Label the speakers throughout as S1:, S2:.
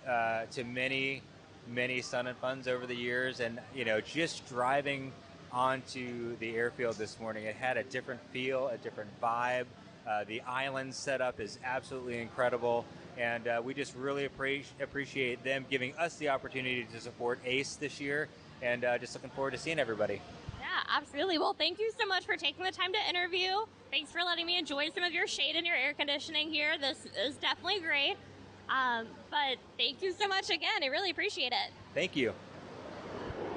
S1: to many Sun and Funs over the years, and just driving onto the airfield this morning, it had a different feel, a different vibe. The island setup is absolutely incredible, and we just really appreciate them giving us the opportunity to support ACE this year, and just looking forward to seeing everybody.
S2: Yeah, absolutely. Well, thank you so much for taking the time to interview. Thanks for letting me enjoy some of your shade and your air conditioning here. This is definitely great. But thank you so much again. I really appreciate it.
S1: Thank you.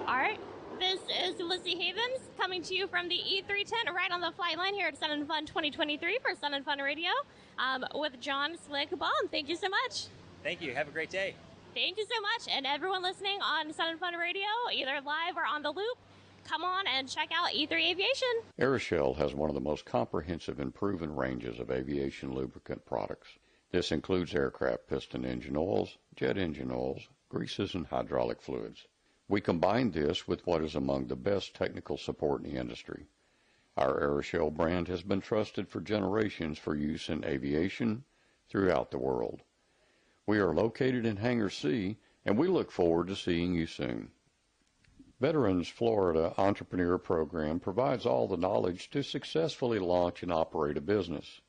S2: All right. This is Lissy Havens coming to you from the E310 right on the flight line here at Sun and Fun 2023 for Sun and Fun Radio with John Slick Baum. Thank you so much.
S1: Thank you. Have a great day.
S2: Thank you so much. And everyone listening on Sun and Fun Radio, either live or on the loop, come on and check out E3 Aviation.
S3: Aeroshell has one of the most comprehensive and proven ranges of aviation lubricant products. This includes aircraft piston engine oils, jet engine oils, greases, and hydraulic fluids. We combine this with what is among the best technical support in the industry. Our Aeroshell brand has been trusted for generations for use in aviation throughout the world. We are located in Hangar C, and we look forward to seeing you soon. Veterans Florida Entrepreneur Program provides all the knowledge to successfully launch and operate a business.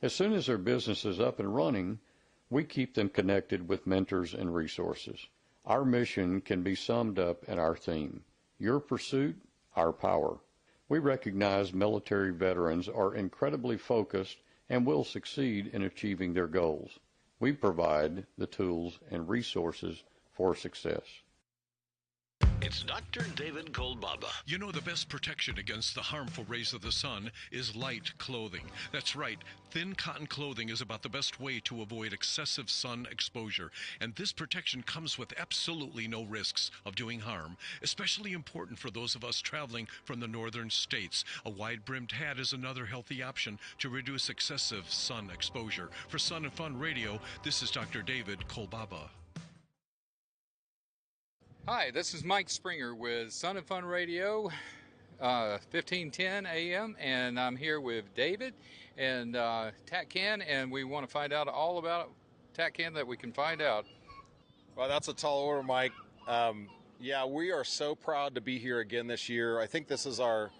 S3: As soon as their business is up and running, we keep them connected with mentors and resources. Our mission can be summed up in our theme, your pursuit, our power. We recognize military veterans are incredibly focused and will succeed in achieving their goals. We provide the tools and resources for success.
S4: It's Dr. David Kolbaba.
S5: You know, the best protection against the harmful rays of the sun is light clothing. That's right. Thin cotton clothing is about the best way to avoid excessive sun exposure. And this protection comes with absolutely no risks of doing harm, especially important for those of us traveling from the northern states. A wide-brimmed hat is another healthy option to reduce excessive sun exposure. For Sun and Fun Radio, this is Dr. David Kolbaba.
S6: Hi, this is Mike Springer with Sun and Fun Radio, 1510 AM, and I'm here with David and TACCAN, and we want to find out all about TACCAN that we can find out.
S7: Well, that's a tall order, Mike. Yeah, we are so proud to be here again this year. I think this is our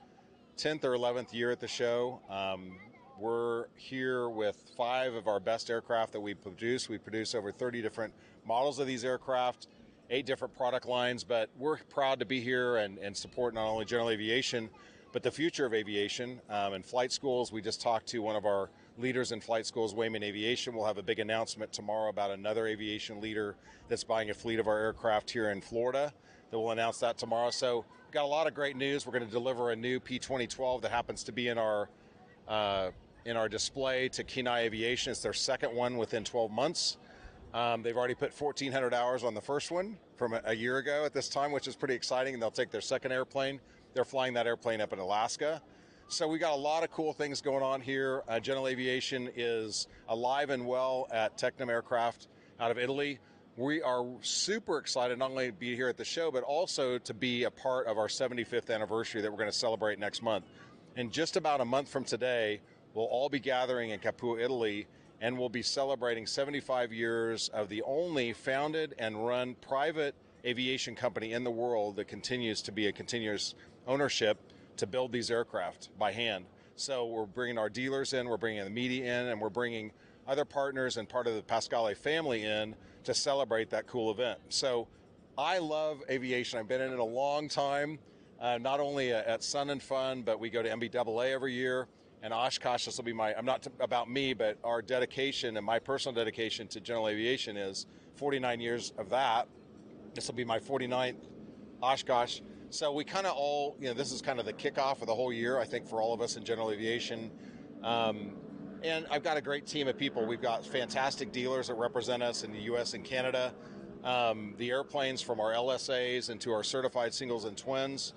S7: 10th or 11th year at the show. We're here with 5 of our best aircraft that we produce. We produce over 30 different models of these aircraft, 8 different product lines, but we're proud to be here and support not only general aviation, but the future of aviation. In flight schools, we just talked to one of our leaders in flight schools, Wayman Aviation. We'll have a big announcement tomorrow about another aviation leader that's buying a fleet of our aircraft here in Florida. That we'll announce that tomorrow. So we've got a lot of great news. We're going to deliver a new P-2012 that happens to be in our display to Kenai Aviation. It's their second one within 12 months. They've already put 1,400 hours on the first one from a year ago at this time, which is pretty exciting. And they'll take their second airplane. They're flying that airplane up in Alaska. So we got a lot of cool things going on here. General Aviation is alive and well at Tecnam Aircraft out of Italy. We are super excited not only to be here at the show, but also to be a part of our 75th anniversary that we're going to celebrate next month. In just about a month from today, we'll all be gathering in Capua, Italy, and we'll be celebrating 75 years of the only founded and run private aviation company in the world that continues to be a continuous ownership to build these aircraft by hand. So we're bringing our dealers in, we're bringing the media in, and we're bringing other partners and part of the Pascale family in to celebrate that cool event. So I love aviation. I've been in it a long time, not only at Sun and Fun, but we go to MBAA every year. And Oshkosh, this will be about me, but our dedication and my personal dedication to general aviation is 49 years of that. This will be my 49th Oshkosh. So we kind of all, this is kind of the kickoff of the whole year, I think, for all of us in general aviation. And I've got a great team of people. We've got fantastic dealers that represent us in the U.S. and Canada. The airplanes from our LSAs into our certified singles and twins.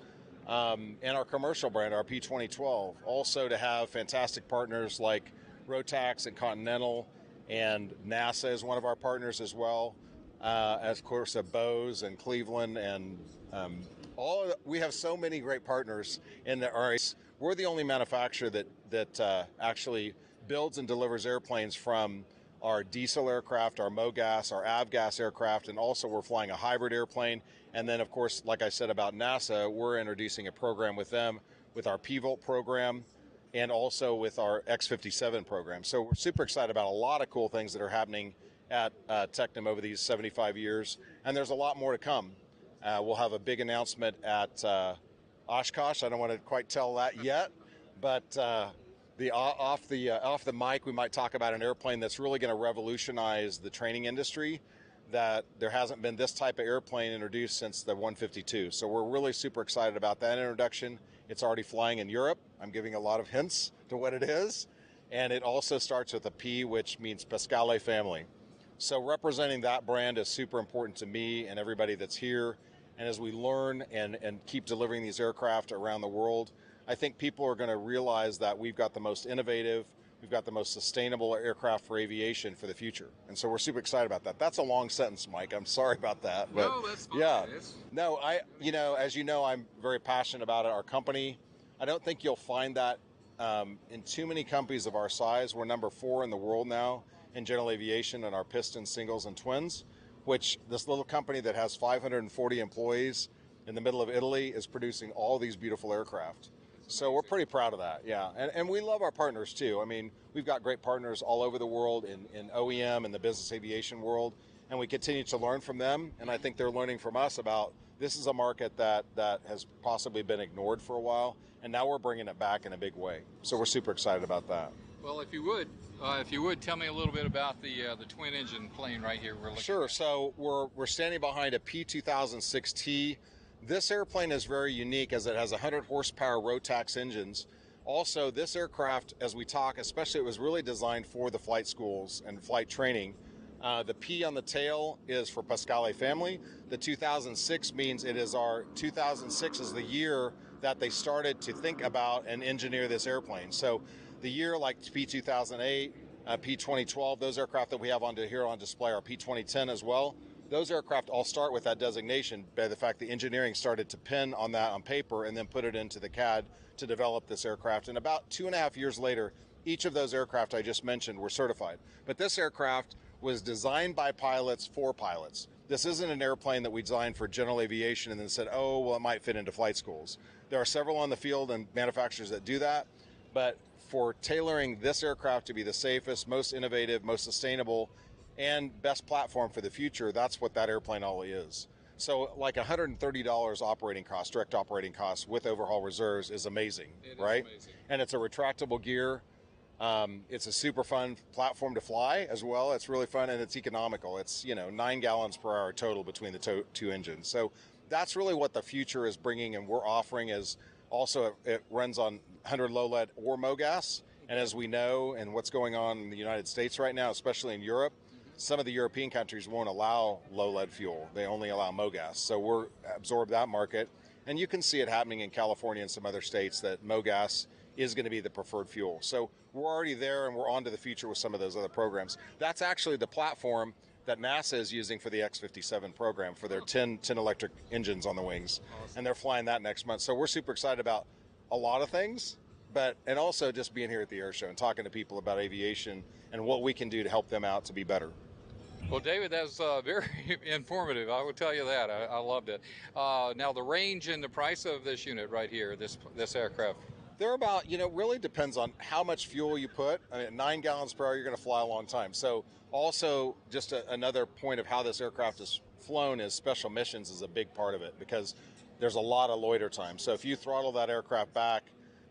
S7: And our commercial brand, our P-2012. Also to have fantastic partners like Rotax and Continental, and NASA is one of our partners as well. As of course, Bose and Cleveland, and we have so many great partners in the race. We're the only manufacturer that actually builds and delivers airplanes from our diesel aircraft, our MOGAS, our avgas aircraft, and also we're flying a hybrid airplane. And then, of course, like I said about NASA, we're introducing a program with them with our P-Volt program and also with our X-57 program. So we're super excited about a lot of cool things that are happening at Tecnam over these 75 years. And there's a lot more to come. We'll have a big announcement at Oshkosh. I don't want to quite tell that yet, but off the mic, we might talk about an airplane that's really going to revolutionize the training industry. That there hasn't been this type of airplane introduced since the 152. So we're really super excited about that introduction. It's already flying in Europe. I'm giving a lot of hints to what it is. And it also starts with a P, which means Pascale family. So representing that brand is super important to me and everybody that's here. And as we learn and keep delivering these aircraft around the world, I think people are going to realize that we've got the most innovative, we've got the most sustainable aircraft for aviation for the future. And so we're super excited about that. That's a long sentence, Mike. I'm sorry about that. But
S6: no, that's fine.
S7: Yeah. No, as you know, I'm very passionate about it. Our company, I don't think you'll find that in too many companies of our size. We're number 4 in the world now in general aviation in our pistons, singles, and twins, which this little company that has 540 employees in the middle of Italy is producing all these beautiful aircraft. So we're pretty proud of that, yeah. And we love our partners too. I mean, we've got great partners all over the world in OEM and the business aviation world, and we continue to learn from them. And I think they're learning from us about this is a market that has possibly been ignored for a while, and now we're bringing it back in a big way. So we're super excited about that.
S6: Well, if you would tell me a little bit about the twin engine plane right here.
S7: Sure. So we're standing behind a P2006T. This airplane is very unique as it has 100 horsepower Rotax engines. Also, this aircraft, as we talk, especially it was really designed for the flight schools and flight training. The P on the tail is for Pascale family. The 2006 means 2006 is the year that they started to think about and engineer this airplane. So the year like P2008, P2012, those aircraft that we have here on display are P2010 as well. Those aircraft all start with that designation by the fact the engineering started to pin on that on paper and then put it into the CAD to develop this aircraft. And about 2.5 years later, each of those aircraft I just mentioned were certified. But this aircraft was designed by pilots for pilots. This isn't an airplane that we designed for general aviation and then said, oh, well, it might fit into flight schools. There are several on the field and manufacturers that do that, but for tailoring this aircraft to be the safest, most innovative, most sustainable, and best platform for the future, that's what that airplane all is. So like $130 operating cost, direct operating costs with overhaul reserves is amazing, right? Amazing. And it's a retractable gear. It's a super fun platform to fly as well. It's really fun and it's economical. It's 9 gallons per hour total between the two engines. So that's really what the future is bringing, and we're offering is also it runs on 100 low lead or MOGAS. And as we know, and what's going on in the United States right now, especially in Europe, some of the European countries won't allow low lead fuel. They only allow MOGAS. So we're absorb that market. And you can see it happening in California and some other states that MOGAS is going to be the preferred fuel. So we're already there and we're on to the future with some of those other programs. That's actually the platform that NASA is using for the X-57 program for their 10 electric engines on the wings. Awesome. And they're flying that next month. So we're super excited about a lot of things, and also just being here at the air show and talking to people about aviation and what we can do to help them out to be better.
S6: Well, David, that's very informative. I will tell you that. I loved it. Now, the range and the price of this unit right here, this aircraft.
S7: They're about, really depends on how much fuel you put. I mean, 9 gallons per hour, you're going to fly a long time. So also just another point of how this aircraft is flown is special missions is a big part of it because there's a lot of loiter time. So if you throttle that aircraft back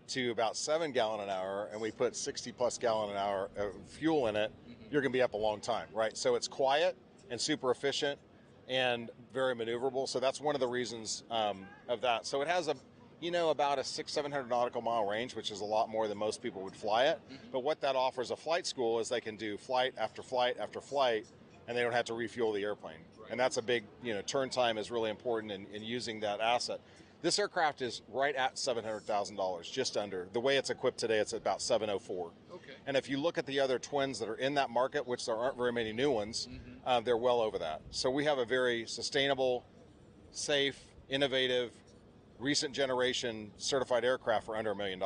S7: to about 7 gallon an hour and we put 60 plus gallon an hour of fuel in it, you're going to be up a long time, right? So it's quiet and super efficient and very maneuverable. So that's one of the reasons of that. So it has about a 600-700 nautical mile range, which is a lot more than most people would fly it. But what that offers a flight school is they can do flight after flight after flight, and they don't have to refuel the airplane. Right. And that's a big, turn time is really important in using that asset. This aircraft is right at $700,000, just under. The way it's equipped today, it's about $704,000. Okay. And if you look at the other twins that are in that market, which there aren't very many new ones, they're well over that. So we have a very sustainable, safe, innovative, recent generation certified aircraft for under $1 million.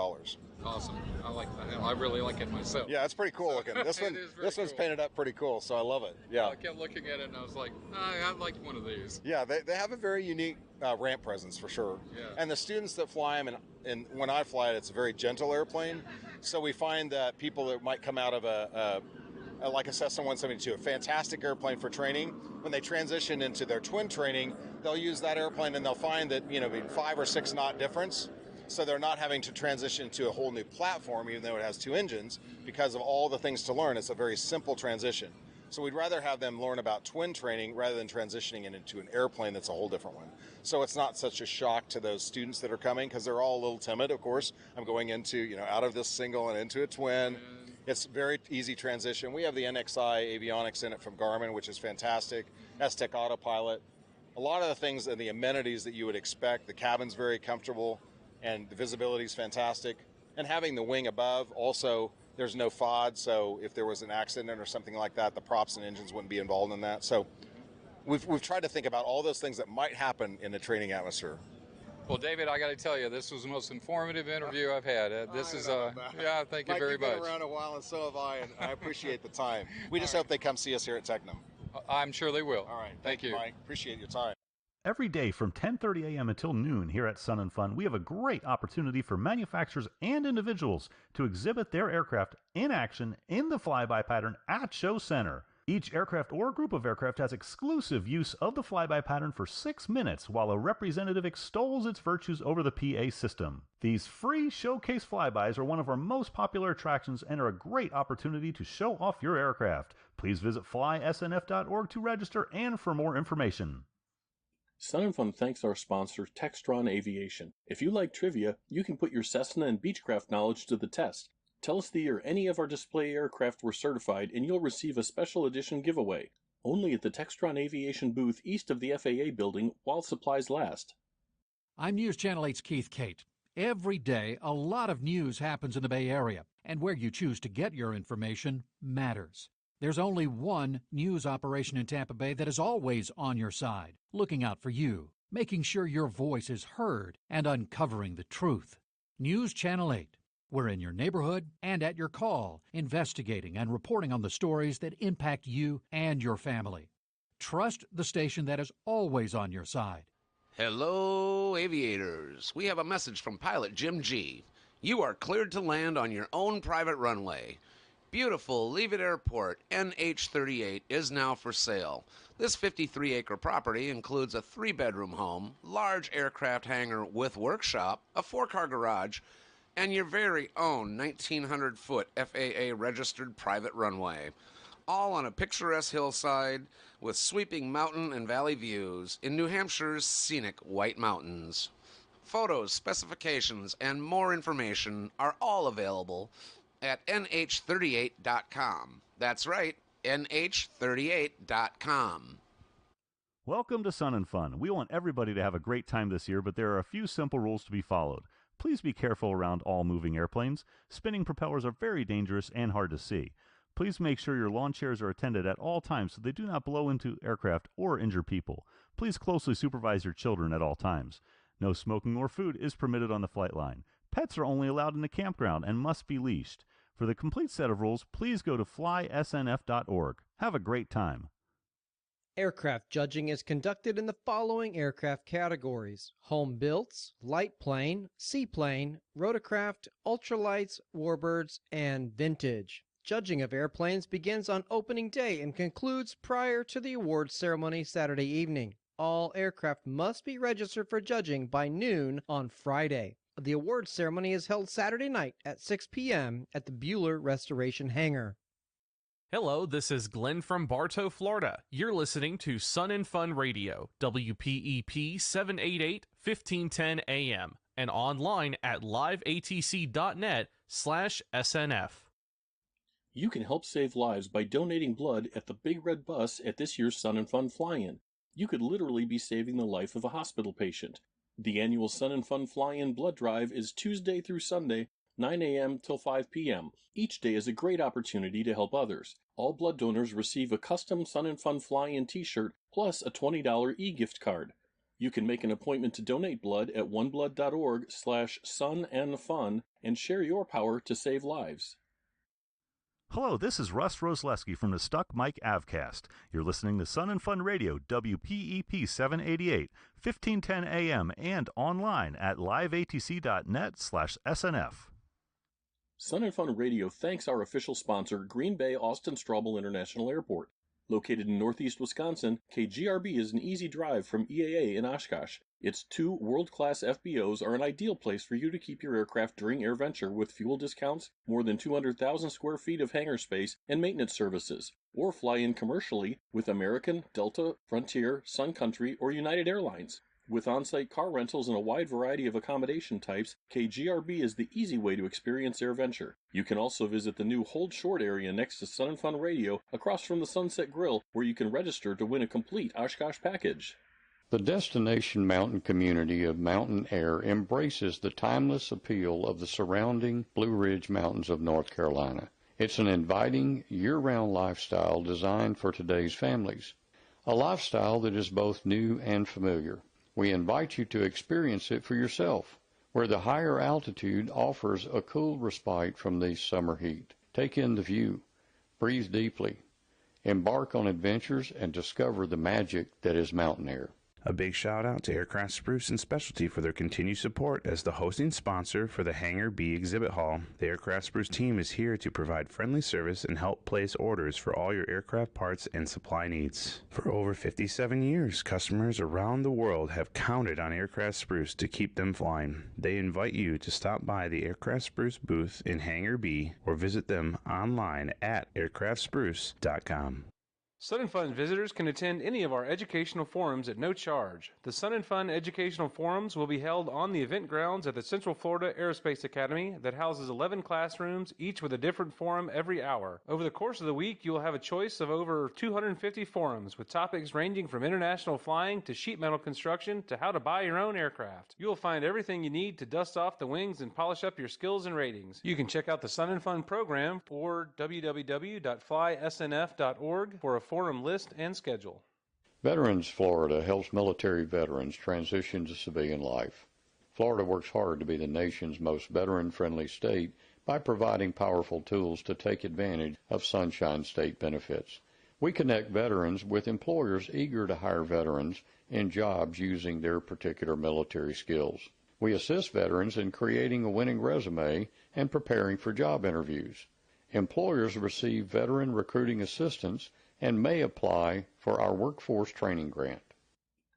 S6: Awesome. I like that. I really like it myself.
S7: Yeah, it's pretty cool looking. This one, this one's painted up pretty cool, so I love it. Yeah.
S6: I kept looking at it and I was like, I'd like one of these.
S7: Yeah, they have a very unique ramp presence for sure.
S6: Yeah.
S7: And the students that fly them, and when I fly it, it's a very gentle airplane. So we find that people that might come out of like a Cessna 172, a fantastic airplane for training, when they transition into their twin training, they'll use that airplane and they'll find that, 5 or 6 knot difference. So they're not having to transition to a whole new platform, even though it has 2 engines, because of all the things to learn. It's a very simple transition. So we'd rather have them learn about twin training rather than transitioning it into an airplane that's a whole different one. So it's not such a shock to those students that are coming, because they're all a little timid, of course. I'm going into, out of this single and into a twin. It's very easy transition. We have the NXI avionics in it from Garmin, which is fantastic. S-Tech Autopilot. A lot of the things and the amenities that you would expect. The cabin's very comfortable, and the visibility is fantastic. And having the wing above, also, there's no FOD, so if there was an accident or something like that, the props and engines wouldn't be involved in that. So we've tried to think about all those things that might happen in a training atmosphere.
S6: Well, David, I got to tell you, this was the most informative interview I've had. Thank you very much.
S7: You've been around a while, and so have I, and I appreciate the time. We just hope they come see us here at Technum.
S6: I'm sure they will.
S7: All right.
S6: Thank you,
S7: Mike. Appreciate your time.
S8: Every day from 10:30 a.m. until noon here at Sun and Fun, we have a great opportunity for manufacturers and individuals to exhibit their aircraft in action in the flyby pattern at Show Center. Each aircraft or group of aircraft has exclusive use of the flyby pattern for 6 minutes while a representative extols its virtues over the PA system. These free showcase flybys are one of our most popular attractions and are a great opportunity to show off your aircraft. Please visit flysnf.org to register and for more information.
S9: Sun and Fun thanks our sponsor, Textron Aviation. If you like trivia, you can put your Cessna and Beechcraft knowledge to the test. Tell us the year any of our display aircraft were certified and you'll receive a special edition giveaway. Only at the Textron Aviation booth east of the FAA building while supplies last.
S10: I'm News Channel 8's Keith Cate. Every day, a lot of news happens in the Bay Area, and where you choose to get your information matters. There's only one news operation in Tampa Bay that is always on your side, looking out for you, making sure your voice is heard, and uncovering the truth. News Channel 8. We're in your neighborhood and at your call, investigating and reporting on the stories that impact you and your family. Trust the station that is always on your side.
S11: Hello, aviators. We have a message from pilot Jim G. You are cleared to land on your own private runway. Beautiful Leavitt Airport NH-38 is now for sale. This 53-acre property includes a 3-bedroom home, large aircraft hangar with workshop, a 4-car garage, and your very own 1,900-foot FAA-registered private runway. All on a picturesque hillside with sweeping mountain and valley views in New Hampshire's scenic White Mountains. Photos, specifications, and more information are all available at nh38.com. That's right, nh38.com.
S8: Welcome to Sun and Fun. We want everybody to have a great time this year, but there are a few simple rules to be followed. Please be careful around all moving airplanes. Spinning propellers are very dangerous and hard to see. Please make sure your lawn chairs are attended at all times so they do not blow into aircraft or injure people. Please closely supervise your children at all times. No smoking or food is permitted on the flight line. Pets are only allowed in the campground and must be leashed. For the complete set of rules, please go to flysnf.org. Have a great time.
S12: Aircraft judging is conducted in the following aircraft categories: home builts, light plane, seaplane, rotorcraft, ultralights, warbirds, and vintage. Judging of airplanes begins on opening day and concludes prior to the awards ceremony Saturday evening. All aircraft must be registered for judging by noon on Friday. The awards ceremony is held Saturday night at 6 p.m. at the Bueller Restoration Hangar.
S13: Hello, this is Glenn from Bartow, Florida. You're listening to Sun and Fun Radio, WPEP 788 1510 AM, and online at liveatc.net/SNF.
S9: You can help save lives by donating blood at the Big Red Bus at this year's Sun and Fun Fly-In. You could literally be saving the life of a hospital patient. The annual Sun and Fun Fly-In blood drive is Tuesday through Sunday, 9 a.m. till 5 p.m. Each day is a great opportunity to help others. All blood donors receive a custom Sun and Fun Fly-In t-shirt plus a $20 e-gift card. You can make an appointment to donate blood at oneblood.org/sunandfun and share your power to save lives.
S8: Hello, this is Russ Rosleski from the Stuck Mike Avcast. You're listening to Sun and Fun Radio, WPEP 788, 1510 AM, and online at liveatc.net/SNF.
S9: Sun and Fun Radio thanks our official sponsor, Green Bay Austin Straubel International Airport. Located in northeast Wisconsin, KGRB is an easy drive from EAA in Oshkosh. Its 2 world-class FBOs are an ideal place for you to keep your aircraft during AirVenture with fuel discounts, more than 200,000 square feet of hangar space, and maintenance services. Or fly in commercially with American, Delta, Frontier, Sun Country, or United Airlines. With on-site car rentals and a wide variety of accommodation types, KGRB is the easy way to experience AirVenture. You can also visit the new Hold Short area next to Sun and Fun Radio across from the Sunset Grill, where you can register to win a complete Oshkosh package.
S3: The destination mountain community of Mountain Air embraces the timeless appeal of the surrounding Blue Ridge Mountains of North Carolina. It's an inviting, year-round lifestyle designed for today's families, a lifestyle that is both new and familiar. We invite you to experience it for yourself, where the higher altitude offers a cool respite from the summer heat. Take in the view, breathe deeply, embark on adventures, and discover the magic that is mountain air.
S14: A big shout out to Aircraft Spruce and Specialty for their continued support as the hosting sponsor for the Hangar B exhibit hall. The Aircraft Spruce team is here to provide friendly service and help place orders for all your aircraft parts and supply needs. For over 57 years, customers around the world have counted on Aircraft Spruce to keep them flying. They invite you to stop by the Aircraft Spruce booth in Hangar B or visit them online at aircraftspruce.com.
S15: Sun and Fun visitors can attend any of our educational forums at no charge. The Sun and Fun educational forums will be held on the event grounds at the Central Florida Aerospace Academy that houses 11 classrooms, each with a different forum every hour. Over the course of the week, you will have a choice of over 250 forums with topics ranging from international flying to sheet metal construction to how to buy your own aircraft. You will find everything you need to dust off the wings and polish up your skills and ratings. You can check out the Sun and Fun program or www.flysnf.org for a forum list and schedule.
S3: Veterans Florida helps military veterans transition to civilian life. Florida works hard to be the nation's most veteran-friendly state by providing powerful tools to take advantage of Sunshine State benefits. We connect veterans with employers eager to hire veterans in jobs using their particular military skills. We assist veterans in creating a winning resume and preparing for job interviews. Employers receive veteran recruiting assistance and may apply for our workforce training grant.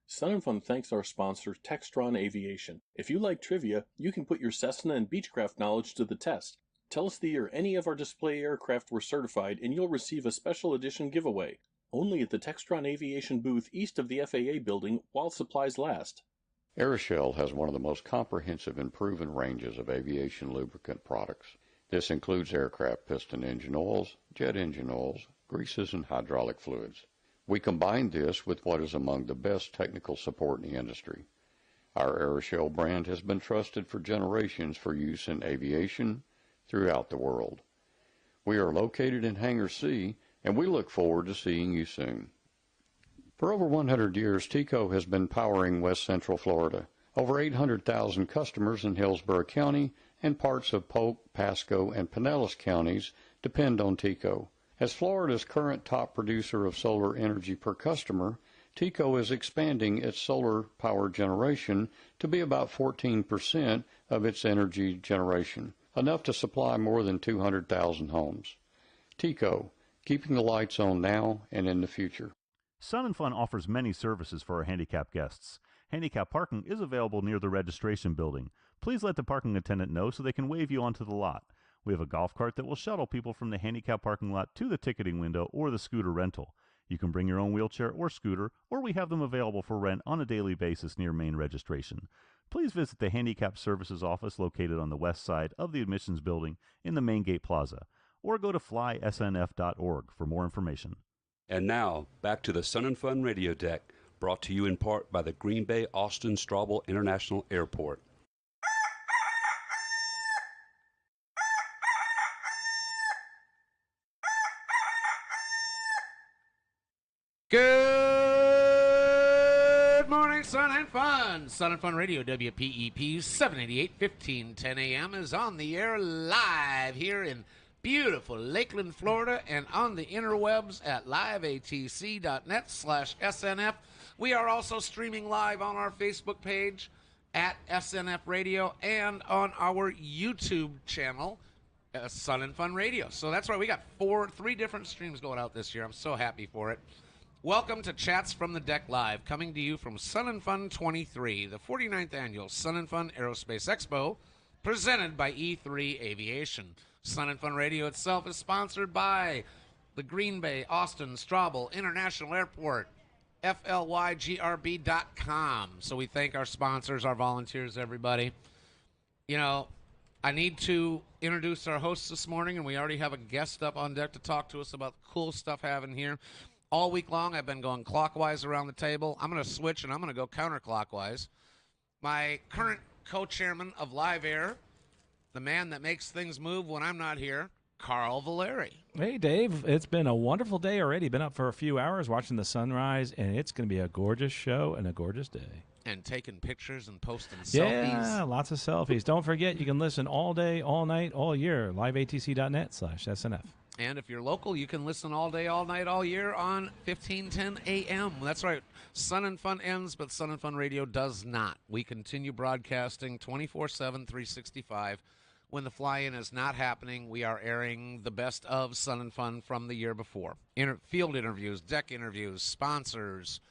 S9: Sun and Fun thanks our sponsor, Textron Aviation. If you like trivia, you can put your Cessna and Beechcraft knowledge to the test. Tell us the year any of our display aircraft were certified and you'll receive a special edition giveaway. Only at the Textron Aviation booth east of the FAA building while supplies last.
S3: Aeroshell has one of the most comprehensive and proven ranges of aviation lubricant products. This includes aircraft piston engine oils, jet engine oils, greases, and hydraulic fluids. We combine this with what is among the best technical support in the industry. Our Aeroshell brand has been trusted for generations for use in aviation throughout the world. We are located in Hangar C, and we look forward to seeing you soon. For over 100 years, TECO has been powering West Central Florida. Over 800,000 customers in Hillsborough County and parts of Polk, Pasco, and Pinellas counties depend on TECO. As Florida's current top producer of solar energy per customer, TECO is expanding its solar power generation to be about 14% of its energy generation, enough to supply more than 200,000 homes. TECO, keeping the lights on now and in the future.
S8: Sun and Fun offers many services for our handicapped guests. Handicap parking is available near the registration building. Please let the parking attendant know so they can wave you onto the lot. We have a golf cart that will shuttle people from the handicap parking lot to the ticketing window or the scooter rental. You can bring your own wheelchair or scooter, or we have them available for rent on a daily basis near main registration. Please visit the Handicap Services office located on the west side of the admissions building in the Main Gate Plaza, or go to flysnf.org for more information.
S16: And now, back to the Sun and Fun Radio Deck, brought to you in part by the Green Bay Austin Straubel International Airport.
S11: Good morning, morning, Sun and Fun. Sun and Fun Radio, WPEP 788, 1510 a.m. is on the air live here in beautiful Lakeland, Florida, and on the interwebs at liveatc.net/SNF. We are also streaming live on our Facebook page at SNF Radio and on our YouTube channel, Sun and Fun Radio. So that's right, we got three different streams going out this year. I'm so happy for it. Welcome to Chats from the Deck Live, coming to you from Sun and Fun 23, the 49th annual Sun and Fun Aerospace Expo, presented by E3 Aviation. Sun and Fun Radio itself is sponsored by the Green Bay Austin Straubel International Airport, FLYGRB.com. So we thank our sponsors, our volunteers, everybody. You know, I need to introduce our hosts this morning, and we already have a guest up on deck to talk to us about the cool stuff having here. All week long, I've been going clockwise around the table. I'm going to switch, and I'm going to go counterclockwise. My current co-chairman of Live Air, the man that makes things move when I'm not here, Carl Valeri.
S17: Hey, Dave. It's been a wonderful day already. Been up for a few hours watching the sunrise, and it's going to be a gorgeous show and a gorgeous day.
S11: And taking pictures and posting selfies.
S17: Yeah, lots of selfies. Don't forget, you can listen all day, all night, all year. liveatc.net/SNF.
S11: And if you're local, you can listen all day, all night, all year on 1510 a.m. That's right. Sun and Fun ends, but Sun and Fun Radio does not. We continue broadcasting 24/7, 365. When the fly-in is not happening, we are airing the best of Sun and Fun from the year before. Field interviews, deck interviews, sponsors,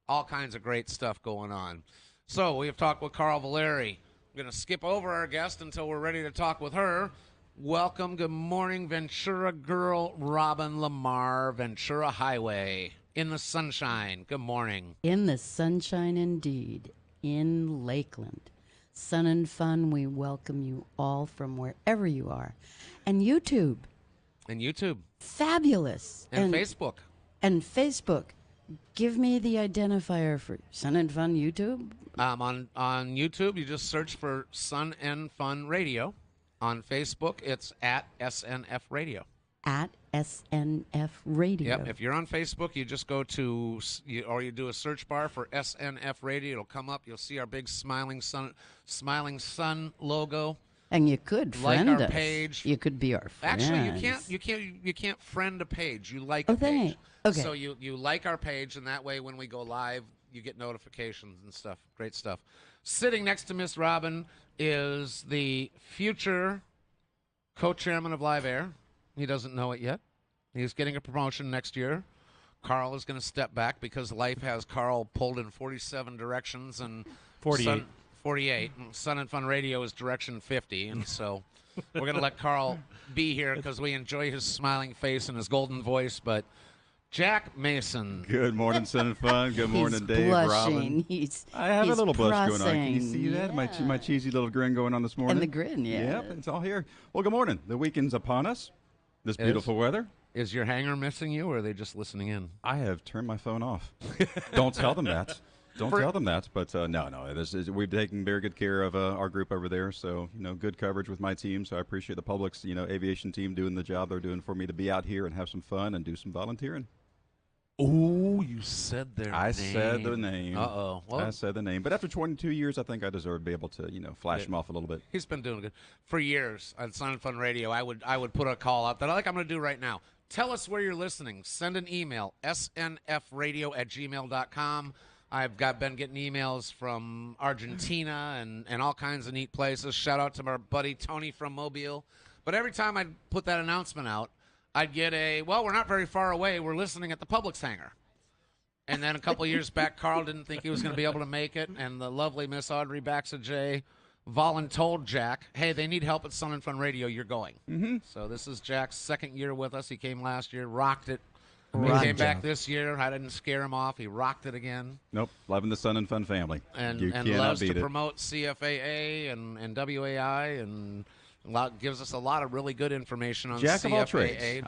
S11: all kinds of great stuff going on. So we have talked with Carl Valeri. I'm going to skip over our guest until we're ready to talk with her. Welcome, good morning, Ventura girl, Robin Lamar, Ventura Highway, in the sunshine. Good morning.
S18: In the sunshine indeed, in Lakeland. Sun and Fun, we welcome you all from wherever you are. And YouTube.
S11: And YouTube.
S18: Fabulous.
S11: And Facebook.
S18: And Facebook. Give me the identifier for Sun and Fun YouTube.
S11: On YouTube, you just search for Sun and Fun Radio. On Facebook, it's at SNF Radio.
S18: At SNF Radio.
S11: Yep. If you're on Facebook, you just go to, or you do a search bar for SNF Radio. It'll come up. You'll see our big smiling sun logo.
S18: And you could friend
S11: like our
S18: us.
S11: Page.
S18: You could be our friend.
S11: Actually, you can't friend a page. You like a page.
S18: Okay.
S11: So you like our page, and that way when we go live, you get notifications and stuff. Great stuff. Sitting next to Miss Robin is the future co-chairman of Live Air. He doesn't know it yet. He's getting a promotion next year. Carl is going to step back because life has Carl pulled in 47 directions and
S17: 48.
S11: 48. Sun and Fun Radio is direction 50, and so we're going to let Carl be here because we enjoy his smiling face and his golden voice. But Jack Mason.
S19: Good morning, Sun and Fun. Good morning,
S18: He's
S19: Dave,
S18: blushing.
S19: Robin. I have a little blush going on. Can you see
S18: Yeah.
S19: that? My cheesy little grin going on this morning.
S18: And the grin, yeah.
S19: Yep, it's all here. Well, good morning. The weekend's upon us. This beautiful weather.
S11: Is your hanger missing you, or are they just listening in?
S19: I have turned my phone off. Don't tell them that. Don't tell them that. But no. We've taken very good care of our group over there. So, good coverage with my team. So I appreciate the public's, aviation team doing the job they're doing for me to be out here and have some fun and do some volunteering.
S11: Oh, you said their name.
S19: I said the name.
S11: Uh-oh. Well,
S19: I said the name. But after 22 years, I think I deserve to be able to, flash them off a little bit.
S11: He's been doing good. For years on Sun and Fun Radio, I would put a call out that I'm going to do right now. Tell us where you're listening. Send an email, snfradio@gmail.com. I've been getting emails from Argentina and all kinds of neat places. Shout out to my buddy Tony from Mobile. But every time I'd put that announcement out, I'd get we're not very far away. We're listening at the Publix hangar. And then a couple years back, Carl didn't think he was going to be able to make it, and the lovely Miss Audrey Baxajay voluntold Jack, hey, they need help at Sun and Fun Radio. You're going.
S19: Mm-hmm.
S11: So this is Jack's second year with us. He came last year, rocked it.
S19: He
S11: came back this year. I didn't scare him off. He rocked it again.
S19: Nope. Loving the Sun and Fun family.
S11: And
S19: you cannot
S11: loves
S19: beat
S11: to
S19: it.
S11: promote CFAA and WAI and gives us a lot of really good information on
S19: Jack
S11: CFAA.
S19: of all trades.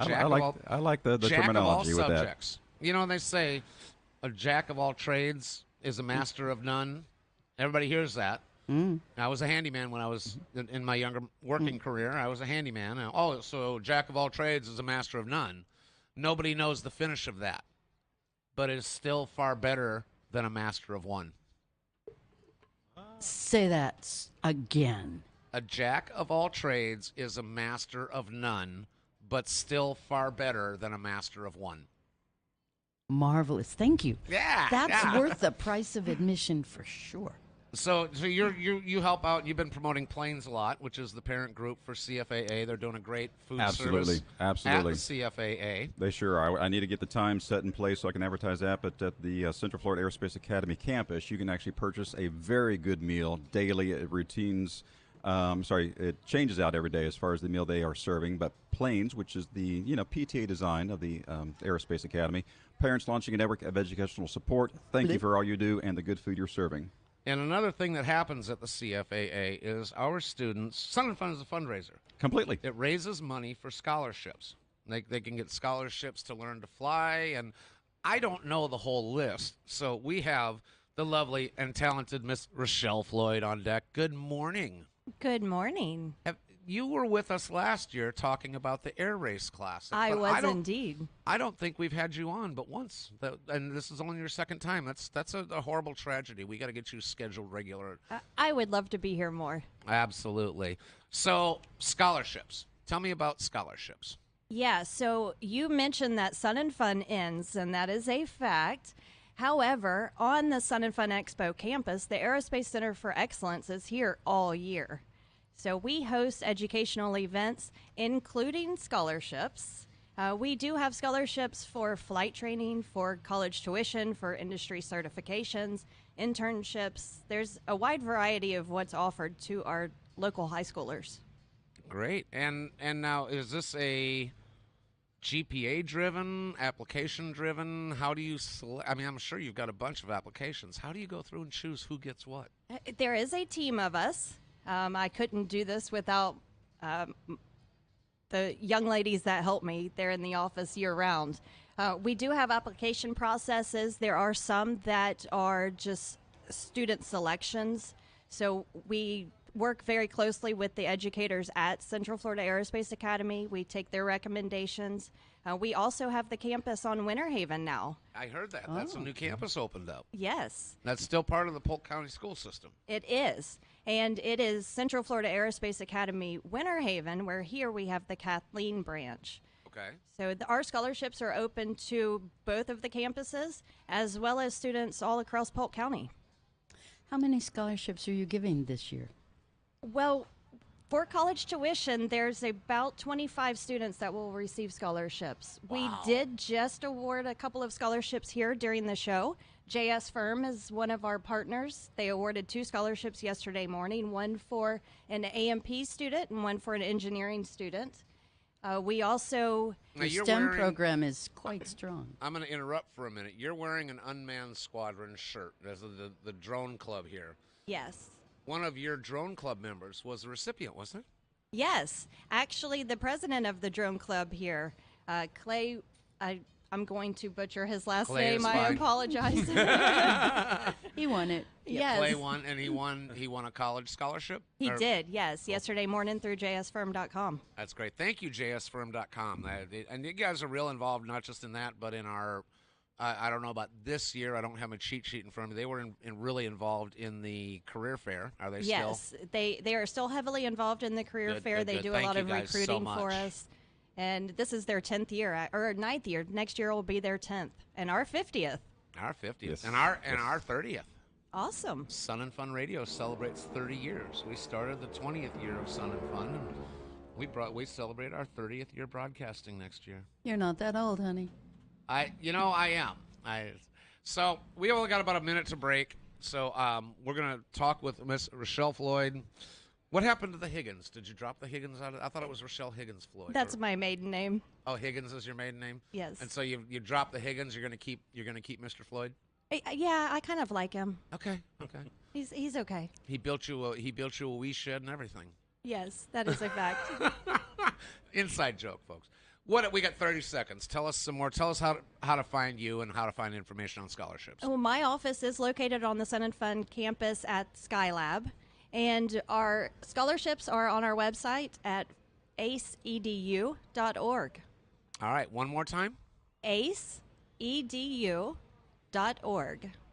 S19: I like the terminology with
S11: subjects. They say a jack of all trades is a master of none. Everybody hears that. I was a handyman when I was in my younger working career. I was a handyman. So jack of all trades is a master of none. Nobody knows the finish of that, but it's still far better than a master of one.
S18: Say that again.
S11: A jack of all trades is a master of none, but still far better than a master of one.
S18: Marvelous. Thank you.
S11: Yeah.
S18: That's worth the price of admission for sure.
S11: So you help out. You've been promoting Planes a lot, which is the parent group for CFAA. They're doing a great food service at the CFAA.
S19: They sure are. I need to get the time set in place so I can advertise that. But at the Central Florida Aerospace Academy campus, you can actually purchase a very good meal daily. Routines. It changes out every day as far as the meal they are serving. But Planes, which is the PTA design of the Aerospace Academy, parents launching a network of educational support. Thank you for all you do and the good food you're serving.
S11: And another thing that happens at the CFAA is our students, Sun and Fun is a fundraiser.
S19: Completely.
S11: It raises money for scholarships. They can get scholarships to learn to fly, and I don't know the whole list. So we have the lovely and talented Miss Rochelle Floyd on deck. Good morning.
S20: Good morning.
S11: You were with us last year talking about the air race class.
S20: I was indeed.
S11: I don't think we've had you on but once, and this is only your second time. That's a horrible tragedy. We got to get you scheduled regular.
S20: I would love to be here more.
S11: Absolutely. So scholarships. Tell me about scholarships.
S20: Yeah, so you mentioned that Sun and Fun ends, and that is a fact. However, on the Sun and Fun Expo campus, the Aerospace Center for Excellence is here all year. So we host educational events, including scholarships. We do have scholarships for flight training, for college tuition, for industry certifications, internships. There's a wide variety of what's offered to our local high schoolers.
S11: Great. And now, is this a GPA-driven, application-driven? How do you select? I mean, I'm sure you've got a bunch of applications. How do you go through and choose who gets what?
S20: There is a team of us. I couldn't do this without the young ladies that help me. They're in the office year-round. We do have application processes. There are some that are just student selections. So we work very closely with the educators at Central Florida Aerospace Academy. We take their recommendations. We also have the campus on Winter Haven now.
S11: I heard that. That's a new campus opened up.
S20: Yes.
S11: That's still part of the Polk County school system.
S20: It is. And it is Central Florida Aerospace Academy Winter Haven, where here we have the Kathleen branch.
S11: Okay.
S20: So our scholarships are open to both of the campuses, as well as students all across Polk County.
S18: How many scholarships are you giving this year?
S20: Well, for college tuition, there's about 25 students that will receive scholarships.
S11: Wow.
S20: We did just award a couple of scholarships here during the show. JS Firm is one of our partners. They awarded 2 scholarships yesterday morning, one for an AMP student and one for an engineering student. We also...
S18: The STEM program is quite strong.
S11: I'm going to interrupt for a minute. You're wearing an Unmanned Squadron shirt. There's the drone club here.
S20: Yes.
S11: One of your drone club members was a recipient, wasn't it?
S20: Yes. Actually, the president of the drone club here, Clay... I'm going to butcher his last name. I apologize.
S18: He won it.
S20: Yes.
S11: Clay won, and he won a college scholarship?
S20: He did, yes. Yesterday morning through jsfirm.com.
S11: That's great. Thank you, jsfirm.com. And you guys are real involved, not just in that, but in our, I don't know about this year. I don't have a cheat sheet in front of me. They were really involved in the career fair. Are they still?
S20: Yes, they are still heavily involved in the career fair. They do a lot of recruiting for us. And this is their 10th year, or 9th year. Next year will be their 10th. And our 50th.
S11: Our 50th. Yes. And our 30th.
S20: Awesome.
S11: Sun and Fun Radio celebrates 30 years. We started the 20th year of Sun and Fun, and we celebrate our 30th year broadcasting next year.
S18: You're not that old, honey.
S11: I am. So we only got about a minute to break. So we're going to talk with Miss Rochelle Floyd. What happened to the Higgins? Did you drop the Higgins out? I thought it was Rochelle Higgins Floyd.
S20: That's my maiden name.
S11: Oh, Higgins is your maiden name?
S20: Yes.
S11: And so you dropped the Higgins. You're gonna keep Mr. Floyd.
S20: Yeah, I kind of like him.
S11: Okay.
S20: He's okay.
S11: He built you a wee shed and everything.
S20: Yes, that is a fact.
S11: Inside joke, folks. We got 30 seconds. Tell us some more. Tell us how to find you and how to find information on scholarships.
S20: Well, my office is located on the Sun and Fun campus at Skylab. And our scholarships are on our website at aceedu.org.
S11: All right, one more time.
S20: aceedu.org.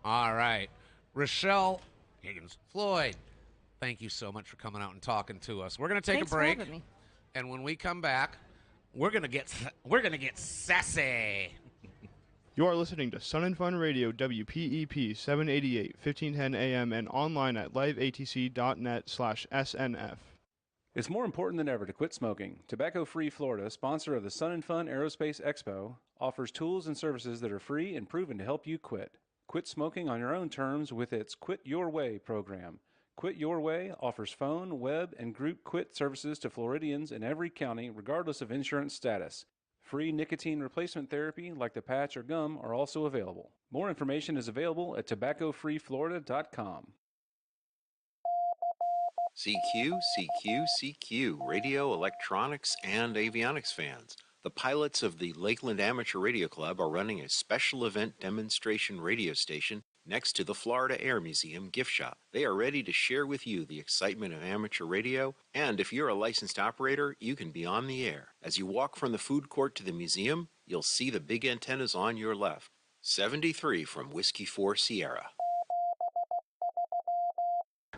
S11: All right. Rochelle, Higgins. Floyd, thank you so much for coming out and talking to us. We're going to take
S20: Thanks
S11: a break.
S20: for having me.
S11: And when we come back, we're going to get sassy.
S2: You are listening to Sun and Fun Radio, WPEP 788, 1510 AM, and online at liveatc.net/SNF.
S15: It's more important than ever to quit smoking. Tobacco Free Florida, sponsor of the Sun and Fun Aerospace Expo, offers tools and services that are free and proven to help you quit. Quit smoking on your own terms with its Quit Your Way program. Quit Your Way offers phone, web, and group quit services to Floridians in every county, regardless of insurance status. Free nicotine replacement therapy, like the patch or gum, are also available. More information is available at tobaccofreeflorida.com.
S21: CQ, CQ, CQ, radio, electronics, and avionics fans. The pilots of the Lakeland Amateur Radio Club are running a special event demonstration radio station next to the Florida Air Museum gift shop. They are ready to share with you the excitement of amateur radio, and if you're a licensed operator, you can be on the air. As you walk from the food court to the museum, you'll see the big antennas on your left. 73 from Whiskey 4 Sierra.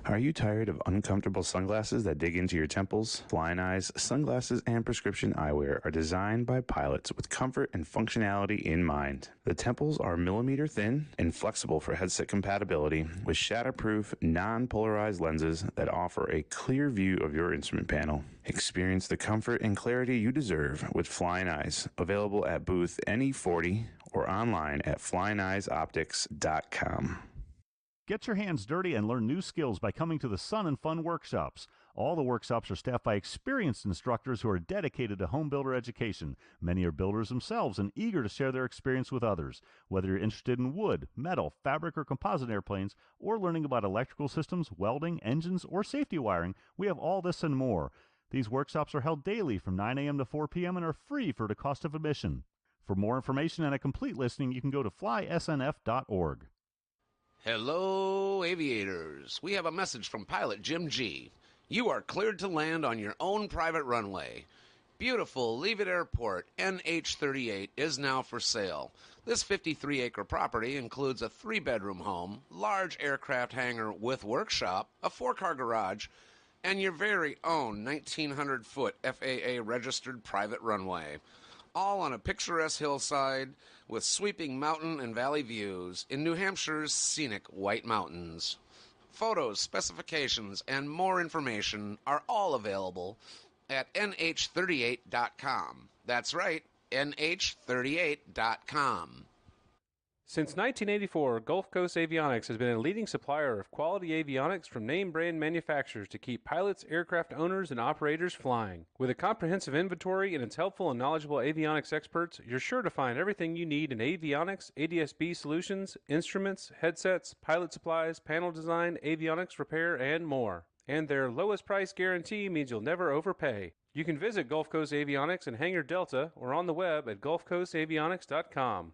S14: Are you tired of uncomfortable sunglasses that dig into your temples? Flying Eyes sunglasses and prescription eyewear are designed by pilots with comfort and functionality in mind. The temples are millimeter thin and flexible for headset compatibility with shatterproof, non-polarized lenses that offer a clear view of your instrument panel. Experience the comfort and clarity you deserve with Flying Eyes, available at booth NE40 or online at flyingeyesoptics.com.
S8: Get your hands dirty and learn new skills by coming to the Sun and Fun workshops. All the workshops are staffed by experienced instructors who are dedicated to home builder education. Many are builders themselves and eager to share their experience with others. Whether you're interested in wood, metal, fabric, or composite airplanes, or learning about electrical systems, welding, engines, or safety wiring, we have all this and more. These workshops are held daily from 9 a.m. to 4 p.m. and are free for the cost of admission. For more information and a complete listing, you can go to flysnf.org.
S11: Hello, aviators. We have a message from pilot Jim G. You are cleared to land on your own private runway. Beautiful Leavitt Airport NH-38 is now for sale. This 53-acre property includes a 3-bedroom home, large aircraft hangar with workshop, a 4-car garage, and your very own 1,900-foot FAA-registered private runway. All on a picturesque hillside with sweeping mountain and valley views in New Hampshire's scenic White Mountains. Photos, specifications, and more information are all available at nh38.com. That's right, nh38.com.
S15: Since 1984, Gulf Coast Avionics has been a leading supplier of quality avionics from name brand manufacturers to keep pilots, aircraft owners, and operators flying. With a comprehensive inventory and its helpful and knowledgeable avionics experts, you're sure to find everything you need in avionics, ADS-B solutions, instruments, headsets, pilot supplies, panel design, avionics repair, and more. And their lowest price guarantee means you'll never overpay. You can visit Gulf Coast Avionics in Hangar Delta or on the web at gulfcoastavionics.com.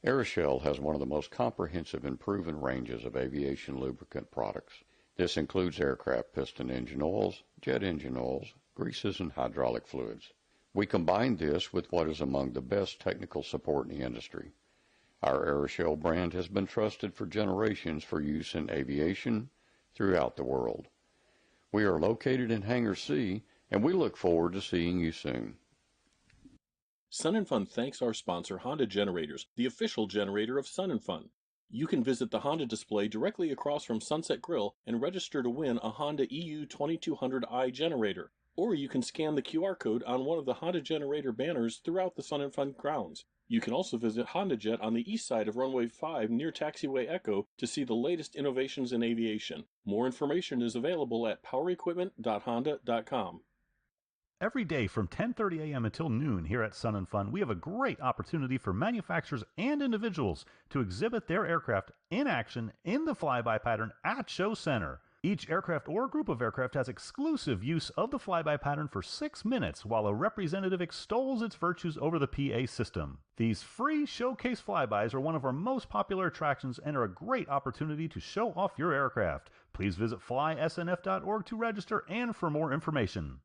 S3: Aeroshell has one of the most comprehensive and proven ranges of aviation lubricant products. This includes aircraft piston engine oils, jet engine oils, greases, and hydraulic fluids. We combine this with what is among the best technical support in the industry. Our Aeroshell brand has been trusted for generations for use in aviation throughout the world. We are located in Hangar C, and we look forward to seeing you soon.
S9: Sun and Fun thanks our sponsor Honda Generators, the official generator of Sun and Fun. You can visit the Honda display directly across from Sunset Grill and register to win a Honda EU 2200i generator. Or you can scan the QR code on one of the Honda Generator banners throughout the Sun and Fun grounds. You can also visit Honda Jet on the east side of Runway 5 near Taxiway Echo to see the latest innovations in aviation. More information is available at powerequipment.honda.com.
S8: Every day from 10:30 a.m. until noon here at Sun and Fun, we have a great opportunity for manufacturers and individuals to exhibit their aircraft in action in the flyby pattern at Show Center. Each aircraft or group of aircraft has exclusive use of the flyby pattern for 6 minutes while a representative extols its virtues over the PA system. These free showcase flybys are one of our most popular attractions and are a great opportunity to show off your aircraft. Please visit flysnf.org to register and for more information.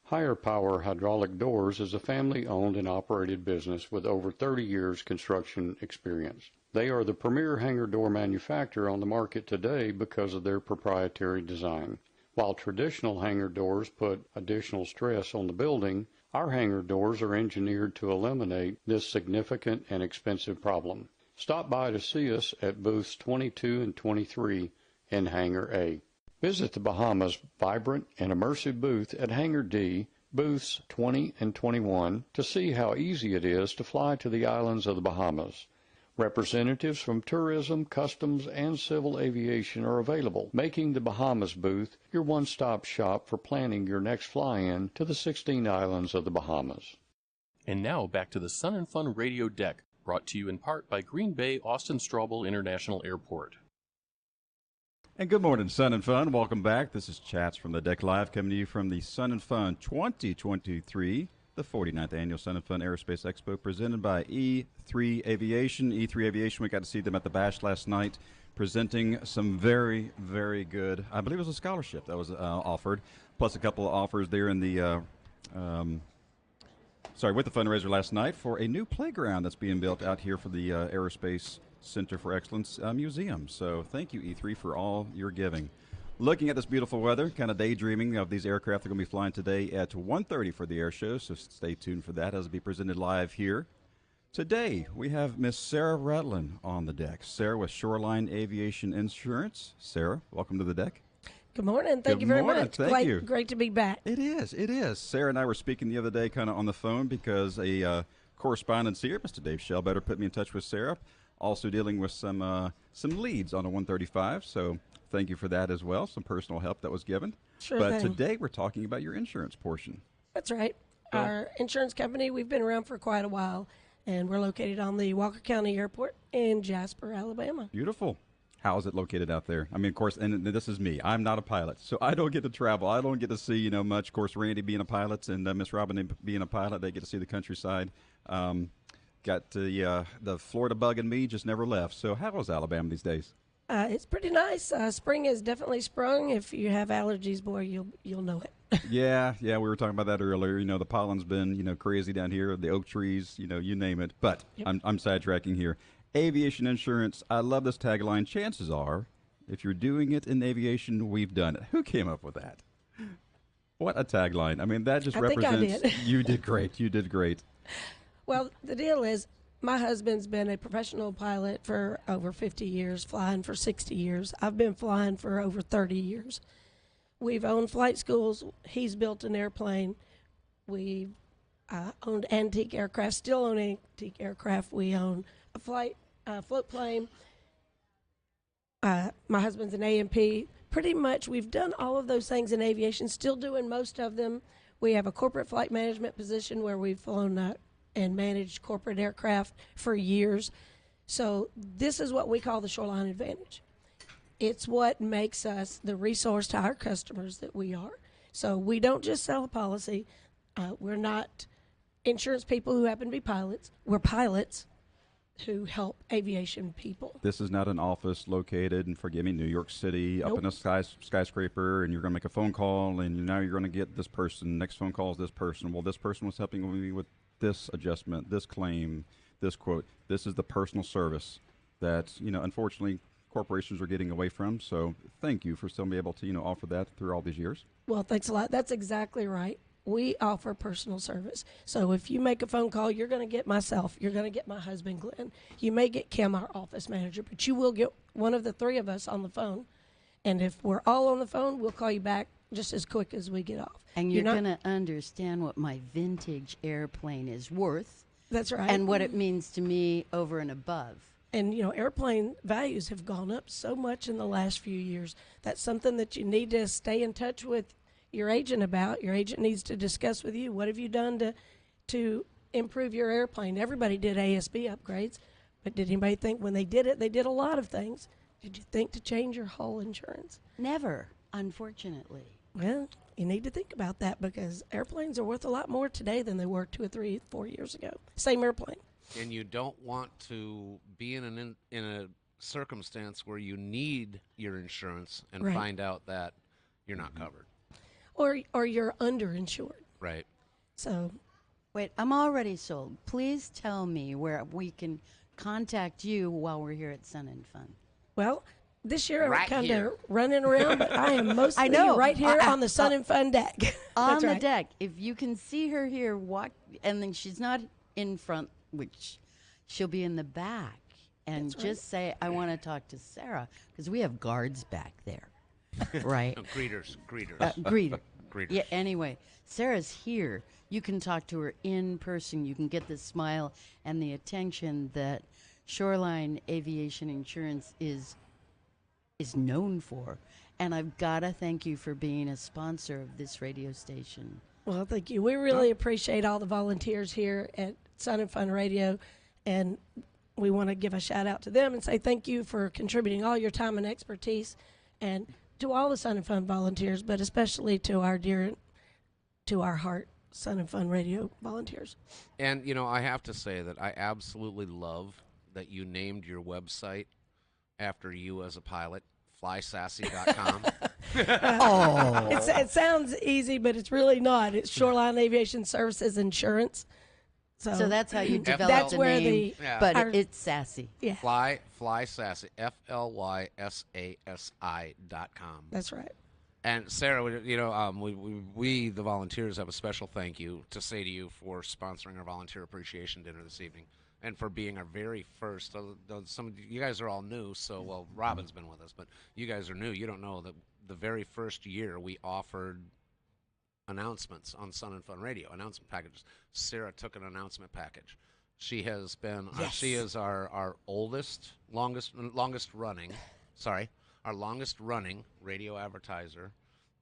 S3: Higher Power Hydraulic Doors is a family-owned and operated business with over 30 years construction experience. They are the premier hangar door manufacturer on the market today because of their proprietary design. While traditional hangar doors put additional stress on the building, our hangar doors are engineered to eliminate this significant and expensive problem. Stop by to see us at booths 22 and 23 in Hangar A. Visit the Bahamas' vibrant and immersive booth at Hangar D, booths 20 and 21, to see how easy it is to fly to the islands of the Bahamas. Representatives from tourism, customs, and civil aviation are available, making the Bahamas booth your one-stop shop for planning your next fly-in to the 16 islands of the Bahamas.
S1: And now back to the Sun and Fun radio deck, brought to you in part by Green Bay Austin Straubel International Airport.
S19: And good morning, Sun and Fun. Welcome back. This is Chats from the Deck Live, coming to you from the Sun and Fun 2023, the 49th Annual Sun and Fun Aerospace Expo, presented by E3 Aviation. E3 Aviation, we got to see them at the Bash last night, presenting some very, very good, I believe it was a scholarship that was offered, plus a couple of offers there in the, with the fundraiser last night for a new playground that's being built out here for the Aerospace Center for Excellence Museum. So thank you, E3, for all your giving. Looking at this beautiful weather, kind of daydreaming of these aircraft that are going to be flying today at 1:30 for the air show, so stay tuned for that as it'll be presented live here. Today, we have Miss Sarah Rutland on the deck. Sarah with Shoreline Aviation Insurance. Sarah, welcome to the deck.
S22: Good morning. Thank you very much.
S19: Thank you.
S22: Great to be back.
S19: It is. Sarah and I were speaking the other day kind of on the phone because a correspondent here, Mr. Dave Shellbetter, put me in touch with Sarah, also dealing with some leads on a 135, so thank you for that as well, some personal help that was given.
S22: Sure
S19: But
S22: thing.
S19: today we're talking about your insurance portion.
S22: That's right. Our insurance company, we've been around for quite a while, and we're located on the Walker County Airport in Jasper, Alabama.
S19: Beautiful. How is it located out there? I mean, of course, and this is me. I'm not a pilot, so I don't get to travel. I don't get to see, much. Of course, Randy being a pilot and Miss Robin being a pilot, they get to see the countryside. Got the Florida bug in me just never left. So how is Alabama these days?
S22: It's pretty nice. Spring has definitely sprung. If you have allergies, boy, you'll know it.
S19: Yeah, we were talking about that earlier. The pollen's been, crazy down here, the oak trees, you name it. But
S22: Yep.
S19: I'm sidetracking here. Aviation insurance, I love this tagline. Chances are, if you're doing it in aviation, we've done it. Who came up with that? What a tagline. I mean, that just
S22: I think I
S19: represents,
S22: did.
S19: You did great.
S22: Well, the deal is, my husband's been a professional pilot for over 50 years, flying for 60 years. I've been flying for over 30 years. We've owned flight schools. He's built an airplane. We've owned antique aircraft, still own antique aircraft. We own a float plane. My husband's an A&P. Pretty much we've done all of those things in aviation, still doing most of them. We have a corporate flight management position where we've flown and managed corporate aircraft for years. So this is what we call the Shoreline Advantage. It's what makes us the resource to our customers that we are. So we don't just sell a policy. We're not insurance people who happen to be pilots. We're pilots who help aviation people.
S19: This is not an office located in, forgive me, New York City, up in a skyscraper, and you're going to make a phone call, and now you're going to get this person. Next phone call is this person. Well, this person was helping me with this adjustment, this claim, this quote. This is the personal service that, unfortunately, corporations are getting away from. So thank you for still being able to, offer that through all these years.
S22: Well, thanks a lot. That's exactly right. We offer personal service. So if you make a phone call, you're going to get myself. You're going to get my husband, Glenn. You may get Kim, our office manager, but you will get one of the three of us on the phone. And if we're all on the phone, we'll call you back just as quick as we get off.
S18: And you're going to understand what my vintage airplane is worth.
S22: That's right.
S18: And what it means to me over and above.
S22: And, airplane values have gone up so much in the last few years. That's something that you need to stay in touch with your agent about. Your agent needs to discuss with you, what have you done to improve your airplane? Everybody did ASB upgrades, but did anybody think when they did it, they did a lot of things? Did you think to change your hull insurance?
S18: Never, unfortunately.
S22: Well, you need to think about that because airplanes are worth a lot more today than they were 2 or 3, 4 years ago. Same airplane.
S11: And you don't want to be in a circumstance where you need your insurance and
S22: Right.
S11: find out that you're not covered.
S22: Or you're underinsured.
S11: Right.
S22: So,
S18: wait, I'm already sold. Please tell me where we can contact you while we're here at Sun and Fun?
S22: Well, this year I'm
S18: Right
S22: kind
S18: here.
S22: of running around, but I am mostly
S18: I know.
S22: right here on the Sun and Fun deck.
S18: On
S22: That's
S18: the
S22: right.
S18: deck. If you can see her here, walk, and then she's not in front, which she'll be in the back. And
S22: That's right.
S18: just say, I want to talk to Sarah, because we have guards back there, right?
S11: No, greeters.
S18: Greeter.
S11: Greeters.
S18: Yeah, anyway, Sarah's here. You can talk to her in person. You can get the smile and the attention that Shoreline Aviation Insurance is known for. And I've got to thank you for being a sponsor of this radio station.
S22: Well, thank you. We really appreciate all the volunteers here at Sun and Fun Radio, and we want to give a shout out to them and say thank you for contributing all your time and expertise, and to all the Sun and Fun volunteers, but especially to our dear, to our heart, Sun and Fun Radio volunteers.
S11: And, I have to say that I absolutely love that you named your website after you as a pilot, flysassy.com.
S22: It sounds easy, but it's really not. It's Shoreline Aviation Services Insurance.
S18: So that's how you developed
S22: that's
S18: the
S22: where
S18: name, but it's sassy.
S22: Yeah.
S11: Fly Sassy, FLYSASI.com.
S22: That's right.
S11: And Sarah, we the volunteers have a special thank you to say to you for sponsoring our volunteer appreciation dinner this evening, and for being our very first. Some of you guys are all new, so well, Robin's been with us, but you guys are new. You don't know that the very first year we offered announcements on Sun and Fun Radio, announcement packages. Sarah took an announcement package. She has been, she is our longest running radio advertiser,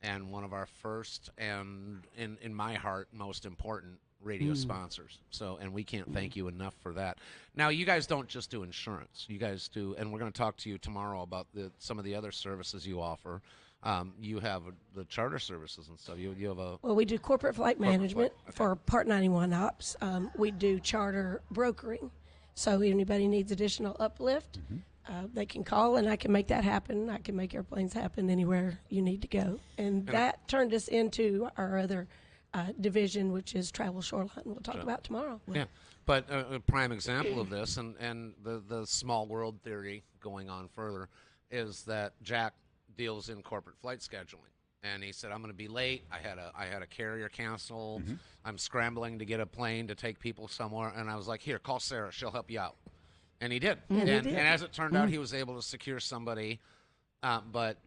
S11: and one of our first and in my heart most important radio sponsors. So, and we can't thank you enough for that. Now, you guys don't just do insurance. You guys do, and we're going to talk to you tomorrow about some of the other services you offer. You have the charter services and stuff. You have a...
S22: Well, we do corporate flight management for Part 91 ops. We do charter brokering. So if anybody needs additional uplift, they can call, and I can make that happen. I can make airplanes happen anywhere you need to go. And that turned us into our other division, which is Travel Shoreline. We'll talk about tomorrow.
S11: Yeah, but a prime example of this, and the small world theory going on further, is that Jack deals in corporate flight scheduling, and he said, I'm going to be late. I had a carrier cancel. I'm scrambling to get a plane to take people somewhere, and I was like, here, call Sarah. She'll help you out. And he did. And as it turned out, he was able to secure somebody, but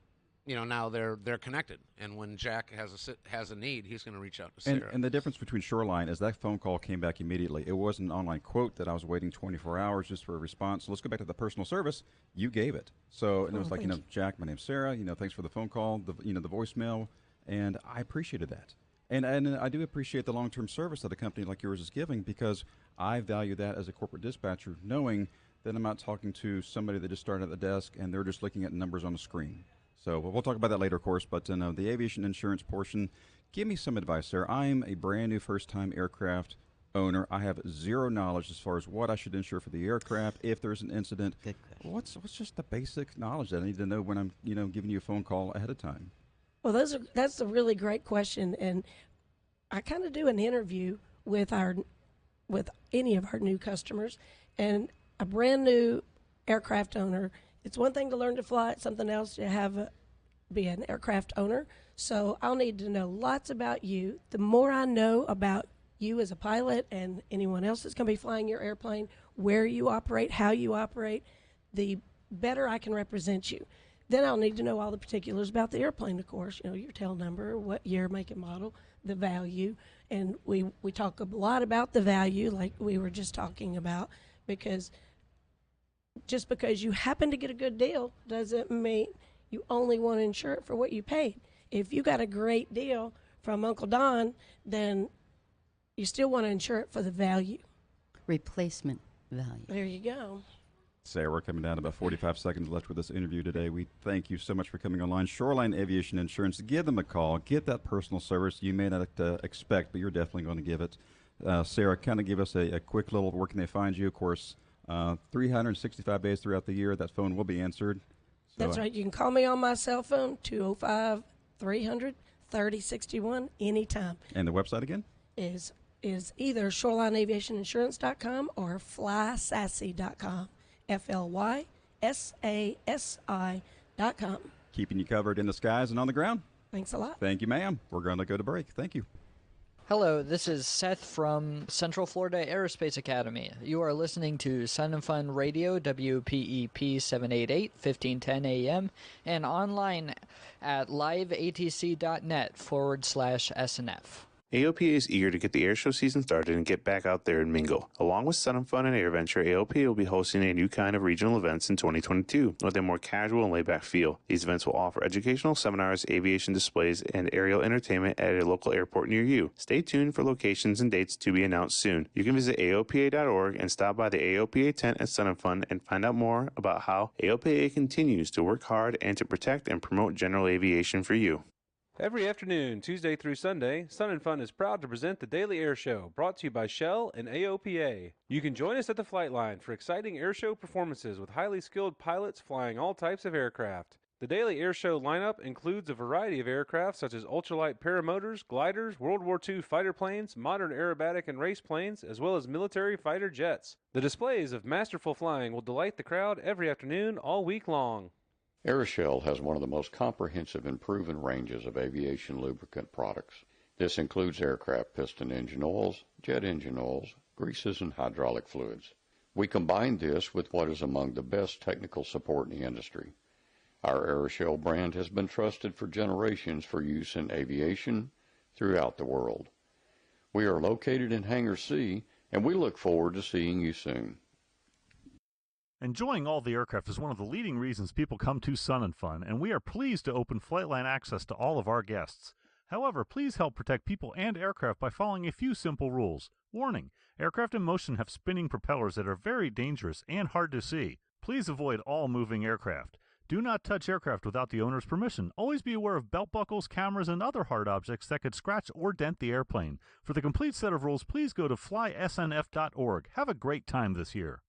S11: now they're connected. And when Jack has a need, he's going to reach out to Sarah.
S19: And the difference between Shoreline is that phone call came back immediately. It wasn't an online quote that I was waiting 24 hours just for a response. So let's go back to the personal service. You gave it. So and it was like, Jack, my name's Sarah. Thanks for the phone call, the voicemail, and I appreciated that. And I do appreciate the long-term service that a company like yours is giving, because I value that as a corporate dispatcher, knowing that I'm not talking to somebody that just started at the desk and they're just looking at numbers on the screen. So we'll talk about that later, of course, but the aviation insurance portion, give me some advice, sir. I'm a brand new first-time aircraft owner. I have zero knowledge as far as what I should insure for the aircraft if there's an incident. What's just the basic knowledge that I need to know when I'm giving you a phone call ahead of time?
S22: Well, that's a really great question, and I kind of do an interview with any of our new customers, and a brand new aircraft owner. It's one thing to learn to fly; it's something else to be an aircraft owner. So I'll need to know lots about you. The more I know about you as a pilot and anyone else that's going to be flying your airplane, where you operate, how you operate, the better I can represent you. Then I'll need to know all the particulars about the airplane, of course, your tail number, what year, make, and model, the value. And we talk a lot about the value, like we were just talking about, because just because you happen to get a good deal doesn't mean you only want to insure it for what you paid. If you got a great deal from Uncle Don, then you still want to insure it for the value.
S18: Replacement value.
S22: There you go.
S19: Sarah, we're coming down to about 45 seconds left with this interview today. We thank you so much for coming online. Shoreline Aviation Insurance, give them a call. Get that personal service you may not expect, but you're definitely going to give it. Sarah, kind of give us a quick little, where can they find you? Of course, 365 days throughout the year, that phone will be answered. So,
S22: that's right. You can call me on my cell phone, 205-300-3061, anytime.
S19: And the website again?
S22: Is is either shorelineaviationinsurance.com or flysassy.com. FLYSASI.com.
S19: Keeping you covered in the skies and on the ground.
S22: Thanks a lot.
S19: Thank you, ma'am. We're going to go to break. Thank you.
S4: Hello, this is Seth from Central Florida Aerospace Academy. You are listening to Sun and Fun Radio, WPEP 788, 1510 AM, and online at liveatc.net/SNF.
S14: AOPA is eager to get the airshow season started and get back out there and mingle. Along with Sun and Fun and AirVenture, AOPA will be hosting a new kind of regional events in 2022 with a more casual and laid-back feel. These events will offer educational seminars, aviation displays, and aerial entertainment at a local airport near you. Stay tuned for locations and dates to be announced soon. You can visit AOPA.org and stop by the AOPA tent at Sun and Fun and find out more about how AOPA continues to work hard and to protect and promote general aviation for you.
S15: Every afternoon, Tuesday through Sunday, Sun and Fun is proud to present the Daily Air Show, brought to you by Shell and AOPA. You can join us at the flight line for exciting air show performances with highly skilled pilots flying all types of aircraft. The Daily Air Show lineup includes a variety of aircraft such as ultralight paramotors, gliders, World War II fighter planes, modern aerobatic and race planes, as well as military fighter jets. The displays of masterful flying will delight the crowd every afternoon all week long.
S3: Aeroshell has one of the most comprehensive and proven ranges of aviation lubricant products. This includes aircraft piston engine oils, jet engine oils, greases, and hydraulic fluids. We combine this with what is among the best technical support in the industry. Our Aeroshell brand has been trusted for generations for use in aviation throughout the world. We are located in Hangar C, and we look forward to seeing you soon.
S8: Enjoying all the aircraft is one of the leading reasons people come to Sun and Fun, and we are pleased to open Flightline access to all of our guests. However, please help protect people and aircraft by following a few simple rules. Warning: aircraft in motion have spinning propellers that are very dangerous and hard to see. Please avoid all moving aircraft. Do not touch aircraft without the owner's permission. Always be aware of belt buckles, cameras, and other hard objects that could scratch or dent the airplane. For the complete set of rules, please go to flysnf.org. Have a great time this year.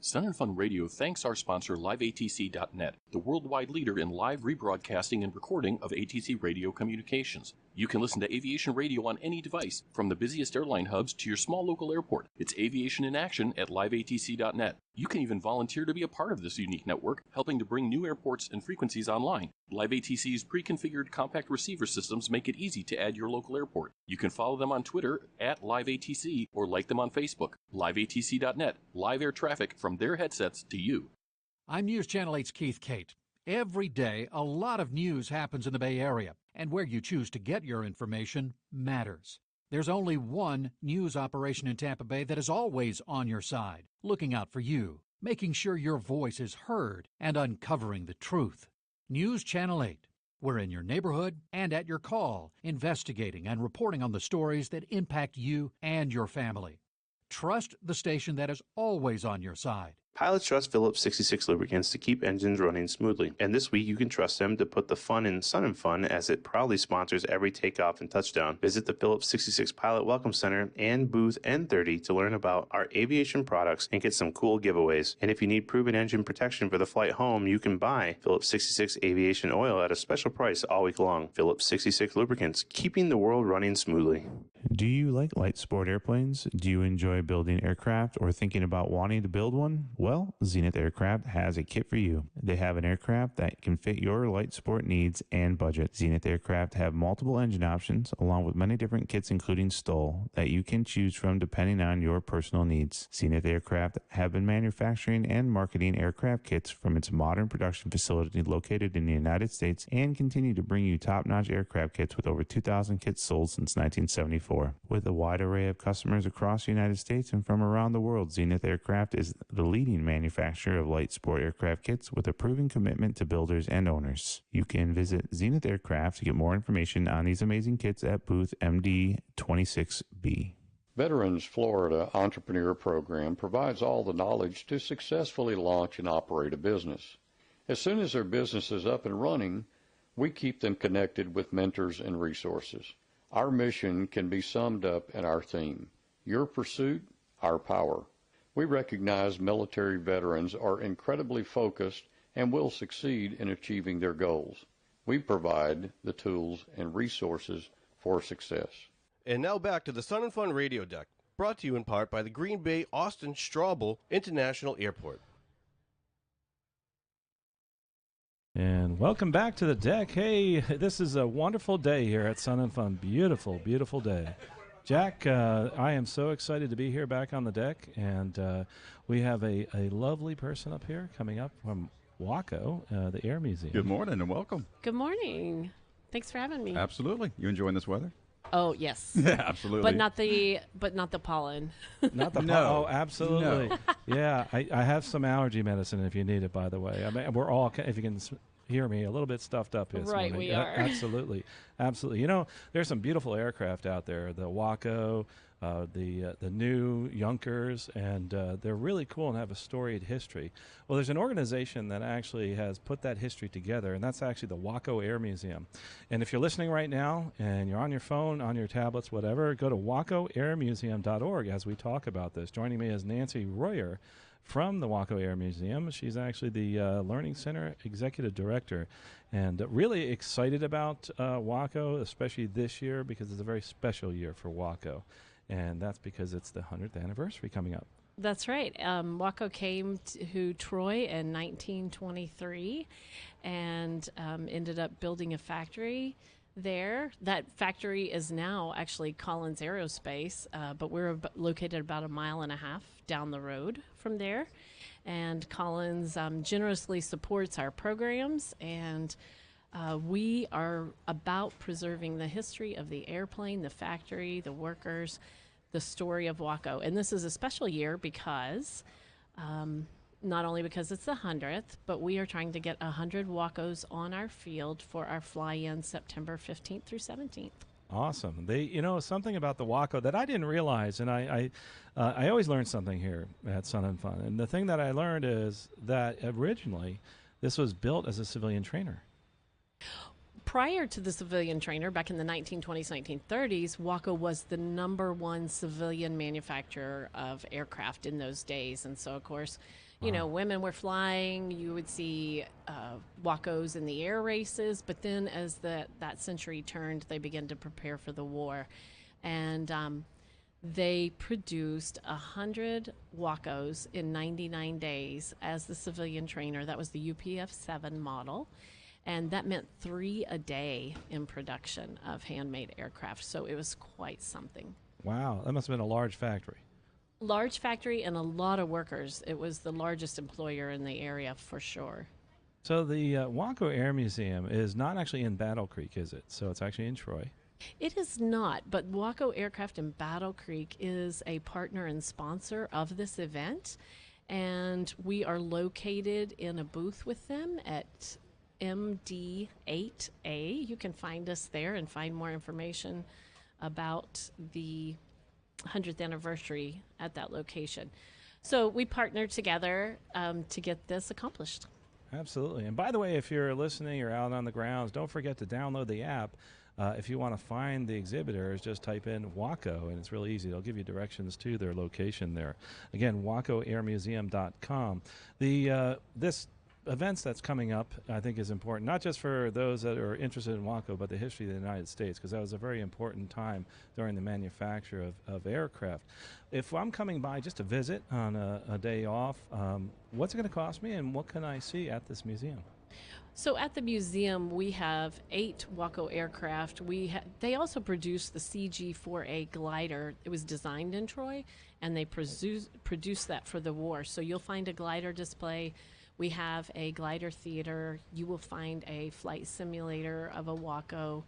S1: Sun and Fun Radio thanks our sponsor LiveATC.net, the worldwide leader in live rebroadcasting and recording of ATC radio communications. You can listen to aviation radio on any device, from the busiest airline hubs to your small local airport. It's aviation in action at LiveATC.net. You can even volunteer to be a part of this unique network, helping to bring new airports and frequencies online. LiveATC's pre-configured compact receiver systems make it easy to add your local airport. You can follow them on Twitter at LiveATC or like them on Facebook. LiveATC.net, live air traffic from their headsets to you.
S10: I'm News Channel 8's Keith Cate. Every day, a lot of news happens in the Bay Area, and where you choose to get your information matters. There's only one news operation in Tampa Bay that is always on your side, looking out for you, making sure your voice is heard, and uncovering the truth. News Channel 8. We're in your neighborhood and at your call, investigating and reporting on the stories that impact you and your family. Trust the station that is always on your side.
S14: Pilots trust Phillips 66 lubricants to keep engines running smoothly, and this week you can trust them to put the fun in Sun and Fun as it proudly sponsors every takeoff and touchdown. Visit the Phillips 66 Pilot Welcome Center and booth N30 to learn about our aviation products and get some cool giveaways. And if you need proven engine protection for the flight home, you can buy Phillips 66 Aviation Oil at a special price all week long. Phillips 66 Lubricants, keeping the world running smoothly.
S5: Do you like light sport airplanes? Do you enjoy building aircraft or thinking about wanting to build one? Well, Zenith Aircraft has a kit for you. They have an aircraft that can fit your light sport needs and budget. Zenith Aircraft have multiple engine options along with many different kits including STOL that you can choose from depending on your personal needs. Zenith Aircraft have been manufacturing and marketing aircraft kits from its modern production facility located in the United States and continue to bring you top-notch aircraft kits with over 2,000 kits sold since 1974. With a wide array of customers across the United States and from around the world, Zenith Aircraft is the leading manufacturer of light sport aircraft kits with a proven commitment to builders and owners. You can visit Zenith Aircraft to get more information on these amazing kits at booth MD26B.
S3: Veterans Florida Entrepreneur Program provides all the knowledge to successfully launch and operate a business. As soon as their business is up and running, we keep them connected with mentors and resources. Our mission can be summed up in our theme: your pursuit, our power. We recognize military veterans are incredibly focused and will succeed in achieving their goals. We provide the tools and resources for success.
S6: And now back to the Sun and Fun Radio Deck, brought to you in part by the Green Bay Austin Straubel International Airport.
S17: And welcome back to the deck. Hey, this is a wonderful day here at Sun and Fun. Beautiful, beautiful day. Jack, I am so excited to be here back on the deck, and we have a lovely person up here coming up from Waco, the Air Museum.
S19: Good morning and welcome.
S7: Good morning. Thanks for having me.
S19: Absolutely. You enjoying this weather?
S7: Oh, yes.
S19: Yeah, absolutely.
S7: But not the pollen.
S17: Not the
S19: No.
S17: Oh, absolutely.
S19: No.
S17: Yeah, I have some allergy medicine if you need it, by the way. I mean, we're all, if you can hear me, a little bit stuffed up here this
S7: Right,
S17: morning.
S7: we are.
S17: Absolutely. Absolutely. You know, there's some beautiful aircraft out there, the Waco, the new Junkers, and they're really cool and have a storied history. Well, there's an organization that actually has put that history together, and that's actually the Waco Air Museum. And if you're listening right now and you're on your phone, on your tablets, whatever, go to wacoairmuseum.org as we talk about this. Joining me is Nancy Royer from the Waco Air Museum. She's actually the Learning Center Executive Director, and really excited about Waco, especially this year, because it's a very special year for Waco. And that's because it's the 100th anniversary coming up.
S7: That's right. Waco came to Troy in 1923 and ended up building a factory there. That factory is now actually Collins Aerospace, but we're located about 1.5 miles down the road from there. And Collins generously supports our programs, and we are about preserving the history of the airplane, the factory, the workers, the story of Waco. And this is a special year because not only because it's the 100th, but we are trying to get 100 Wacos on our field for our fly-in September 15th through 17th.
S17: Awesome. Something about the Waco that I didn't realize, and I always learn something here at Sun and Fun. And the thing that I learned is that originally this was built as a civilian trainer.
S7: Prior to the civilian trainer, back in the 1920s, 1930s, Waco was the #1 civilian manufacturer of aircraft in those days. And so, of course, women were flying. You would see Wacos in the air races. But then as that century turned, they began to prepare for the war. And they produced 100 Wacos in 99 days as the civilian trainer. That was the UPF-7 model. And that meant 3 a day in production of handmade aircraft. So it was quite something.
S17: Wow, that must have been a large factory.
S7: Large factory and a lot of workers. It was the largest employer in the area for sure.
S17: So the Waco Air Museum is not actually in Battle Creek, is it? So it's actually in Troy.
S7: It is not, but Waco Aircraft in Battle Creek is a partner and sponsor of this event. And we are located in a booth with them at MD8A. You can find us there and find more information about the 100th anniversary at that location. So we partnered together to get this accomplished.
S17: Absolutely. And by the way, if you're listening or out on the grounds, don't forget to download the app. If you want to find the exhibitors, just type in Waco, and it's really easy. They'll give you directions to their location there. Again, wacoairmuseum.com. This events that's coming up, I think, is important, not just for those that are interested in Waco, but the history of the United States, because that was a very important time during the manufacture of aircraft. If I'm coming by just to visit on a day off, what's it going to cost me, and what can I see at this museum?
S7: So at the museum, we have 8 Waco aircraft. They also produce the CG-4A glider. It was designed in Troy, and they produced that for the war. So you'll find a glider display. We have a glider theater. You will find a flight simulator of a Waco,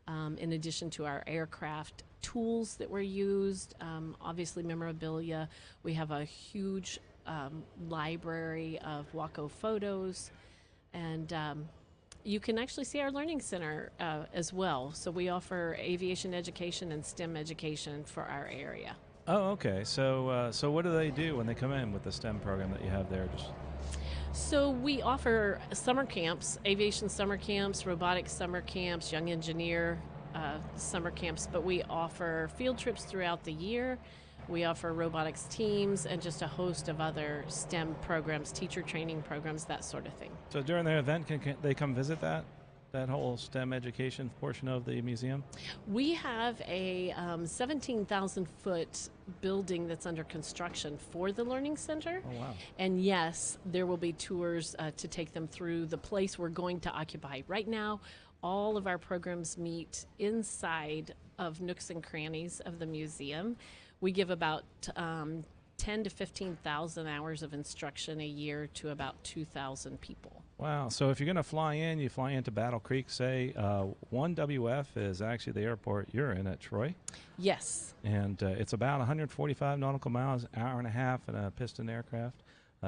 S7: in addition to our aircraft tools that were used, obviously memorabilia. We have a huge library of Waco photos, and you can actually see our learning center as well. So we offer aviation education and STEM education for our area.
S17: Oh, okay. So what do they do when they come in with the STEM program that you have there?
S7: So we offer summer camps, aviation summer camps, robotics summer camps, young engineer summer camps, but we offer field trips throughout the year. We offer robotics teams and just a host of other STEM programs, teacher training programs, that sort of thing.
S17: So during their event, can they come visit that? that whole STEM education portion of the museum?
S7: We have a 17,000-foot building that's under construction for the Learning Center.
S17: Oh, wow.
S7: And yes, there will be tours to take them through the place we're going to occupy. Right now, all of our programs meet inside of nooks and crannies of the museum. We give about 10 to 15,000 hours of instruction a year to about 2,000 people.
S17: Wow. So if you're going to fly in, you fly into Battle Creek, say. 1WF is actually the airport you're in at Troy.
S7: Yes.
S17: And it's about 145 nautical miles, hour and a half in a piston aircraft.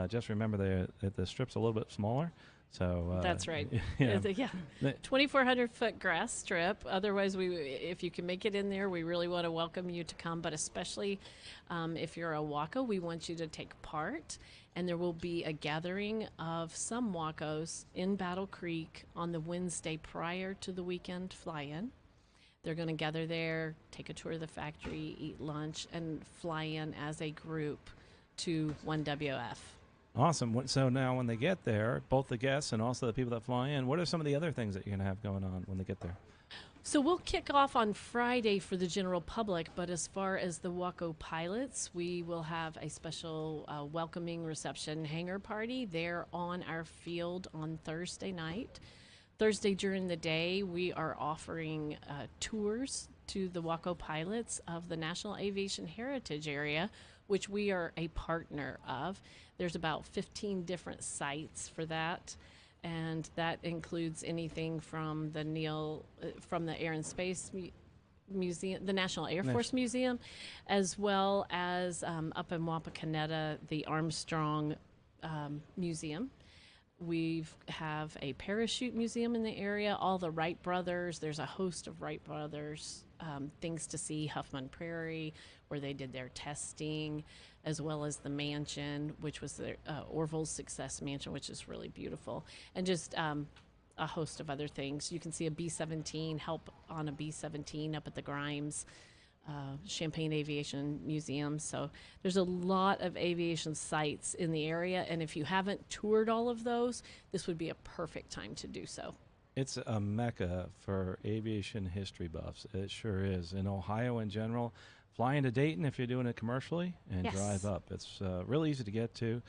S17: Just remember the strip's a little bit smaller. So
S7: that's right.
S17: Yeah.
S7: 2,400-foot grass strip. Otherwise, if you can make it in there, we really want to welcome you to come. But especially if you're a WACO, we want you to take part. And there will be a gathering of some WACOs in Battle Creek on the Wednesday prior to the weekend fly-in. They're going to gather there, take a tour of the factory, eat lunch, and fly in as a group to 1WF.
S17: Awesome. So now when they get there, both the guests and also the people that fly in, what are some of the other things that you're going to have going on when they get there?
S7: So we'll kick off on Friday for the general public, but as far as the WACO pilots, we will have a special welcoming reception hangar party there on our field on Thursday night. Thursday during the day, we are offering tours to the WACO pilots of the National Aviation Heritage Area, which we are a partner of. There's about 15 different sites for that, and that includes anything from the Air and Space Museum, the National Air Force Museum, as well as up in Wapakoneta, the Armstrong Museum. We have a parachute museum in the area, all the Wright brothers. There's a host of Wright brothers things to see, Huffman Prairie, where they did their testing, as well as the mansion, which was the Orville's Success Mansion, which is really beautiful, and just a host of other things. You can see a B-17, help on a B-17 up at the Grimes Champaign Aviation Museum. So there's a lot of aviation sites in the area, and if you haven't toured all of those, this would be a perfect time to do so.
S17: It's a mecca for aviation history buffs. It sure is. In Ohio in general, fly into Dayton if you're doing it commercially and drive up. It's really easy to get to.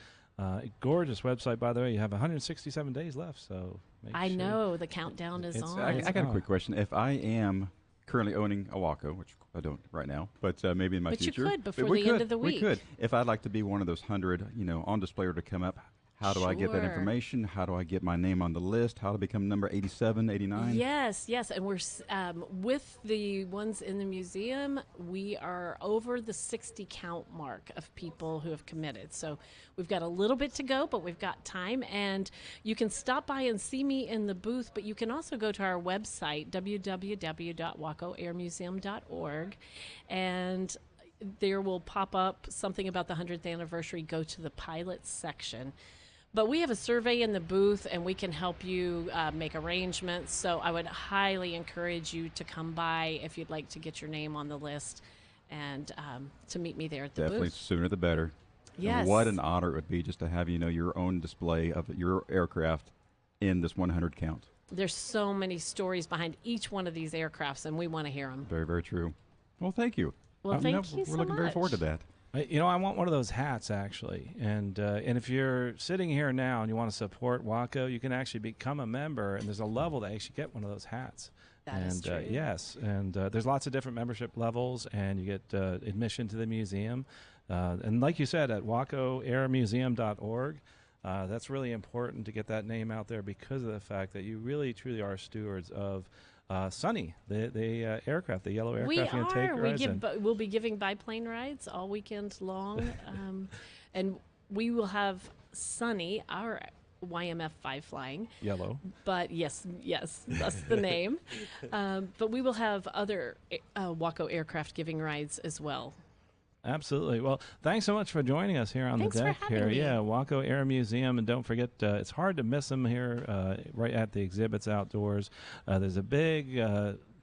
S17: Gorgeous website, by the way. You have 167 days left, so
S7: I know the countdown is on.
S19: I got a quick question. If I am currently owning a WACO, which I don't right now, but maybe in my future.
S7: But you could before the end of the week.
S19: We could. If I'd like to be one of those 100, on display to come up, how do I get that information? How do I get my name on the list? How to become number 87, 89?
S7: Yes. And we're with the ones in the museum, we are over the 60 count mark of people who have committed. So we've got a little bit to go, but we've got time. And you can stop by and see me in the booth, but you can also go to our website, www.wacoairmuseum.org, and there will pop up something about the 100th anniversary. Go to the pilots section. But we have a survey in the booth, and we can help you make arrangements. So I would highly encourage you to come by if you'd like to get your name on the list and to meet me there at the booth.
S19: Definitely sooner the better.
S7: Yes.
S19: And what an honor it would be just to have, your own display of your aircraft in this 100 count.
S7: There's so many stories behind each one of these aircrafts, and we want to hear them.
S19: Very, very true. Well, thank you.
S7: Well, thank you so
S19: We're looking very forward to that.
S17: I want one of those hats, actually. And if you're sitting here now and you want to support WACO, you can actually become a member, and there's a level to actually get one of those hats.
S7: That is true.
S17: Yes, and there's lots of different membership levels, and you get admission to the museum. And like you said, at wacoairmuseum.org, that's really important to get that name out there because of the fact that you really, truly are stewards of Sunny, the aircraft, the yellow aircraft.
S7: We
S17: you're gonna take
S7: are. We'll be giving biplane rides all weekend long, and we will have Sunny, our YMF 5 flying.
S17: Yellow.
S7: But yes, that's the name. But we will have other WACO aircraft giving rides as well.
S17: Absolutely. Well, thanks so much for joining us here on
S7: Thanks
S17: the deck
S7: for having
S17: here.
S7: me.
S17: Yeah, WACO Air Museum, and don't forget, it's hard to miss them here right at the exhibits outdoors. There's a big,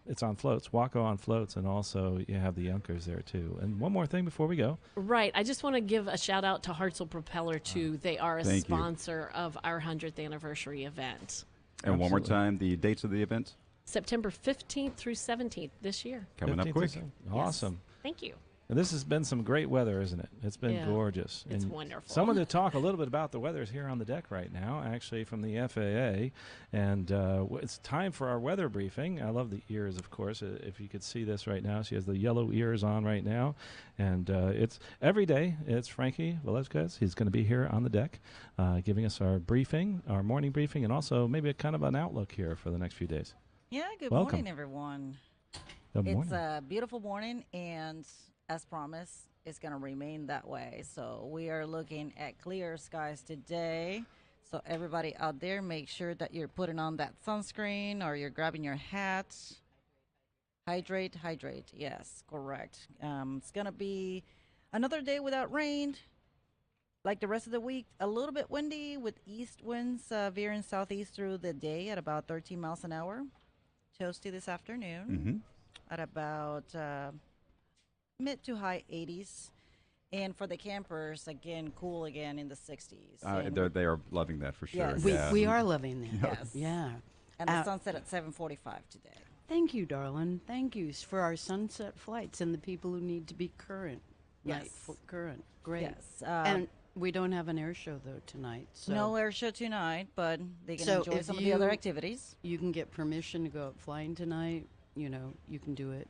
S17: it's on floats, WACO on floats, and also you have the Junkers there too. And one more thing before we go.
S7: Right. I just want to give a shout out to Hartzell Propeller too. They are a sponsor of our 100th anniversary event.
S19: And one more time, the dates of the event?
S7: September 15th through 17th this year.
S19: Coming up quick.
S17: Awesome.
S7: Thank you.
S17: And this has been some great weather, isn't it? It's been
S7: Yeah,
S17: gorgeous.
S7: it's
S17: And
S7: wonderful.
S17: Someone to talk a little bit about the weather is here on the deck right now, actually from the FAA. And it's time for our weather briefing. I love the ears, of course. If you could see this right now, she has the yellow ears on right now. And it's every day. It's Frankie Velazquez. He's going to be here on the deck giving us our briefing, our morning briefing, and also maybe a kind of an outlook here for the next few days.
S12: Yeah, good
S17: Welcome.
S12: morning, everyone.
S17: Good morning.
S12: It's a beautiful morning, and as promised, it's going to remain that way. So we are looking at clear skies today. So everybody out there, make sure that you're putting on that sunscreen or you're grabbing your hat. Hydrate. Yes, correct. It's going to be another day without rain. Like the rest of the week, a little bit windy with east winds veering southeast through the day at about 13 miles an hour. Toasty this afternoon at about mid to high 80s. And for the campers, again, cool again in the 60s.
S19: They are loving that for sure.
S12: Yes.
S18: We are loving that.
S12: Yes.
S18: Yeah.
S12: And the sunset at 7:45 today.
S18: Thank you, darling. Thank you for our sunset flights and the people who need to be current.
S12: Yes.
S18: Current. Great.
S12: Yes.
S18: And we don't have an air show, though, tonight. So.
S12: No air show tonight, but they can enjoy some of the other activities.
S18: You can get permission to go out flying tonight. You know, you can do it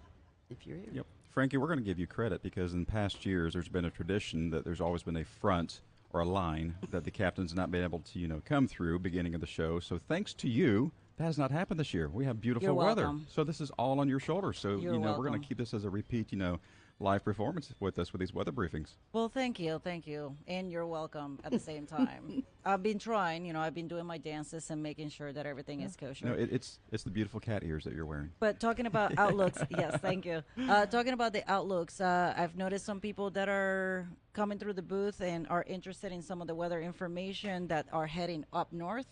S18: if you're here.
S19: Yep. Frankie, we're going to give you credit because in past years there's been a tradition that there's always been a front or a line that the captain's not been able to, come through beginning of the show. So thanks to you, that has not happened this year. We have beautiful
S12: You're
S19: weather.
S12: welcome.
S19: So this is all on your shoulders. So,
S12: You're
S19: we're going
S12: welcome.
S19: to keep this as a repeat, live performance with us with these weather briefings.
S12: Well, thank you. And you're welcome at the same time. I've been trying, I've been doing my dances and making sure that everything is kosher.
S19: No, it's the beautiful cat ears that you're wearing.
S12: But talking about outlooks, yes, thank you. Talking about the outlooks, I've noticed some people that are coming through the booth and are interested in some of the weather information that are heading up north.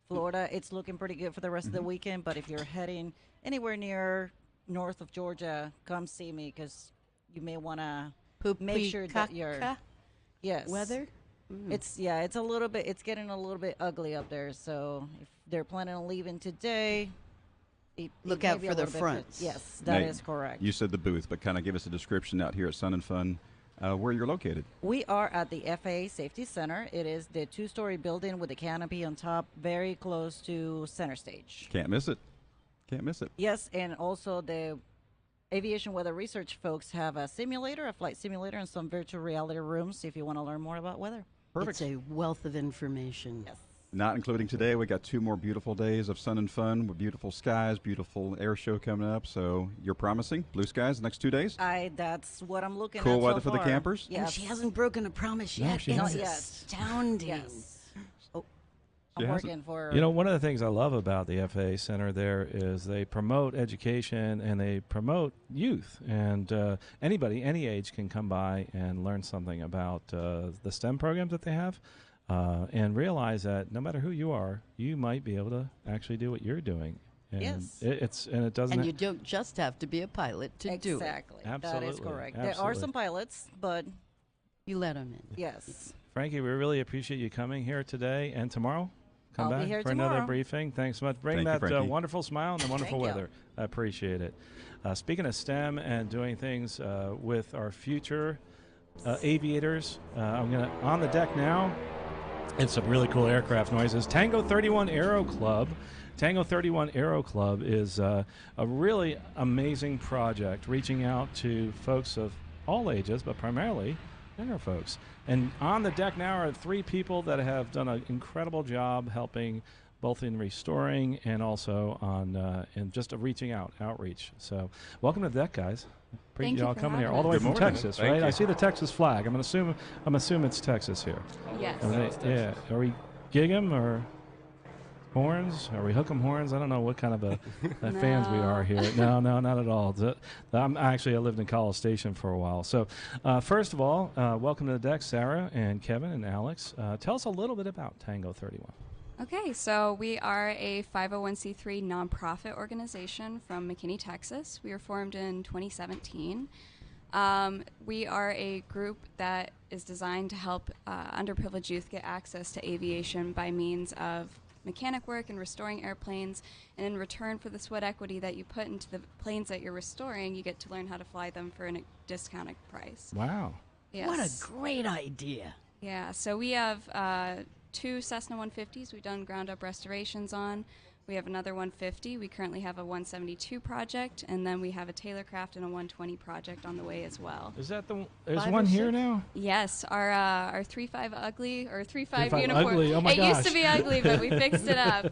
S12: Florida, it's looking pretty good for the rest of the weekend, but if you're heading anywhere near north of Georgia, come see me because you may want to make sure that you're
S18: weather.
S12: It's getting a little bit ugly up there. So if they're planning on leaving today,
S18: Look out for the fronts.
S12: Yes, that is correct.
S19: You said the booth, but kind of give us a description out here at Sun and Fun where you're located.
S12: We are at the FAA Safety Center. It is the 2-story building with a canopy on top, very close to center stage.
S19: Can't miss it.
S12: Yes, and also the aviation weather research folks have a flight simulator, and some virtual reality rooms if you want to learn more about weather.
S19: Perfect.
S18: It's a wealth of information.
S12: Yes.
S19: Not including today, we got 2 more beautiful days of sun and fun with beautiful skies, beautiful air show coming up. So you're promising blue skies the next 2 days?
S12: That's what I'm looking at.
S19: Cool
S12: so
S19: weather for the
S12: far.
S19: campers?
S12: Yes.
S18: And she hasn't broken a promise
S17: No,
S18: yet.
S17: she
S18: It's
S17: hasn't.
S18: astounding.
S12: Yes.
S19: She
S12: I'm
S19: hasn't.
S12: working for.
S17: One of the things I love about the FAA Center there is they promote education and they promote youth. And anybody, any age, can come by and learn something about the STEM programs that they have and realize that no matter who you are, you might be able to actually do what you're doing. And
S12: Yes.
S17: it doesn't.
S18: And you don't just have to be a pilot to do it.
S12: Exactly. That is
S17: Absolutely.
S12: correct. There are
S17: Absolutely.
S12: some pilots, but
S18: you let them in.
S12: Yes.
S17: Frankie, we really appreciate you coming here today and tomorrow. Come
S12: I'll be
S17: back
S12: here
S17: for another
S12: tomorrow.
S17: briefing. Thanks so much. Bring
S19: Thank you,
S17: that
S19: Frankie.
S17: wonderful smile and the wonderful
S12: Thank you.
S17: weather. I appreciate it. Speaking of STEM and doing things with our future aviators, I'm going to, on the deck now, and some really cool aircraft noises. Tango 31 Aero Club. Tango 31 Aero Club is a really amazing project reaching out to folks of all ages, but primarily younger folks. And on the deck now are 3 people that have done an incredible job helping both in restoring and also on in just a reaching outreach. So welcome to the deck, guys. Appreciate
S13: Thank you
S17: y'all
S13: for
S17: coming here
S13: having
S17: all the way
S13: us.
S17: from
S13: Good morning.
S17: Texas,
S13: Thank
S17: right?
S13: you.
S17: I see the Texas flag. I'm assuming it's Texas here.
S13: Yes.
S17: Yeah. Are we gig 'em or horns? Are we hook 'em horns? I don't know what kind of fans we are here. No, not at all. I lived in College Station for a while. So first of all, welcome to the deck, Sarah and Kevin and Alex. Tell us a little bit about Tango 31.
S13: Okay, so we are a 501c3 nonprofit organization from McKinney, Texas. We were formed in 2017. We are a group that is designed to help underprivileged youth get access to aviation by means of mechanic work and restoring airplanes. And in return for the sweat equity that you put into the planes that you're restoring, you get to learn how to fly them for a discounted price.
S17: Wow.
S13: Yes.
S18: What a great idea.
S13: Yeah, so we have 2 Cessna 150s we've done ground-up restorations on. We have another 150. We currently have a 172 project, and then we have a Taylorcraft and a 120 project on the way as well.
S17: Is that there's one here now?
S13: Yes, our 3.5 ugly, or 3.5
S17: 3.5
S13: uniform.
S17: ugly. Oh my
S13: it
S17: gosh.
S13: used to be ugly, but we fixed it up.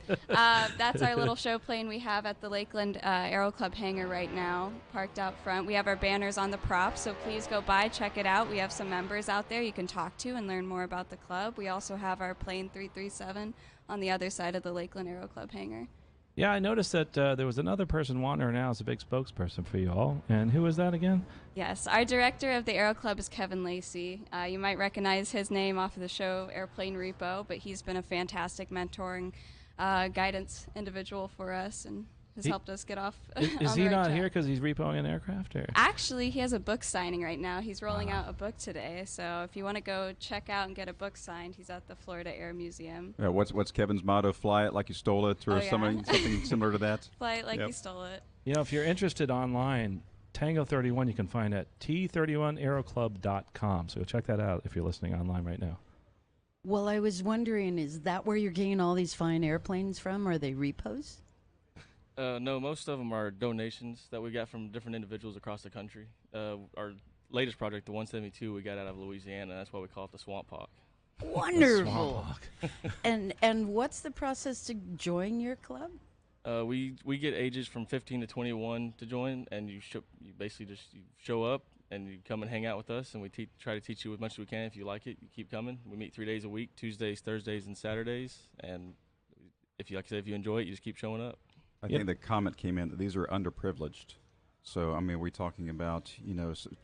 S13: That's our little show plane we have at the Lakeland Aero Club hangar right now, parked out front. We have our banners on the prop, so please go by, check it out. We have some members out there you can talk to and learn more about the club. We also have our plane 337 on the other side of the Lakeland Aero Club hangar.
S17: Yeah, I noticed that there was another person wandering now as a big spokesperson for you all. And who was that again?
S13: Yes, our director of the Aero Club is Kevin Lacey. You might recognize his name off of the show Airplane Repo, but he's been a fantastic mentoring guidance individual for us and has helped us get off.
S17: Is he not here because he's repoing an aircraft? Or?
S13: Actually, he has a book signing right now. He's rolling out a book today. So if you want to go check out and get a book signed, he's at the Florida Air Museum.
S19: What's Kevin's motto? Fly it like you stole it, or something similar to that?
S13: Fly it like you stole it.
S17: You know, if you're interested online, Tango 31 you can find at t31aeroclub.com. So check that out if you're listening online right now.
S18: Well, I was wondering, is that where you're getting all these fine airplanes from? Are they repos?
S16: No, most of them are donations that we got from different individuals across the country. Our latest project, the 172, we got out of Louisiana. That's why we call it the Swamp Hawk.
S18: Wonderful. and what's the process to join your club?
S16: We get ages from 15 to 21 to join, and you basically just show up and you come and hang out with us, and we try to teach you as much as we can. If you like it, you keep coming. We meet 3 days a week: Tuesdays, Thursdays, and Saturdays. And if you enjoy it, you just keep showing up.
S19: I think the comment came in that these are underprivileged. So, I mean, we're talking about,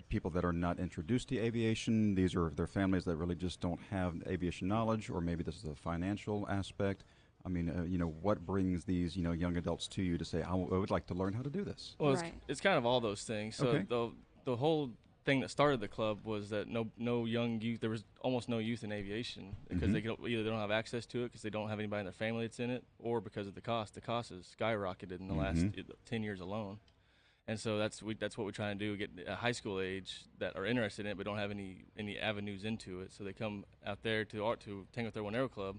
S19: people that are not introduced to aviation. These are their families that really just don't have aviation knowledge, or maybe this is a financial aspect. I mean, what brings these, young adults to you to say, I would like to learn how to do this?
S16: Well, it's kind of all those things. So the whole thing that started the club was that no young youth, there was almost no youth in aviation because they don't have access to it because they don't have anybody in their family that's in it, or because of the cost. The cost has skyrocketed in the last 10 years alone. And so that's what we're trying to do, get a high school age that are interested in it but don't have any avenues into it. So they come out there to Tango 31 Aero Club,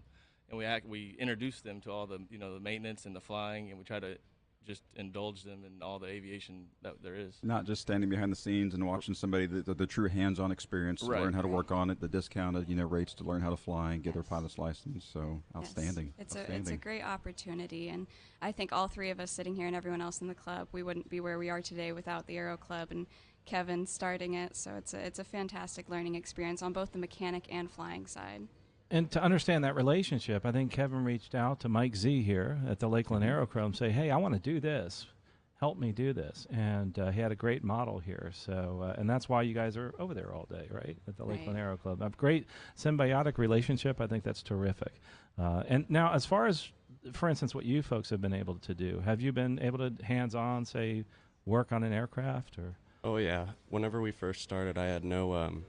S16: and we introduce them to all the the maintenance and the flying, and we try to just indulge them in all the aviation that there is.
S19: Not just standing behind the scenes and watching somebody, the true hands-on experience to learn how to work on it, the discounted rates to learn how to fly and get their pilot's license. So outstanding.
S13: It's a great opportunity, and I think all three of us sitting here and everyone else in the club, we wouldn't be where we are today without the Aero Club and Kevin starting it. So it's a fantastic learning experience on both the mechanic and flying side.
S17: And to understand that relationship, I think Kevin reached out to Mike Z here at the Lakeland Aero Club and say, hey, I want to do this. Help me do this. And he had a great model here. So, and that's why you guys are over there all day, right, at the Lakeland Aero Club. A great symbiotic relationship. I think that's terrific. And now, as far as, for instance, what you folks have been able to do, have you been able to hands-on, say, work on an aircraft? Or?
S20: Oh, yeah. Whenever we first started, I had no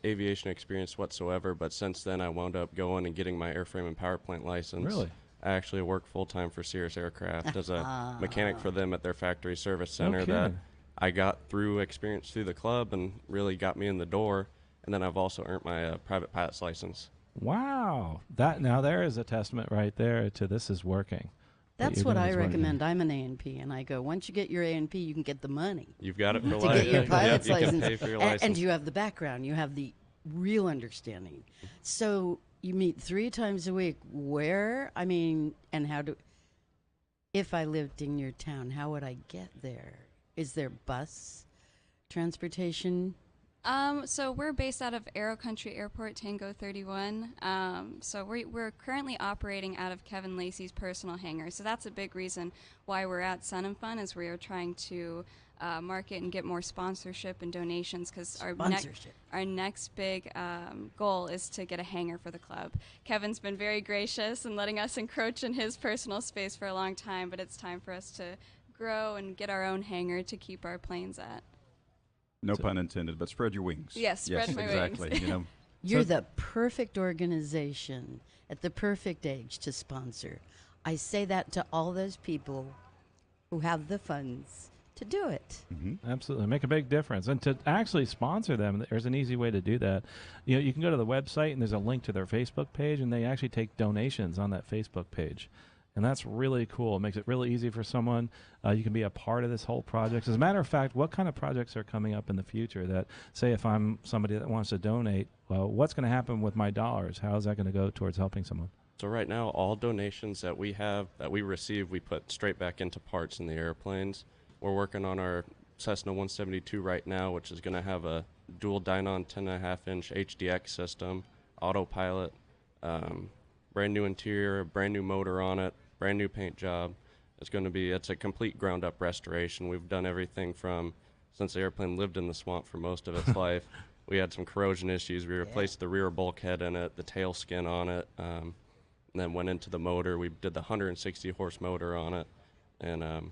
S20: aviation experience whatsoever, but since then I wound up going and getting my airframe and power plant license.
S17: Really?
S20: I actually work full-time for Cirrus Aircraft as a mechanic for them at their factory service center.
S17: No
S20: that
S17: kidding.
S20: I got through experience through the club and really got me in the door, and then I've also earned my private pilot's license.
S17: Wow. Now there is a testament right there to this is working.
S18: That's what I recommend. I'm an A&P, and I go, once you get your A&P, you can get the money.
S20: You've got it for
S18: to
S20: life.
S18: get your pilot's
S20: you
S18: license.
S20: can pay for your license.
S18: And you have the background. You have the real understanding. So you meet 3 times a week. Where? I mean, and how do... If I lived in your town, how would I get there? Is there bus transportation?
S13: So we're based out of Aero Country Airport, Tango 31. So we're currently operating out of Kevin Lacey's personal hangar. So that's a big reason why we're at Sun and Fun, is we are trying to market and get more sponsorship and donations, because our next big goal is to get a hangar for the club. Kevin's been very gracious in letting us encroach in his personal space for a long time, but it's time for us to grow and get our own hangar to keep our planes at.
S19: No pun intended, but spread your wings.
S13: Yes, spread my
S19: exactly.
S13: wings.
S18: You're the perfect organization at the perfect age to sponsor. I say that to all those people who have the funds to do it.
S17: Absolutely. Make a big difference. And to actually sponsor them, there's an easy way to do that. You can go to the website, and there's a link to their Facebook page, and they actually take donations on that Facebook page. And that's really cool. It makes it really easy for someone. You can be a part of this whole project. As a matter of fact, what kind of projects are coming up in the future that, say, if I'm somebody that wants to donate, well, what's going to happen with my dollars? How is that going to go towards helping someone?
S20: So right now, all donations that we have, that we receive, we put straight back into parts in the airplanes. We're working on our Cessna 172 right now, which is going to have a dual Dynon 10.5-inch HDX system, autopilot, brand new interior, brand new motor on it, brand new paint job. It's a complete ground up restoration. We've done everything from, since the airplane lived in the swamp for most of its life, we had some corrosion issues. We replaced the rear bulkhead in it, the tail skin on it, and then went into the motor. We did the 160 horse motor on it, and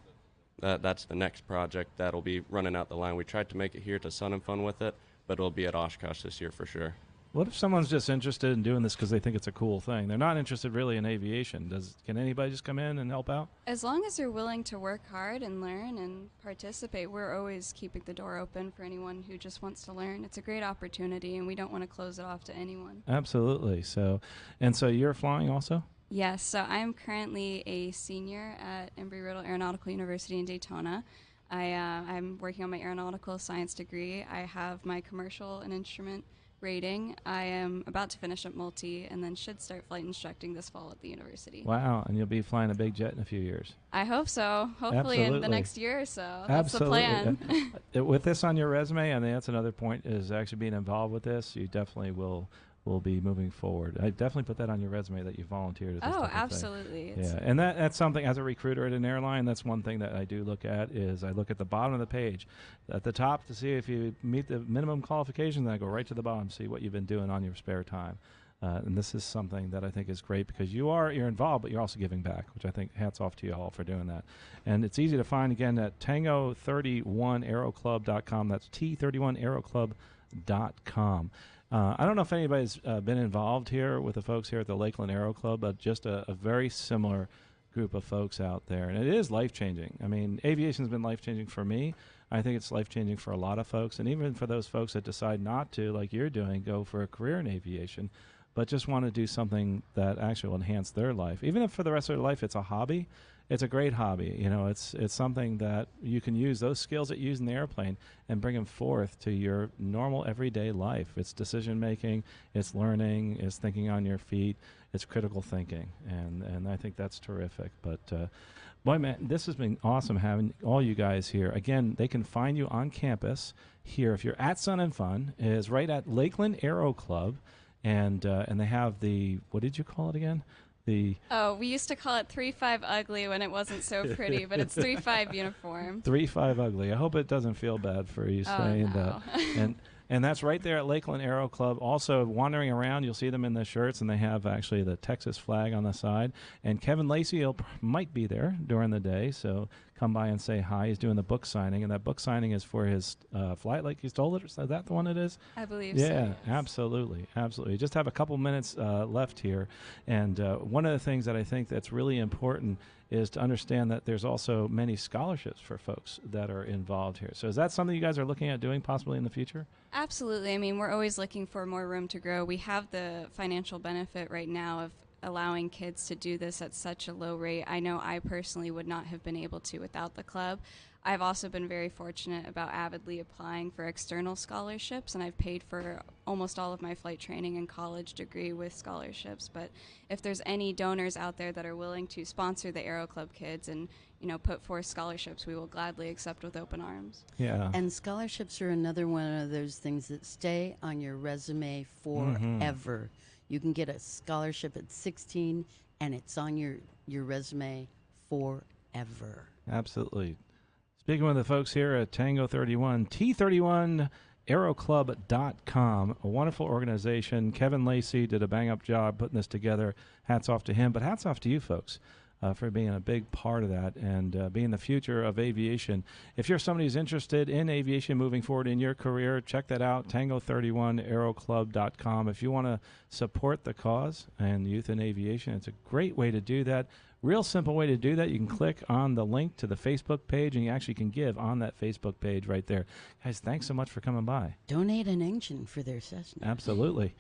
S20: that's the next project that'll be running out the line. We tried to make it here to Sun and Fun with it, but it'll be at Oshkosh this year for sure.
S17: What if someone's just interested in doing this because they think it's a cool thing? They're not interested really in aviation. Can anybody just come in and help out?
S13: As long as they're willing to work hard and learn and participate, we're always keeping the door open for anyone who just wants to learn. It's a great opportunity, and we don't want to close it off to anyone.
S17: Absolutely. So you're flying also?
S13: Yes, so I'm currently a senior at Embry-Riddle Aeronautical University in Daytona. I'm working on my aeronautical science degree. I have my commercial and instrument rating. I am about to finish up multi and then should start flight instructing this fall at the university.
S17: Wow, and you'll be flying a big jet in a few years.
S13: I hope so. Hopefully in the next year or so. That's the plan.
S17: With this on your resume, I think that's another point, is actually being involved with this. You definitely will be moving forward. I definitely put that on your resume that you volunteered at this type of thing.
S13: Absolutely.
S17: Yeah, and that's something, as a recruiter at an airline, that's one thing that I do look at, is I look at the bottom of the page. At the top to see if you meet the minimum qualifications, and I go right to the bottom, see what you've been doing on your spare time. And this is something that I think is great, because you're involved, but you're also giving back, which I think hats off to you all for doing that. And it's easy to find, again, at tango31aeroclub.com. That's T31aeroclub.com. I don't know if anybody's been involved here with the folks here at the Lakeland Aero Club, but just a very similar group of folks out there. And it is life-changing. I mean, aviation's been life-changing for me. I think it's life-changing for a lot of folks. And even for those folks that decide not to, like you're doing, go for a career in aviation, but just want to do something that actually will enhance their life. Even if for the rest of their life it's a hobby, it's a great hobby. You know, it's something that you can use those skills that you use in the airplane and bring them forth to your normal everyday life. It's decision making, it's learning, it's thinking on your feet, it's critical thinking, and I think that's terrific. But boy, man, this has been awesome having all you guys here. Again, they can find you on campus here if you're at Sun and Fun. It is right at Lakeland Aero Club, and they have the, what did you call it again? We
S13: used to call it 3-5 ugly when it wasn't so pretty, but it's 3-5 uniform.
S17: 3-5 ugly. I hope it doesn't feel bad for you saying that. And that's right there at Lakeland Aero Club. Also, wandering around, you'll see them in the shirts, and they have actually the Texas flag on the side. And Kevin Lacey might be there during the day, so come by and say hi. He's doing the book signing, and that book signing is for his flight like you stole it. Is that the one it is?
S13: I believe so.
S17: Yeah, absolutely. Just have a couple minutes left here. And one of the things that I think that's really important is to understand that there's also many scholarships for folks that are involved here. So is that something you guys are looking at doing possibly in the future?
S13: Absolutely. I mean, we're always looking for more room to grow. We have the financial benefit right now of allowing kids to do this at such a low rate. I know I personally would not have been able to without the club. I've also been very fortunate about avidly applying for external scholarships, and I've paid for almost all of my flight training and college degree with scholarships. But if there's any donors out there that are willing to sponsor the Aero Club kids and, put forth scholarships, we will gladly accept with open arms.
S17: Yeah.
S18: And scholarships are another one of those things that stay on your resume forever. You can get a scholarship at 16, and it's on your resume forever.
S17: Absolutely. Speaking with the folks here at Tango 31, T31aeroclub.com, a wonderful organization. Kevin Lacey did a bang-up job putting this together. Hats off to him, but hats off to you folks. for being a big part of that and being the future of aviation. If you're somebody who's interested in aviation moving forward in your career, check that out, tango31aeroclub.com. If you want to support the cause and youth in aviation, it's a great way to do that. Real simple way to do that. You can click on the link to the Facebook page, and you actually can give on that Facebook page right there. Guys, thanks so much for coming by.
S18: Donate an engine for their Cessna.
S17: Absolutely.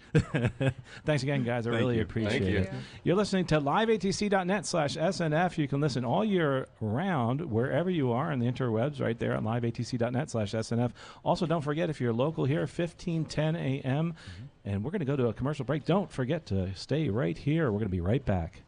S17: Thanks again, guys. I really appreciate
S19: Thank you.
S17: it. You're listening to liveatc.net/SNF. You can listen all year round wherever you are on the interwebs right there at liveatc.net/SNF. Also, don't forget, if you're local here, 1510 a.m., and we're going to go to a commercial break. Don't forget to stay right here. We're going to be right back.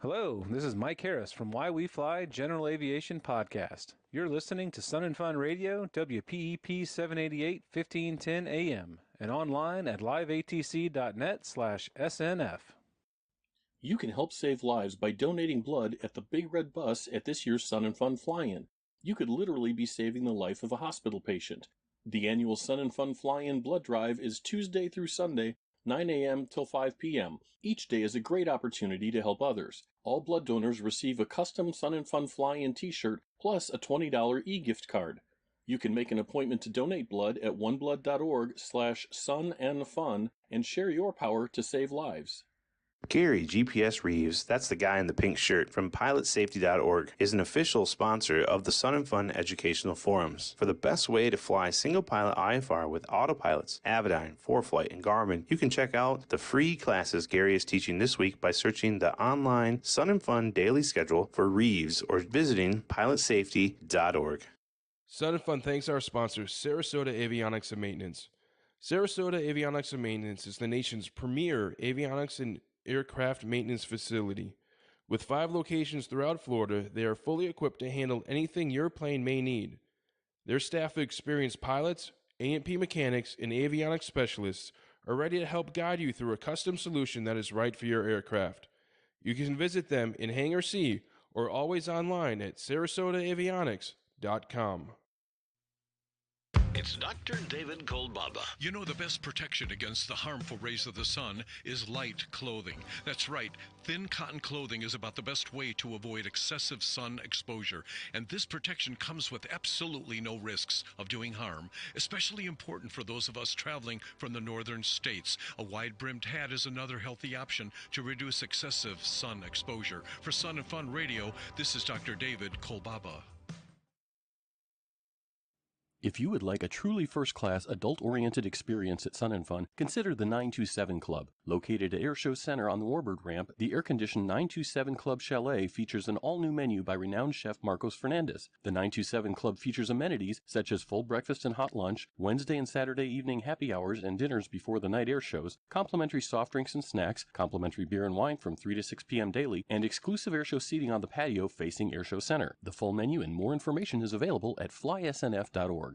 S15: Hello, this is Mike Harris from Why We Fly General Aviation Podcast. You're listening to Sun and Fun Radio, WPEP 788, 1510 AM, and online at liveatc.net/SNF.
S9: You can help save lives by donating blood at the Big Red Bus at this year's Sun and Fun Fly-In. You could literally be saving the life of a hospital patient. The annual Sun and Fun Fly-In blood drive is Tuesday through Sunday, 9 a.m. till 5 p.m. Each day is a great opportunity to help others. All blood donors receive a custom Sun and Fun Fly-In t-shirt plus a $20 e-gift card. You can make an appointment to donate blood at oneblood.org/sunandfun and share your power to save lives.
S2: Gary GPS Reeves, that's the guy in the pink shirt from pilotsafety.org, is an official sponsor of the Sun and Fun Educational Forums. For the best way to fly single pilot IFR with autopilots, Avidyne, ForeFlight, and Garmin, you can check out the free classes Gary is teaching this week by searching the online Sun and Fun daily schedule for Reeves or visiting pilotsafety.org.
S21: Sun and Fun thanks our sponsor, Sarasota Avionics and Maintenance. Sarasota Avionics and Maintenance is the nation's premier avionics and aircraft maintenance facility. With 5 locations throughout Florida, they are fully equipped to handle anything your plane may need. Their staff of experienced pilots, A&P mechanics, and avionics specialists are ready to help guide you through a custom solution that is right for your aircraft. You can visit them in Hangar C or always online at sarasotaavionics.com.
S23: It's Dr. David Kolbaba. You know, the best protection against the harmful rays of the sun is light clothing. That's right. Thin cotton clothing is about the best way to avoid excessive sun exposure. And this protection comes with absolutely no risks of doing harm, especially important for those of us traveling from the northern states. A wide-brimmed hat is another healthy option to reduce excessive sun exposure. For Sun and Fun Radio, this is Dr. David Kolbaba.
S1: If you would like a truly first-class, adult-oriented experience at Sun and Fun, consider the 927 Club. Located at Airshow Center on the Warbird Ramp, the air-conditioned 927 Club Chalet features an all-new menu by renowned chef Marcos Fernandez. The 927 Club features amenities such as full breakfast and hot lunch, Wednesday and Saturday evening happy hours and dinners before the night air shows, complimentary soft drinks and snacks, complimentary beer and wine from 3 to 6 p.m. daily, and exclusive airshow seating on the patio facing Airshow Center. The full menu and more information is available at flysnf.org.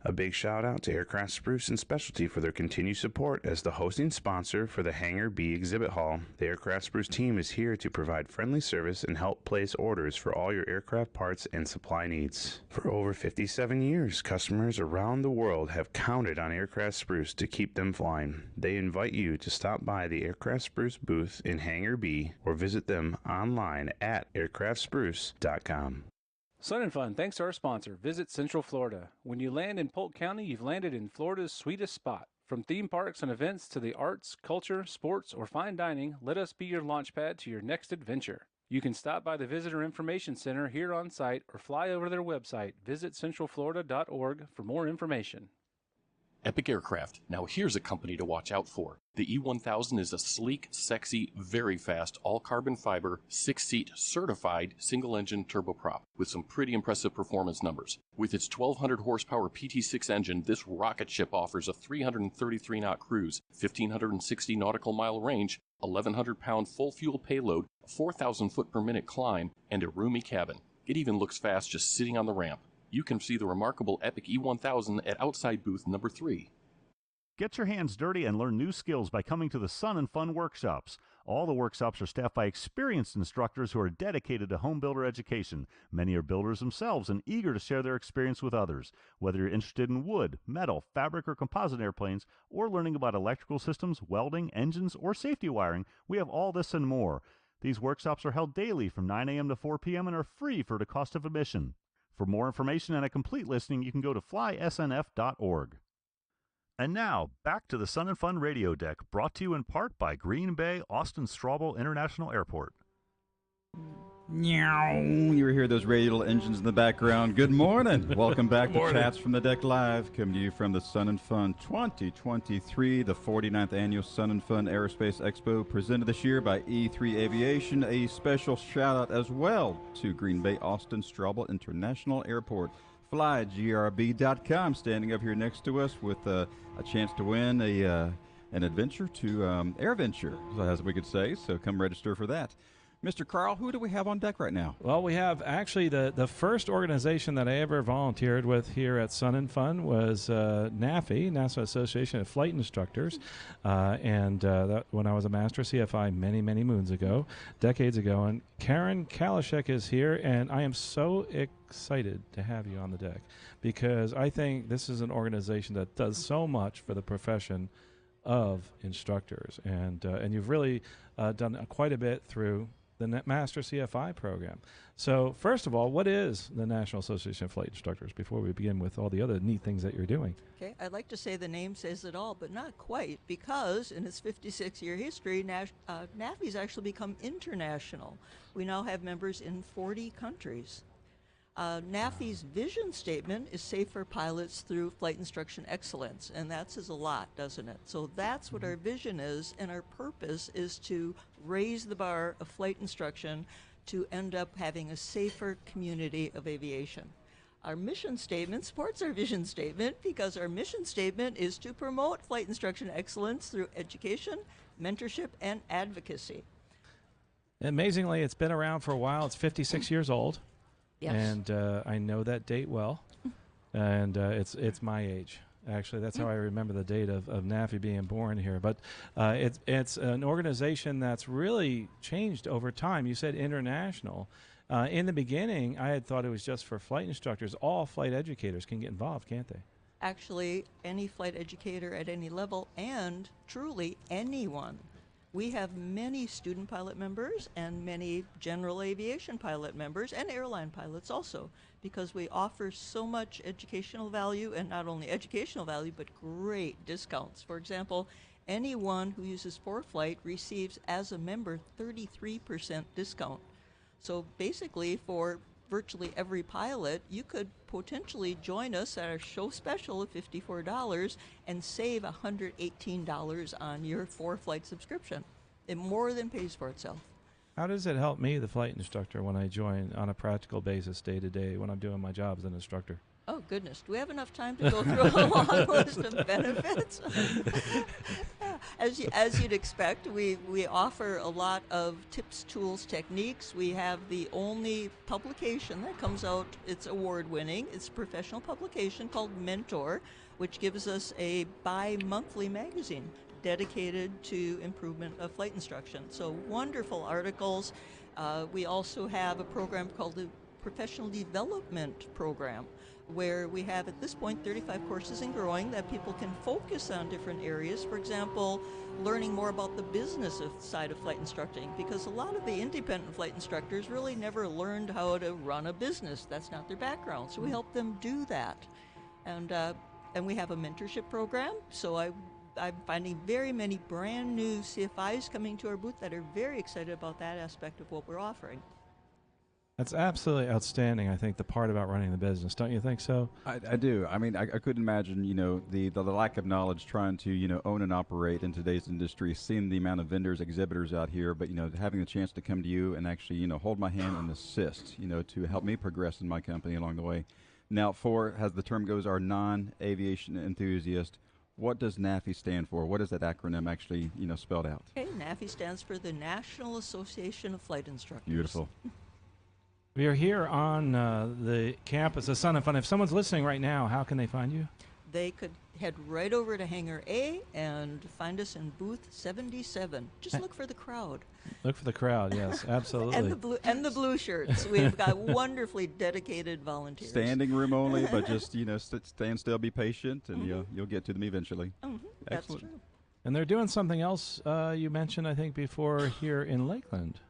S14: A big shout out to Aircraft Spruce and Specialty for their continued support as the hosting sponsor for the Hangar B exhibit hall. The Aircraft Spruce team is here to provide friendly service and help place orders for all your aircraft parts and supply needs. For over 57 years, customers around the world have counted on Aircraft Spruce to keep them flying. They invite you to stop by the Aircraft Spruce booth in Hangar B or visit them online at aircraftspruce.com.
S15: Sun and Fun thanks our sponsor, Visit Central Florida. When you land in Polk County, you've landed in Florida's sweetest spot. From theme parks and events to the arts, culture, sports, or fine dining, let us be your launchpad to your next adventure. You can stop by the Visitor Information Center here on site or fly over to their website, visitcentralflorida.org, for more information.
S1: Epic Aircraft. Now here's a company to watch out for. The E1000 is a sleek, sexy, very fast, all-carbon fiber, 6-seat, certified, single-engine turboprop with some pretty impressive performance numbers. With its 1,200 horsepower PT6 engine, this rocket ship offers a 333-knot cruise, 1,560 nautical mile range, 1,100-pound full-fuel payload, a 4,000 foot per minute climb, and a roomy cabin. It even looks fast just sitting on the ramp. You can see the remarkable Epic E1000 at outside booth number 3.
S8: Get your hands dirty and learn new skills by coming to the Sun and Fun workshops. All the workshops are staffed by experienced instructors who are dedicated to home builder education. Many are builders themselves and eager to share their experience with others. Whether you're interested in wood, metal, fabric, or composite airplanes, or learning about electrical systems, welding, engines, or safety wiring, we have all this and more. These workshops are held daily from 9 a.m. to 4 p.m. and are free for the cost of admission. For more information and a complete listing, you can go to flysnf.org. And now, back to the Sun and Fun Radio Deck, brought to you in part by Green Bay Austin Straubel International Airport.
S19: You hear those radial engines in the background. Good morning. Welcome back to Chats from the Deck Live, coming to you from the Sun and Fun 2023, the 49th Annual Sun and Fun Aerospace Expo, presented this year by E3 Aviation. A special shout-out as well to Green Bay Austin Straubel International Airport. FlyGRB.com, standing up here next to us with a chance to win an adventure to AirVenture, as we could say, so come register for that. Mr. Carl, who do we have on deck right now?
S17: Well, we have actually the first organization that I ever volunteered with here at Sun and Fun was NAFI, National Association of Flight Instructors, and that when I was a Master CFI many moons ago, decades ago. And Karen Kalashek is here, and I am so excited to have you on the deck because I think this is an organization that does so much for the profession of instructors, and you've really done quite a bit through the Master CFI program. So first of all, what is the National Association of Flight Instructors before we begin with all the other neat things that you're doing?
S4: Okay, I'd like to say the name says it all, but not quite, because in its 56-year history, NAFI's actually become international. We now have members in 40 countries. NAFI's vision statement is safer pilots through flight instruction excellence, and that says a lot, doesn't it? So that's what our vision is, and our purpose is to raise the bar of flight instruction to end up having a safer community of aviation. Our mission statement supports our vision statement because our mission statement is to promote flight instruction excellence through education, mentorship, and advocacy.
S17: Amazingly, it's been around for a while. It's 56 years old.
S4: Yes.
S17: And I know that date well, and it's my age. Actually, that's how I remember the date of NAFI being born here. But it's an organization that's really changed over time. You said international. In the beginning, I had thought it was just for flight instructors. All flight educators can get involved, can't they?
S4: Actually, any flight educator at any level, and truly anyone. We have many student pilot members and many general aviation pilot members and airline pilots also, because we offer so much educational value, and not only educational value, but great discounts. For example, anyone who uses ForeFlight receives, as a member, 33% discount. So basically, for virtually every pilot, you could potentially join us at our show special of $54 and save $118 on your ForeFlight subscription. It more than pays for itself.
S17: How does it help me, the flight instructor, when I join on a practical basis day to day when I'm doing my job as an instructor?
S4: Oh, goodness. Do we have enough time to go through a long list of benefits? As you'd expect, we offer a lot of tips, tools, techniques. We have the only publication that comes out, it's award-winning. It's a professional publication called Mentor, which gives us a bi-monthly magazine dedicated to improvement of flight instruction. So wonderful articles. We also have a program called the Professional Development Program, where we have at this point 35 courses and growing that people can focus on different areas. For example, learning more about the business side of flight instructing, because a lot of the independent flight instructors really never learned how to run a business. That's not their background. So we help them do that. And we have a mentorship program. So I'm finding very many brand new CFIs coming to our booth that are very excited about that aspect of what we're offering.
S17: That's absolutely outstanding, I think, the part about running the business. Don't you think so?
S19: I do. I mean, I couldn't imagine, the lack of knowledge trying to, own and operate in today's industry, seeing the amount of vendors, exhibitors out here, but, having the chance to come to you and actually, hold my hand and assist, to help me progress in my company along the way. Now, as the term goes, our non-aviation enthusiast, what does NAFI stand for? What is that acronym actually, spelled out?
S4: Okay, NAFI stands for the National Association of Flight Instructors.
S19: Beautiful.
S17: We are here on the campus of Sun and Fun. If someone's listening right now, how can they find you?
S4: They could head right over to Hangar A and find us in booth 77. Just look for the crowd.
S17: Look for the crowd, yes, absolutely.
S4: and the blue shirts. We've got wonderfully dedicated volunteers.
S19: Standing room only, but just, stand still, be patient, and you'll get to them eventually.
S4: That's true.
S17: And they're doing something else you mentioned, I think, before here in Lakeland.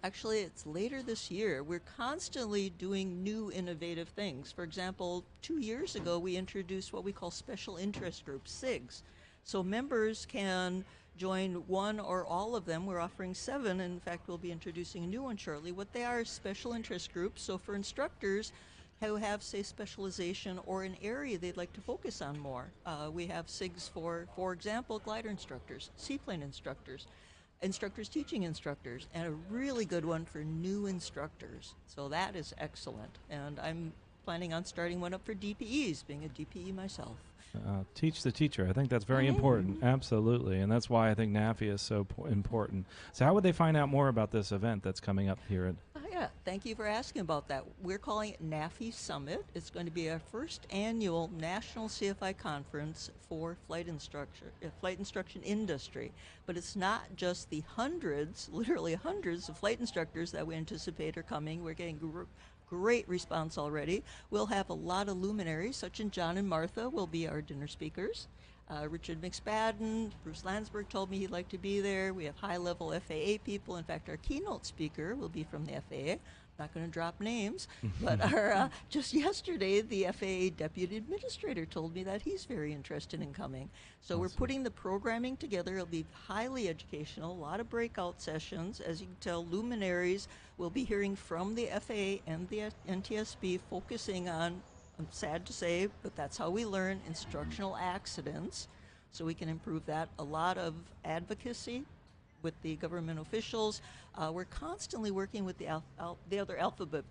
S4: Actually, it's later this year. We're constantly doing new innovative things. For example, 2 years ago, we introduced what we call special interest groups, SIGs. So members can join one or all of them. We're offering 7. In fact, we'll be introducing a new one shortly. What they are special interest groups. So for instructors who have, say, specialization or an area they'd like to focus on more, we have SIGs for example, glider instructors, seaplane instructors, instructors teaching instructors, and a really good one for new instructors. So that is excellent. And I'm planning on starting one up for DPEs, being a DPE myself.
S17: Teach the teacher. I think that's very important. Absolutely. And that's why I think NAFI is so important. So how would they find out more about this event that's coming up here at...
S4: Yeah, thank you for asking about that. We're calling it NAFI Summit. It's going to be our first annual National CFI Conference for flight instruction industry. But it's not just the hundreds, literally hundreds of flight instructors that we anticipate are coming. We're getting great response already. We'll have a lot of luminaries, such as John and Martha will be our dinner speakers. Richard McSpadden, Bruce Landsberg told me he'd like to be there. We have high-level FAA people. In fact, our keynote speaker will be from the FAA. Not going to drop names, but just yesterday, the FAA Deputy Administrator told me that he's very interested in coming. So we're putting the programming together. It'll be highly educational, a lot of breakout sessions. As you can tell, luminaries will be hearing from the FAA and the NTSB, focusing on, I'm sad to say, but that's how we learn, instructional accidents, so we can improve that. A lot of advocacy with the government officials. We're constantly working with the other alphabet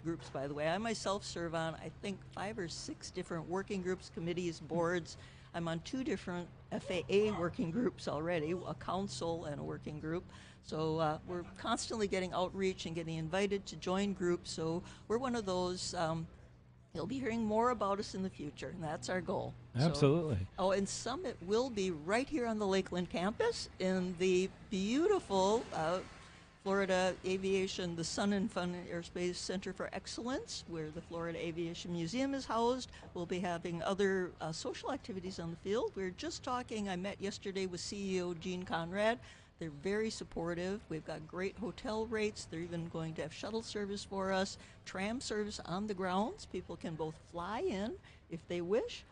S4: groups, by the way. I myself serve on, I think, 5 or 6 different working groups, committees, boards. I'm on 2 different FAA working groups already, a council and a working group. So we're constantly getting outreach and getting invited to join groups. So we're one of those. You'll be hearing more about us in the future, and that's our goal.
S17: Absolutely.
S4: So, and Summit will be right here on the Lakeland campus in the beautiful Florida Aviation, the Sun and Fun Aerospace Center for Excellence, where the Florida Aviation Museum is housed. We'll be having other social activities on the field. We were just talking, I met yesterday with CEO Gene Conrad. They're very supportive. We've got great hotel rates. They're even going to have shuttle service for us, tram service on the grounds. People can both fly in if they wish,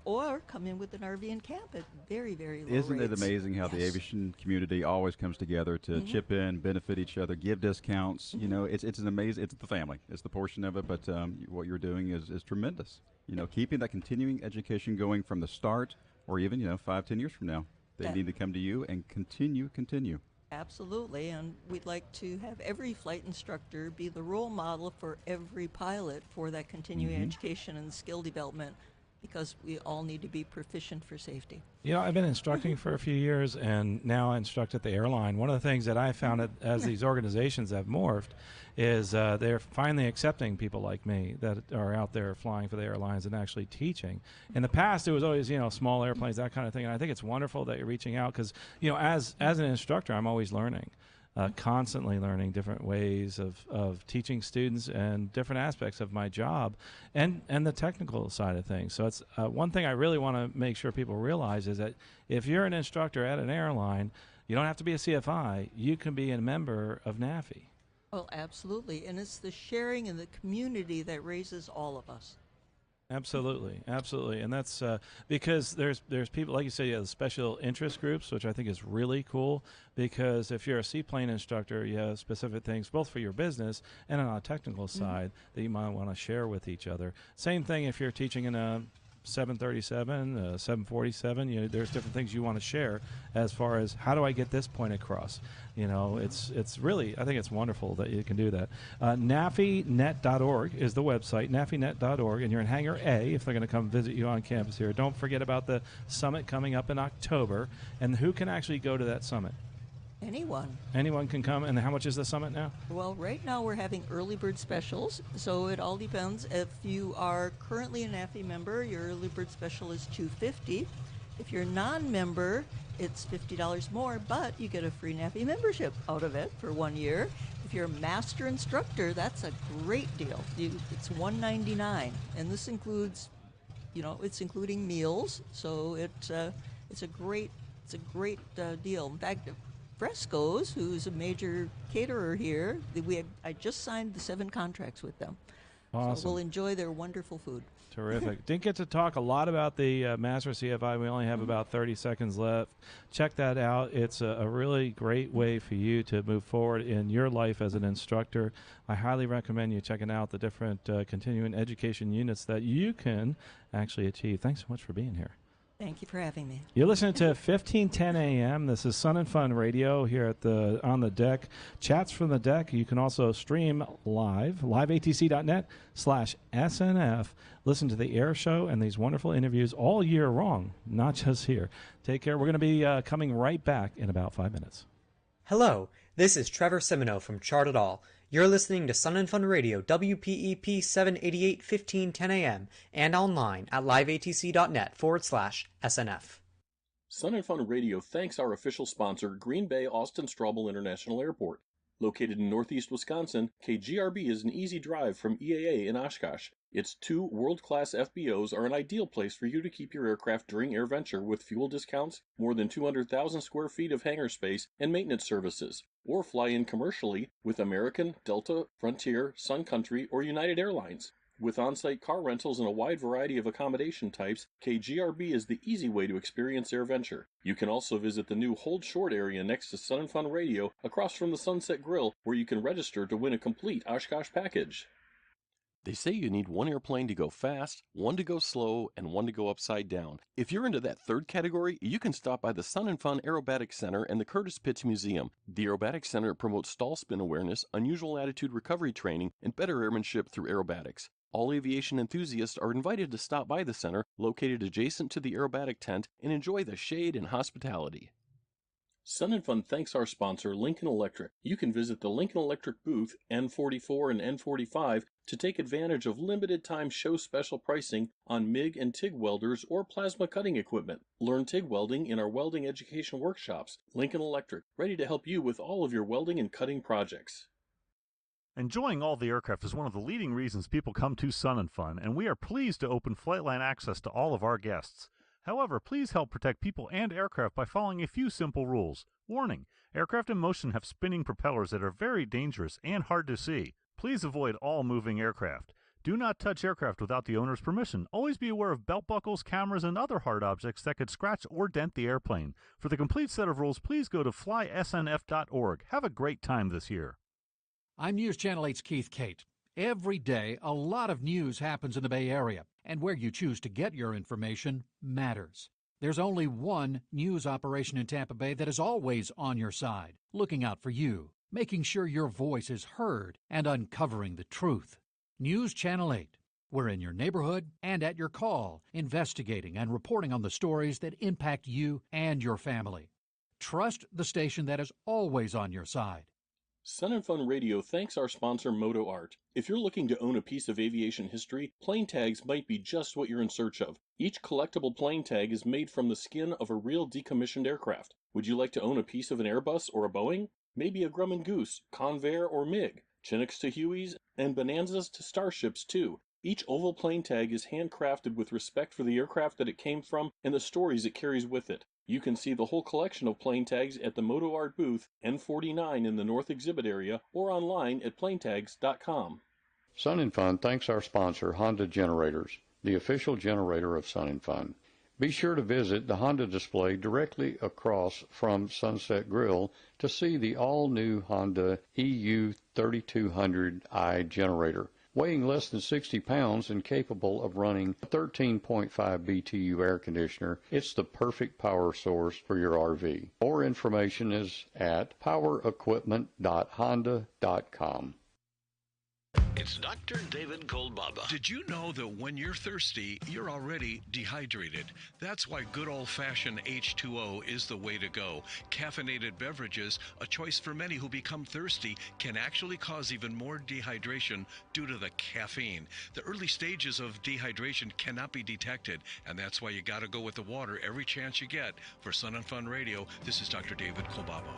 S4: or come in with an RV and camp at very, very low
S19: Isn't
S4: rates.
S19: it amazing how the aviation community always comes together to chip in, benefit each other, give discounts? You know, it's an amazing, it's the family. It's the portion of it, but what you're doing is tremendous. You know, keeping that continuing education going from the start, or even, 5, 10 years from now. They need to come to you and continue.
S4: Absolutely, and we'd like to have every flight instructor be the role model for every pilot for that continuing education and skill development, because we all need to be proficient for safety.
S17: I've been instructing for a few years, and now I instruct at the airline. One of the things that I found as these organizations have morphed is they're finally accepting people like me that are out there flying for the airlines and actually teaching. In the past, it was always, small airplanes, that kind of thing, and I think it's wonderful that you're reaching out because, as an instructor, I'm always learning. Constantly learning different ways of teaching students and different aspects of my job and the technical side of things. So it's one thing I really want to make sure people realize is that if you're an instructor at an airline, you don't have to be a CFI. You can be a member of NAFI.
S4: Well, absolutely. And it's the sharing in the community that raises all of us.
S17: Absolutely, and that's because there's people, like you say, the special interest groups, which I think is really cool, because if you're a seaplane instructor, you have specific things both for your business and on a technical side that you might want to share with each other. Same thing if you're teaching in a 737, 747, there's different things you want to share as far as how do I get this point across. It's really, I think it's wonderful that you can do that. NAFInet.org is the website, NAFInet.org, and you're in Hangar A if they're going to come visit you on campus here. Don't forget about the summit coming up in October, and who can actually go to that summit? Anyone can come. And how much is the summit now?
S4: Well, right now we're having early bird specials, so it all depends. If you are currently a NAFI member, your early bird special is $250. If you're a non-member, it's $50 more, but you get a free NAFI membership out of it for 1 year. If you're a master instructor, that's a great deal. It's $199, and this includes, it's including meals, so it's a great deal. In fact, Fresco's, who's a major caterer here. I just signed the 7 contracts with them.
S17: Awesome.
S4: So we'll enjoy their wonderful food.
S17: Terrific. Didn't get to talk a lot about the Master CFI. We only have about 30 seconds left. Check that out. It's a really great way for you to move forward in your life as an instructor. I highly recommend you checking out the different continuing education units that you can actually achieve. Thanks so much for being here.
S4: Thank you for having me.
S17: You're listening to 1510 AM. This is Sun and Fun Radio here at On the Deck. Chats from the deck. You can also stream liveatc.net/SNF. Listen to the air show and these wonderful interviews all year long, not just here. Take care. We're going to be coming right back in about 5 minutes.
S10: Hello, this is Trevor Semino from Chart It All. You're listening to Sun and Fun Radio, WPEP 788 1510 AM, and online at liveatc.net/SNF.
S1: Sun and Fun Radio thanks our official sponsor, Green Bay Austin Straubel International Airport. Located in northeast Wisconsin, KGRB is an easy drive from EAA in Oshkosh. Its 2 world-class FBOs are an ideal place for you to keep your aircraft during AirVenture with fuel discounts, more than 200,000 square feet of hangar space, and maintenance services. Or fly in commercially with American, Delta, Frontier, Sun Country, or United Airlines. With on-site car rentals and a wide variety of accommodation types, KGRB is the easy way to experience AirVenture. You can also visit the new Hold Short area next to Sun and Fun Radio across from the Sunset Grill, where you can register to win a complete Oshkosh package. They say you need 1 airplane to go fast, 1 to go slow, and 1 to go upside down. If you're into that third category, you can stop by the Sun and Fun Aerobatics Center and the Curtis Pitts Museum. The Aerobatics Center promotes stall spin awareness, unusual attitude recovery training, and better airmanship through aerobatics. All aviation enthusiasts are invited to stop by the center, located adjacent to the aerobatic tent, and enjoy the shade and hospitality. Sun and Fun thanks our sponsor, Lincoln Electric. You can visit the Lincoln Electric booth, N44 and N45, to take advantage of limited-time show special pricing on MIG and TIG welders or plasma cutting equipment. Learn TIG welding in our welding education workshops. Lincoln Electric, ready to help you with all of your welding and cutting projects.
S8: Enjoying all the aircraft is one of the leading reasons people come to Sun and Fun, and we are pleased to open Flightline access to all of our guests. However, please help protect people and aircraft by following a few simple rules. Warning: aircraft in motion have spinning propellers that are very dangerous and hard to see. Please avoid all moving aircraft. Do not touch aircraft without the owner's permission. Always be aware of belt buckles, cameras, and other hard objects that could scratch or dent the airplane. For the complete set of rules, please go to flysnf.org. Have a great time this year.
S11: I'm News Channel 8's Keith Kate. Every day, a lot of news happens in the Bay Area, and where you choose to get your information matters. There's only one news operation in Tampa Bay that is always on your side, looking out for you, making sure your voice is heard, and uncovering the truth. News Channel 8. We're in your neighborhood and at your call, investigating and reporting on the stories that impact you and your family. Trust the station that is always on your side.
S1: Sun and Fun Radio thanks our sponsor, Moto Art. If you're looking to own a piece of aviation history, plane tags might be just what you're in search of. Each collectible plane tag is made from the skin of a real decommissioned aircraft. Would you like to own a piece of an Airbus or a Boeing? Maybe a Grumman Goose, Convair or MiG, Chinooks to Hueys, and Bonanzas to Starships too. Each oval plane tag is handcrafted with respect for the aircraft that it came from and the stories it carries with it. You can see the whole collection of plane tags at the Moto Art booth, N49 in the North Exhibit area, or online at planetags.com.
S3: Sun and Fun thanks our sponsor, Honda Generators, the official generator of Sun and Fun. Be sure to visit the Honda display directly across from Sunset Grill to see the all-new Honda EU 3200i generator. Weighing less than 60 pounds and capable of running a 13.5 BTU air conditioner, it's the perfect power source for your RV. More information is at powerequipment.honda.com.
S23: It's Dr. David Kolbaba. Did you know that when you're thirsty, you're already dehydrated? That's why good old-fashioned H2O is the way to go. Caffeinated beverages, a choice for many who become thirsty, can actually cause even more dehydration due to the caffeine. The early stages of dehydration cannot be detected, and that's why you got to go with the water every chance you get. For Sun and Fun Radio, this is Dr. David Kolbaba.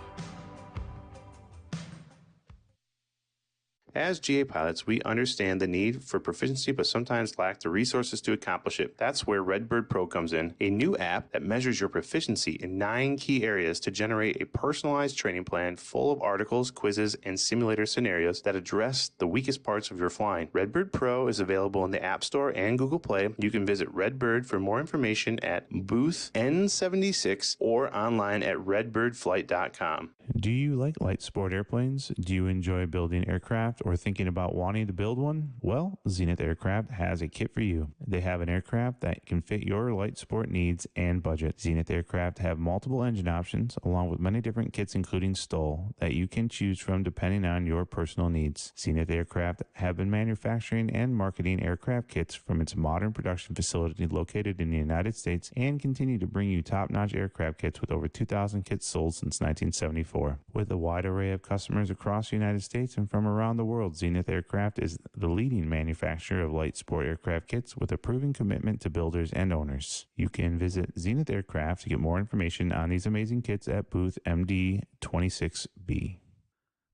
S2: As GA pilots, we understand the need for proficiency but sometimes lack the resources to accomplish it. That's where Redbird Pro comes in, a new app that measures your proficiency in 9 key areas to generate a personalized training plan full of articles, quizzes, and simulator scenarios that address the weakest parts of your flying. Redbird Pro is available in the App Store and Google Play. You can visit Redbird for more information at booth N76 or online at redbirdflight.com.
S14: Do you like light sport airplanes? Do you enjoy building aircraft or thinking about wanting to build one? Well, Zenith Aircraft has a kit for you. They have an aircraft that can fit your light sport needs and budget. Zenith Aircraft have multiple engine options along with many different kits including STOL that you can choose from depending on your personal needs. Zenith Aircraft have been manufacturing and marketing aircraft kits from its modern production facility located in the United States and continue to bring you top-notch aircraft kits with over 2,000 kits sold since 1974. With a wide array of customers across the United States and from around the world, Zenith Aircraft is the leading manufacturer of light sport aircraft kits with a proven commitment to builders and owners. You can visit Zenith Aircraft to get more information on these amazing kits at booth MD26B.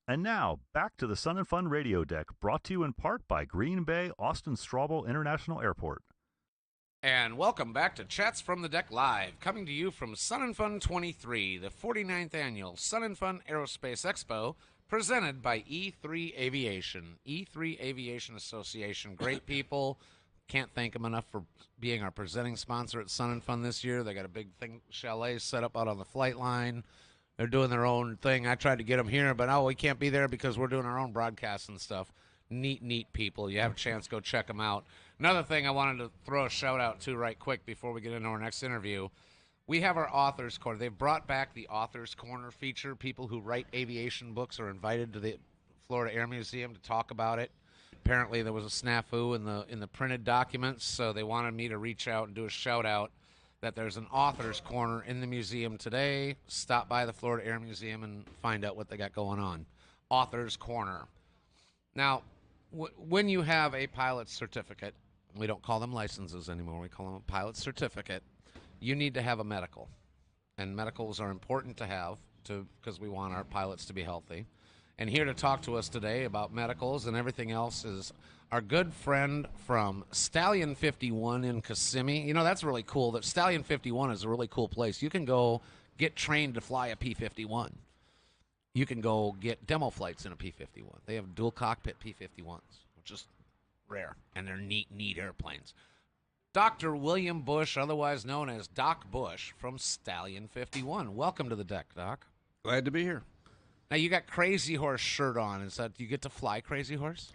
S8: And now, back to the Sun and Fun Radio Deck, brought to you in part by Green Bay Austin Straubel International Airport.
S5: And welcome back to Chats from the Deck Live, coming to you from Sun and Fun 23, the 49th annual Sun and Fun Aerospace Expo, presented by E3 Aviation. E3 Aviation Association, great people. Can't thank them enough for being our presenting sponsor at Sun and Fun this year. They got a big chalet set up out on the flight line. They're doing their own thing. I tried to get them here, but we can't be there because we're doing our own broadcasts and stuff. Neat people. You have a chance, go check them out. Another thing I wanted to throw a shout out to right quick before we get into our next interview. We have our Authors Corner. They've brought back the Authors Corner feature. People who write aviation books are invited to the Florida Air Museum to talk about it. Apparently there was a snafu in the printed documents, so they wanted me to reach out and do a shout out that there's an Authors Corner in the museum today. Stop by the Florida Air Museum and find out what they got going on. Authors Corner. Now, when you have a pilot's certificate, we don't call them licenses anymore, we call them a pilot's certificate, you need to have a medical. And medicals are important to have because we want our pilots to be healthy. And here to talk to us today about medicals and everything else is our good friend from Stallion 51 in Kissimmee. You know, that's really cool. That Stallion 51 is a really cool place. You can go get trained to fly a P-51. You can go get demo flights in a P-51. They have dual cockpit P-51s, which is rare, and they're neat airplanes. Dr. William Bush, otherwise known as Doc Bush, from Stallion 51. Welcome to the deck, Doc.
S6: Glad to be here.
S5: Now, you got Crazy Horse shirt on. Is that, do you get to fly Crazy Horse?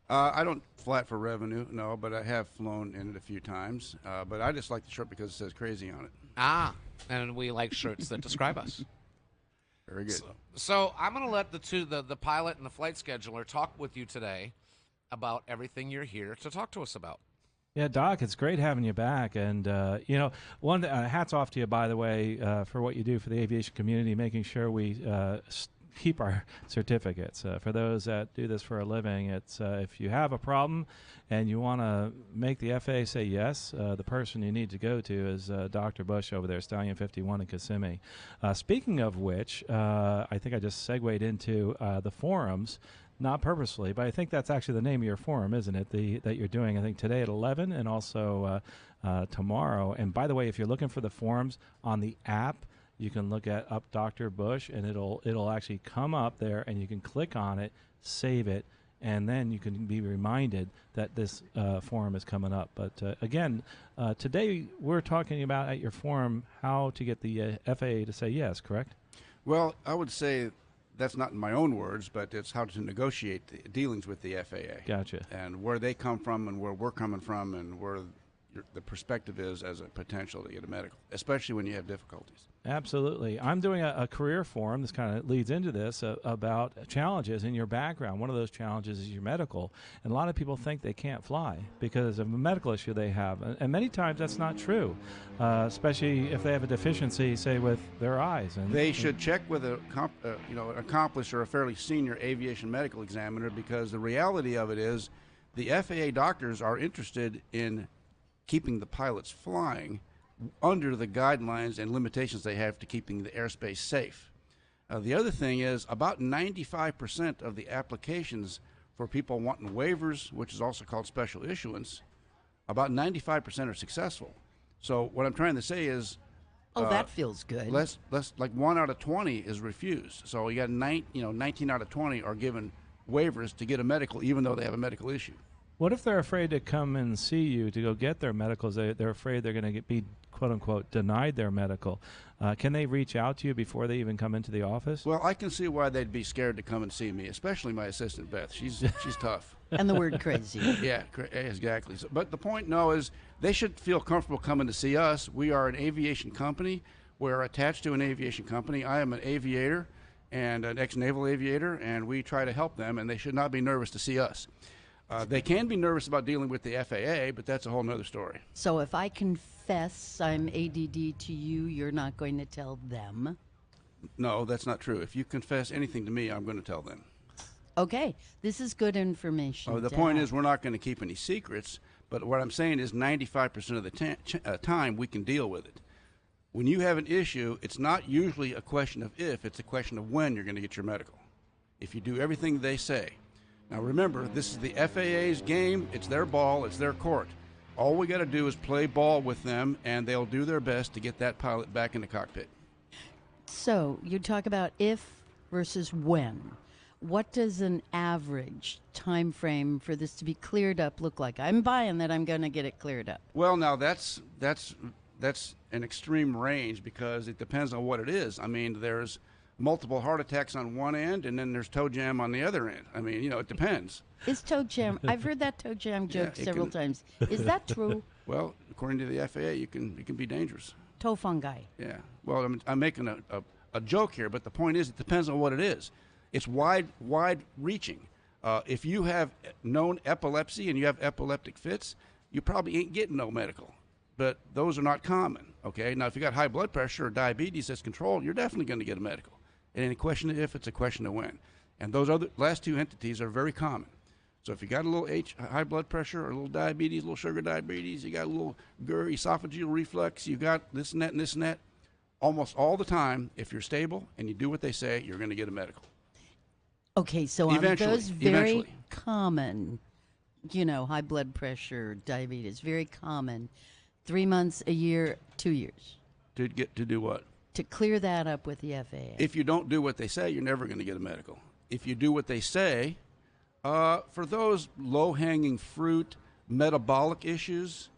S6: I don't fly it for revenue, no, but I have flown in it a few times. But I just like the shirt because it says crazy on it.
S5: Ah, and we like shirts that describe us.
S6: Very good.
S5: So I'm going to let the pilot and the flight scheduler talk with you today about everything you're here to talk to us about.
S17: Yeah, Doc, it's great having you back. And, hats off to you, by the way, for what you do for the aviation community, making sure we keep our certificates. For those that do this for a living, it's if you have a problem and you want to make the FAA say yes, the person you need to go to is Dr. Bush over there, Stallion 51 in Kissimmee. Speaking of which, I think I just segued into the forums. Not purposely, but I think that's actually the name of your forum, isn't it? That you're doing, I think, today at 11 and also tomorrow. And by the way, if you're looking for the forums on the app, you can look at Up Dr. Bush, and it'll actually come up there, and you can click on it, save it, and then you can be reminded that this forum is coming up. But again, today we're talking about at your forum how to get the FAA to say yes, correct?
S6: Well, I would say that's not in my own words, but it's how to negotiate the dealings with the FAA.
S17: Gotcha.
S6: And where they come from and where we're coming from and where the perspective is as a potential to get a medical, especially when you have difficulties.
S17: Absolutely. I'm doing a career forum. This kind of leads into this about challenges in your background. One of those challenges is your medical. And a lot of people think they can't fly because of a medical issue they have. And many times that's not true, especially if they have a deficiency, say, with their eyes. And
S6: they should check with an accomplished or a fairly senior aviation medical examiner, because the reality of it is the FAA doctors are interested in keeping the pilots flying under the guidelines and limitations they have to keeping the airspace safe. The other thing is about 95% of the applications for people wanting waivers, which is also called special issuance, about 95% are successful. So what I'm trying to say is,
S18: that feels good.
S6: Less like 1 out of 20 is refused. So you got 19 out of 20 are given waivers to get a medical, even though they have a medical issue.
S17: What if they're afraid to come and see you to go get their medicals? They're afraid they're going to be, quote unquote, denied their medical. Can they reach out to you before they even come into the office?
S6: Well, I can see why they'd be scared to come and see me, especially my assistant Beth. She's tough.
S18: And the word crazy.
S6: Yeah, exactly. So, but the point, is they should feel comfortable coming to see us. We are an aviation company. We're attached to an aviation company. I am an aviator and an ex-naval aviator, and we try to help them, and they should not be nervous to see us. They can be nervous about dealing with the FAA, but that's a whole other story.
S18: So if I confess I'm ADD to you, you're not going to tell them?
S6: No, that's not true. If you confess anything to me, I'm going to tell them.
S18: Okay, this is good information.
S6: The point is we're not going to keep any secrets, but what I'm saying is 95% of the time we can deal with it. When you have an issue, it's not usually a question of if, it's a question of when you're going to get your medical. If you do everything they say. Now remember, this is the FAA's game, it's their ball, it's their court. All we got to do is play ball with them, and they'll do their best to get that pilot back in the cockpit.
S18: So you talk about if versus when. What does an average time frame for this to be cleared up look like? I'm buying that I'm going to get it cleared up.
S6: Well, now that's an extreme range because it depends on what it is. I mean, there's multiple heart attacks on one end, and then there's toe jam on the other end. I mean, it depends.
S18: Is toe jam? I've heard that toe jam joke several times. Is that true?
S6: Well, according to the FAA, you can be dangerous.
S18: Toe fungi.
S6: Yeah. Well, I'm making a joke here, but the point is, it depends on what it is. It's wide reaching. If you have known epilepsy and you have epileptic fits, you probably ain't getting no medical. But those are not common. Okay. Now, if you got high blood pressure or diabetes that's controlled, you're definitely going to get a medical. It ain't a question of if, it's a question of when. And those other last two entities are very common. So if you got a little high blood pressure or a little diabetes, a little sugar diabetes, you got a little GER, esophageal reflux, you got this and that and this and that, almost all the time, if you're stable and you do what they say, you're going to get a medical.
S18: Okay, so on those very common, high blood pressure, diabetes, very common, 3 months, a year, 2 years.
S6: To do what?
S18: To clear that up with the FAA.
S6: If you don't do what they say, you're never going to get a medical. If you do what they say, for those low-hanging fruit metabolic issues,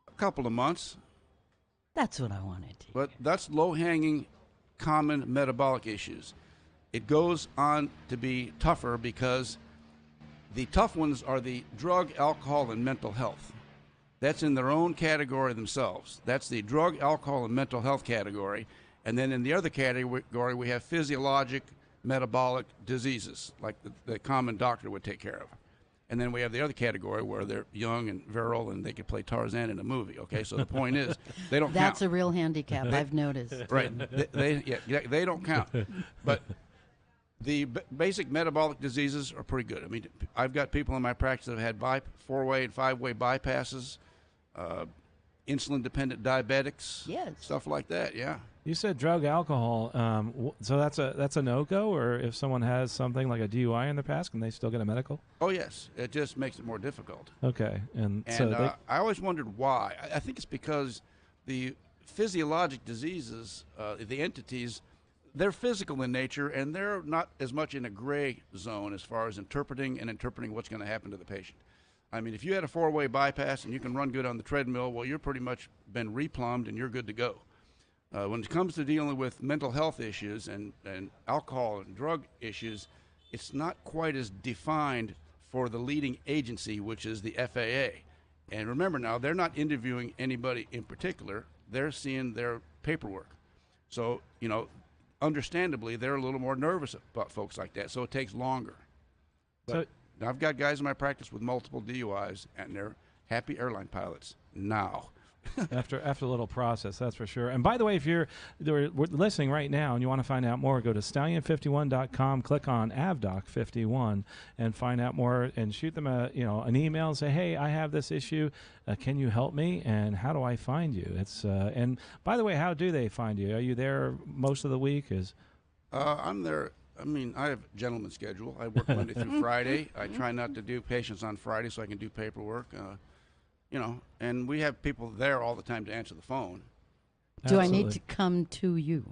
S6: a couple of months.
S18: That's what I wanted to hear.
S6: But that's low-hanging, common metabolic issues. It goes on to be tougher because the tough ones are the drug, alcohol, and mental health. That's in their own category themselves. That's the drug, alcohol, and mental health category. And then in the other category, we have physiologic, metabolic diseases, like the common doctor would take care of. And then we have the other category where they're young and virile and they could play Tarzan in a movie. Okay, so the point is, they don't count.
S18: That's a real handicap, I've noticed.
S6: Right. They don't count. But the basic metabolic diseases are pretty good. I mean, I've got people in my practice that have had 4-way and 5-way bypasses, insulin-dependent diabetics, stuff like that. Yeah.
S17: You said drug, alcohol. So that's a no-go, or if someone has something like a DUI in the past, can they still get a medical?
S6: Oh yes, it just makes it more difficult.
S17: Okay, and
S6: so I always wondered why. I think it's because the physiologic diseases, the entities, they're physical in nature, and they're not as much in a gray zone as far as interpreting what's going to happen to the patient. I mean, if you had a 4-way bypass and you can run good on the treadmill, well, you're pretty much been replumbed and you're good to go. When it comes to dealing with mental health issues and alcohol and drug issues, it's not quite as defined for the leading agency, which is the FAA. And remember now, they're not interviewing anybody in particular. They're seeing their paperwork. So, understandably, they're a little more nervous about folks like that, so it takes longer. But I've got guys in my practice with multiple DUIs, and they're happy airline pilots now.
S17: after a little process, that's for sure. And by the way, if you're listening right now and you want to find out more, go to stallion51.com, click on AvDoc51, and find out more. And shoot them an email and say, "Hey, I have this issue. Can you help me? And how do I find you?" And by the way, how do they find you? Are you there most of the week?
S6: I'm there I mean, I have a gentleman's schedule. I work Monday through Friday. I try not to do patients on Friday so I can do paperwork. And we have people there all the time to answer the phone.
S18: Do I need to come to you?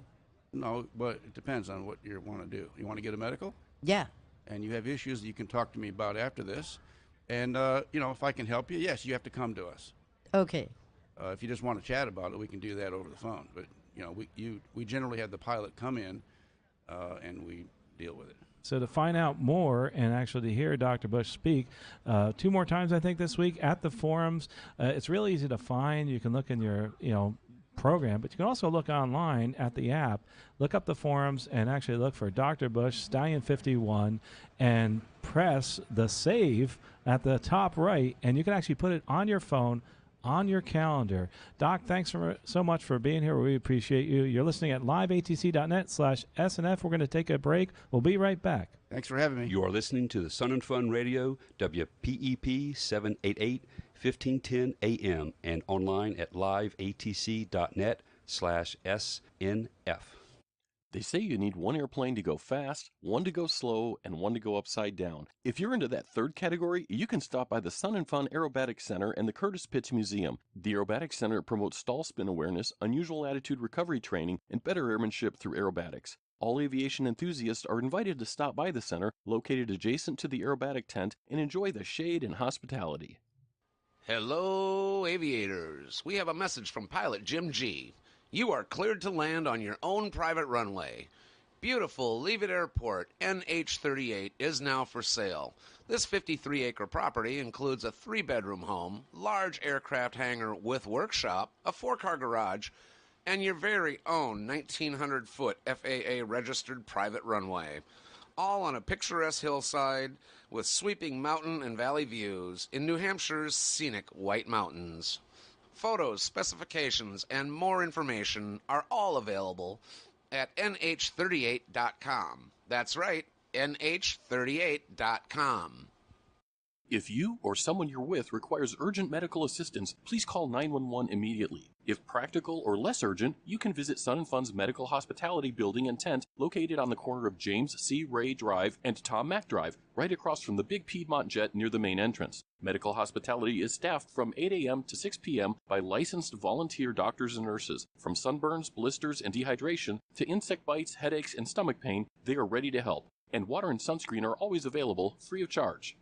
S6: No, but it depends on what you want to do. You want to get a medical?
S18: Yeah.
S6: And you have issues that you can talk to me about after this. And, if I can help you, yes, you have to come to us.
S18: Okay.
S6: If you just want to chat about it, we can do that over the phone. But, we generally have the pilot come in, and we deal with it.
S17: So to find out more and actually to hear Dr. Bush speak 2 more times, I think, this week at the forums, it's really easy to find. You can look in your, program, but you can also look online at the app, look up the forums, and actually look for Dr. Bush Stallion 51 and press the save at the top right, and you can actually put it on your phone, on your calendar. Doc, thanks so much for being here. We appreciate you. You're listening at liveatc.net/SNF. We're going to take a break. We'll be right back.
S6: Thanks for having me.
S7: You are listening to the Sun and Fun Radio, WPEP 788, 1510 AM, and online at liveatc.net/SNF.
S1: They say you need one airplane to go fast, one to go slow, and one to go upside down. If you're into that third category, you can stop by the Sun and Fun Aerobatics Center and the Curtis Pitts Museum. The Aerobatics Center promotes stall spin awareness, unusual attitude recovery training, and better airmanship through aerobatics. All aviation enthusiasts are invited to stop by the center, located adjacent to the aerobatic tent, and enjoy the shade and hospitality.
S5: Hello, aviators. We have a message from pilot Jim G. You are cleared to land on your own private runway. Beautiful Leavitt Airport NH-38 is now for sale. This 53-acre property includes a 3-bedroom home, large aircraft hangar with workshop, a 4-car garage, and your very own 1,900-foot FAA-registered private runway. All on a picturesque hillside with sweeping mountain and valley views in New Hampshire's scenic White Mountains. Photos, specifications, and more information are all available at nh38.com. That's right, nh38.com.
S1: If you or someone you're with requires urgent medical assistance, please call 911 immediately. If practical or less urgent, you can visit Sun and Fun's Medical Hospitality Building and Tent located on the corner of James C. Ray Drive and Tom Mack Drive, right across from the big Piedmont jet near the main entrance. Medical Hospitality is staffed from 8 a.m. to 6 p.m. by licensed volunteer doctors and nurses. From sunburns, blisters, and dehydration to insect bites, headaches, and stomach pain, they are ready to help. And water and sunscreen are always available, free of charge.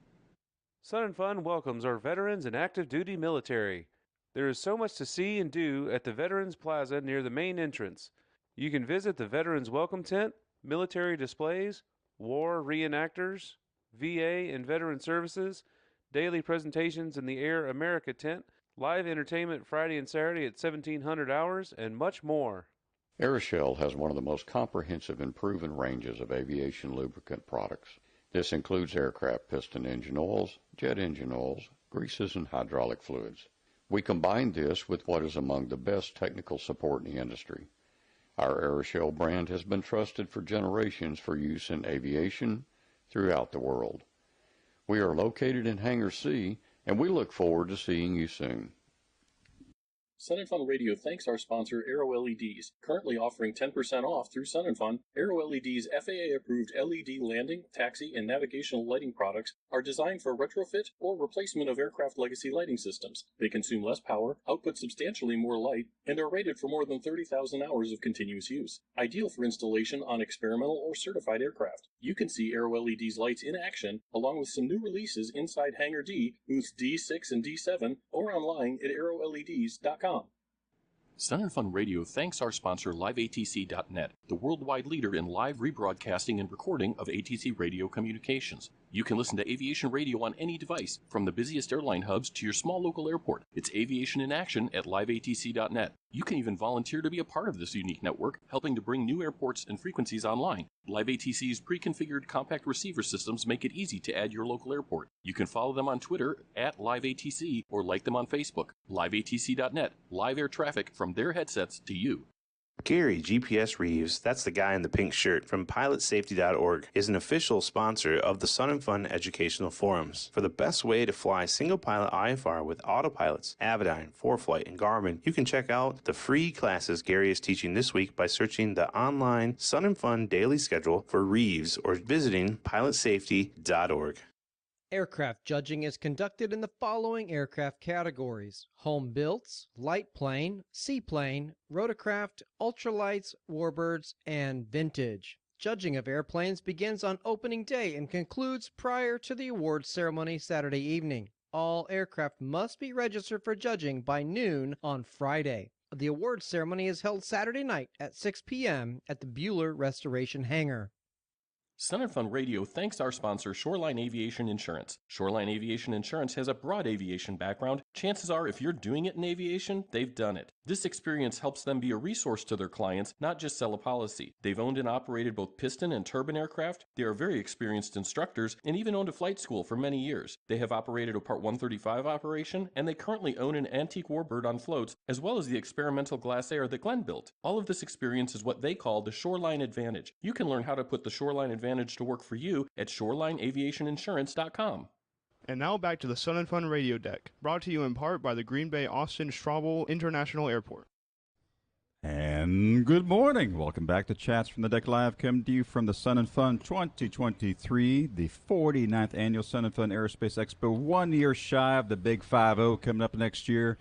S15: Sun and Fun welcomes our veterans and active duty military. There is so much to see and do at the Veterans Plaza near the main entrance. You can visit the Veterans Welcome Tent, military displays, war reenactors, VA and veteran services, daily presentations in the Air America tent, live entertainment Friday and Saturday at 1700 hours, and much more.
S3: Aeroshell has one of the most comprehensive and proven ranges of aviation lubricant products. This includes aircraft piston engine oils, jet engine oils, greases, and hydraulic fluids. We combine this with what is among the best technical support in the industry. Our Aeroshell brand has been trusted for generations for use in aviation throughout the world. We are located in Hangar C, and we look forward to seeing you soon.
S9: Sun and Fun Radio thanks our sponsor, Aero LEDs, currently offering 10% off through Sun and Fun. Aero LEDs FAA-approved LED landing, taxi, and navigational lighting products are designed for retrofit or replacement of aircraft legacy lighting systems. They consume less power, output substantially more light, and are rated for more than 30,000 hours of continuous use. Ideal for installation on experimental or certified aircraft. You can see Aero LEDs lights in action, along with some new releases inside Hangar D, booths D6 and D7, or online at aeroleds.com.
S1: Sun and Fun Radio thanks our sponsor LiveATC.net, the worldwide leader in live rebroadcasting and recording of ATC radio communications. You can listen to aviation radio on any device, from the busiest airline hubs to your small local airport. It's aviation in action at LiveATC.net. You can even volunteer to be a part of this unique network, helping to bring new airports and frequencies online. LiveATC's pre-configured compact receiver systems make it easy to add your local airport. You can follow them on Twitter at LiveATC or like them on Facebook. LiveATC.net, live air traffic from their headsets to you.
S2: Gary GPS Reeves, that's the guy in the pink shirt from pilotsafety.org, is an official sponsor of the Sun and Fun Educational Forums. For the best way to fly single pilot IFR with autopilots, Avidyne, ForeFlight, and Garmin, you can check out the free classes Gary is teaching this week by searching the online Sun and Fun daily schedule for Reeves or visiting pilotsafety.org.
S12: Aircraft judging is conducted in the following aircraft categories: home builts, light plane, seaplane, rotorcraft, ultralights, warbirds, and vintage. Judging of airplanes begins on opening day and concludes prior to the awards ceremony Saturday evening. All aircraft must be registered for judging by noon on Friday. The awards ceremony is held Saturday night at 6 p.m. at the Bueller Restoration Hangar.
S1: Sun and Fun Radio thanks our sponsor, Shoreline Aviation Insurance. Shoreline Aviation Insurance has a broad aviation background. Chances are, if you're doing it in aviation, they've done it. This experience helps them be a resource to their clients, not just sell a policy. They've owned and operated both piston and turbine aircraft. They are very experienced instructors and even owned a flight school for many years. They have operated a Part 135 operation, and they currently own an antique warbird on floats, as well as the experimental glass air that Glenn built. All of this experience is what they call the Shoreline Advantage. You can learn how to put the Shoreline Advantage to work for you at shorelineaviationinsurance.com.
S16: And now back to the Sun and Fun Radio Deck, brought to you in part by the Green Bay Austin Straubel International Airport.
S19: And good morning. Welcome back to Chats from the Deck Live, coming to you from the Sun and Fun 2023, the 49th Annual Sun and Fun Aerospace Expo, 1 year shy of the Big 5-0 coming up next year.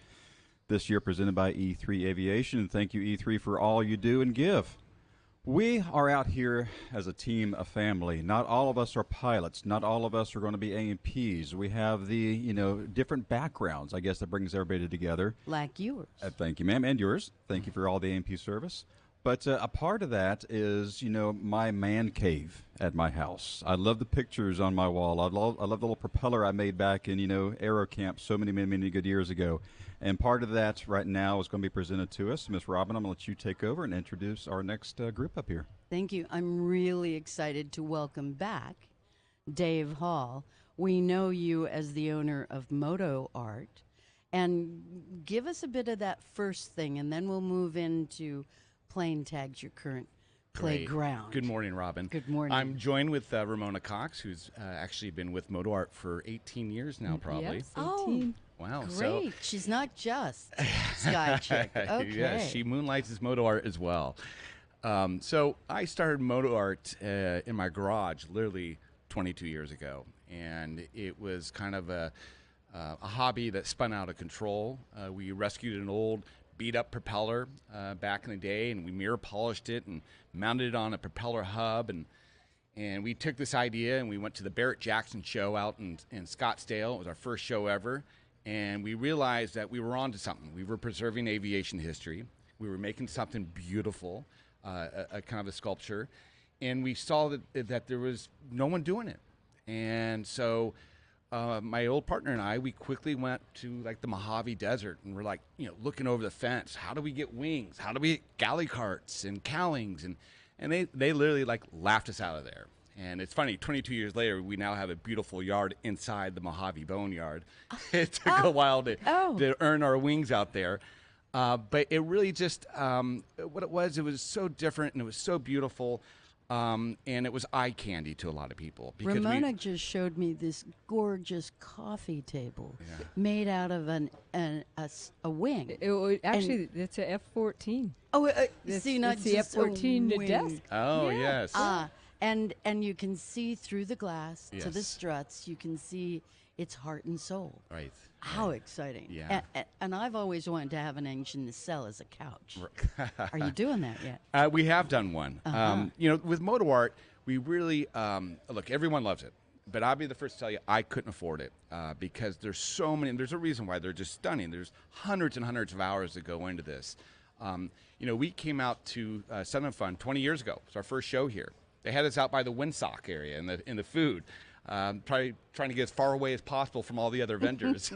S19: This year presented by E3 Aviation, and thank you, E3, for all you do and give. We are out here as a team, a family. Not all of us are pilots. Not all of us are going to be A&Ps. We have the, different backgrounds, I guess, that brings everybody together.
S18: Like yours.
S19: Thank you, ma'am, and yours. Thank you for all the A&P service. But a part of that is, my man cave at my house. I love the pictures on my wall. I love the little propeller I made back in, Aero Camp so many good years ago. And part of that right now is going to be presented to us. Miss Robin, I'm going to let you take over and introduce our next group up here.
S18: Thank you. I'm really excited to welcome back Dave Hall. We know you as the owner of Moto Art. And give us a bit of that first thing, and then we'll move into Plane Tags, your current playground.
S22: Good morning, Robin.
S18: Good morning.
S22: I'm joined with Ramona Cox, who's actually been with Moto Art for 18 years now, probably.
S18: Yes, 18.
S22: Wow.
S18: Great.
S22: So,
S18: she's not just Sky Chick. Okay.
S22: Yeah, she moonlights as Moto Art as well. So I started Moto Art in my garage literally 22 years ago. And it was kind of a hobby that spun out of control. We rescued an old beat-up propeller back in the day, and we mirror polished it and mounted it on a propeller hub. And we took this idea, and we went to the Barrett-Jackson show out in Scottsdale. It was our first show ever. And we realized that we were onto something. We were preserving aviation history. We were making something beautiful, a kind of a sculpture. And we saw that there was no one doing it. And so my old partner and I, we quickly went to the Mojave Desert, and we're looking over the fence. How do we get wings? How do we get galley carts and cowlings? And they literally laughed us out of there. And it's funny, 22 years later, we now have a beautiful yard inside the Mojave Boneyard. It took a while to earn our wings out there. But it really just, what it was so different, and it was so beautiful. And it was eye candy to a lot of people.
S18: Ramona just showed me this gorgeous coffee table made out of a wing.
S24: It's a F-14.
S18: Oh,
S24: it's
S18: see, not
S24: it's
S18: just
S24: the F-14
S18: a wing.
S24: desk.
S22: Oh, yes.
S18: And you can see through the glass to the
S22: Yes.
S18: struts. You can see its heart and soul.
S22: Right.
S18: How exciting.
S22: Yeah.
S18: And I've always wanted to have an engine to sell as a couch. Are you doing that yet?
S22: We have done one.
S18: Uh-huh.
S22: With Moto Art, we really, look, everyone loves it. But I'll be the first to tell you, I couldn't afford it because there's so many, and there's a reason why they're just stunning. There's hundreds and hundreds of hours that go into this. We came out to Sun and Fun 20 years ago. It was our first show here. They had us out by the windsock area in the food, trying to get as far away as possible from all the other vendors.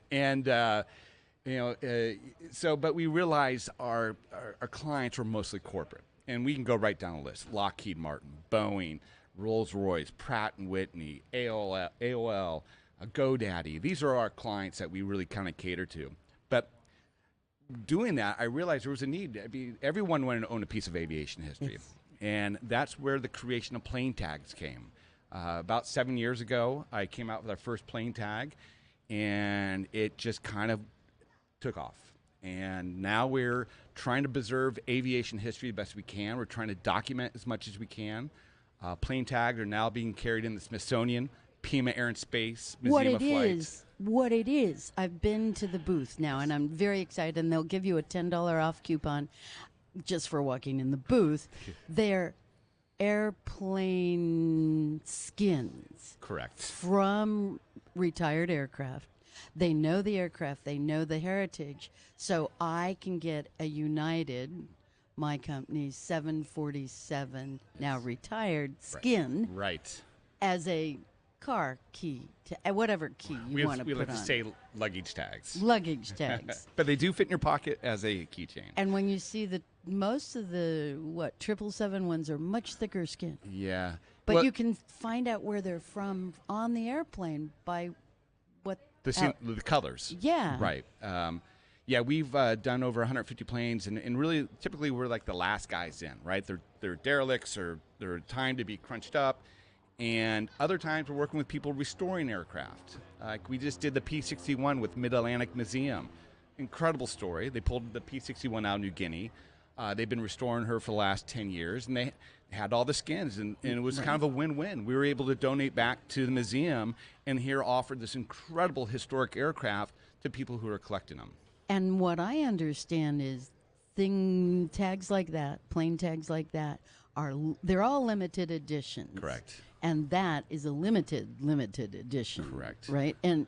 S22: And but we realized our clients were mostly corporate, and we can go right down the list: Lockheed Martin, Boeing, Rolls-Royce, Pratt & Whitney, AOL, GoDaddy. These are our clients that we really kind of cater to. But doing that, I realized there was a need. I mean, everyone wanted to own a piece of aviation history. And that's where the creation of plane tags came. About 7 years ago, I came out with our first plane tag, and it just kind of took off. And now we're trying to preserve aviation history the best we can. We're trying to document as much as we can. Plane tags are now being carried in the Smithsonian, Pima Air and Space, Museum of Flight.
S18: What it is, I've been to the booth now, and I'm very excited, and they'll give you a $10 off coupon just for walking in the booth. They're airplane skins.
S22: Correct.
S18: From retired aircraft. They know the aircraft, they know the heritage, so I can get a United, my company's 747, now retired, skin.
S22: Right.
S18: As a car key, to whatever key you want to put on.
S22: We like to say luggage tags.
S18: Luggage tags.
S22: But they do fit in your pocket as a keychain.
S18: And when you see most of the 777 ones are much thicker skin.
S22: Yeah.
S18: But you can find out where they're from on the airplane by what
S22: the colors.
S18: Yeah.
S22: Right. Yeah, we've done over 150 planes, and really, typically, we're like the last guys in, right? They're derelicts, or they're time to be crunched up, and other times we're working with people restoring aircraft. Like we just did the P-61 with Mid-Atlantic Museum. Incredible story. They pulled the P-61 out of New Guinea. They've been restoring her for the last 10 years, and they had all the skins, and it was kind of a win-win. We were able to donate back to the museum and here offer this incredible historic aircraft to people who are collecting them.
S18: And what I understand is tags like that, plane tags like that, they're all limited editions.
S22: Correct.
S18: And that is a limited edition.
S22: Correct.
S18: Right? And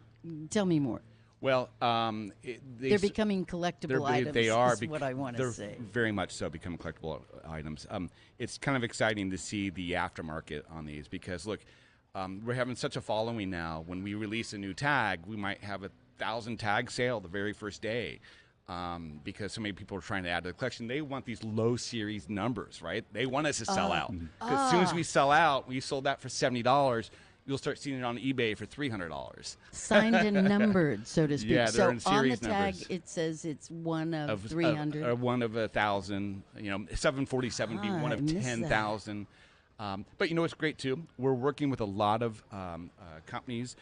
S18: tell me more.
S25: Well,
S18: they're becoming collectible items.
S22: They are.
S18: Is what I want to say.
S22: They're very much so becoming collectible items. It's kind of exciting to see the aftermarket on these because, look, we're having such a following now. When we release a new tag, we might have 1,000 tag sale the very first day because so many people are trying to add to the collection. They want these low series numbers, right? They want us to sell out. Because as soon as we sell out, we sold that for $70. You'll start seeing it on eBay for $300.
S18: Signed and numbered, so to speak.
S22: Yeah, they're in
S18: on the
S22: series
S18: tag,
S22: numbers.
S18: it says it's one of 300.
S22: One of 1,000. 747 would be one of 10,000. But what's great too? We're working with a lot of companies.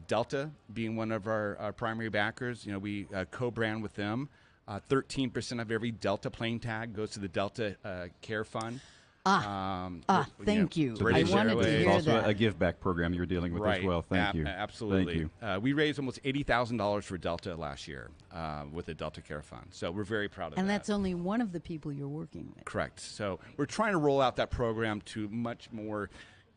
S22: Delta being one of our primary backers. We co-brand with them. 13% of every Delta plane tag goes to the Delta Care Fund.
S18: Thank you.
S19: I
S18: wanted to hear
S19: also
S18: that.
S19: a give back program you're dealing with as well. Thank you.
S22: Absolutely.
S19: Thank you.
S22: We raised almost $80,000 for Delta last year with the Delta Care Fund. So we're very proud of that.
S18: And that's only one of the people you're working with.
S22: Correct. So we're trying to roll out that program to much more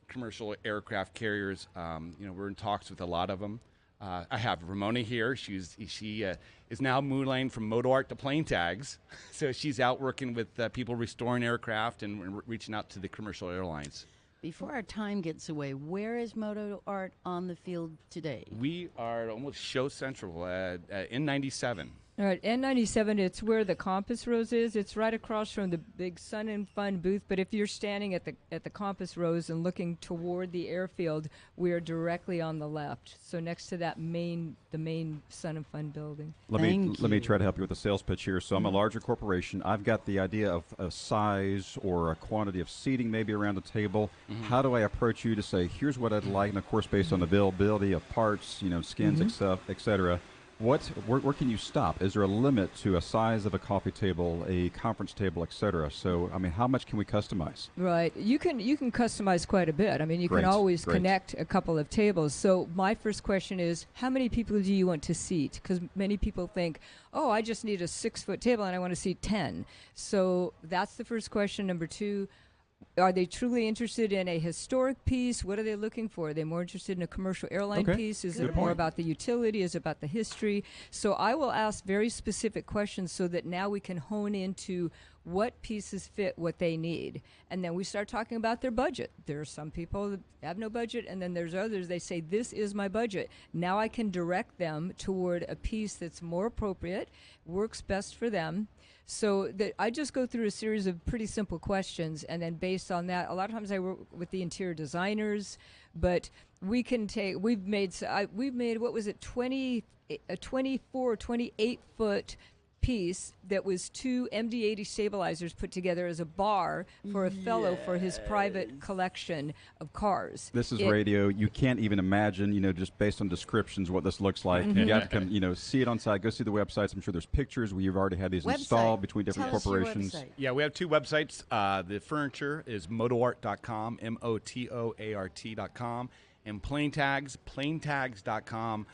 S22: commercial aircraft carriers. We're in talks with a lot of them. I have Ramona here. She is now moonlighting from moto art to plane tags. So she's out working with people restoring aircraft and reaching out to the commercial airlines.
S18: Before our time gets away, where is Moto Art on the field today?
S22: We are almost show central in 97.
S24: All right, N97, it's where the Compass Rose is. It's right across from the big Sun and Fun booth. But if you're standing at the Compass Rose and looking toward the airfield, we are directly on the left. So next to the main Sun and Fun building.
S19: Let me try to help you with the sales pitch here. So I'm a larger corporation. I've got the idea of a size or a quantity of seating maybe around the table.
S22: Mm-hmm.
S19: How do I approach you to say, here's what I'd like, and of course based on availability of parts, skins, et cetera. Where can you stop? Is there a limit to a size of a coffee table, a conference table, et cetera? So, how much can we customize?
S24: Right. You can customize quite a bit. You can always connect a couple of tables. So my first question is, how many people do you want to seat? Because many people think, oh, I just need a 6-foot table and I want to seat 10. So that's the first question. Number 2, are they truly interested in a historic piece? What are they looking for? Are they more interested in a commercial airline piece? Is it more about the utility? Is it about the history? So I will ask very specific questions so that now we can hone into what pieces fit what they need. And then we start talking about their budget. There are some people that have no budget, and then there's others, they say, this is my budget. Now I can direct them toward a piece that's more appropriate, works best for them. So that I just go through a series of pretty simple questions, and then based on that, a lot of times I work with the interior designers, but we've made what was it, 24, 28 foot piece that was 2 MD-80 stabilizers put together as a bar for a fellow for his private collection of cars.
S19: This is radio. You can't even imagine, just based on descriptions, what this looks like. You got to come, see it on site. Go see the websites. I'm sure there's pictures where you've already had these installed between different corporations.
S22: Yeah, we have 2 websites. The furniture is motoart.com, motoart.com, and plaintags.com.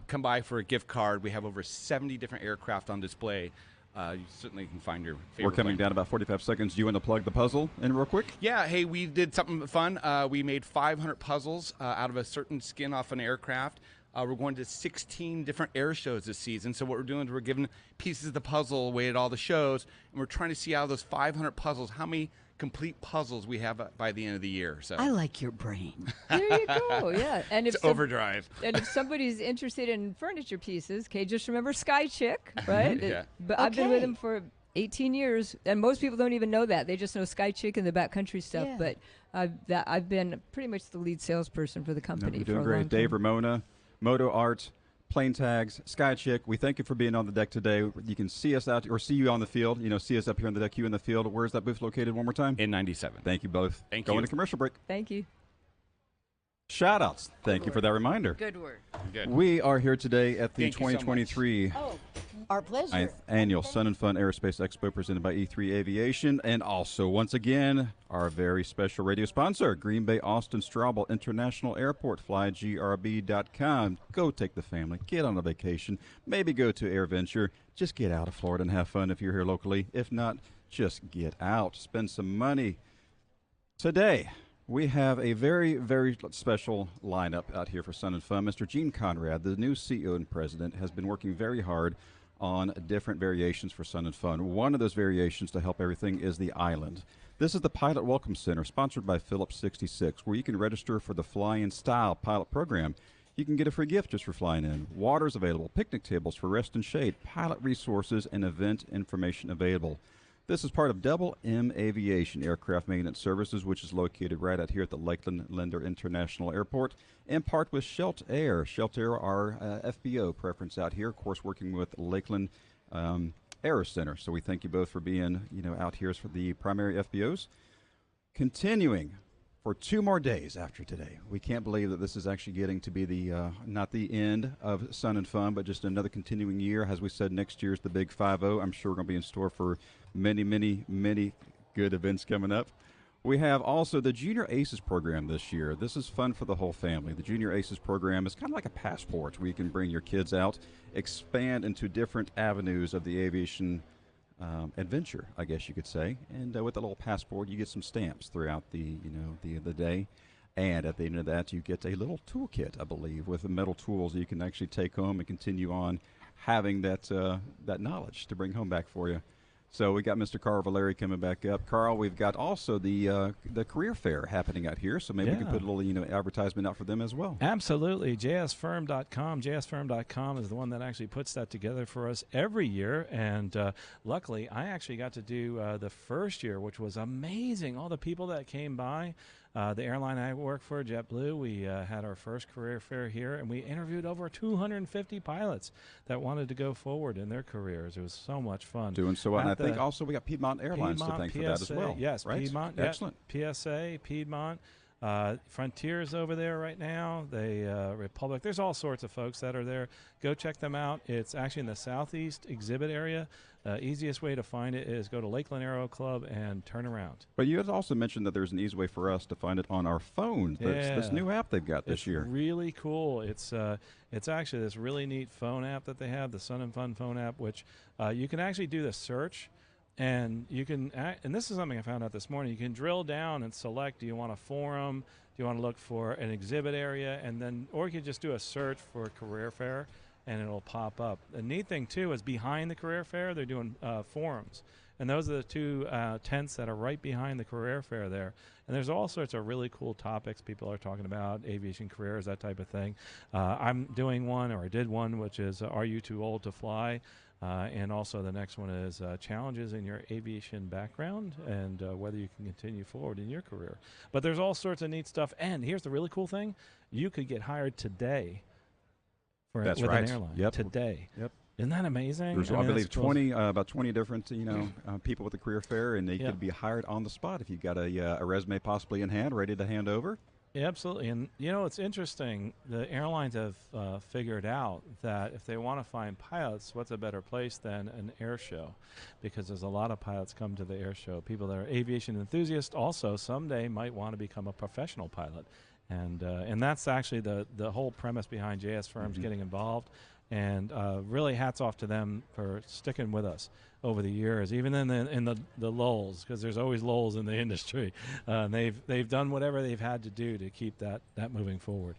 S22: Come by for a gift card. We have over 70 different aircraft on display. You certainly can find your favorite.
S19: We're coming down about 45 seconds. Do you want to plug the puzzle in real quick?
S22: Yeah. Hey, we did something fun. We made 500 puzzles out of a certain skin off an aircraft. We're going to 16 different air shows this season. So what we're doing is we're giving pieces of the puzzle away at all the shows, and we're trying to see out of those 500 puzzles how many complete puzzles we have by the end of the year. So
S18: I like your brain.
S24: There you go. Yeah, and if
S22: it's overdrive.
S24: And if somebody's interested in furniture pieces, okay, just remember Sky Chick, right?
S22: Yeah.
S24: But I've been with him for 18 years, and most people don't even know that. They just know Sky Chick and the backcountry stuff.
S18: Yeah.
S24: But I've been pretty much the lead salesperson for the company.
S19: You're
S24: for
S19: doing
S24: a
S19: great.
S24: long
S19: Dave
S24: time.
S19: Ramona, Moto Art, Plane Tags, Sky Chick. We thank you for being on the deck today. You can see us out or see you on the field. See us up here on the deck, you in the field. Where's that booth located one more time?
S22: In 97.
S19: Thank you both.
S22: Thank
S19: Going
S22: you.
S19: to commercial break.
S24: Thank you.
S19: Shout outs. Thank you for that reminder.
S18: Good work.
S22: Good.
S19: We are here today at the
S22: Thank you so much.
S19: 2023
S18: Our pleasure.
S19: annual Sun and Fun Aerospace Expo presented by E3 Aviation, and also once again our very special radio sponsor, Green Bay Austin Straubel International Airport. FlyGRB.com. Go take the family, get on a vacation, maybe go to AirVenture. Just get out of Florida and have fun if you're here locally. If not, just get out, spend some money. Today we have a very, very special lineup out here for Sun and Fun. Mr. Gene Conrad, the new CEO and president, has been working very hard on different variations for Sun and Fun. One of those variations to help everything is the island. This is the Pilot Welcome Center, sponsored by Phillips 66, where you can register for the Fly-In Style pilot program. You can get a free gift just for flying in. Water's available, picnic tables for rest and shade, pilot resources, and event information available. This is part of Double M Aviation Aircraft Maintenance Services, which is located right out here at the Lakeland Linder International Airport, and part with Shelt Air. Shelt Air, our FBO preference out here, of course, working with Lakeland Aero Center. So we thank you both for being, out here for the primary FBOs. Continuing for 2 more days after today. We can't believe that this is actually getting to be the not the end of Sun and Fun, but just another continuing year. As we said, next year's the Big 5-0. I'm sure we're going to be in store for many, many, many good events coming up. We have also the Junior Aces program this year. This is fun for the whole family. The Junior Aces program is kind of like a passport where you can bring your kids out, expand into different avenues of the aviation adventure, I guess you could say. And with a little passport, you get some stamps throughout the day. And at the end of that, you get a little toolkit, I believe, with the metal tools that you can actually take home and continue on having that knowledge to bring home back for you. So we got Mr. Carl Valeri coming back up. Carl, we've got also the career fair happening out here, so maybe we can put a little advertisement out for them as well.
S17: Absolutely. JSFirm.com. JSFirm.com is the one that actually puts that together for us every year. And luckily, I actually got to do the first year, which was amazing. All the people that came by. The airline I work for, JetBlue, we had our first career fair here, and we interviewed over 250 pilots that wanted to go forward in their careers. It was so much fun.
S19: Doing so well. And I think also we got Piedmont Airlines to thank
S17: PSA,
S19: for that as well.
S17: Yes,
S19: right?
S17: Piedmont.
S19: Excellent.
S17: PSA, Piedmont. Frontier's over there right now. Republic. There's all sorts of folks that are there. Go check them out. It's actually in the southeast exhibit area. Easiest way to find it is go to Lakeland Aero Club and turn around.
S19: But you had also mentioned that there's an easy way for us to find it on our phones. This new app they've got this year.
S17: It's really cool. It's actually this really neat phone app that they have, the Sun and Fun phone app, which you can actually do the search. And you can, and this is something I found out this morning, you can drill down and select, do you want a forum, do you want to look for an exhibit area, and then, or you can just do a search for career fair, and it'll pop up. The neat thing, too, is behind the career fair, they're doing forums. And those are the 2 tents that are right behind the career fair there. And there's all sorts of really cool topics people are talking about, aviation careers, that type of thing. I'm doing one, or I did one, which is, are you too old to fly? And also the next one is challenges in your aviation background and whether you can continue forward in your career. But there's all sorts of neat stuff. And here's the really cool thing. You could get hired today with an airline.
S19: Yep.
S17: Today.
S19: Yep.
S17: Isn't that amazing?
S19: There's, I believe, about 20 different, people with a career fair, and they could be hired on the spot if you've got a resume possibly in hand, ready to hand over.
S17: Yeah, absolutely. And, it's interesting. The airlines have figured out that if they want to find pilots, what's a better place than an air show? Because there's a lot of pilots come to the air show. People that are aviation enthusiasts also someday might want to become a professional pilot. And that's actually the whole premise behind JS Firms getting involved. And really hats off to them for sticking with us over the years, even in the lulls, because there's always lulls in the industry. They've done whatever they've had to do to keep that moving forward.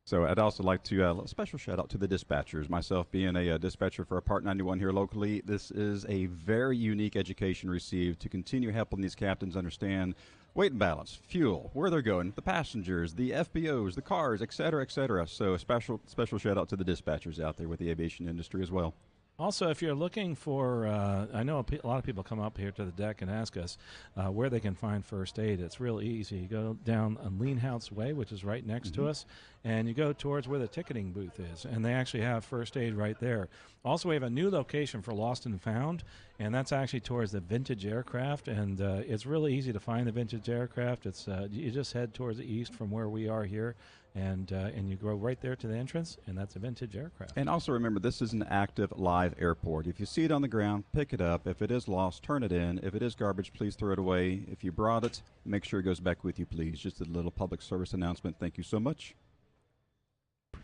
S19: So I'd also like to a special shout out to the dispatchers. Myself being a dispatcher for a Part 91 here locally, this is a very unique education received to continue helping these captains understand weight and balance, fuel, where they're going, the passengers, the FBOs, the cars, et cetera, et cetera. So a special shout out to the dispatchers out there with the aviation industry as well.
S17: Also, if you're looking for, I know a lot of people come up here to the deck and ask us where they can find first aid. It's real easy. You go down on Lean House Way, which is right next to us, and you go towards where the ticketing booth is, and they actually have first aid right there. Also, we have a new location for Lost and Found, and that's actually towards the vintage aircraft, and it's really easy to find the vintage aircraft. It's you just head towards the east from where we are here, and you go right there to the entrance, and that's a vintage aircraft.
S19: And also remember, this is an active live airport. If you see it on the ground, pick it up. If it is lost, turn it in. If it is garbage, please throw it away. If you brought it, make sure it goes back with you, please. Just a little public service announcement. Thank you so much.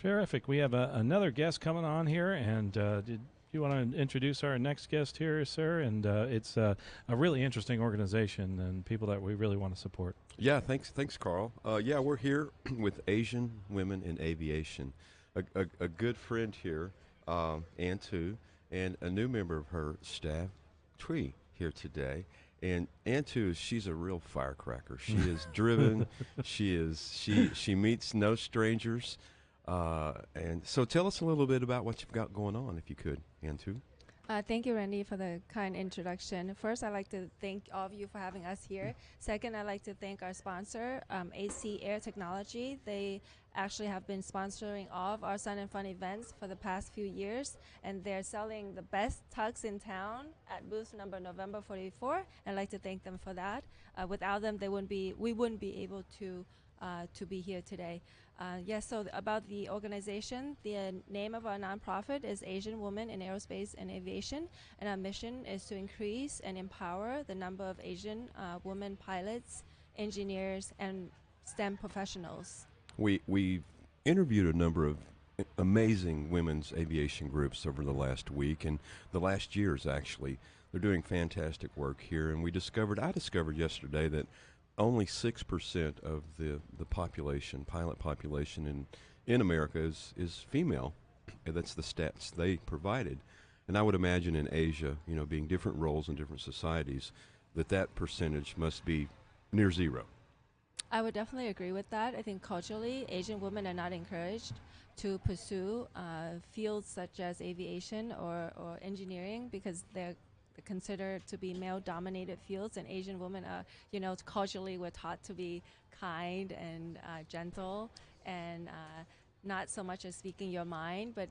S17: Terrific. We have another guest coming on here, and did you want to introduce our next guest here, sir? And it's a really interesting organization and people that we really want to support.
S4: Yeah, thanks, Carl. Yeah, we're here with Asian Women in Aviation. A good friend here, Ann Tu, and a new member of her staff, Twee, here today. And Ann Tu, she's a real firecracker. She is driven. She meets no strangers. And so tell us a little bit about what you've got going on, if you could, Ann Tu.
S13: Thank you, Randy, for the kind introduction. First, I'd like to thank all of you for having us here. Second, I'd like to thank our sponsor, AC Air Technology. They actually have been sponsoring all of our Sun and Fun events for the past few years, and they're selling the best tugs in town at booth number November 44. I'd like to thank them for that. Without them, we wouldn't be able to be here today. Yes, so about the organization, the name of our nonprofit is Asian Women in Aerospace and Aviation, and our mission is to increase and empower the number of Asian women pilots, engineers, and STEM professionals.
S4: We've interviewed a number of amazing women's aviation groups over the last week and the last years, actually. They're doing fantastic work here, and I discovered yesterday that only 6% of the pilot population in America is female. And that's the stats they provided. And I would imagine in Asia, being different roles in different societies, that percentage must be near zero.
S13: I would definitely agree with that. I think culturally, Asian women are not encouraged to pursue fields such as aviation or engineering because they're considered to be male-dominated fields, and Asian women are, culturally we're taught to be kind and gentle and not so much as speaking your mind, but,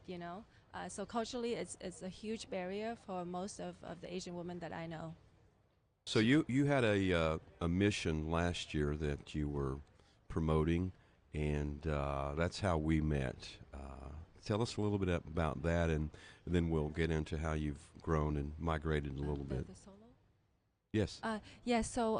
S13: so culturally it's a huge barrier for most of the Asian women that I know.
S4: So you had a mission last year that you were promoting, and that's how we met. Tell us a little bit about that, and then we'll get into how you've grown and migrated a little bit.
S13: The solo?
S4: Yes.
S13: Yes. So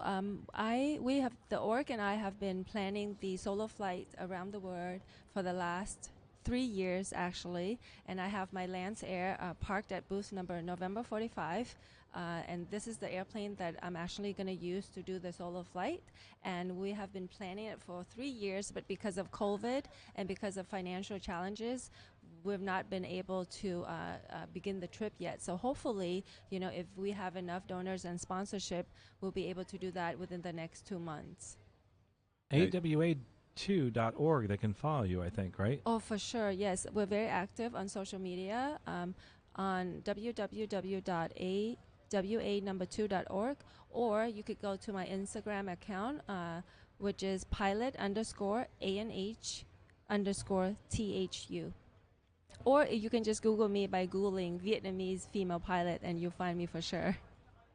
S13: the org and I have been planning the solo flight around the world for the last 3 years actually, and I have my Lance Air parked at booth number November 45. And this is the airplane that I'm actually going to use to do the solo flight. And we have been planning it for 3 years, but because of COVID and because of financial challenges, we've not been able to begin the trip yet. So hopefully, if we have enough donors and sponsorship, we'll be able to do that within the next 2 months.
S17: AWA2.org, they can follow you, I think, right?
S13: Oh, for sure, yes. We're very active on social media on www.awa2.org, or you could go to my Instagram account, which is pilot_ANH_THU. or you can just Google me by Googling Vietnamese female pilot, and you'll find me for sure.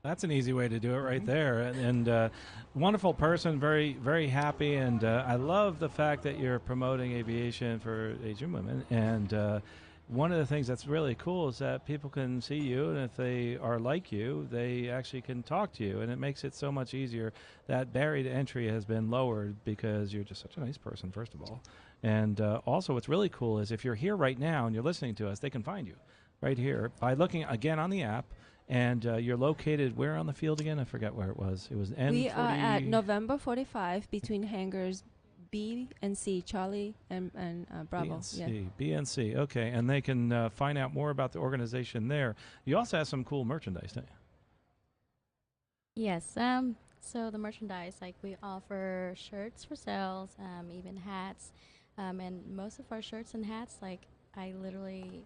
S17: That's an easy way to do it right there. And wonderful person, very, very happy. And I love the fact that you're promoting aviation for Asian women. And one of the things that's really cool is that people can see you, and if they are like you, they actually can talk to you. And it makes it so much easier. That barrier to entry has been lowered because you're just such a nice person, first of all. And also what's really cool is if you're here right now and you're listening to us, they can find you right here by looking, again, on the app. And you're located where on the field again? I forget where it was. It was N40.
S13: We are at November 45 between hangars B and C, Charlie and Bravo.
S17: B and C. B and C. Okay, and they can find out more about the organization there. You also have some cool merchandise, don't you?
S10: Yes. So the merchandise, like we offer shirts for sales, even hats, and most of our shirts and hats, like I literally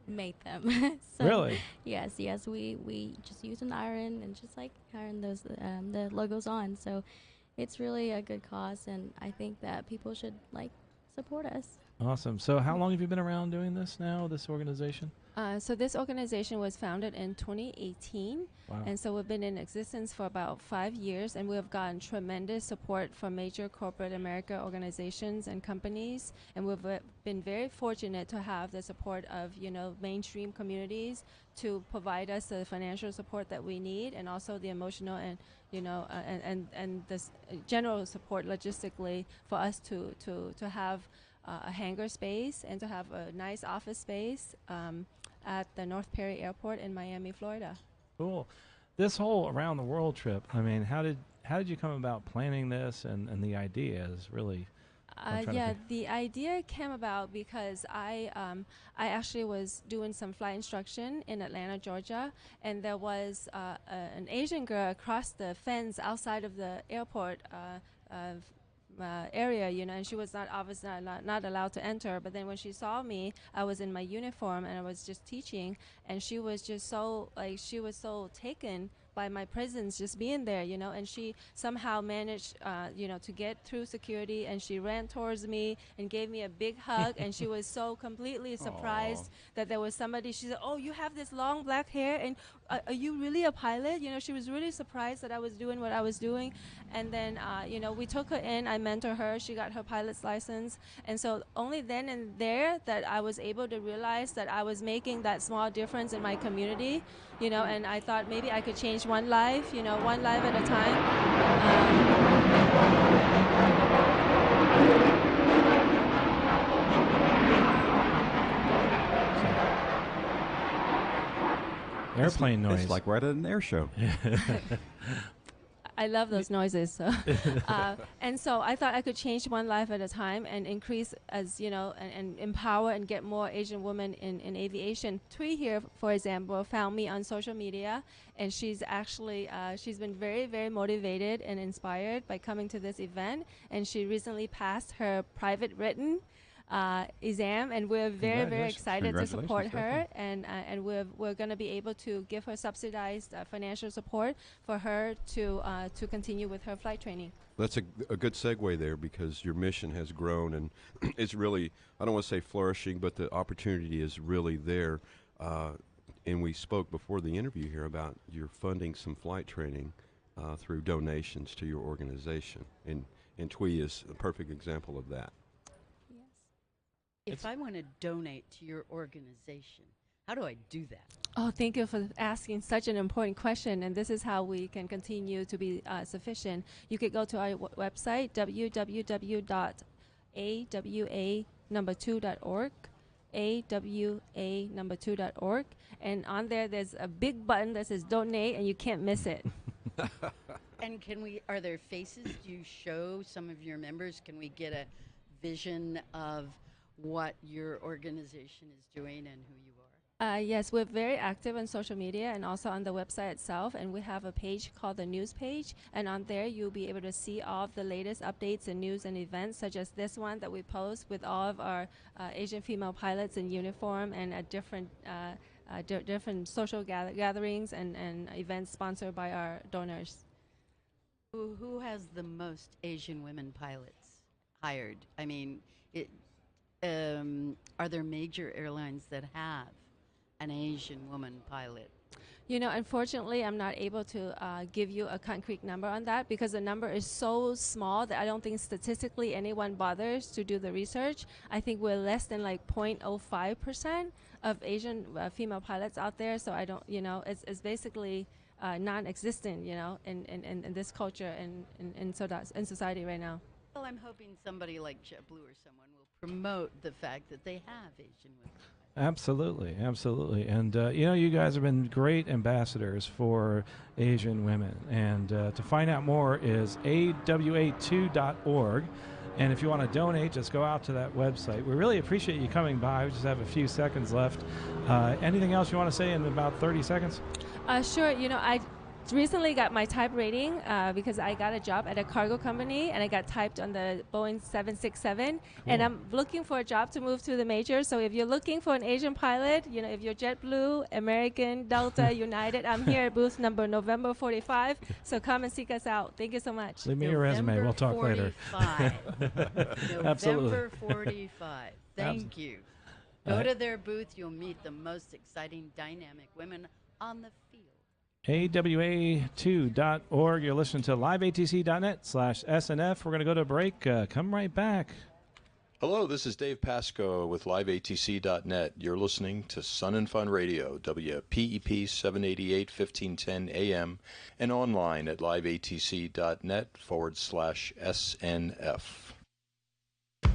S10: made them. So
S17: really?
S10: Yes. We just use an iron and just like iron those the logos on. So it's really a good cause, and I think that people should like support us.
S17: Awesome. So how long have you been around doing this now, this organization?
S13: So this organization was founded in 2018,
S17: Wow.
S13: and so we've been in existence for about 5 years, and we have gotten tremendous support from major corporate America organizations and companies, and we've been very fortunate to have the support of mainstream communities to provide us the financial support that we need, and also the emotional and and this general support logistically for us to have a hangar space and to have a nice office space at the North Perry Airport in Miami, Florida.
S17: Cool. This whole around the world trip, I mean, how did you come about planning this, and the idea is really
S13: the idea came about because I actually was doing some flight instruction in Atlanta, Georgia, and there was an Asian girl across the fence outside of the airport area, and she was obviously not allowed to enter. But then when she saw me, I was in my uniform and I was just teaching, and she was just so taken by my presence just being there, and she somehow managed, to get through security, and she ran towards me and gave me a big hug, and she was so completely surprised that there was somebody. She said, "Oh, you have this long black hair, and are you really a pilot?" She was really surprised that I was doing what I was doing, and then, we took her in, I mentored her, she got her pilot's license, and so only then and there that I was able to realize that I was making that small difference in my community, and I thought maybe I could change one life, one life at a time.
S17: Airplane noise.
S19: It's like right at an air show.
S13: I love those noises. So, and so I thought I could change one life at a time and increase and empower and get more Asian women in aviation. Tui here, for example, found me on social media, and she's actually she's been very, very motivated and inspired by coming to this event, and she recently passed her private written exam, and we're very, very excited to support her, and we're going to be able to give her subsidized financial support for her to continue with her flight training.
S4: That's a good segue there, because your mission has grown, and it's really, I don't want to say flourishing, but the opportunity is really there. And we spoke before the interview here about you're funding some flight training through donations to your organization, and TWI is a perfect example of that.
S18: If I want to donate to your organization, how do I do that?
S13: Oh, thank you for asking such an important question, and this is how we can continue to be sufficient. You could go to our website, www.awa2.org, awa2.org, and on there there's a big button that says donate, and you can't miss it.
S18: And are there faces? Do you show some of your members? Can we get a vision of what your organization is doing and who you are?
S13: Yes, we're very active on social media and also on the website itself, and we have a page called the news page, and on there you'll be able to see all of the latest updates and news and events, such as this one that we post with all of our Asian female pilots in uniform and at different social gatherings and events sponsored by our donors.
S18: Who has the most Asian women pilots hired? I mean, are there major airlines that have an Asian woman pilot?
S13: You know, unfortunately, I'm not able to give you a concrete number on that because the number is so small that I don't think statistically anyone bothers to do the research. I think we're less than like 0.05% of Asian female pilots out there. So I don't, it's basically non-existent, in this culture and in society right now.
S18: Well, I'm hoping somebody like JetBlue or someone will promote the fact that they have Asian women.
S17: Absolutely, absolutely. And, you guys have been great ambassadors for Asian women. And to find out more is awa2.org. And if you want to donate, just go out to that website. We really appreciate you coming by. We just have a few seconds left. Anything else you want to say in about 30 seconds?
S13: Sure. I recently got my type rating because I got a job at a cargo company and I got typed on the Boeing 767. Cool. And I'm looking for a job to move to the majors. So if you're looking for an Asian pilot, if you're JetBlue, American, Delta, United, I'm here at booth number November 45. So come and seek us out. Thank you so much.
S17: Leave me your resume. We'll talk later. Absolutely.
S18: November 45. Thank you. Go to their booth. You'll meet the most exciting, dynamic women on the field.
S17: AWA2.org. You're listening to liveatc.net/SNF. We're going to go to a break. Come right back.
S11: Hello, this is Dave Pasco with liveatc.net. You're listening to Sun and Fun Radio, WPEP 788, 1510 AM, and online at liveatc.net/SNF.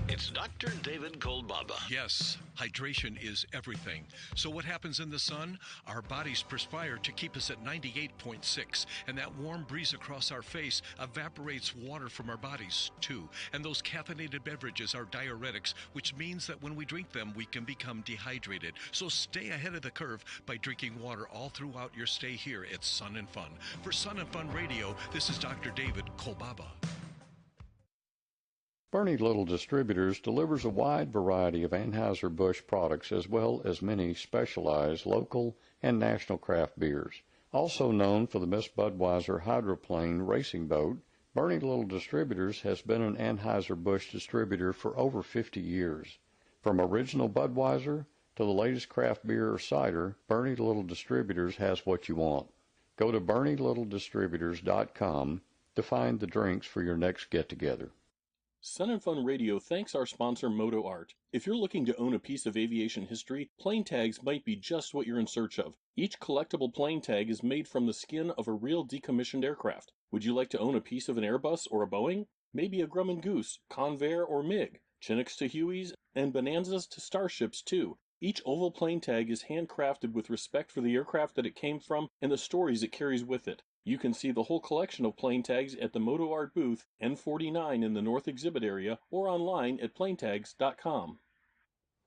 S20: It's Dr. David Kolbaba.
S1: Yes, hydration is everything. So what happens in the sun? Our bodies perspire to keep us at 98.6, and that warm breeze across our face evaporates water from our bodies too. And those caffeinated beverages are diuretics, which means that when we drink them, we can become dehydrated. So stay ahead of the curve by drinking water all throughout your stay here at Sun and Fun. For Sun and Fun Radio, this is Dr. David Kolbaba.
S3: Bernie Little Distributors delivers a wide variety of Anheuser-Busch products as well as many specialized local and national craft beers. Also known for the Miss Budweiser hydroplane racing boat, Bernie Little Distributors has been an Anheuser-Busch distributor for over 50 years. From original Budweiser to the latest craft beer or cider, Bernie Little Distributors has what you want. Go to BernieLittleDistributors.com to find the drinks for your next get-together.
S9: Sun and Fun Radio thanks our sponsor Moto Art. If you're looking to own a piece of aviation history, plane tags might be just what you're in search of. Each collectible plane tag is made from the skin of a real decommissioned aircraft. Would you like to own a piece of an Airbus or a Boeing? Maybe a Grumman Goose, Convair or MiG, Chinooks to Hueys, and Bonanzas to Starships too. Each oval plane tag is handcrafted with respect for the aircraft that it came from and the stories it carries with it. You can see the whole collection of plane tags at the Moto Art booth, N49 in the North Exhibit area, or online at planetags.com.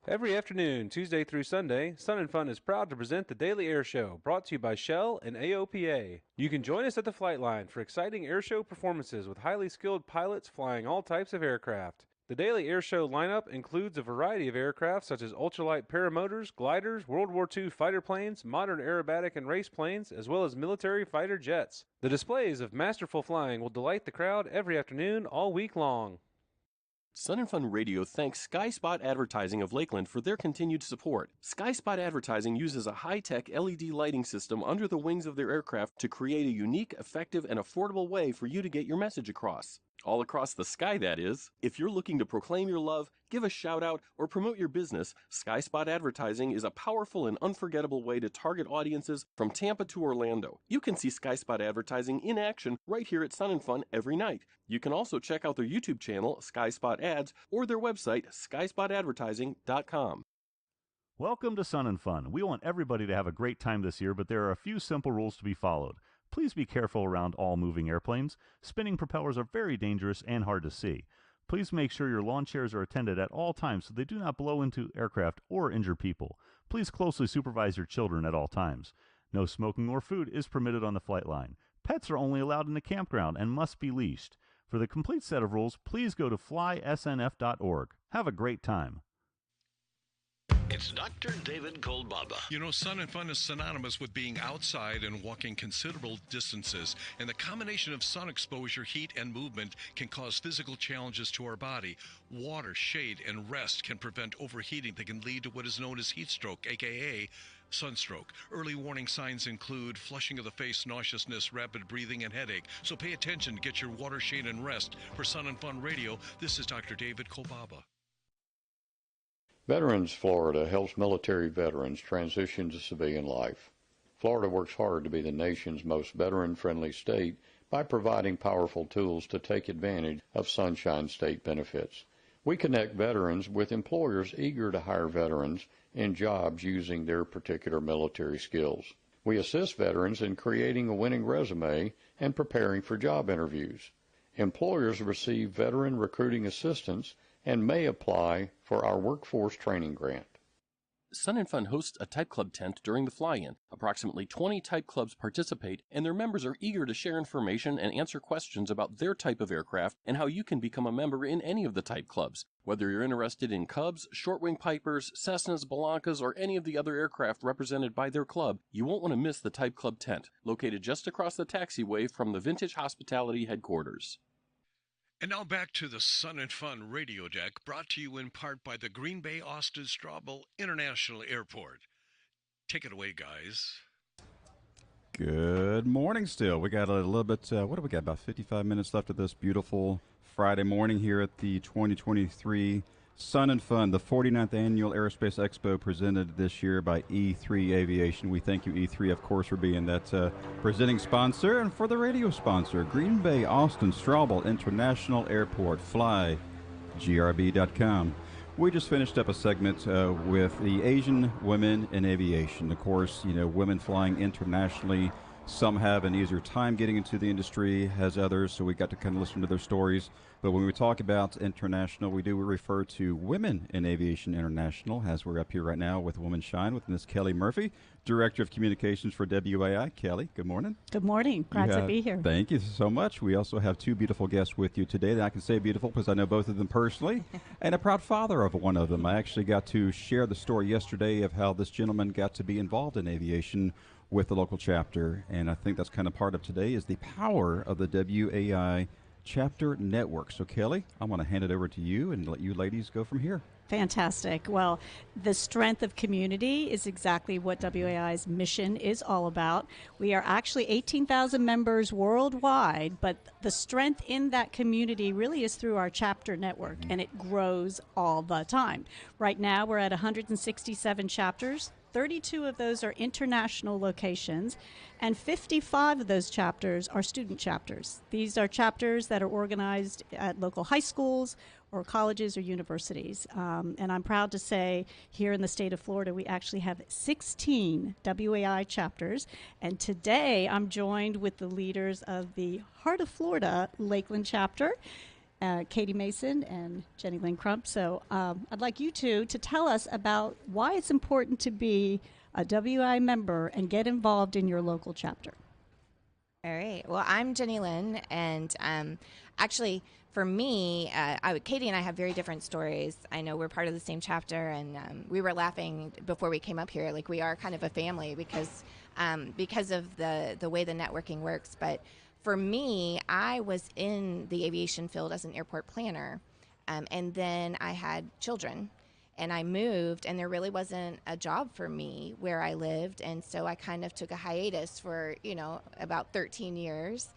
S15: Every afternoon, Tuesday through Sunday, Sun and Fun is proud to present the Daily Air Show, brought to you by Shell and AOPA. You can join us at the flight line for exciting air show performances with highly skilled pilots flying all types of aircraft. The Daily Air Show lineup includes a variety of aircraft such as ultralight paramotors, gliders, World War II fighter planes, modern aerobatic and race planes, as well as military fighter jets. The displays of masterful flying will delight the crowd every afternoon all week long.
S1: Sun and Fun Radio thanks SkySpot Advertising of Lakeland for their continued support. SkySpot Advertising uses a high-tech LED lighting system under the wings of their aircraft to create a unique, effective, and affordable way for you to get your message across. All across the sky, that is. If you're looking to proclaim your love, give a shout-out, or promote your business, SkySpot Advertising is a powerful and unforgettable way to target audiences from Tampa to Orlando. You can see SkySpot Advertising in action right here at Sun and Fun every night. You can also check out their YouTube channel, SkySpot Ads, or their website, skyspotadvertising.com.
S8: Welcome to Sun and Fun. We want everybody to have a great time this year, but there are a few simple rules to be followed. Please be careful around all moving airplanes. Spinning propellers are very dangerous and hard to see. Please make sure your lawn chairs are attended at all times so they do not blow into aircraft or injure people. Please closely supervise your children at all times. No smoking or food is permitted on the flight line. Pets are only allowed in the campground and must be leashed. For the complete set of rules, please go to flysnf.org. Have a great time.
S20: It's Dr. David Kolbaba.
S6: You know, Sun and Fun is synonymous with being outside and walking considerable distances, and the combination of sun exposure, heat, and movement can cause physical challenges to our body. Water, shade, and rest can prevent overheating that can lead to what is known as heat stroke, aka sunstroke. Early warning signs include flushing of the face, nauseousness, rapid breathing, and headache. So pay attention, get your water, shade, and rest. For Sun and Fun Radio, this is Dr. David Kolbaba.
S3: Veterans Florida helps military veterans transition to civilian life. Florida works hard to be the nation's most veteran-friendly state by providing powerful tools to take advantage of Sunshine State benefits. We connect veterans with employers eager to hire veterans in jobs using their particular military skills. We assist veterans in creating a winning resume and preparing for job interviews. Employers receive veteran recruiting assistance and may apply for our workforce training grant.
S1: Sun and Fun hosts a Type Club tent during the fly-in. Approximately 20 Type Clubs participate, and their members are eager to share information and answer questions about their type of aircraft and how you can become a member in any of the Type Clubs. Whether you're interested in Cubs, short-wing Pipers, Cessnas, Blancas, or any of the other aircraft represented by their club, you won't want to miss the Type Club tent, located just across the taxiway from the Vintage Hospitality headquarters.
S6: And now back to the Sun and Fun radio deck, brought to you in part by the Green Bay Austin Straubel International Airport. Take it away, guys.
S19: Good morning still. We got a little bit, what do we got, about 55 minutes left of this beautiful Friday morning here at the 2023 Sun and Fun, the 49th Annual Aerospace Expo, presented this year by E3 Aviation. We thank you, E3, of course, for being that presenting sponsor. And for the radio sponsor, Green Bay Austin Straubel International Airport. Fly, grb.com. We just finished up a segment with the Asian women in aviation. Of course, you know, women flying internationally. Some have an easier time getting into the industry as others, so we got to kind of listen to their stories. But when we talk about international, we do refer to Women in Aviation International, as we're up here right now with Woman Shine with Ms. Kelly Murphy, Director of Communications for WAI. Kelly, good morning.
S14: Good morning. Glad to be here.
S19: Thank you so much. We also have two beautiful guests with you today. And I can say beautiful because I know both of them personally, and a proud father of one of them. I actually got to share the story yesterday of how this gentleman got to be involved in aviation with the local chapter, and I think that's kind of part of today is the power of the WAI chapter network. So Kelly, I'm going to hand it over to you and let you ladies go from here.
S14: Fantastic. Well, the strength of community is exactly what WAI's mission is all about. We are actually 18,000 members worldwide, but the strength in that community really is through our chapter network, and it grows all the time. Right now, we're at 167 chapters. 32 of those are international locations, and 55 of those chapters are student chapters. These are chapters that are organized at local high schools or colleges or universities. And I'm proud to say here in the state of Florida, we actually have 16 WAI chapters. And today I'm joined with the leaders of the Heart of Florida Lakeland chapter, Katie Mason and Jenny Lynn Crump. So I'd like you two to tell us about why it's important to be a WI member and get involved in your local chapter.
S21: All right. Well, I'm Jenny Lynn, and actually, for me, Katie and I have very different stories. I know we're part of the same chapter, and we were laughing before we came up here, like we are kind of a family because of the way the networking works. But for me, I was in the aviation field as an airport planner, and then I had children, and I moved, and there really wasn't a job for me where I lived, and so I kind of took a hiatus for, about 13 years.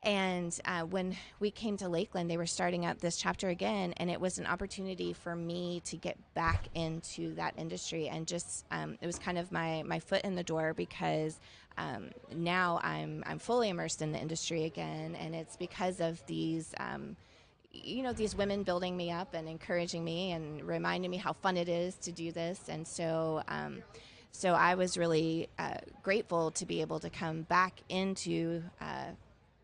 S21: And when we came to Lakeland, they were starting up this chapter again, and it was an opportunity for me to get back into that industry, and just it was kind of my foot in the door because now I'm fully immersed in the industry again, and it's because of these these women building me up and encouraging me and reminding me how fun it is to do this. And so I was really grateful to be able to come back into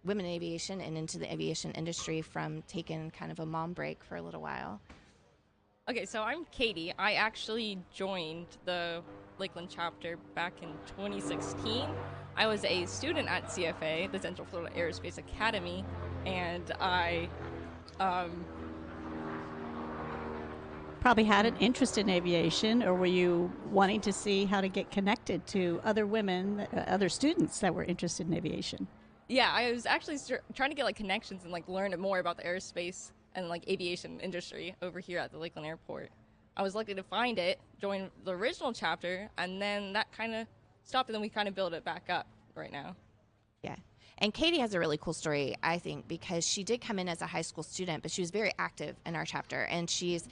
S21: women in aviation and into the aviation industry from taking kind of a mom break for a little while.
S23: Okay, so I'm Katie. I actually joined the Lakeland chapter back in 2016. I was a student at CFA, the Central Florida Aerospace Academy, and I
S14: probably had an interest in aviation, or were you wanting to see how to get connected to other women, other students that were interested in aviation?
S23: Yeah, I was actually trying to get like connections and like learn more about the aerospace and like aviation industry over here at the Lakeland Airport. I was lucky to find it, join the original chapter, and then that kind of stopped, and then we kind of built it back up right now.
S21: Yeah. And Katie has a really cool story, I think, because she did come in as a high school student, but she was very active in our chapter. And she's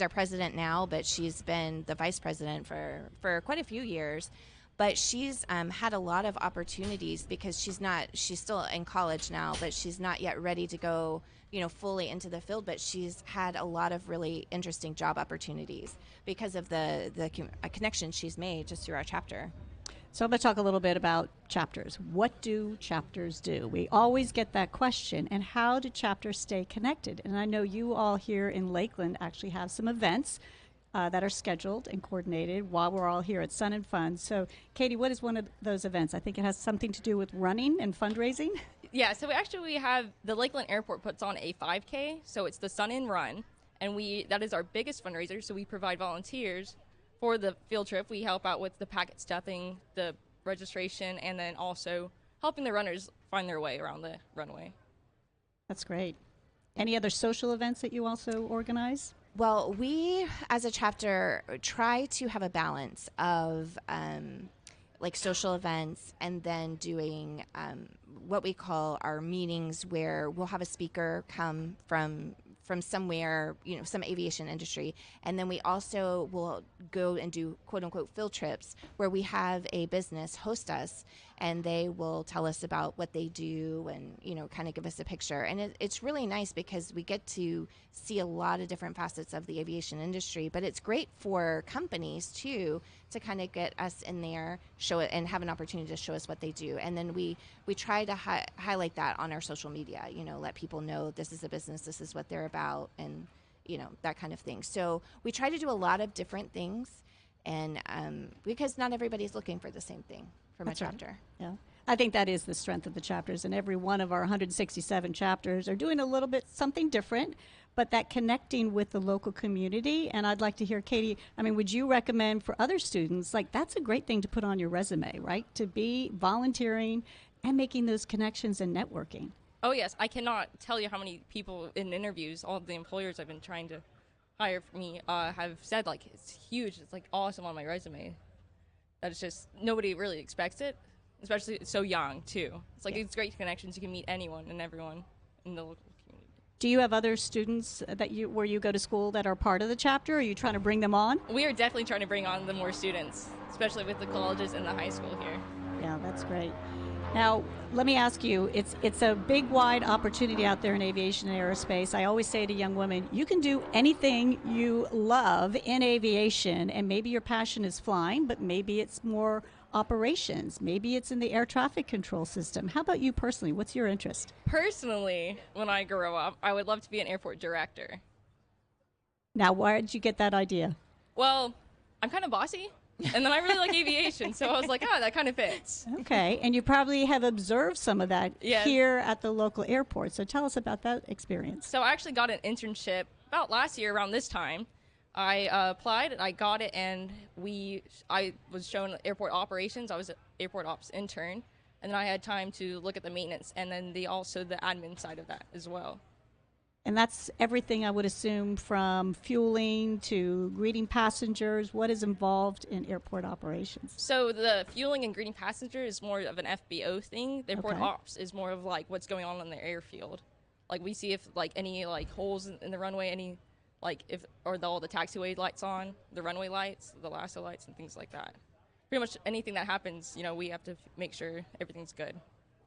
S21: our president now, but she's been the vice president for quite a few years. But she's had a lot of opportunities because she's still in college now, but she's not yet ready to go, fully into the field. But she's had a lot of really interesting job opportunities because of the connection she's made just through our chapter.
S14: So I'm going to talk a little bit about chapters. What do chapters do? We always get that question. And how do chapters stay connected? And I know you all here in Lakeland actually have some events that are scheduled and coordinated while we're all here at Sun and Fun. So, Katie, what is one of those events? I think it has something to do with running and fundraising.
S23: Yeah, so we have the Lakeland Airport puts on a 5K, so it's the Sun and Run, and that is our biggest fundraiser. So we provide volunteers for the field trip. We help out with the packet stuffing, the registration, and then also helping the runners find their way around the runway.
S14: That's great. Any other social events that you also organize?
S21: Well, we as a chapter try to have a balance of like social events and then doing what we call our meetings, where we'll have a speaker come from somewhere, some aviation industry. And then we also will go and do quote unquote field trips where we have a business host us and they will tell us about what they do and, kind of give us a picture. And it's really nice because we get to see a lot of different facets of the aviation industry, but it's great for companies too to kind of get us in there, show it, and have an opportunity to show us what they do. And then we try to highlight that on our social media, let people know this is a business, this is what they're about, and, that kind of thing. So we try to do a lot of different things, and because not everybody's looking for the same thing from a chapter.
S14: Right. Yeah. I think that is the strength of the chapters, and every one of our 167 chapters are doing a little bit something different, but that connecting with the local community. And I'd like to hear, Katie, would you recommend for other students, like that's a great thing to put on your resume, right? To be volunteering and making those connections and networking.
S23: Oh, yes. I cannot tell you how many people in interviews, all of the employers I've been trying to hire for me, have said, like, it's huge. It's, like, awesome on my resume. That it's just, nobody really expects it, especially so young, too. It's like, it's great connections. You can meet anyone and everyone in the local community.
S14: Do you have other students where you go to school that are part of the chapter? Are you trying to bring them on?
S23: We are definitely trying to bring on the more students, especially with the colleges and the high school here.
S14: Yeah, that's great. Now, let me ask you, it's a big, wide opportunity out there in aviation and aerospace. I always say to young women, you can do anything you love in aviation, and maybe your passion is flying, but maybe it's more operations. Maybe it's in the air traffic control system. How about you personally? What's your interest?
S23: Personally, when I grow up, I would love to be an airport director.
S14: Now, where did you get that idea?
S23: Well, I'm kind of bossy. And then I really like aviation, so I was like, that kind of fits.
S14: Okay, and you probably have observed some of that here at the local airport. So tell us about that experience.
S23: So I actually got an internship about last year around this time. I applied, I got it, and I was shown airport operations. I was an airport ops intern, and then I had time to look at the maintenance and then the admin side of that as well.
S14: And that's everything, I would assume, from fueling to greeting passengers. What is involved in airport operations?
S23: So the fueling and greeting passengers is more of an FBO thing. The airport ops is more of like what's going on the airfield. Like we see if like any like holes in the runway, any like if all the taxiway lights on, the runway lights, the lasso lights, and things like that. Pretty much anything that happens, we have to make sure everything's good.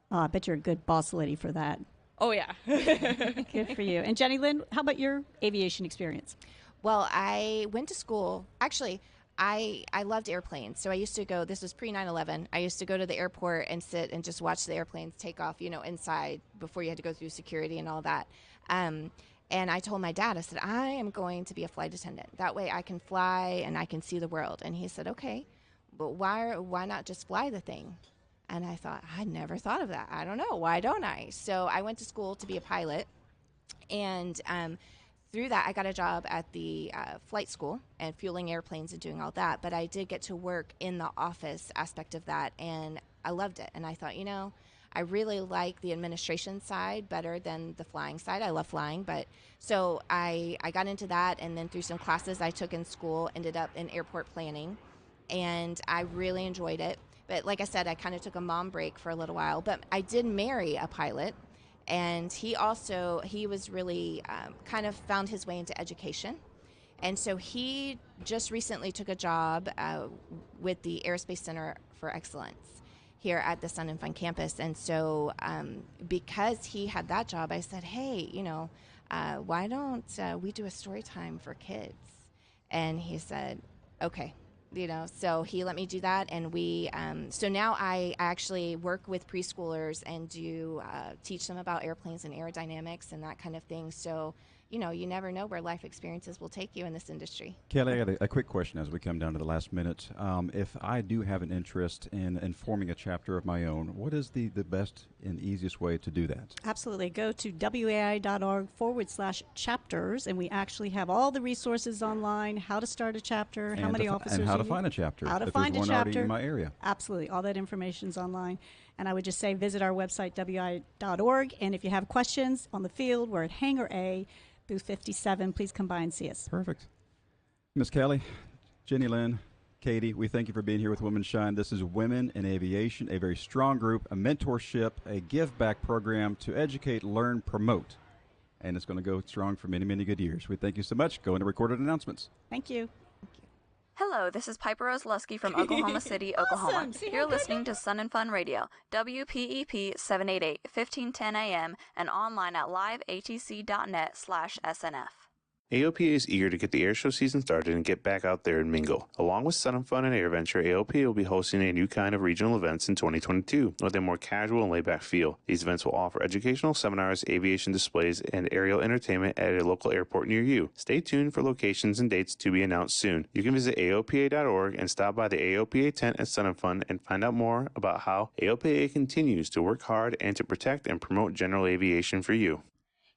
S14: Oh, I bet you're a good boss lady for that.
S23: Oh, yeah.
S14: Good for you. And Jenny Lynn, how about your aviation experience?
S21: Well, I went to school. Actually, I loved airplanes. So I used to go, this was pre 9/11. I used to go to the airport and sit and just watch the airplanes take off, inside before you had to go through security and all that. And I told my dad, I said, I am going to be a flight attendant. That way I can fly and I can see the world. And he said, okay, but why not just fly the thing? And I thought, I never thought of that. I don't know. Why don't I? So I went to school to be a pilot. And through that, I got a job at the flight school and fueling airplanes and doing all that. But I did get to work in the office aspect of that, and I loved it. And I thought, I really like the administration side better than the flying side. I love flying, but so I got into that, and then through some classes I took in school, ended up in airport planning, and I really enjoyed it. But like I said, I kind of took a mom break for a little while, but I did marry a pilot, and he was really kind of found his way into education. And so he just recently took a job with the Aerospace Center for Excellence here at the Sun and Fun campus. And so because he had that job, I said, hey, why don't we do a story time for kids? And he said, okay. So he let me do that. And so now I actually work with preschoolers and do teach them about airplanes and aerodynamics and that kind of thing. So, you never know where life experiences will take you in this industry.
S19: Kelly, I got a quick question as we come down to the last minute. If I do have an interest in forming a chapter of my own, what is the best and easiest way to do that?
S14: Absolutely. Go to wai.org/chapters, and we actually have all the resources online, how to start a chapter, how many officers
S19: and how
S14: you
S19: to find a chapter.
S14: How to
S19: if
S14: find
S19: there's
S14: a
S19: one already
S14: chapter.
S19: in my area.
S14: Absolutely. All that information's online. And I would just say visit our website, wai.org, and if you have questions on the field, we're at Hangar A, booth 57. Please come by and see us.
S19: Perfect. Miss Kelly, Jenny Lynn, Katie, we thank you for being here with Women Shine. This is Women in Aviation, a very strong group, a mentorship, a give-back program to educate, learn, promote. And it's going to go strong for many, many good years. We thank you so much. Go into recorded announcements.
S14: Thank you.
S2: Hello, this is Piper Rose Lusky from Oklahoma City, Oklahoma.
S14: See,
S2: You're listening to Sun and Fun Radio, WPEP 788, 1510 AM, and online at liveatc.net/SNF.
S5: AOPA is eager to get the airshow season started and get back out there and mingle. Along with Sun and Fun and AirVenture, AOPA will be hosting a new kind of regional events in 2022 with a more casual and laid-back feel. These events will offer educational seminars, aviation displays, and aerial entertainment at a local airport near you. Stay tuned for locations and dates to be announced soon. You can visit AOPA.org and stop by the AOPA tent at Sun and Fun and find out more about how AOPA continues to work hard and to protect and promote general aviation for you.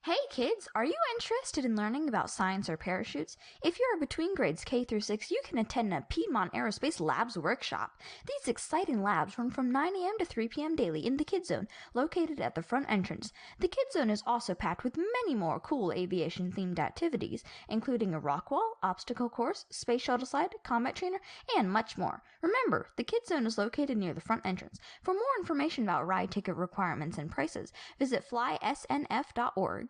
S2: Hey kids, are you interested in learning about science or parachutes? If you are between grades K through 6, you can attend a Piedmont Aerospace Labs workshop. These exciting labs run from 9 a.m. to 3 p.m. daily in the Kids Zone, located at the front entrance. The Kids Zone is also packed with many more cool aviation-themed activities, including a rock wall, obstacle course, space shuttle slide, combat trainer, and much more. Remember, the Kids Zone is located near the front entrance. For more information about ride ticket requirements and prices, visit flysnf.org.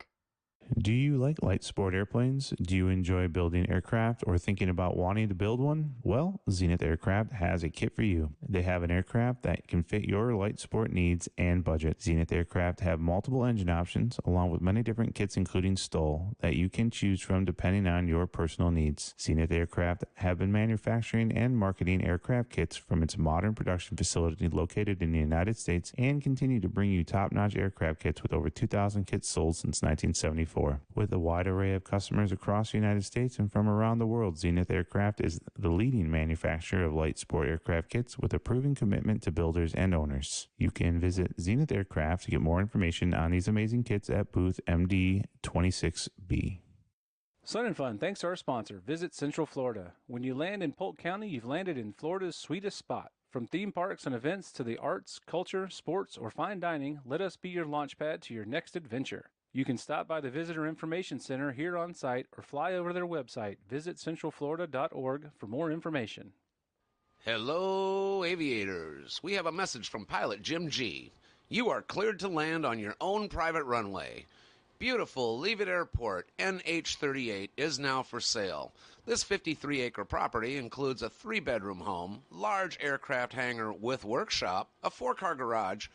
S7: Do you like light sport airplanes? Do you enjoy building aircraft or thinking about wanting to build one? Well, Zenith Aircraft has a kit for you. They have an aircraft that can fit your light sport needs and budget. Zenith Aircraft have multiple engine options along with many different kits including STOL that you can choose from depending on your personal needs. Zenith Aircraft have been manufacturing and marketing aircraft kits from its modern production facility located in the United States and continue to bring you top-notch aircraft kits with over 2,000 kits sold since 1974. With a wide array of customers across the United States and from around the world, Zenith Aircraft is the leading manufacturer of light sport aircraft kits with a proven commitment to builders and owners. You can visit Zenith Aircraft to get more information on these amazing kits at booth MD26B.
S15: Sun and Fun, thanks to our sponsor, Visit Central Florida. When you land in Polk County, you've landed in Florida's sweetest spot. From theme parks and events to the arts, culture, sports, or fine dining, let us be your launchpad to your next adventure. You can stop by the Visitor Information Center here on site or fly over to their website, visitcentralflorida.org, for more information.
S12: Hello, aviators. We have a message from pilot Jim G. You are cleared to land on your own private runway. Beautiful Leavitt Airport, NH-38, is now for sale. This 53-acre property includes a 3-bedroom home, large aircraft hangar with workshop, a 4-car garage,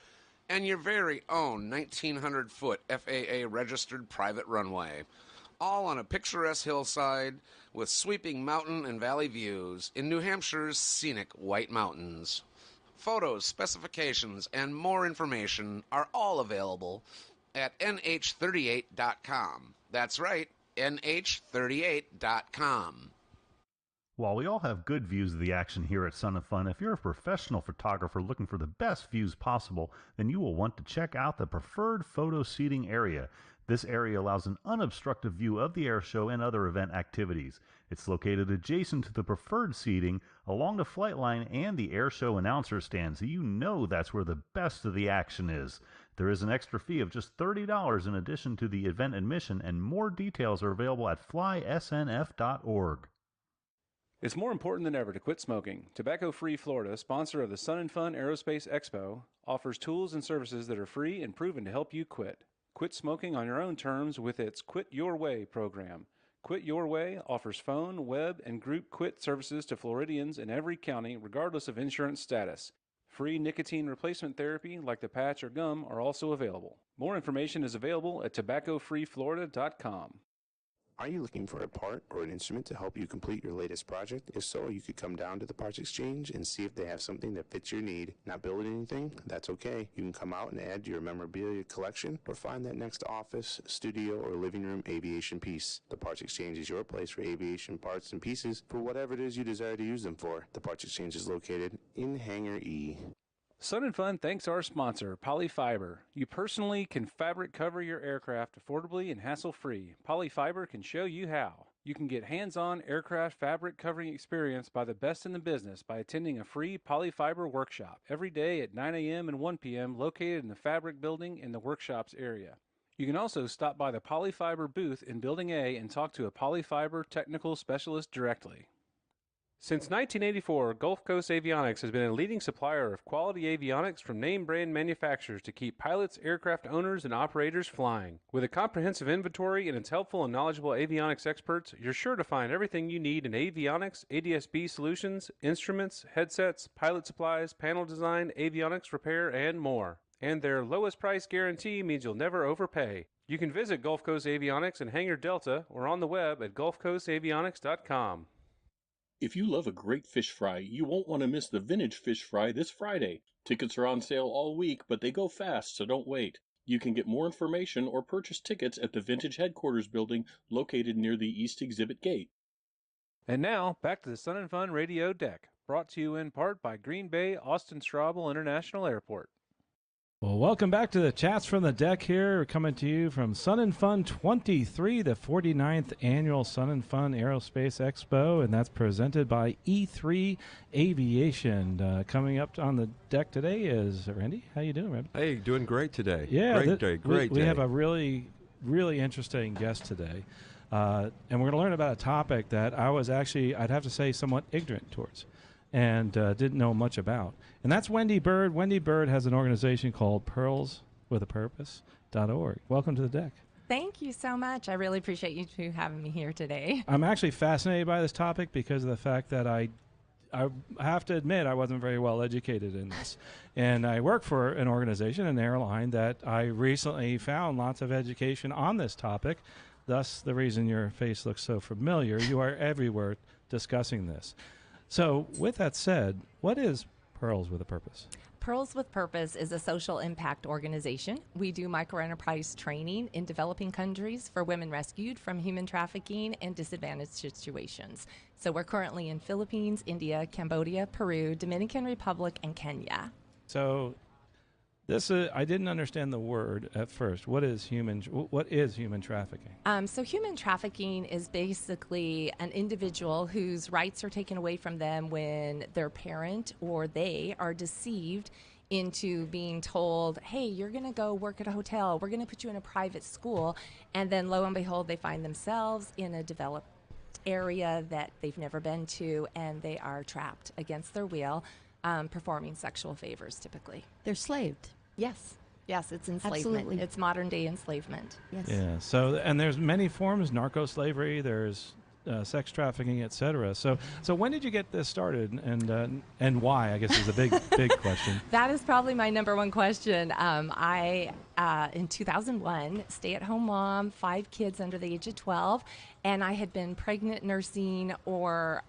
S12: and your very own 1,900-foot FAA-registered private runway, all on a picturesque hillside with sweeping mountain and valley views in New Hampshire's scenic White Mountains. Photos, specifications, and more information are all available at nh38.com. That's right, nh38.com.
S8: While we all have good views of the action here at Sun and Fun, if you're a professional photographer looking for the best views possible, then you will want to check out the preferred photo seating area. This area allows an unobstructed view of the air show and other event activities. It's located adjacent to the preferred seating along the flight line and the air show announcer stand, so you know that's where the best of the action is. There is an extra fee of just $30 in addition to the event admission, and more details are available at flysnf.org.
S15: It's more important than ever to quit smoking. Tobacco-Free Florida, sponsor of the Sun and Fun Aerospace Expo, offers tools and services that are free and proven to help you quit. Quit smoking on your own terms with its Quit Your Way program. Quit Your Way offers phone, web, and group quit services to Floridians in every county, regardless of insurance status. Free nicotine replacement therapy, like the patch or gum, are also available. More information is available at tobaccofreeflorida.com.
S10: Are you looking for a part or an instrument to help you complete your latest project? If so, you could come down to the Parts Exchange and see if they have something that fits your need. Not building anything? That's okay. You can come out and add to your memorabilia collection or find that next office, studio, or living room aviation piece. The Parts Exchange is your place for aviation parts and pieces for whatever it is you desire to use them for. The Parts Exchange is located in Hangar E.
S15: Sun and Fun thanks our sponsor, Polyfiber. You personally can fabric cover your aircraft affordably and hassle-free. Polyfiber can show you how. You can get hands-on aircraft fabric covering experience by the best in the business by attending a free Polyfiber workshop every day at 9 a.m. and 1 p.m. located in the Fabric Building in the workshops area. You can also stop by the Polyfiber booth in Building A and talk to a Polyfiber technical specialist directly. Since 1984, Gulf Coast Avionics has been a leading supplier of quality avionics from name brand manufacturers to keep pilots, aircraft owners, and operators flying. With a comprehensive inventory and its helpful and knowledgeable avionics experts, you're sure to find everything you need in avionics, ADS-B solutions, instruments, headsets, pilot supplies, panel design, avionics repair, and more. And their lowest price guarantee means you'll never overpay. You can visit Gulf Coast Avionics in Hangar Delta or on the web at gulfcoastavionics.com.
S9: If you love a great fish fry, you won't want to miss the Vintage Fish Fry this Friday. Tickets are on sale all week, but they go fast, so don't wait. You can get more information or purchase tickets at the Vintage Headquarters building located near the East Exhibit Gate.
S15: And now, back to the Sun and Fun Radio Deck, brought to you in part by Green Bay Austin Straubel International Airport.
S17: Well, welcome back to the Chats from the Deck here. We're coming to you from Sun and Fun 23, the 49th Annual Sun and Fun Aerospace Expo, and that's presented by E3 Aviation. Coming up on the deck today is Randy. How you doing, Randy?
S4: Hey, doing great today.
S17: Yeah.
S4: Great day.
S17: We have a really, really interesting guest today, and we're going to learn about a topic that I was actually, I'd have to say, somewhat ignorant towards and didn't know much about. And that's Wendy Bird. Wendy Bird has an organization called pearlswithapurpose.org. Welcome to the deck.
S16: Thank you so much. I really appreciate you two having me here today.
S17: I'm actually fascinated by this topic because of the fact that I have to admit I wasn't very well educated in this. And I work for an organization, an airline, that I recently found lots of education on this topic. Thus, the reason your face looks so familiar. You are everywhere discussing this. So with that said, what is Pearls with a Purpose?
S16: Pearls with Purpose is a social impact organization. We do microenterprise training in developing countries for women rescued from human trafficking and disadvantaged situations. So we're currently in Philippines, India, Cambodia, Peru, Dominican Republic, and Kenya.
S17: So this I didn't understand the word at first. What is human trafficking?
S16: So human trafficking is basically an individual whose rights are taken away from them when their parent or they are deceived into being told, hey, you're going to go work at a hotel. We're going to put you in a private school. And then lo and behold, they find themselves in a developed area that they've never been to, and they are trapped against their will. Performing sexual favors, typically.
S18: They're slaved.
S16: Yes. Yes, it's enslavement.
S18: Absolutely.
S16: It's modern day enslavement.
S18: Yes.
S17: Yeah. So, and there's many forms: narco slavery. There's sex trafficking, etc. So when did you get this started, and why? I guess is a big question.
S16: That is probably my number one question. I in 2001, stay-at-home mom, 5 kids under the age of 12, and I had been pregnant, nursing, or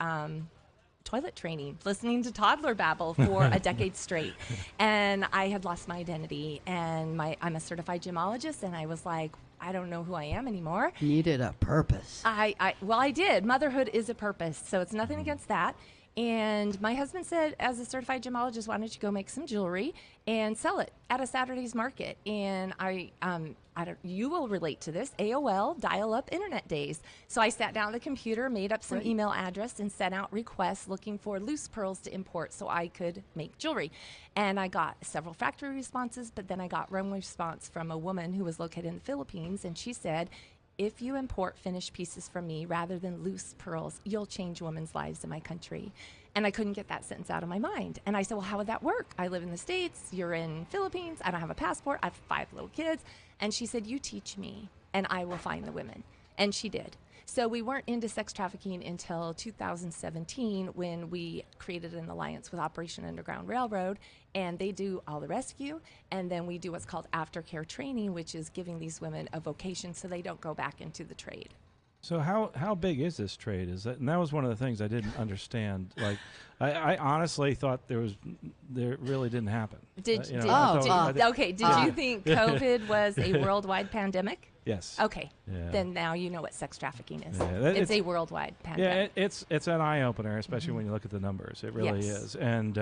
S16: toilet training, listening to toddler babble for a decade straight. And I had lost my identity, and I'm a certified gemologist, and I was like, I don't know who I am anymore.
S18: Needed a purpose.
S16: Well, I did. Motherhood is a purpose, so it's nothing against that. And my husband said, as a certified gemologist, why don't you go make some jewelry and sell it at a Saturday's market? And you will relate to this, AOL, dial-up internet days. So I sat down at the computer, made up some email address, and sent out requests looking for loose pearls to import so I could make jewelry. And I got several factory responses, but then I got one response from a woman who was located in the Philippines, and she said, if you import finished pieces from me rather than loose pearls, you'll change women's lives in my country. And I couldn't get that sentence out of my mind. And I said, well, how would that work? I live in the States, you're in Philippines, I don't have a passport, I have 5 little kids. And she said, you teach me and I will find the women. And she did. So we weren't into sex trafficking until 2017 when we created an alliance with Operation Underground Railroad, and they do all the rescue, and then we do what's called aftercare training, which is giving these women a vocation so they don't go back into the trade.
S17: So how big is this trade? And that was one of the things I didn't understand. Like, I honestly thought there really didn't happen.
S16: Did you think COVID was a worldwide pandemic?
S17: Yes.
S16: Okay.
S17: Yeah.
S16: Then now you know what sex trafficking is.
S17: Yeah,
S16: it's a worldwide pandemic.
S17: Yeah, it's an eye opener, especially when you look at the numbers. It really is. And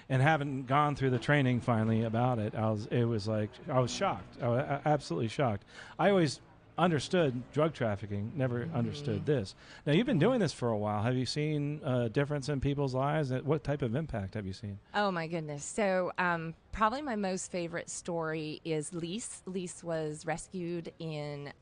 S17: having gone through the training finally about it, I was shocked. I was absolutely shocked. I always understood drug trafficking, never understood this. Now, you've been doing this for a while. Have you seen a difference in people's lives? What type of impact have you seen?
S16: Oh, my goodness. So probably my most favorite story is Lise. Lise was rescued in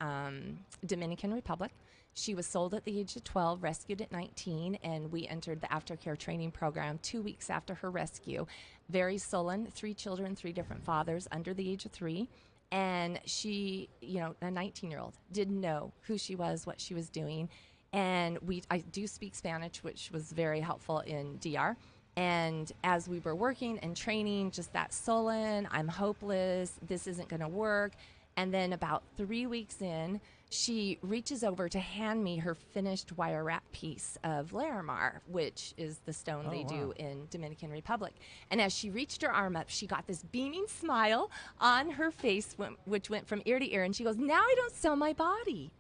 S16: Dominican Republic. She was sold at the age of 12, rescued at 19, and we entered the aftercare training program 2 weeks after her rescue. Very sullen, 3 children, 3 different fathers under the age of 3. And she, a 19-year-old, didn't know who she was, what she was doing. And I do speak Spanish, which was very helpful in DR. And as we were working and training, just that sullen, I'm hopeless, this isn't going to work. And then about 3 weeks in, she reaches over to hand me her finished wire wrap piece of Larimar, which is the stone they do in Dominican Republic. And as she reached her arm up, she got this beaming smile on her face, which went from ear to ear. And she goes, now I don't sell my body.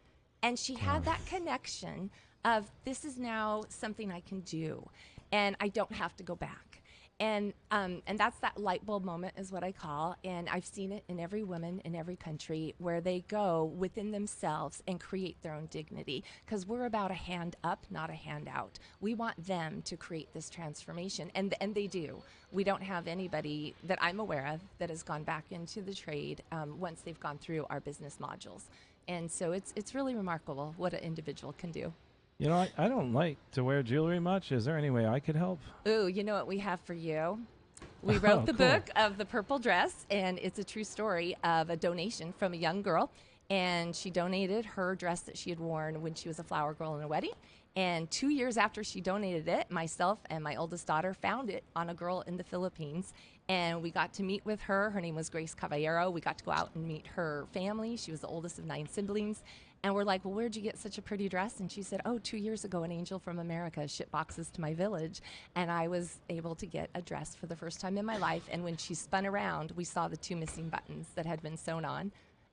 S16: And she had that connection of, this is now something I can do, and I don't have to go back. And that's that light bulb moment is what I call. And I've seen it in every woman in every country where they go within themselves and create their own dignity. Because we're about a hand up, not a hand out. We want them to create this transformation. And they do. We don't have anybody that I'm aware of that has gone back into the trade once they've gone through our business modules. And so it's really remarkable what an individual can do.
S17: You know, I don't like to wear jewelry much. Is there any way I could help?
S16: Ooh, you know what we have for you? We wrote the book of the purple dress, and it's a true story of a donation from a young girl. And she donated her dress that she had worn when she was a flower girl in a wedding. And 2 years after she donated it, myself and my oldest daughter found it on a girl in the Philippines. And we got to meet with her. Her name was Grace Caballero. We got to go out and meet her family. She was the oldest of 9 siblings. And we're like, well, where'd you get such a pretty dress? And she said, 2 years ago, an angel from America shipped boxes to my village. And I was able to get a dress for the first time in my life. And when she spun around, we saw the 2 missing buttons that had been sewn on.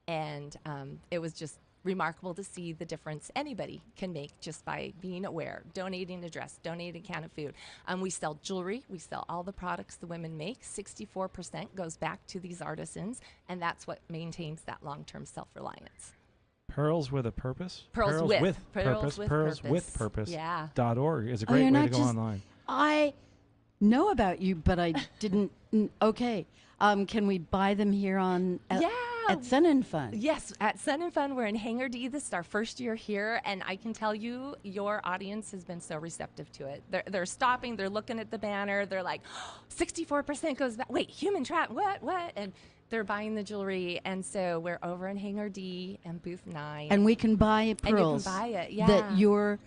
S16: And it was just remarkable to see the difference anybody can make just by being aware, donating a dress, donating a can of food. We sell jewelry. We sell all the products the women make. 64% goes back to these artisans. And that's what maintains that long-term self-reliance.
S17: Pearls with a Purpose?
S16: Pearls with
S17: Purpose. Pearls with Purpose.
S16: Yeah.
S17: .org is a great way to go online.
S18: I know about you, but I didn't. Okay. Can we buy them here at Sun and Fun?
S16: Yes, at Sun and Fun. We're in Hangar D. This is our first year here, and I can tell you your audience has been so receptive to it. They're stopping, they're looking at the banner, they're like, 64% goes back. Wait, human trap, what? And they're buying the jewelry, and so we're over in Hangar D and booth 9.
S18: And we can buy pearls.
S16: And you can buy it,
S18: that your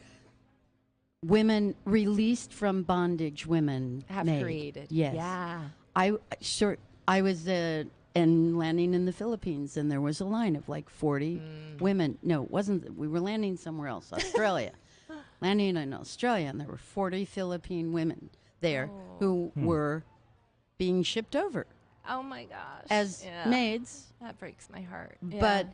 S18: women released from bondage women
S16: have
S18: made.
S16: Created.
S18: Yes.
S16: Yeah.
S18: I was in landing in the Philippines, and there was a line of like 40 women. No, it wasn't. We were landing somewhere else, Australia. Landing in Australia, and there were 40 Philippine women there who were being shipped over.
S16: Oh my gosh.
S18: As maids.
S16: That breaks my heart. Yeah.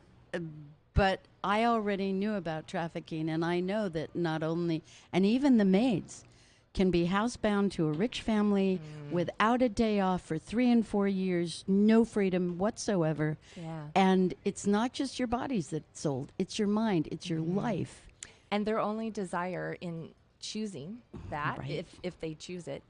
S18: But I already knew about trafficking, and I know that not only, and even the maids, can be housebound to a rich family without a day off for 3 and 4 years, no freedom whatsoever.
S21: Yeah.
S18: And it's not just your bodies that's sold, it's your mind, it's your life.
S16: And their only desire in choosing that,
S18: Right.
S16: if they choose it,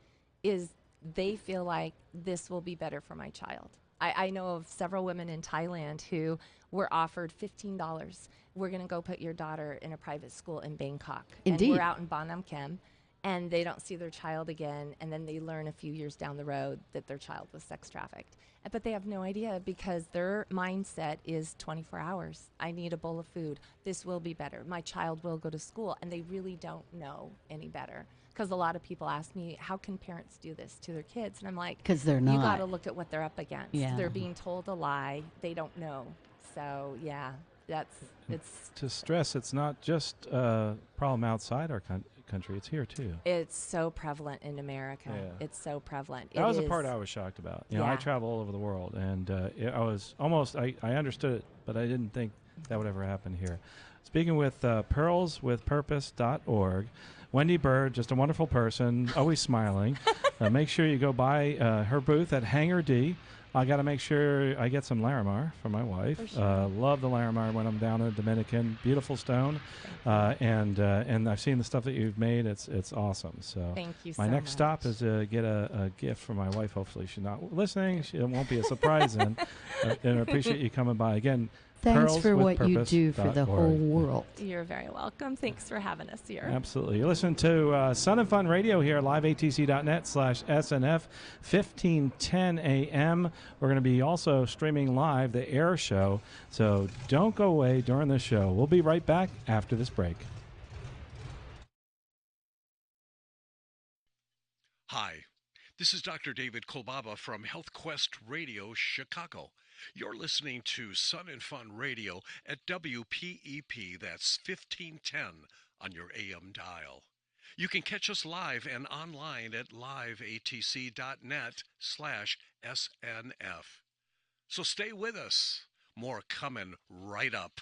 S16: is they feel like this will be better for my child. I know of several women in Thailand who were offered $15. We're going to go put your daughter in a private school in Bangkok.
S18: Indeed.
S16: And we're out in Bonam Kem, and they don't see their child again, and then they learn a few years down the road that their child was sex trafficked. But they have no idea because their mindset is 24 hours. I need a bowl of food. This will be better. My child will go to school. And they really don't know any better. Because a lot of people ask me, how can parents do this to their kids? And I'm like,
S18: 'Cause they're
S16: You
S18: not.
S16: got to look at what they're up against.
S18: Yeah.
S16: They're being told a lie. They don't know. So, yeah, it's
S17: To stress, it's not just a problem outside our country, it's here too.
S16: it's so prevalent in America.
S17: Yeah.
S16: It's so prevalent.
S17: That was the
S16: is-
S17: part I was shocked about. You know, I
S16: Yeah.
S17: travel all over the world, and I was almost, I understood it, but I didn't think that would ever happen here. Speaking with pearlswithpurpose.org, Wendy Bird, just a wonderful person, always smiling. Make sure you go by her booth at Hangar D. I got to make sure I get some Larimar for my wife.
S16: For sure.
S17: Love the Larimar when I'm down in the Dominican. Beautiful stone, and I've seen the stuff that you've made. It's awesome. So
S16: Thank you
S17: my
S16: so
S17: next stop is to get a gift for my wife. Hopefully she's not listening. It won't be a surprise, and I appreciate you coming by again.
S18: Thanks for what you do for the whole
S17: pearlswithpurpose.org.
S18: world.
S16: You're very welcome. Thanks for having us here.
S17: Absolutely. You listen to Sun and Fun Radio here at liveatc.net/SNF, 1510 a.m. We're going to be also streaming live the Air Show, so don't go away during the show. We'll be right back after this break.
S6: Hi, this is Dr. David Kolbaba from Health Quest Radio Chicago. You're listening to Sun and Fun Radio at WPEP, that's 1510 on your AM dial. You can catch us live and online at liveatc.net/SNF. So stay with us. More coming right up.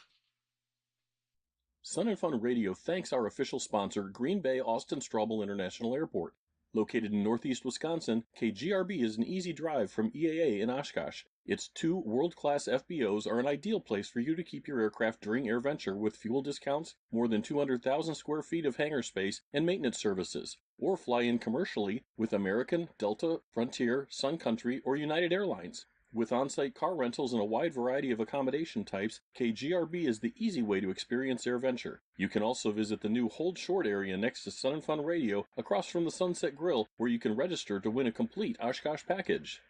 S9: Sun and Fun Radio thanks our official sponsor, Green Bay Austin Straubel International Airport. Located in northeast Wisconsin, KGRB is an easy drive from EAA in Oshkosh. Its 2 world-class FBOs are an ideal place for you to keep your aircraft during AirVenture with fuel discounts, more than 200,000 square feet of hangar space, and maintenance services. Or fly in commercially with American, Delta, Frontier, Sun Country, or United Airlines. With on-site car rentals and a wide variety of accommodation types, KGRB is the easy way to experience AirVenture. You can also visit the new Hold Short area next to Sun and Fun Radio across from the Sunset Grill, where you can register to win a complete Oshkosh package.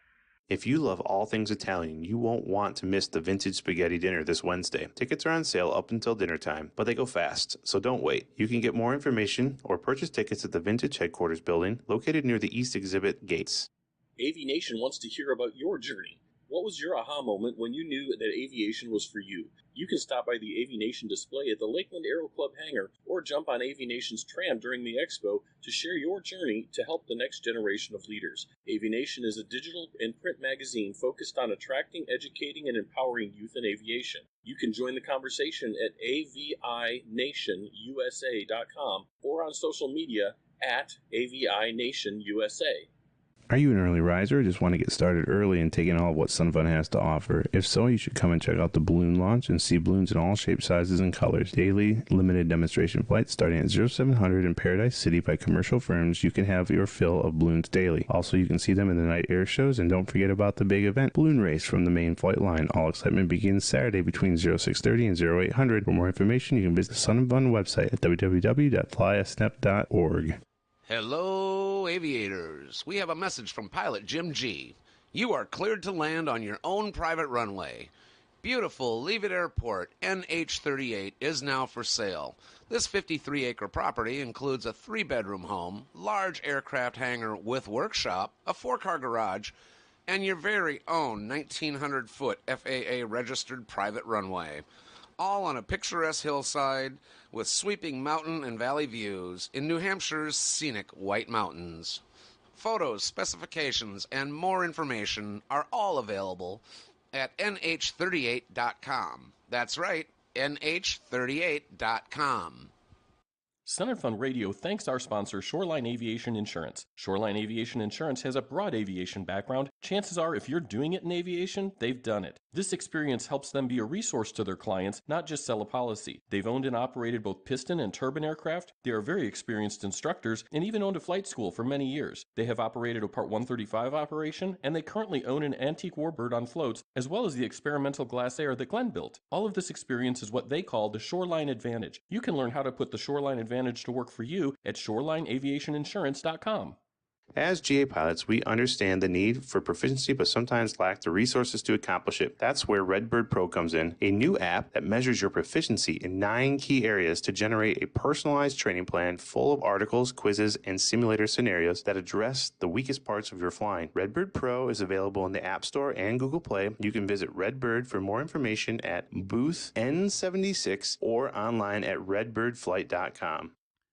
S10: If you love all things Italian, you won't want to miss the Vintage Spaghetti Dinner this Wednesday. Tickets are on sale up until dinner time, but they go fast, so don't wait. You can get more information or purchase tickets at the Vintage Headquarters building, located near the East Exhibit gates.
S9: AV Nation wants to hear about your journey. What was your aha moment when you knew that aviation was for you? You can stop by the AV Nation display at the Lakeland Aero Club hangar or jump on AV Nation's tram during the Expo to share your journey to help the next generation of leaders. AV Nation is a digital and print magazine focused on attracting, educating, and empowering youth in aviation. You can join the conversation at avinationusa.com or on social media at avinationusa.
S5: Are you an early riser or just want to get started early and take in all of what Sun Fun has to offer? If so, you should come and check out the balloon launch and see balloons in all shapes, sizes, and colors. Daily limited demonstration flights starting at 0700 in Paradise City by commercial firms. You can have your fill of balloons daily. Also, you can see them in the night air shows, and don't forget about the big event, Balloon Race from the main flight line. All excitement begins Saturday between 0630 and 0800. For more information, you can visit the Sun and Fun website at www.flysnep.org.
S12: Hello, aviators. We have a message from pilot Jim G. You are cleared to land on your own private runway. Beautiful Leavitt Airport NH-38 is now for sale. This 53-acre property includes a 3-bedroom home, large aircraft hangar with workshop, a 4-car garage, and your very own 1,900-foot FAA-registered private runway. All on a picturesque hillside with sweeping mountain and valley views in New Hampshire's scenic White Mountains. Photos, specifications, and more information are all available at nh38.com. That's right, nh38.com.
S1: Sun & Fun Radio thanks our sponsor, Shoreline Aviation Insurance. Shoreline Aviation Insurance has a broad aviation background. Chances are, if you're doing it in aviation, they've done it. This experience helps them be a resource to their clients, not just sell a policy. They've owned and operated both piston and turbine aircraft. They are very experienced instructors and even owned a flight school for many years. They have operated a Part 135 operation, and they currently own an antique warbird on floats, as well as the experimental glass air that Glenn built. All of this experience is what they call the Shoreline Advantage. You can learn how to put the Shoreline Advantage to work for you at shorelineaviationinsurance.com.
S5: As GA pilots, we understand the need for proficiency but sometimes lack the resources to accomplish it. That's where Redbird Pro comes in, a new app that measures your proficiency in 9 key areas to generate a personalized training plan full of articles, quizzes, and simulator scenarios that address the weakest parts of your flying. Redbird Pro is available in the App Store and Google Play. You can visit Redbird for more information at booth N76 or online at redbirdflight.com.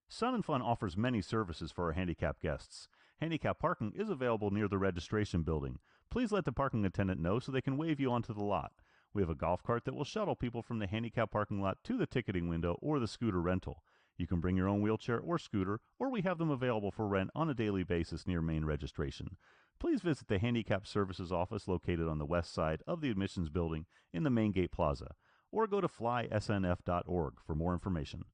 S8: Sun & Fun offers many services for our handicapped guests. Handicap parking is available near the registration building. Please let the parking attendant know so they can wave you onto the lot. We have a golf cart that will shuttle people from the handicap parking lot to the ticketing window or the scooter rental. You can bring your own wheelchair or scooter, or we have them available for rent on a daily basis near main registration. Please visit the Handicap Services office located on the west side of the admissions building in the Main Gate Plaza, or go to flysnf.org for more information.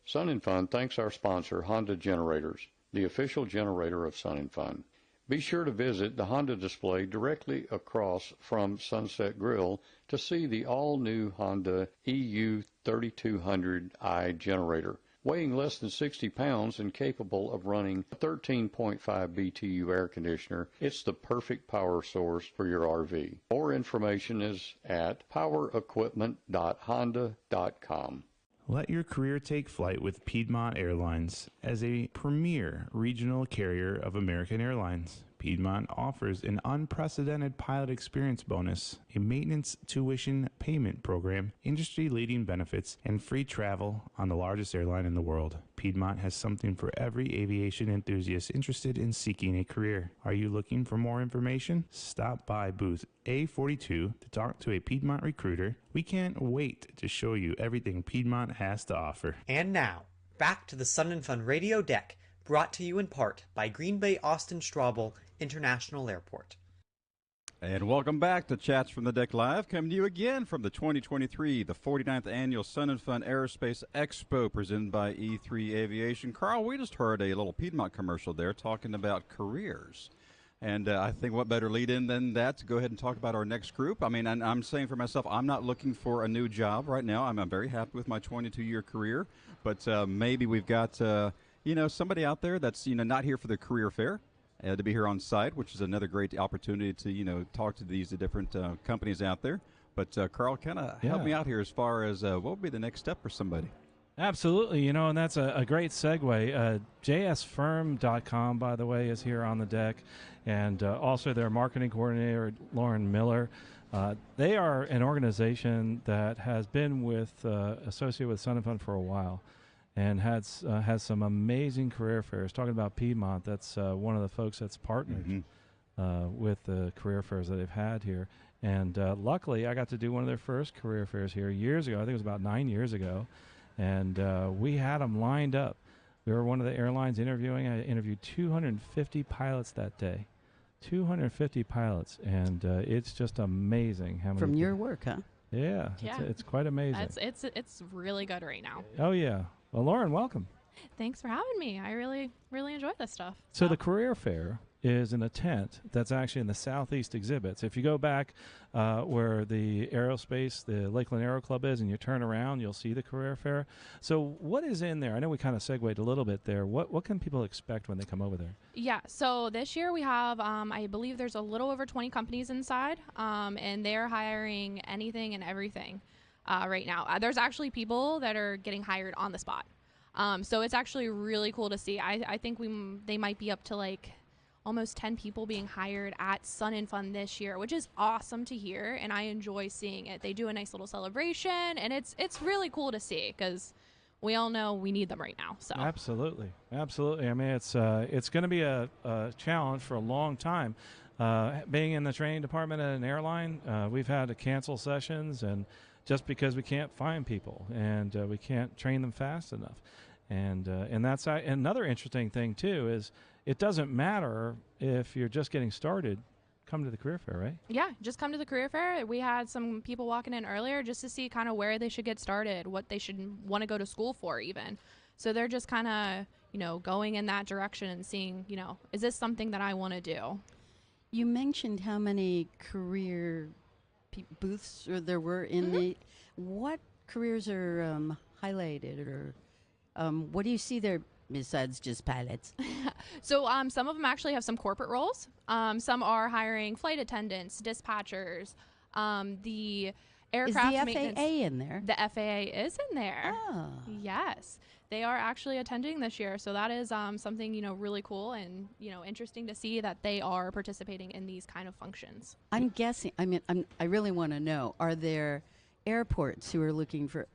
S3: Sun & Fun thanks our sponsor, Honda Generators, the official generator of Sun & Fun. Be sure to visit the Honda display directly across from Sunset Grill to see the all-new Honda EU 3200i generator. Weighing less than 60 pounds and capable of running a 13.5 BTU air conditioner, it's the perfect power source for your RV. More information is at powerequipment.honda.com.
S7: Let your career take flight with Piedmont Airlines. As a premier regional carrier of American Airlines, Piedmont offers an unprecedented pilot experience bonus, a maintenance tuition payment program, industry-leading benefits, and free travel on the largest airline in the world. Piedmont has something for every aviation enthusiast interested in seeking a career. Are you looking for more information? Stop by booth A42 to talk to a Piedmont recruiter. We can't wait to show you everything Piedmont has to offer.
S11: And now, back to the Sun & Fun Radio Deck, brought to you in part by Green Bay Austin Straubel International Airport.
S19: And welcome back to Chats from the Deck Live, coming to you again from the 2023, the 49th Annual Sun & Fun Aerospace Expo presented by E3 Aviation. Carl, we just heard a little Piedmont commercial there talking about careers. And I think what better lead in than that to go ahead and talk about our next group. I mean, I'm saying for myself, I'm not looking for a new job right now. I'm very happy with my 22-year career. But maybe we've got, somebody out there that's, not here for the career fair. To be here on site, which is another great opportunity to, talk to these different companies out there. But, Carl, kind of help me out here as far as what would be the next step for somebody?
S17: Absolutely, and that's a great segue. JSFirm.com, by the way, is here on the deck, and also their marketing coordinator, Lauren Miller. They are an organization that has been associated with Sun & Fun for a while, and has some amazing career fairs. Talking about Piedmont, that's one of the folks that's partnered with the career fairs that they've had here. And luckily, I got to do one of their first career fairs here years ago. I think it was about 9 years ago. And we had them lined up. We were one of the airlines interviewing. I interviewed 250 pilots that day. 250 pilots. And it's just amazing how many.
S18: From your work, huh?
S17: Yeah. It's quite amazing.
S13: It's really good right now.
S17: Oh, yeah. Well, Lauren, welcome.
S13: Thanks for having me. I really, really enjoy this stuff.
S17: So the career fair is in a tent that's actually in the southeast exhibits. If you go back where the Aerospace, the Lakeland Aero Club is, and you turn around, you'll see the career fair. So what is in there? I know we kind of segued a little bit there. What can people expect when they come over there?
S13: Yeah, so this year we have, I believe there's a little over 20 companies inside, and they're hiring anything and everything right now. There's actually people that are getting hired on the spot. So it's actually really cool to see. I think they might be up to like almost 10 people being hired at Sun & Fun this year, which is awesome to hear, and I enjoy seeing it. They do a nice little celebration, and it's really cool to see because we all know we need them right now. So
S17: absolutely. I mean, it's going to be a challenge for a long time. Being in the training department at an airline, we've had to cancel sessions, and just because we can't find people and we can't train them fast enough. And that's another interesting thing, too, is it doesn't matter if you're just getting started. Come to the career fair, right?
S13: Yeah, just come to the career fair. We had some people walking in earlier just to see kind of where they should get started, what they should want to go to school for even. So they're just kind of, going in that direction and seeing, is this something that I want to do?
S18: You mentioned how many career booths there were in the. What careers are highlighted, or what do you see there besides just pilots?
S13: So some of them actually have some corporate roles. Some are hiring flight attendants, dispatchers, the aircraft
S18: Is the
S13: maintenance.
S18: FAA in there?
S13: The FAA is in there.
S18: Oh.
S13: Yes. They are actually attending this year. So that is something, really cool and, interesting to see that they are participating in these kind of functions.
S18: I'm guessing, I really want to know, are there airports who are looking for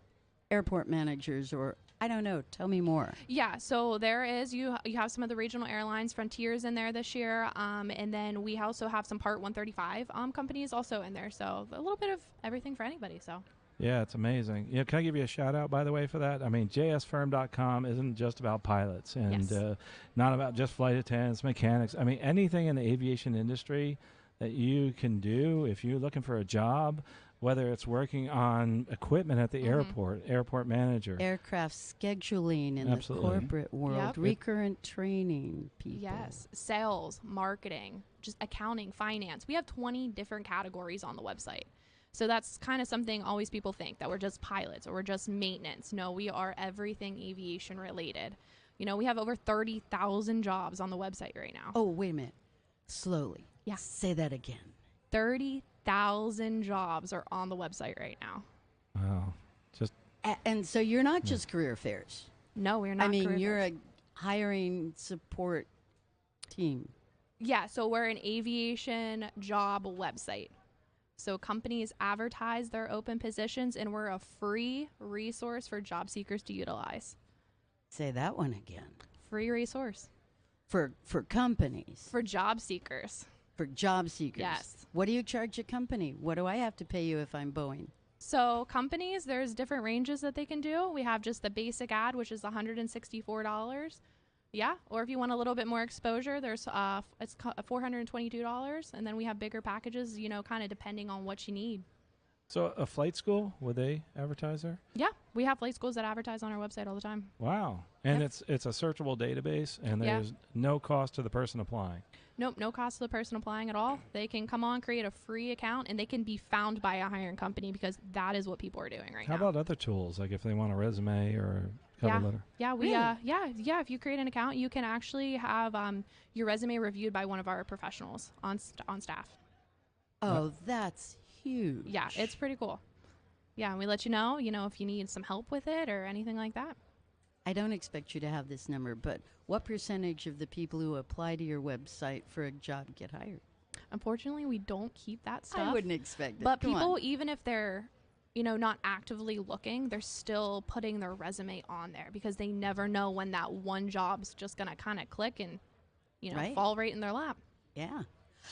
S18: airport managers, or I don't know, tell me more.
S13: Yeah, so there is, you have some of the regional airlines, Frontiers in there this year, and then we also have some Part 135 companies also in there. So a little bit of everything for anybody, so.
S17: Yeah, it's amazing. Can I give you a shout out, by the way, for that? I mean, jsfirm.com isn't just about pilots and not about just flight attendants, mechanics. I mean, anything in the aviation industry that you can do if you're looking for a job, whether it's working on equipment at the airport manager.
S18: Aircraft scheduling in the corporate world, recurrent training people.
S13: Yes, sales, marketing, just accounting, finance. We have 20 different categories on the website. So that's kind of something always people think, that we're just pilots or we're just maintenance. No, we are everything aviation related. We have over 30,000 jobs on the website right now.
S18: Oh, wait a minute. Slowly.
S13: Yeah.
S18: Say that again.
S13: 30,000 jobs are on the website right now.
S17: Wow.
S18: And so you're not just career fairs.
S13: No, we're not.
S18: I mean,
S13: career
S18: you're
S13: fairs.
S18: a hiring support team.
S13: Yeah, so we're an aviation job website. So companies advertise their open positions, and we're a free resource for job seekers to utilize.
S18: Say that one again.
S13: Free resource.
S18: For companies.
S13: For job seekers.
S18: For job seekers.
S13: Yes.
S18: What do you charge a company? What do I have to pay you if I'm Boeing?
S13: So companies, there's different ranges that they can do. We have just the basic ad, which is $164. Yeah, or if you want a little bit more exposure, there's it's $422, and then we have bigger packages, kind of depending on what you need.
S17: So a flight school, would they advertise there?
S13: Yeah, we have flight schools that advertise on our website all the time.
S17: Wow. And it's a searchable database, and there's no cost to the person applying.
S13: Nope, no cost to the person applying at all. They can come on, create a free account, and they can be found by a hiring company, because that is what people are doing right now.
S17: How about other tools, like if they want a resume or a cover letter?
S13: Yeah, we yeah. If you create an account, you can actually have your resume reviewed by one of our professionals on staff.
S18: Oh, that's huge.
S13: Yeah, it's pretty cool. Yeah, and we let you know, if you need some help with it or anything like that.
S18: I don't expect you to have this number, but what percentage of the people who apply to your website for a job get hired?
S13: Unfortunately, we don't keep that stuff.
S18: I wouldn't expect it.
S13: But
S18: Come
S13: people,
S18: on.
S13: even if they're, not actively looking, they're still putting their resume on there, because they never know when that one job's just going to kind of click and, fall right in their lap.
S18: Yeah.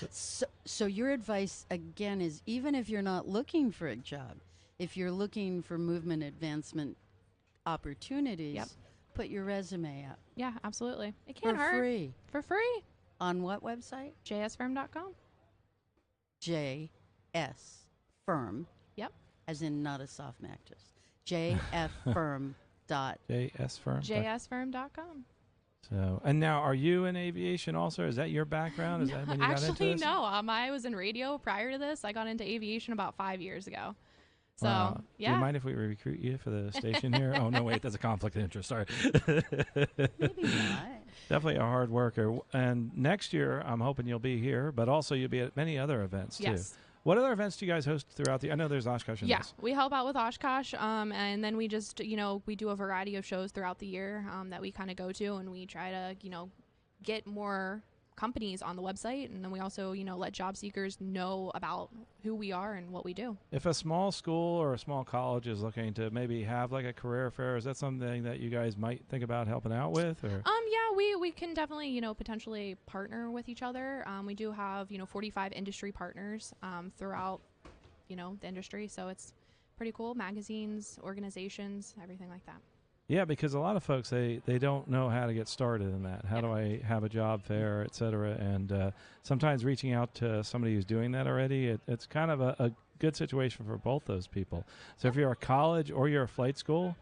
S18: So your advice, again, is even if you're not looking for a job, if you're looking for movement advancement opportunities, put your resume up.
S13: Yeah, absolutely. It can't hurt.
S18: For free.
S13: For free.
S18: On what website?
S13: jsfirm.com.
S18: JSFirm.
S13: Yep.
S18: As in not a soft mattress. JFFirm.
S17: JSFirm.
S13: JSFirm.com.
S17: So, and now, are you in aviation also? Is that your background? Is that when you got into
S13: Actually,
S17: this?
S13: no. I was in radio prior to this. I got into aviation about 5 years ago. So,
S17: Wow.
S13: yeah.
S17: Do you mind if we recruit you for the station here? Oh, no, wait, that's a conflict of interest. Sorry.
S18: Maybe not.
S17: Definitely a hard worker. And next year, I'm hoping you'll be here, but also you'll be at many other events, too.
S13: Yes.
S17: What other events do you guys host throughout the... I know there's Oshkosh.
S13: Yeah, we help out with Oshkosh, and then we just, we do a variety of shows throughout the year that we kind of go to, and we try to, get more companies on the website, and then we also, let job seekers know about who we are and what we do.
S17: If a small school or a small college is looking to maybe have like a career fair, is that something that you guys might think about helping out with? Or
S13: Yeah, we can definitely, potentially partner with each other. We do have, 45 industry partners throughout, the industry, so it's pretty cool. Magazines, organizations, everything like that.
S17: Yeah, because a lot of folks, they don't know how to get started in that. How do I have a job fair, et cetera? And sometimes reaching out to somebody who's doing that already, it's kind of a good situation for both those people. So if you're a college or you're a flight school,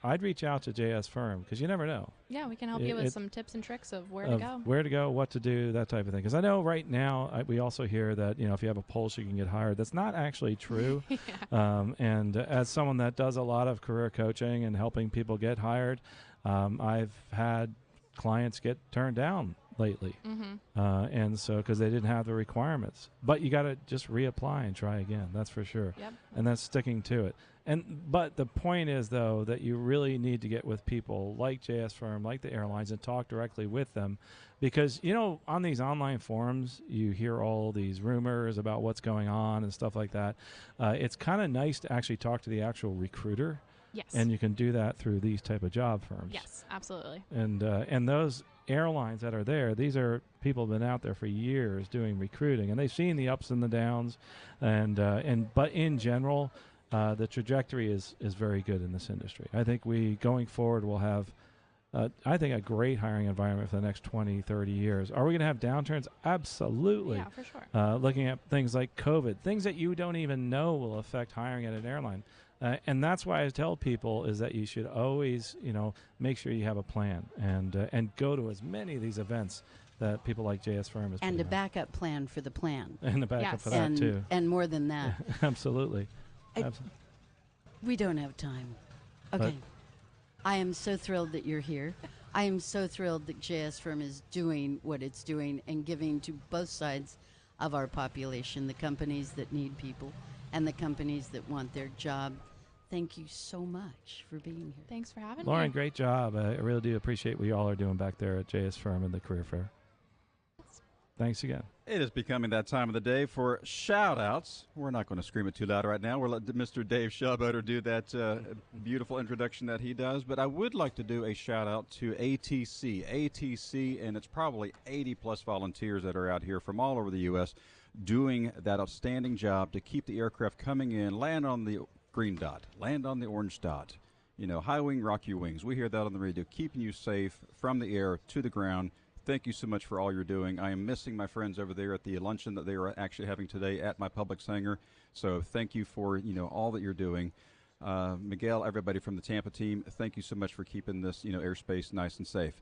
S17: I'd reach out to JS Firm because you never know.
S13: Yeah, we can help you with some tips and tricks of where to go.
S17: Where to go, what to do, that type of thing. Because I know right now we also hear that if you have a pulse, you can get hired. That's not actually true. And as someone that does a lot of career coaching and helping people get hired, I've had clients get turned down lately. And so because they didn't have the requirements. But you got to just reapply and try again. That's for sure.
S13: Yep.
S17: And that's sticking to it. But the point is, though, that you really need to get with people like JS Firm, like the airlines, and talk directly with them. Because, on these online forums, you hear all these rumors about what's going on and stuff like that. It's kind of nice to actually talk to the actual recruiter.
S13: Yes.
S17: And you can do that through these type of job firms.
S13: Yes, absolutely.
S17: And those airlines that are there, these are people who have been out there for years doing recruiting, and they've seen the ups and the downs. But in general, the trajectory is very good in this industry. I think going forward, will have, I think, a great hiring environment for the next 20, 30 years. Are we going to have downturns? Absolutely.
S13: Yeah, for sure.
S17: Looking at things like COVID, things that you don't even know will affect hiring at an airline. And that's why I tell people is that you should always, make sure you have a plan and go to as many of these events that people like JS Firm is.
S18: And a backup plan for the plan.
S17: And a backup for that, too.
S18: And more than that.
S17: Absolutely.
S18: We don't have time. Okay. I am so thrilled that you're here. I am so thrilled that JS Firm is doing what it's doing and giving to both sides of our population, the companies that need people and the companies that want their job. Thank you so much for being here.
S13: Thanks for having
S17: Lauren,
S13: me.
S17: great job. I really do appreciate what you all are doing back there at JS Firm and the Career Fair. Thanks again.
S19: It is becoming that time of the day for shout-outs. We're not going to scream it too loud right now. We'll let Mr. Dave Schellboder do that beautiful introduction that he does. But I would like to do a shout-out to ATC. ATC, and it's probably 80-plus volunteers that are out here from all over the U.S. doing that outstanding job to keep the aircraft coming in, land on the green dot, land on the orange dot. High wing, rock your wings. We hear that on the radio, keeping you safe from the air to the ground. Thank you so much for all you're doing. I am missing my friends over there at the luncheon that they are actually having today at my Publix hangar. So thank you for, all that you're doing. Miguel, everybody from the Tampa team, thank you so much for keeping this, airspace nice and safe.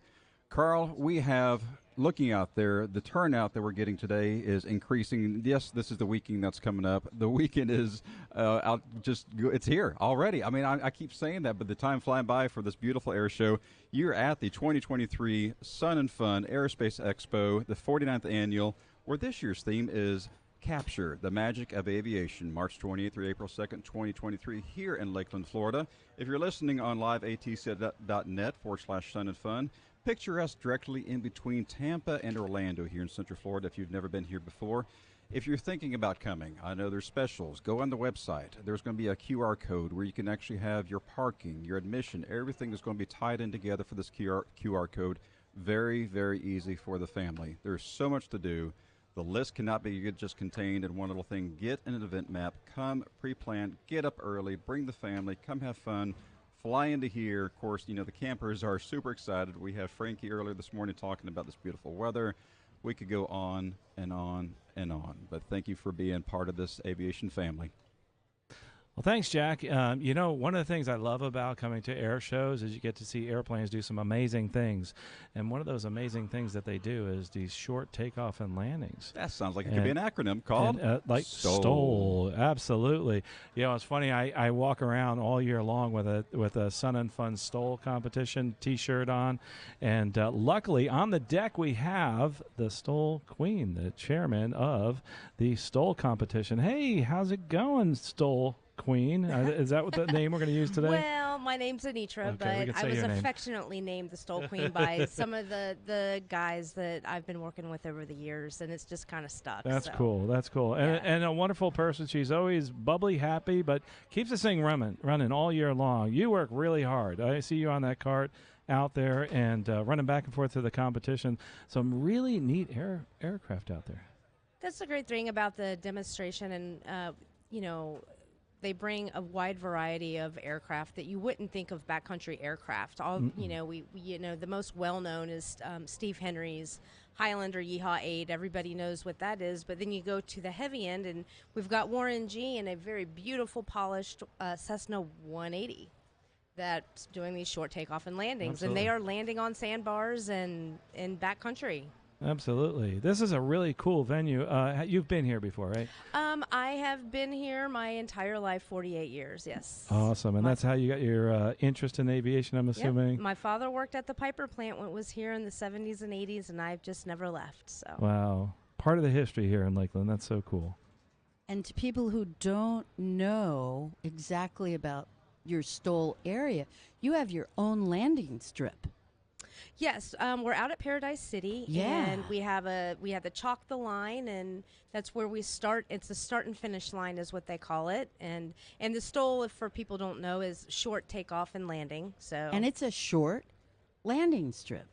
S19: Carl, we have, looking out there, the turnout that we're getting today is increasing. Yes, this is the weekend that's coming up. The weekend is it's here already. I mean, I keep saying that, but the time flying by for this beautiful air show. You're at the 2023 Sun and Fun Aerospace Expo, the 49th annual, where this year's theme is Capture the Magic of Aviation, March 28th through April 2nd, 2023, here in Lakeland, Florida. If you're listening on liveatc.net/Sun and Fun, picture us directly in between Tampa and Orlando here in Central Florida if you've never been here before. If you're thinking about coming, I know there's specials. Go on the website. There's going to be a QR code where you can actually have your parking, your admission. Everything is going to be tied in together for this QR code. Very, very easy for the family. There's so much to do. The list cannot be just contained in one little thing. Get an event map. Come pre-planned. Get up early. Bring the family. Come have fun. Fly into here. Of course, the campers are super excited. We have Frankie earlier this morning talking about this beautiful weather. We could go on and on and on. But thank you for being part of this aviation family.
S17: Well, thanks, Jack. One of the things I love about coming to air shows is you get to see airplanes do some amazing things. And one of those amazing things that they do is these short takeoff and landings.
S19: That sounds like it could be an acronym called
S17: STOL. Absolutely. It's funny. I walk around all year long with a Sun and Fun STOL competition T-shirt on. And luckily, on the deck, we have the STOL Queen, the chairman of the STOL competition. Hey, how's it going, STOL Queen? Is that what the name we're going to use today?
S20: Well, my name's Anitra,
S17: okay,
S20: but I was affectionately named the Stole Queen by some of the guys that I've been working with over the years, and it's just kind of stuck.
S17: That's cool. That's cool. And a wonderful person. She's always bubbly, happy, but keeps this thing running all year long. You work really hard. I see you on that cart out there and running back and forth to the competition. Some really neat aircraft out there.
S20: That's the great thing about the demonstration, and they bring a wide variety of aircraft that you wouldn't think of backcountry aircraft. The most well-known is Steve Henry's Highlander Yeehaw 8. Everybody knows what that is. But then you go to the heavy end, and we've got Warren G. and a very beautiful, polished Cessna 180 that's doing these short takeoff and landings.
S17: Absolutely.
S20: And they are landing on sandbars and in backcountry.
S17: Absolutely. This is a really cool venue. You've been here before, right?
S20: I have been here my entire life, 48 years, yes.
S17: Awesome. And that's how you got your interest in aviation, I'm assuming?
S20: Yep. My father worked at the Piper plant when it was here in the 70s and 80s, and I've just never left. So.
S17: Wow. Part of the history here in Lakeland. That's so cool.
S18: And to people who don't know exactly about your Stoll area, you have your own landing strip.
S20: Yes, we're out at Paradise City, and we have to chalk the line, and that's where we start. It's the start and finish line, is what they call it, and the Stoll, if for people don't know, is short takeoff and landing. So,
S18: and it's a short landing strip.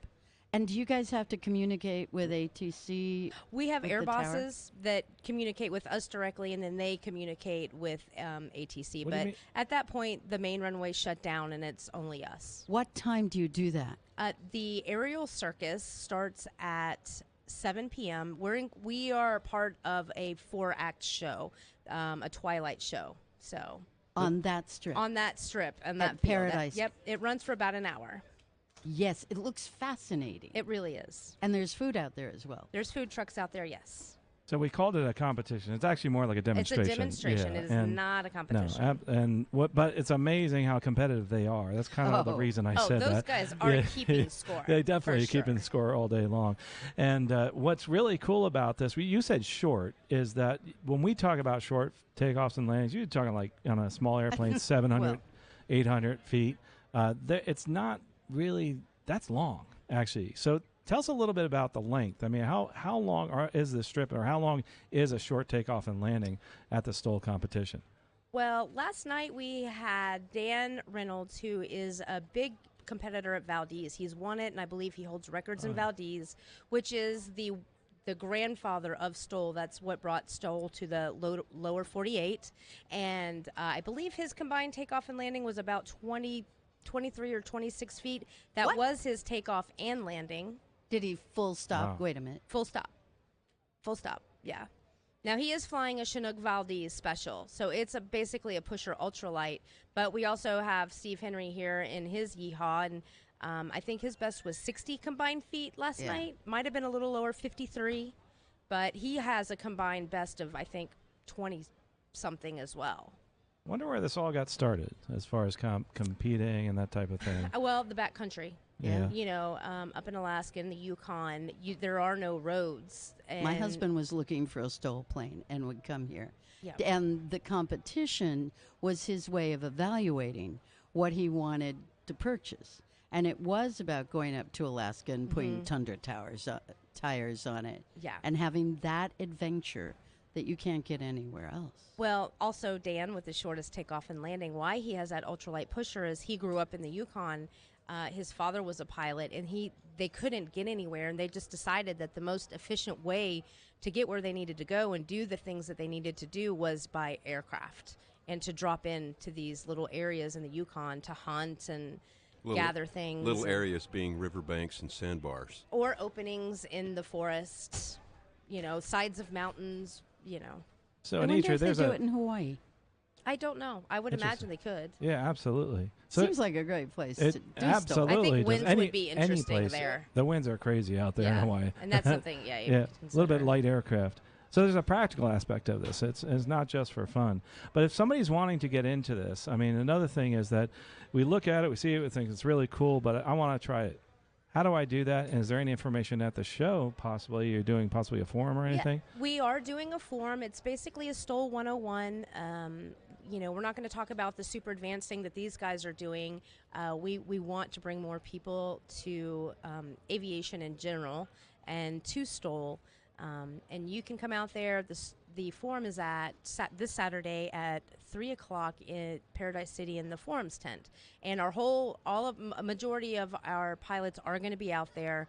S18: And do you guys have to communicate with ATC?
S20: We have
S18: with
S20: air
S18: the tower?
S20: bosses that communicate with us directly, and then they communicate with ATC.
S18: What do you
S20: But
S18: mean?
S20: at that point, the main runway shut down, and it's only us.
S18: What time do you do that?
S20: The aerial circus starts at 7 p.m. We are part of a 4-act show, a twilight show. So
S18: on that strip.
S20: On that strip, and
S18: At
S20: that field.
S18: Paradise.
S20: Yep, it runs for about an hour.
S18: Yes, it looks fascinating.
S20: It really is.
S18: And there's food out there as well.
S20: There's food trucks out there, yes.
S17: So we called it a competition. It's actually more like a demonstration.
S20: It's a demonstration.
S17: Yeah.
S20: It is not a competition.
S17: No, but it's amazing how competitive they are. That's kind of the reason I said that.
S20: Those guys are keeping score.
S17: They definitely
S20: for sure.
S17: keeping score all day long. And what's really cool about this, you said short, is that when we talk about short takeoffs and landings, you're talking like on a small airplane, 700, 800 feet. It's not really, that's long, actually. So tell us a little bit about the length. I mean, how long is this strip, or how long is a short takeoff and landing at the Stoll competition?
S20: Well, last night we had Dan Reynolds, who is a big competitor at Valdez. He's won it, and I believe he holds records in Valdez, which is the grandfather of Stoll. That's what brought Stoll to the lower 48. And I believe his combined takeoff and landing was about 23 or 26 feet. That was his takeoff and landing.
S18: Did he full stop?
S17: Wow.
S18: Wait a minute.
S20: Full stop, yeah. Now, he is flying a Chinook Valdez special, so it's basically a pusher ultralight. But we also have Steve Henry here in his Yeehaw, and I think his best was 60 combined feet last night. Might have been a little lower, 53. But he has a combined best of, I think, 20-something as well.
S17: Wonder where this all got started as far as competing and that type of thing.
S20: Well, the backcountry.
S17: Yeah.
S20: You know, up in Alaska, in the Yukon, there are no roads. And
S18: My husband was looking for a Stoll plane and would come here.
S20: Yeah.
S18: And the competition was his way of evaluating what he wanted to purchase. And it was about going up to Alaska and putting Tundra tires on it.
S20: Yeah.
S18: And having that adventure that you can't get anywhere else.
S20: Well, also Dan with the shortest takeoff and landing, why he has that ultralight pusher is he grew up in the Yukon. His father was a pilot, and they couldn't get anywhere, and they just decided that the most efficient way to get where they needed to go and do the things that they needed to do was by aircraft and to drop into these little areas in the Yukon to hunt and gather things.
S4: Little areas being riverbanks and sandbars.
S20: Or openings in the forest, sides of mountains,
S17: So,
S18: I wonder
S17: Anitra,
S18: if they
S17: there's
S18: do it in Hawaii.
S20: I don't know. I would imagine they could.
S17: Yeah, absolutely. So
S18: Seems like a great place to do
S17: absolutely.
S20: I think
S17: does.
S20: winds would be
S17: any
S20: interesting
S17: place.
S20: there.
S17: The winds are crazy out there in Hawaii.
S20: And that's something, you
S17: a little bit light aircraft. So there's a practical aspect of this. It's not just for fun. But if somebody's wanting to get into this, I mean, another thing is that we look at it, we see it, we think it's really cool, but I want to try it. How do I do that? And is there any information at the show, possibly? You're doing possibly a forum or anything?
S20: Yeah, we are doing a forum. It's basically a Stoll 101. We're not going to talk about the super advanced thing that these guys are doing. We want to bring more people to aviation in general and to Stoll. And you can come out there. The forum is at this Saturday at 3 o'clock in Paradise City in the forums tent. And a majority of our pilots are going to be out there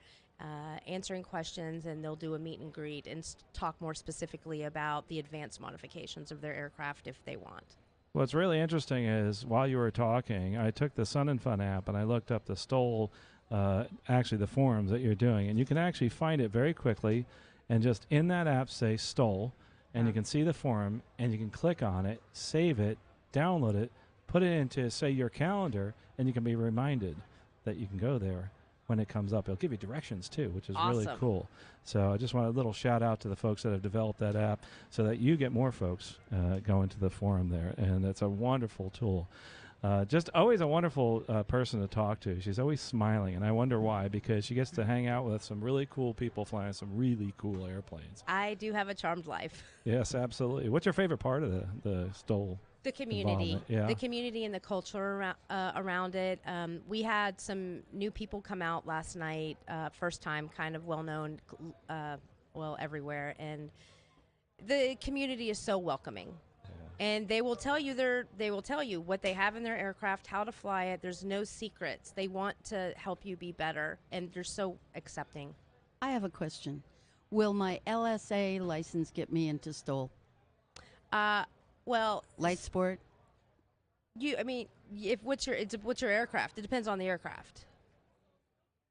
S20: answering questions, and they'll do a meet and greet and talk more specifically about the advanced modifications of their aircraft if they want.
S17: What's really interesting is while you were talking, I took the Sun and Fun app and I looked up the STOL, actually the forums that you're doing, and you can actually find it very quickly, and just in that app say STOL, and you can see the forum, and you can click on it, save it, download it, put it into, say, your calendar, and you can be reminded that you can go there when it comes up. It'll give you directions, too, which is really cool. So I just want a little shout-out to the folks that have developed that app so that you get more folks going to the forum there, and it's a wonderful tool. Just always a wonderful person to talk to. She's always smiling, and I wonder why, because she gets to hang out with some really cool people flying some really cool airplanes.
S20: I do have a charmed life.
S17: Yes, absolutely. What's your favorite part of the STOL?
S20: The community,
S17: yeah.
S20: The community and the culture around it. We had some new people come out last night, first time, kind of well-known, everywhere, and the community is so welcoming. And they will tell you what they have in their aircraft, how to fly it. There's no secrets. They want to help you be better, and they're so accepting.
S18: I have a question. Will my LSA license get me into STOL?
S20: Well,
S18: light sport.
S20: What's your aircraft? It depends on the aircraft.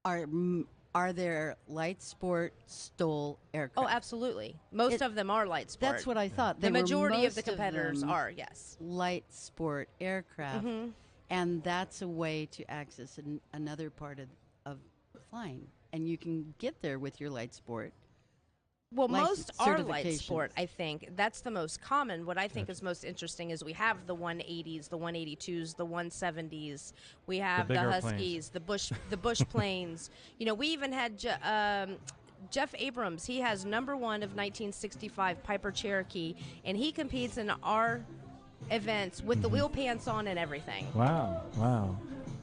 S18: Are there light sport STOL aircraft?
S20: Oh, absolutely. Most of them are light sport.
S18: That's what I thought.
S20: The majority of the competitors are, yes.
S18: Light sport aircraft, and that's a way to access another part of flying, and you can get there with your light sport.
S20: Well, most are light sport, I think. That's the most common. What I think is most interesting is we have the 180s, the 182s, the 170s. We have the Huskies, planes. the Bush planes. We even had Jeff Abrams. He has number 1 of 1965 Piper Cherokee, and he competes in our events with the wheel pants on and everything.
S17: Wow.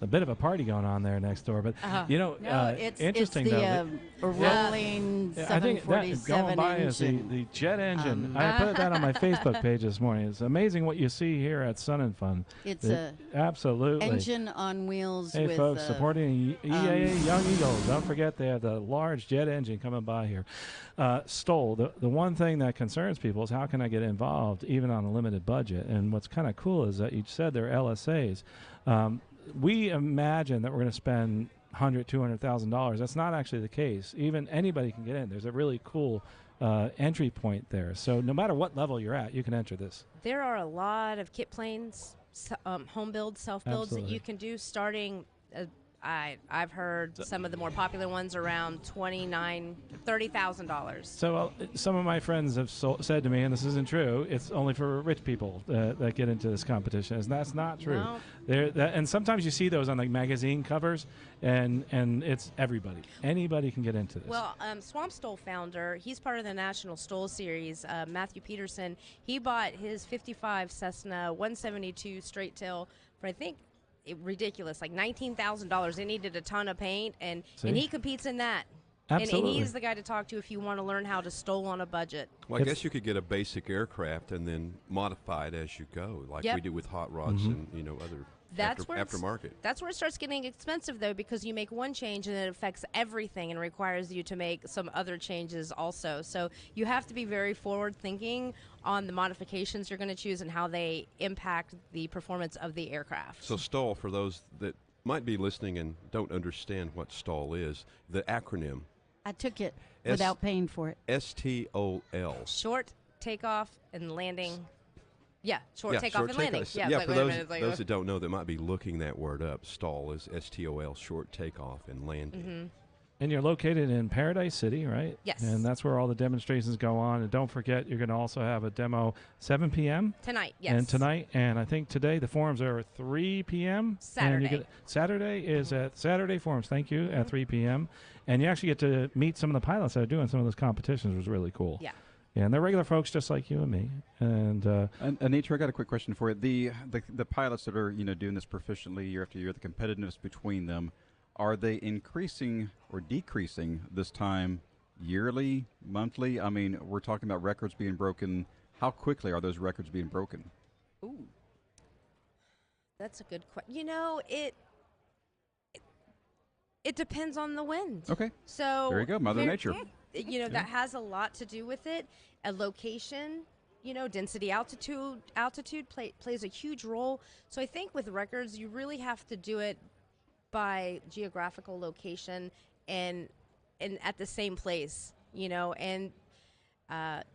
S17: A bit of a party going on there next door, but
S18: it's
S17: interesting
S18: the,
S17: though.
S18: Rolling 747
S17: I think that going by is the jet engine. I put that on my Facebook page this morning. It's amazing what you see here at Sun and Fun.
S18: It's
S17: absolutely
S18: engine on wheels.
S17: Hey,
S18: with,
S17: folks, supporting EAA Young Eagles. Don't forget they have the large jet engine coming by here. STOL. The one thing that concerns people is how can I get involved even on a limited budget? And what's kind of cool is that you said they're LSAs. We imagine that we're going to spend $100,000-$200,000. That's not actually the case. Even anybody can get in. There's a really cool entry point there. So no matter what level you're at, you can enter this.
S20: There are a lot of kit planes, home builds, self builds that you can do starting. I've heard some of the more popular ones around $30,000.
S17: So some of my friends have said to me, and this isn't true, it's only for rich people that get into this competition. And that's not true.
S20: No.
S17: And sometimes you see those on like magazine covers, and it's everybody. Anybody can get into this.
S20: Well, Swamp Stole founder, he's part of the National Stole Series, Matthew Peterson. He bought his 55 Cessna 172 straight tail for, I think, ridiculous, like $19,000. They needed a ton of paint, and he competes in that.
S17: Absolutely.
S20: And he's the guy to talk to if you want to learn how to STOL on a budget.
S4: Well, I guess you could get a basic aircraft and then modify it as you go, like we do with hot rods and other aftermarket.
S20: That's where it starts getting expensive, though, because you make one change and it affects everything and requires you to make some other changes also. So you have to be very forward-thinking on the modifications you're going to choose and how they impact the performance of the aircraft.
S4: So STOL, for those that might be listening and don't understand what STOL is, the acronym.
S18: I took it without paying for it.
S4: STOL.
S20: Short takeoff and landing. Yeah, short takeoff and landing.
S4: Yeah, for those that don't know, that might be looking that word up. STOL is STOL, short takeoff and landing.
S17: And you're located in Paradise City, right?
S20: Yes.
S17: And that's where all the demonstrations go on. And don't forget, you're going to also have a demo 7 p.m.
S20: Tonight, yes.
S17: And tonight, and I think today the forums are at 3 p.m.
S20: Saturday.
S17: Saturday is at Saturday forums, thank you, at 3 p.m. And you actually get to meet some of the pilots that are doing some of those competitions, which was really cool.
S20: Yeah.
S17: Yeah, and they're regular folks just like you and me. And
S19: Anitra, I got a quick question for you. The pilots that are doing this proficiently year after year, the competitiveness between them, are they increasing or decreasing this time yearly, monthly? I mean, we're talking about records being broken. How quickly are those records being broken?
S20: Ooh, that's a good question. It depends on the wind.
S19: Okay.
S20: So
S19: there you go, Mother Nature.
S20: That has a lot to do with it. A location density, altitude plays a huge role. So I think with records, you really have to do it by geographical location and at the same place, and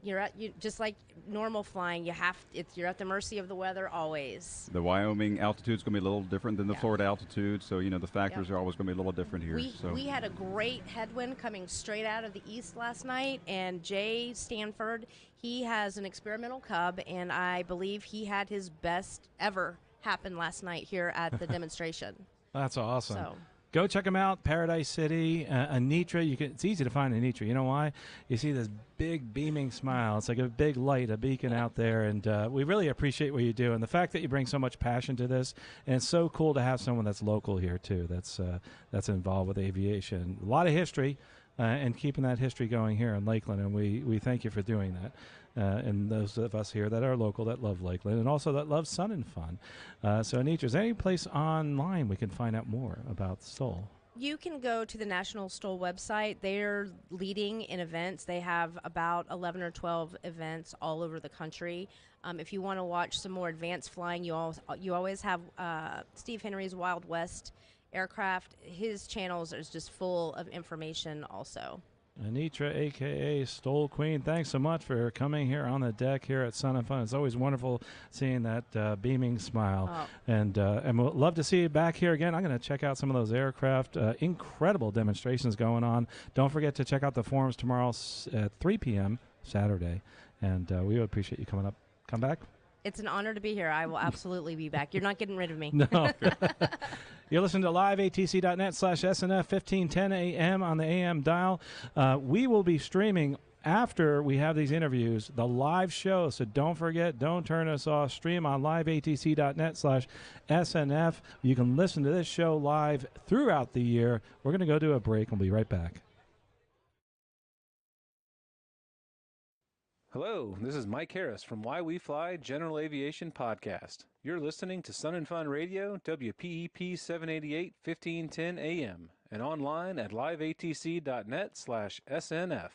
S20: you just like normal flying, you're at the mercy of the weather always.
S19: The Wyoming altitude's going to be a little different than the Florida altitude, so the factors are always going to be a little different here.
S20: We had a great headwind coming straight out of the east last night, and Jay Stanford, he has an experimental Cub, and I believe he had his best ever happen last night here at the demonstration.
S17: That's awesome.
S20: So.
S17: Go check them out, Paradise City, Anitra. It's easy to find Anitra. You know why? You see this big beaming smile. It's like a big light, a beacon out there, and we really appreciate what you do. And the fact that you bring so much passion to this, and it's so cool to have someone that's local here, too, that's involved with aviation. A lot of history, and keeping that history going here in Lakeland, and we thank you for doing that. And those of us here that are local that love Lakeland and also that love Sun and Fun. So, Anitra, is there any place online we can find out more about STOL?
S20: You can go to the National STOL website. They're leading in events. They have about 11 or 12 events all over the country. If you want to watch some more advanced flying, you always have Steve Henry's Wild West aircraft. His channels is just full of information also.
S17: Anitra, a.k.a. STOL Queen, thanks so much for coming here on the deck here at Sun and Fun. It's always wonderful seeing that beaming smile.
S20: Oh.
S17: And we'll love to see you back here again. I'm going to check out some of those aircraft. Incredible demonstrations going on. Don't forget to check out the forums tomorrow at 3 p.m. Saturday. And we would appreciate you coming up. Come back.
S20: It's an honor to be here. I will absolutely be back. You're not getting rid of me.
S17: No. You're listening to liveatc.net/SNF 1510 AM on the AM dial. We will be streaming after we have these interviews, the live show. So don't forget, don't turn us off. Stream on liveatc.net/SNF. You can listen to this show live throughout the year. We're going to go to a break. We'll be right back.
S15: Hello, this is Mike Harris from Why We Fly General Aviation Podcast. You're listening to Sun and Fun Radio, WPEP 788 1510 AM, and online at liveatc.net/SNF.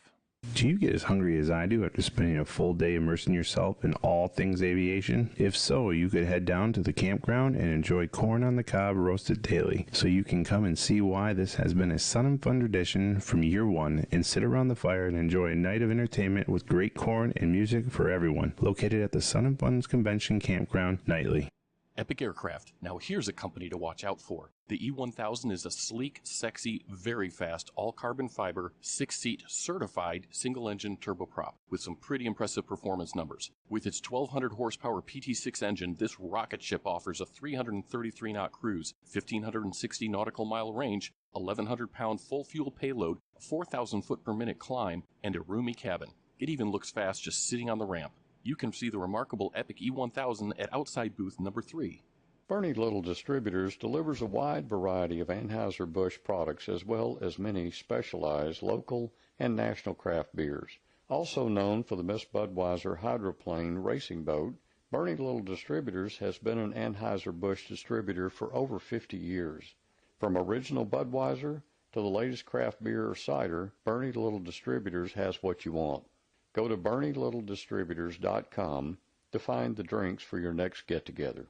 S10: Do you get as hungry as I do after spending a full day immersing yourself in all things aviation? If so, you could head down to the campground and enjoy corn on the cob roasted daily, so you can come and see why this has been a Sun and Fun tradition from year one, and sit around the fire and enjoy a night of entertainment with great corn and music for everyone. Located at the Sun and Fun's Convention Campground nightly.
S1: Epic Aircraft. Now here's a company to watch out for. The E1000 is a sleek, sexy, very fast, all-carbon fiber, 6-seat, certified, single-engine turboprop with some pretty impressive performance numbers. With its 1,200 horsepower PT6 engine, this rocket ship offers a 333-knot cruise, 1,560 nautical mile range, 1,100-pound full-fuel payload, a 4,000 foot per minute climb, and a roomy cabin. It even looks fast just sitting on the ramp. You can see the remarkable Epic E1000 at outside booth number 3.
S3: Bernie Little Distributors delivers a wide variety of Anheuser-Busch products as well as many specialized local and national craft beers. Also known for the Miss Budweiser hydroplane racing boat, Bernie Little Distributors has been an Anheuser-Busch distributor for over 50 years. From original Budweiser to the latest craft beer or cider, Bernie Little Distributors has what you want. Go to BernieLittleDistributors.com to find the drinks for your next get-together.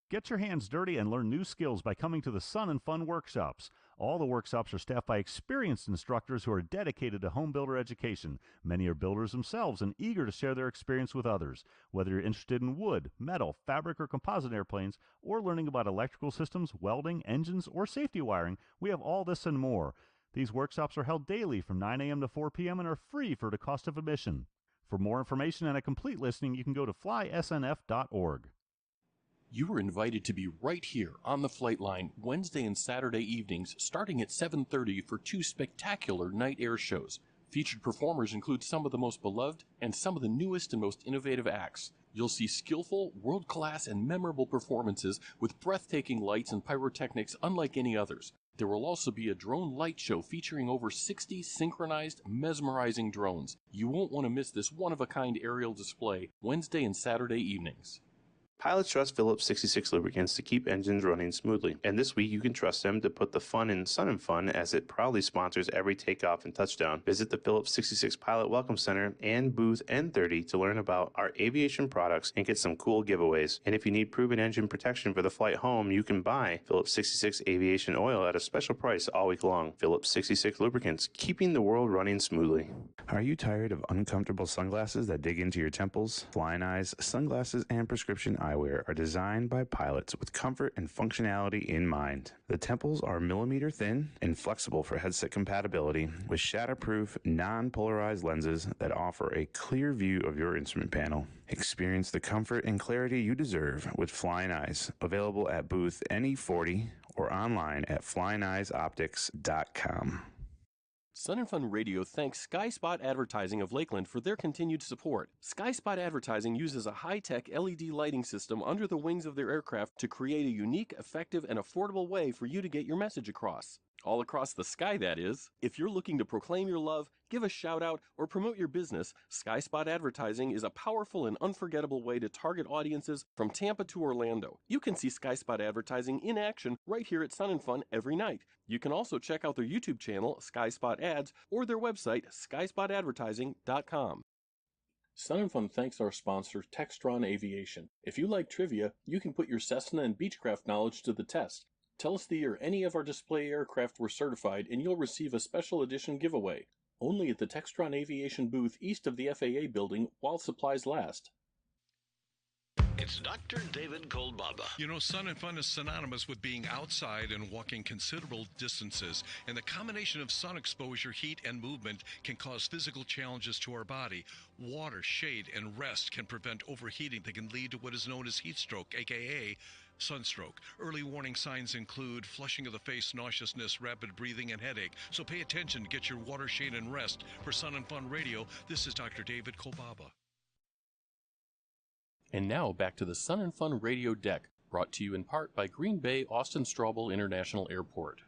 S8: Get your hands dirty and learn new skills by coming to the Sun and Fun workshops. All the workshops are staffed by experienced instructors who are dedicated to home builder education. Many are builders themselves and eager to share their experience with others. Whether you're interested in wood, metal, fabric, or composite airplanes, or learning about electrical systems, welding, engines, or safety wiring, we have all this and more. These workshops are held daily from 9 a.m. to 4 p.m. and are free for the cost of admission. For more information and a complete listing, you can go to flysnf.org.
S1: You are invited to be right here on the flight line Wednesday and Saturday evenings starting at 7:30 for 2 spectacular night air shows. Featured performers include some of the most beloved and some of the newest and most innovative acts. You'll see skillful, world-class, and memorable performances with breathtaking lights and pyrotechnics unlike any others. There will also be a drone light show featuring over 60 synchronized, mesmerizing drones. You won't want to miss this one-of-a-kind aerial display Wednesday and Saturday evenings.
S10: Pilots trust Phillips 66 lubricants to keep engines running smoothly, and this week you can trust them to put the fun in Sun and Fun as it proudly sponsors every takeoff and touchdown. Visit the Phillips 66 Pilot Welcome Center and booth N30 to learn about our aviation products and get some cool giveaways. And if you need proven engine protection for the flight home, you can buy Phillips 66 Aviation Oil at a special price all week long. Phillips 66 lubricants, keeping the world running smoothly. Are you tired of uncomfortable sunglasses that dig into your temples? Flying Eyes sunglasses and prescription eyewear are designed by pilots with comfort and functionality in mind. The temples are millimeter thin and flexible for headset compatibility with shatterproof, non-polarized lenses that offer a clear view of your instrument panel. Experience the comfort and clarity you deserve with Flying Eyes, available at booth NE40 or online at flyingeyesoptics.com.
S1: Sun and Fun Radio thanks SkySpot Advertising of Lakeland for their continued support. SkySpot Advertising uses a high-tech LED lighting system under the wings of their aircraft to create a unique, effective, and affordable way for you to get your message across. All across the sky, that is. If you're looking to proclaim your love, give a shout-out, or promote your business, SkySpot Advertising is a powerful and unforgettable way to target audiences from Tampa to Orlando. You can see SkySpot Advertising in action right here at Sun and Fun every night. You can also check out their YouTube channel, SkySpot Ads, or their website, skyspotadvertising.com.
S9: Sun and Fun thanks our sponsor, Textron Aviation. If you like trivia, you can put your Cessna and Beechcraft knowledge to the test. Tell us the year any of our display aircraft were certified and you'll receive a special edition giveaway. Only at the Textron Aviation booth east of the FAA building while supplies last.
S14: It's Dr. David Goldbaba.
S6: You know, Sun and Fun is synonymous with being outside and walking considerable distances, and the combination of sun exposure, heat, and movement can cause physical challenges to our body. Water, shade, and rest can prevent overheating that can lead to what is known as heat stroke, aka sunstroke. Early warning signs include flushing of the face, nauseousness, rapid breathing, and headache. So pay attention, get your water, shade, and rest. For Sun and Fun Radio, this is Dr. David Kolbaba.
S1: And now back to the Sun and Fun Radio deck, brought to you in part by Green Bay Austin Straubel International Airport.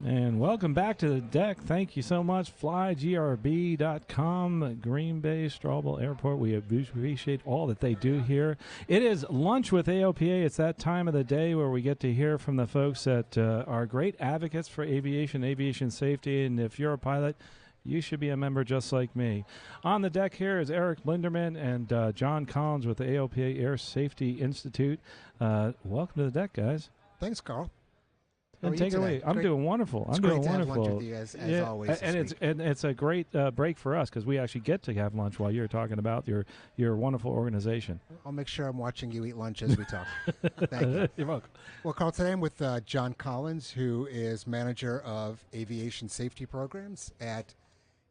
S17: And welcome back to the deck. Thank you so much. FlyGRB.com, Green Bay Straubel Airport. We appreciate all that they do here. It is Lunch with AOPA. It's that time of the day where we get to hear from the folks that are great advocates for aviation safety. And if you're a pilot, you should be a member just like me. On the deck here is Eric Blinderman and John Collins with the AOPA Air Safety Institute. Welcome to the deck, guys.
S22: Thanks, Carl.
S17: And take it away. I'm doing wonderful.
S22: It's great to have lunch with you as always.
S17: And it's a great break for us because we actually get to have lunch while you're talking about your wonderful organization.
S22: I'll make sure I'm watching you eat lunch as we talk. Thank you.
S17: You're welcome.
S22: Well, Carl, today I'm with John Collins, who is manager of aviation safety programs at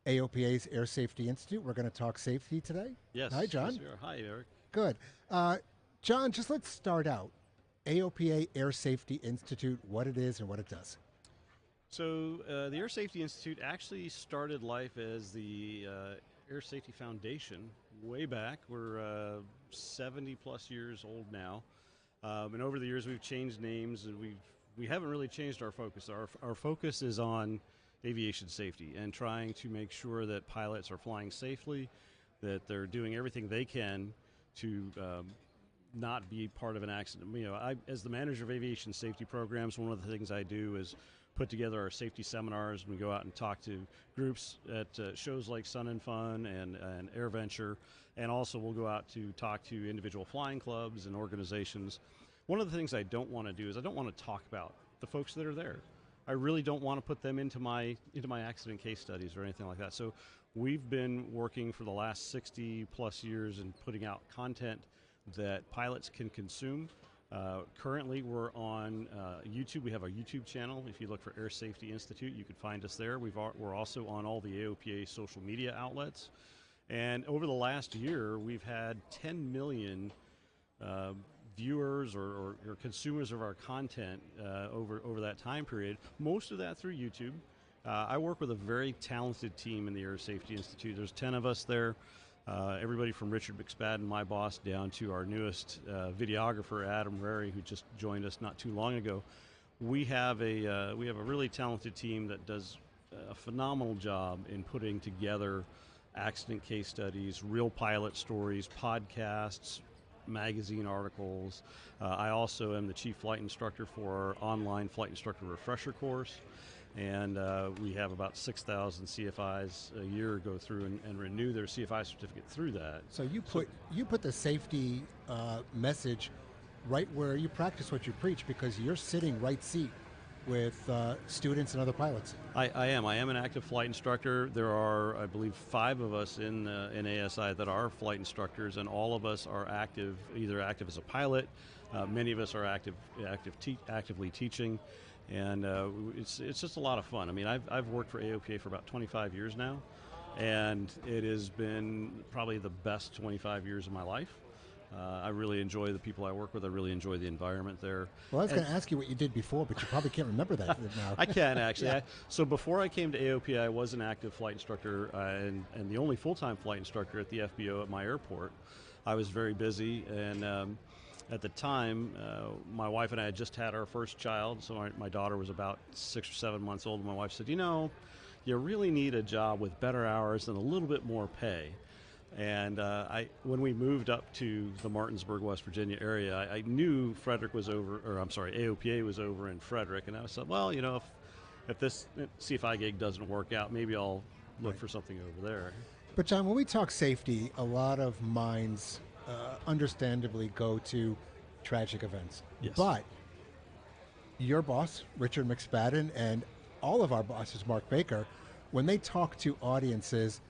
S22: AOPA's Air Safety Institute. We're going to talk safety today.
S23: Yes.
S22: Hi, John.
S23: Yes, we are. Hi, Eric.
S22: Good. John, just let's start out. AOPA Air Safety Institute, what it is and what it does.
S23: So the Air Safety Institute actually started life as the Air Safety Foundation way back. We're 70 plus years old now. And over the years we've changed names and we haven't really changed our focus. Our focus is on aviation safety and trying to make sure that pilots are flying safely, that they're doing everything they can to not be part of an accident. You know, as the manager of aviation safety programs, one of the things I do is put together our safety seminars, and we go out and talk to groups at shows like Sun and Fun and AirVenture, and also we'll go out to talk to individual flying clubs and organizations. One of the things I don't want to do is I don't want to talk about the folks that are there. I really don't want to put them into my accident case studies or anything like that. So we've been working for the last 60 plus years and putting out content that pilots can consume. Currently we're on YouTube. We have a YouTube channel. If you look for Air Safety Institute, you can find us there. We're also on all the AOPA social media outlets. And over the last year, we've had 10 million viewers or consumers of our content over that time period, most of that through YouTube. I work with a very talented team in the Air Safety Institute. There's 10 of us there. Everybody from Richard McSpadden, my boss, down to our newest videographer, Adam Rary, who just joined us not too long ago. We have a really talented team that does a phenomenal job in putting together accident case studies, real pilot stories, podcasts, magazine articles. I also am the chief flight instructor for our online flight instructor refresher course. And we have about 6,000 CFIs a year go through and renew their CFI certificate through that.
S22: So you put the safety message right where you practice what you preach, because you're sitting right seat with students and other pilots.
S23: I am an active flight instructor. There are, I believe, 5 of us in ASI that are flight instructors, and all of us are active, either active as a pilot. Many of us are actively teaching. And it's just a lot of fun. I mean, I've worked for AOPA for about 25 years now, and it has been probably the best 25 years of my life. I really enjoy the people I work with. I really enjoy the environment there.
S22: Well, I was going to ask you what you did before, but you probably can't remember that now.
S23: I can, actually. Yeah. So before I came to AOPA, I was an active flight instructor and the only full-time flight instructor at the FBO at my airport. I was very busy, and at the time, my wife and I had just had our first child, so my daughter was about 6 or 7 months old. And my wife said, you really need a job with better hours and a little bit more pay. And when we moved up to the Martinsburg, West Virginia area, I knew AOPA was over in Frederick, and I said, well, if this CFI gig doesn't work out, maybe I'll look for something over there.
S22: But John, when we talk safety, a lot of minds understandably go to tragic events.
S23: Yes.
S22: But your boss, Richard McSpadden, and all of our bosses, Mark Baker, when they talk to audiences,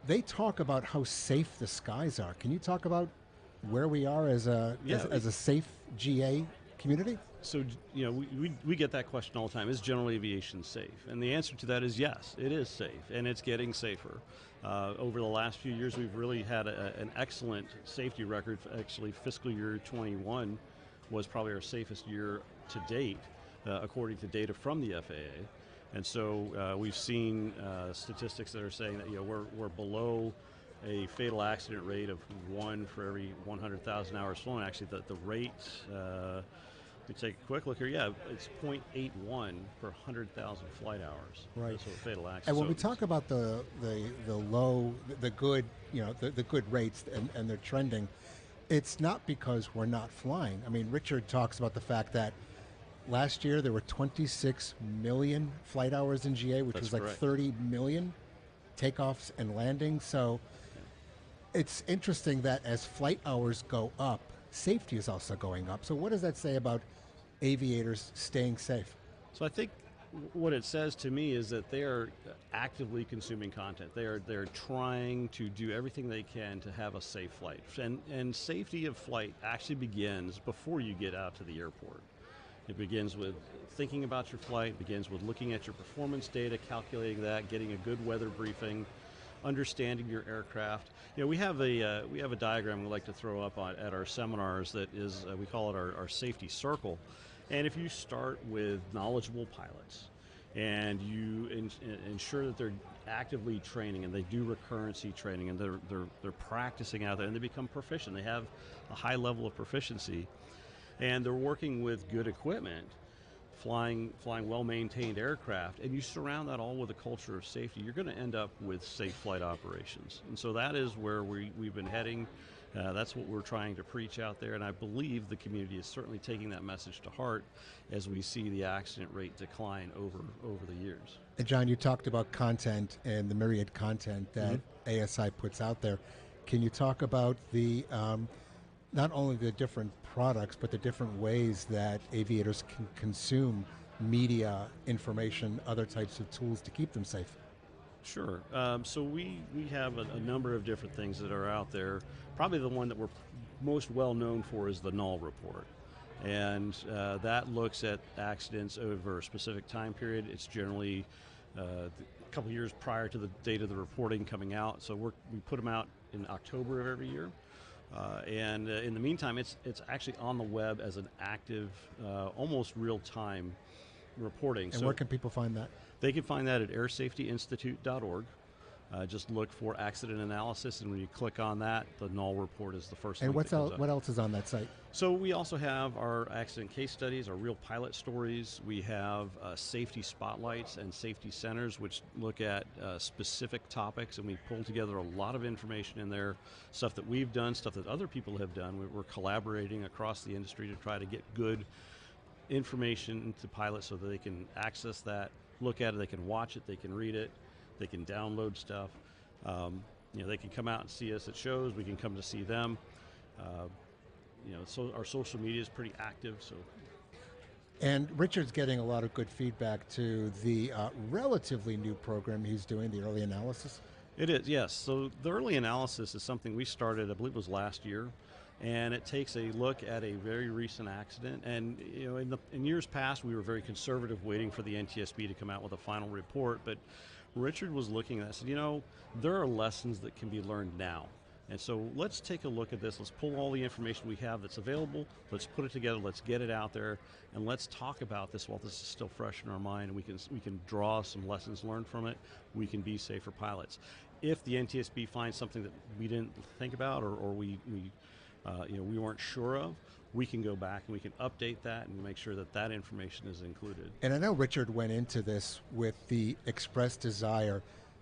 S22: they talk about how safe the skies are. Can you talk about where we are as a safe GA community?
S23: So, we get that question all the time. Is general aviation safe? And the answer to that is yes, it is safe, and it's getting safer. Over the last few years, we've really had an excellent safety record. Actually, fiscal year 21 was probably our safest year to date, according to data from the FAA. And so we've seen statistics that are saying that we're below a fatal accident rate of 1 for every 100,000 hours flown. Actually, the rate, let me take a quick look here. Yeah, it's 0.81 per 100,000 flight hours.
S22: Right.
S23: So a fatal accident.
S22: And when we talk about the low, the good, the good rates and they're trending, it's not because we're not flying. I mean, Richard talks about the fact that last year there were 26 million flight hours in GA, which was like correct. 30 million takeoffs and landings. So it's interesting that as flight hours go up, safety is also going up. So what does that say about aviators staying safe?
S23: So I think what it says to me is that they are actively consuming content. They're trying to do everything they can to have a safe flight. And safety of flight actually begins before you get out to the airport. It begins with thinking about your flight, begins with looking at your performance data, calculating that, getting a good weather briefing, understanding your aircraft. We have a diagram we like to throw up at our seminars that is, we call it our safety circle. And if you start with knowledgeable pilots and you ensure that they're actively training and they do recurrency training and they're practicing out there and they become proficient, they have a high level of proficiency, and they're working with good equipment, flying well-maintained aircraft, and you surround that all with a culture of safety, you're going to end up with safe flight operations. And so that is where we've been heading. That's what we're trying to preach out there, and I believe the community is certainly taking that message to heart as we see the accident rate decline over the years.
S22: And John, you talked about content and the myriad content that ASI puts out there. Can you talk about the not only the different products, but the different ways that aviators can consume media, information, other types of tools to keep them safe?
S23: Sure. So we have a number of different things that are out there. Probably the one that we're most well known for is the Null Report. And that looks at accidents over a specific time period. It's generally a couple years prior to the date of the reporting coming out. So we put them out in October of every year. And in the meantime, it's actually on the web as an active, almost real-time reporting.
S22: And where can people find that?
S23: They can find that at airsafetyinstitute.org. Just look for accident analysis, and when you click on that, the null report is the first
S22: And
S23: link that comes up.
S22: what else is on that site?
S23: So we also have our accident case studies, our real pilot stories. We have safety spotlights and safety centers, which look at specific topics, and we pull together a lot of information in there, stuff that we've done, stuff that other people have done. We're collaborating across the industry to try to get good information into pilots so that they can access that, look at it, they can watch it, they can read it, they can download stuff. They can come out and see us at shows. We can come to see them. So our social media is pretty active. So,
S22: and Richard's getting a lot of good feedback to the relatively new program he's doing, the early analysis.
S23: It is, yes. So the early analysis is something we started, I believe it was last year, and it takes a look at a very recent accident. And in years past, we were very conservative, waiting for the NTSB to come out with a final report. But Richard was looking at that and said, there are lessons that can be learned now. And so let's take a look at this. Let's pull all the information we have that's available. Let's put it together. Let's get it out there, and let's talk about this while this is still fresh in our mind. And we can draw some lessons learned from it. We can be safer pilots. If the NTSB finds something that we didn't think about, or we weren't sure of, we can go back and we can update that and make sure that that information is included.
S22: And I know Richard went into this with the express desire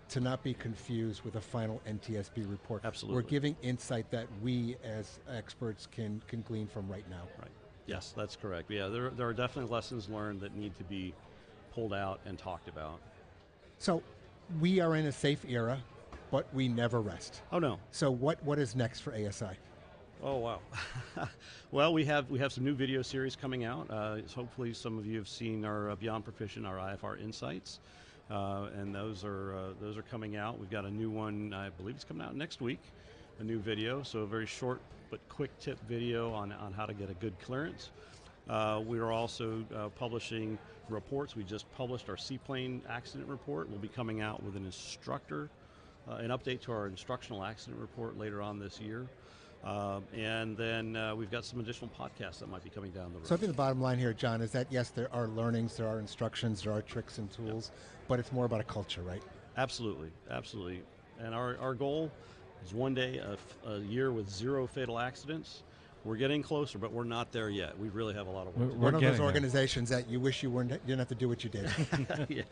S22: to not be confused with a final NTSB report.
S23: Absolutely.
S22: We're giving insight that we as experts can glean from right now.
S23: Right. Yes, that's correct. Yeah, there are definitely lessons learned that need to be pulled out and talked about.
S22: So we are in a safe era, but we never rest.
S23: Oh, no.
S22: So what is next for ASI?
S23: Oh, wow. Well, we have some new video series coming out. Hopefully some of you have seen our Beyond Proficient, our IFR Insights. And those are coming out. We've got a new one, I believe it's coming out next week, a new video. So a very short but quick tip video on how to get a good clearance. We are also publishing reports. We just published our seaplane accident report. We'll be coming out with an update to our instructional accident report later on this year. And then we've got some additional podcasts that might be coming down the road.
S22: So I think the bottom line here, John, is that yes, there are learnings, there are instructions, there are tricks and tools, but it's more about a culture, right?
S23: Absolutely, absolutely. And our goal is one day a year with 0 fatal accidents. We're getting closer, but we're not there yet. We really have a lot of work to do.
S22: One of those organizations that you wish you didn't have to do what you did.
S23: Yeah.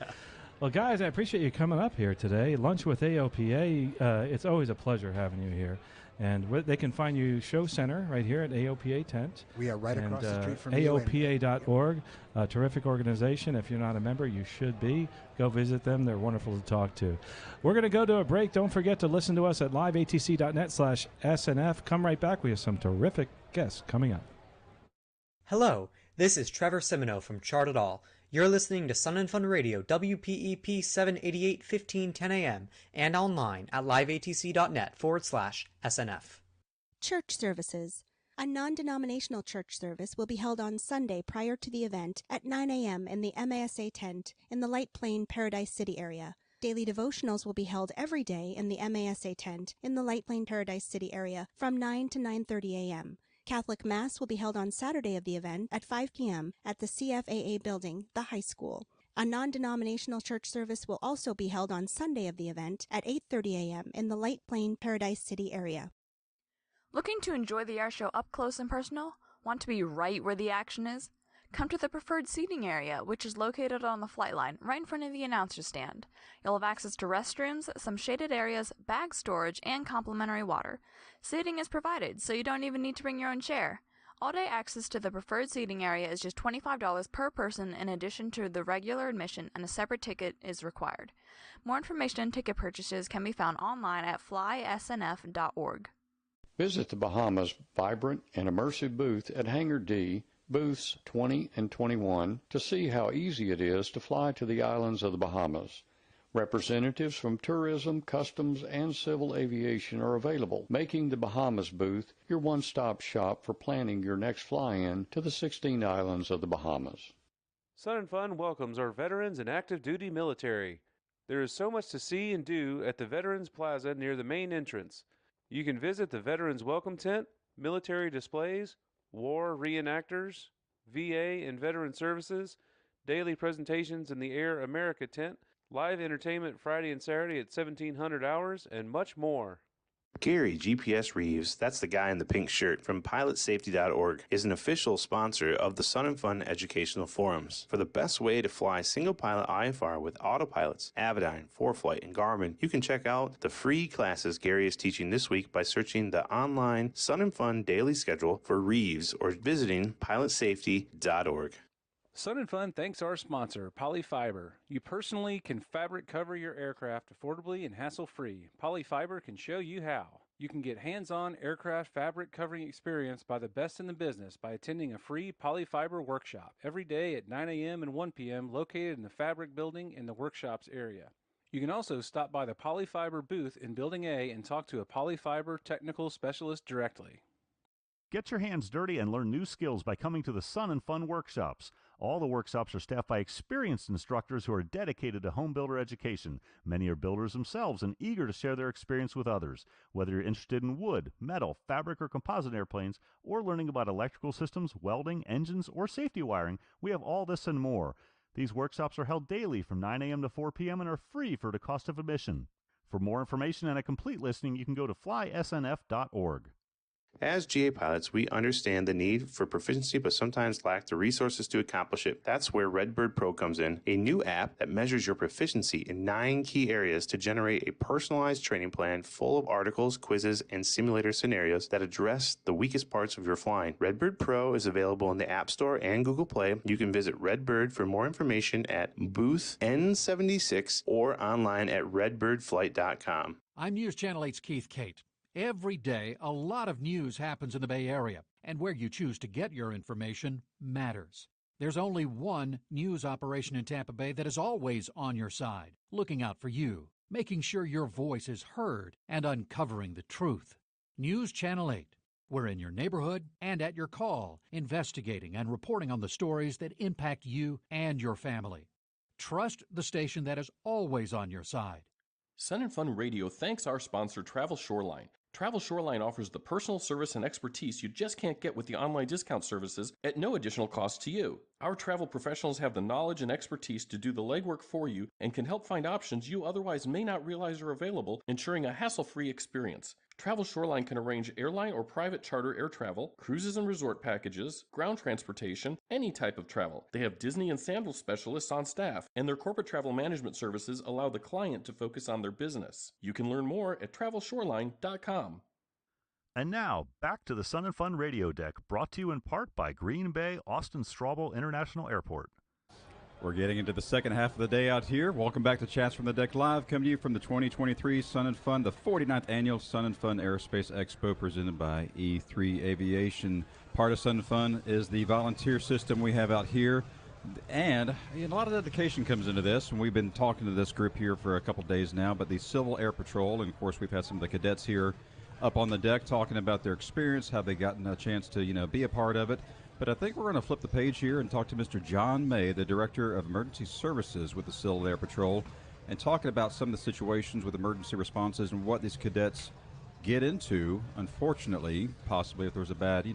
S17: Well, guys, I appreciate you coming up here today. Lunch with AOPA, it's always a pleasure having you here. And they can find you Show Center right here at AOPA Tent.
S22: We are right across the street from you.
S17: AOPA.org, a terrific organization. If you're not a member, you should be. Go visit them. They're wonderful to talk to. We're going to go to a break. Don't forget to listen to us at liveatc.net/SNF. Come right back. We have some terrific guests coming up.
S11: Hello, this is Trevor Semino from Chart It All. You're listening to Sun and Fun Radio, WPEP 788 1510 AM, and online at liveatc.net/SNF.
S2: Church services. A non-denominational church service will be held on Sunday prior to the event at 9 a.m. in the MASA tent in the Light Plain Paradise City area. Daily devotionals will be held every day in the MASA tent in the Light Plain Paradise City area from 9 to 9:30 a.m. Catholic Mass will be held on Saturday of the event at 5 p.m. at the CFAA building, the high school. A non-denominational church service will also be held on Sunday of the event at 8:30 a.m. in the Light Plain Paradise City area.
S16: Looking to enjoy the air show up close and personal? Want to be right where the action is? Come to the preferred seating area, which is located on the flight line, right in front of the announcer stand. You'll have access to restrooms, some shaded areas, bag storage, and complimentary water. Seating is provided, so you don't even need to bring your own chair. All-day access to the preferred seating area is just $25 per person in addition to the regular admission, and a separate ticket is required. More information and ticket purchases can be found online at flysnf.org.
S3: Visit the Bahamas' vibrant and immersive booth at Hangar D, booths 20 and 21, to see how easy it is to fly to the islands of the Bahamas. Representatives from tourism, customs, and civil aviation are available, making the Bahamas booth your one-stop shop for planning your next fly-in to the 16 islands of the Bahamas.
S15: Sun and Fun welcomes our veterans and active duty military. There is so much to see and do at the Veterans Plaza near the main entrance. You can visit the Veterans Welcome Tent, military displays, war reenactors, VA and veteran services, daily presentations in the Air America tent, Live entertainment Friday and Saturday at 1700 hours, and much more.
S10: Gary GPS Reeves, that's the guy in the pink shirt from pilotsafety.org, is an official sponsor of the Sun and Fun Educational Forums. For the best way to fly single-pilot IFR with autopilots, Avidyne, ForeFlight, and Garmin, you can check out the free classes Gary is teaching this week by searching the online Sun and Fun daily schedule for Reeves or visiting pilotsafety.org.
S15: Sun and Fun thanks our sponsor, Polyfiber. You personally can fabric cover your aircraft affordably and hassle-free. Polyfiber can show you how. You can get hands-on aircraft fabric covering experience by the best in the business by attending a free Polyfiber workshop every day at 9 a.m. and 1 p.m. located in the Fabric Building in the workshops area. You can also stop by the Polyfiber booth in Building A and talk to a Polyfiber technical specialist directly.
S8: Get your hands dirty and learn new skills by coming to the Sun and Fun workshops. All the workshops are staffed by experienced instructors who are dedicated to home builder education. Many are builders themselves and eager to share their experience with others. Whether you're interested in wood, metal, fabric, or composite airplanes, or learning about electrical systems, welding, engines, or safety wiring, we have all this and more. These workshops are held daily from 9 a.m. to 4 p.m. and are free for the cost of admission. For more information and a complete listing, you can go to flysnf.org.
S10: As GA pilots, we understand the need for proficiency but sometimes lack the resources to accomplish it. That's where Redbird Pro comes in, a new app that measures your proficiency in 9 key areas to generate a personalized training plan full of articles, quizzes, and simulator scenarios that address the weakest parts of your flying. Redbird Pro is available in the App Store and Google Play. You can visit Redbird for more information at booth N76 or online at redbirdflight.com.
S5: I'm News Channel 8's Keith Kate. Every day, a lot of news happens in the Bay Area, and where you choose to get your information matters. There's only one news operation in Tampa Bay that is always on your side, looking out for you, making sure your voice is heard, and uncovering the truth. News Channel 8. We're in your neighborhood and at your call, investigating and reporting on the stories that impact you and your family. Trust the station that is always on your side.
S1: Sun and Fun Radio thanks our sponsor, Travel Shoreline. Travel Shoreline offers the personal service and expertise you just can't get with the online discount services at no additional cost to you. Our travel professionals have the knowledge and expertise to do the legwork for you and can help find options you otherwise may not realize are available, ensuring a hassle-free experience. Travel Shoreline can arrange airline or private charter air travel, cruises and resort packages, ground transportation, any type of travel. They have Disney and Sandal specialists on staff, and their corporate travel management services allow the client to focus on their business. You can learn more at travelshoreline.com.
S8: And now, back to the Sun and Fun Radio Deck, brought to you in part by Green Bay Austin Straubel International Airport.
S19: We're getting into the second half of the day out here. Welcome back to Chats from the Deck Live, coming to you from the 2023 Sun and Fun, the 49th Annual Sun and Fun Aerospace Expo presented by E3 Aviation. Part of Sun and Fun is the volunteer system we have out here. And a lot of dedication comes into this, and we've been talking to this group here for a couple days now, but the Civil Air Patrol, and of course we've had some of the cadets here up on the deck talking about their experience, how they gotten a chance to, be a part of it. But I think we're going to flip the page here and talk to Mr. John May, the Director of Emergency Services with the Civil Air Patrol, and talking about some of the situations with emergency responses and what these cadets get into, unfortunately, possibly if there's a bad,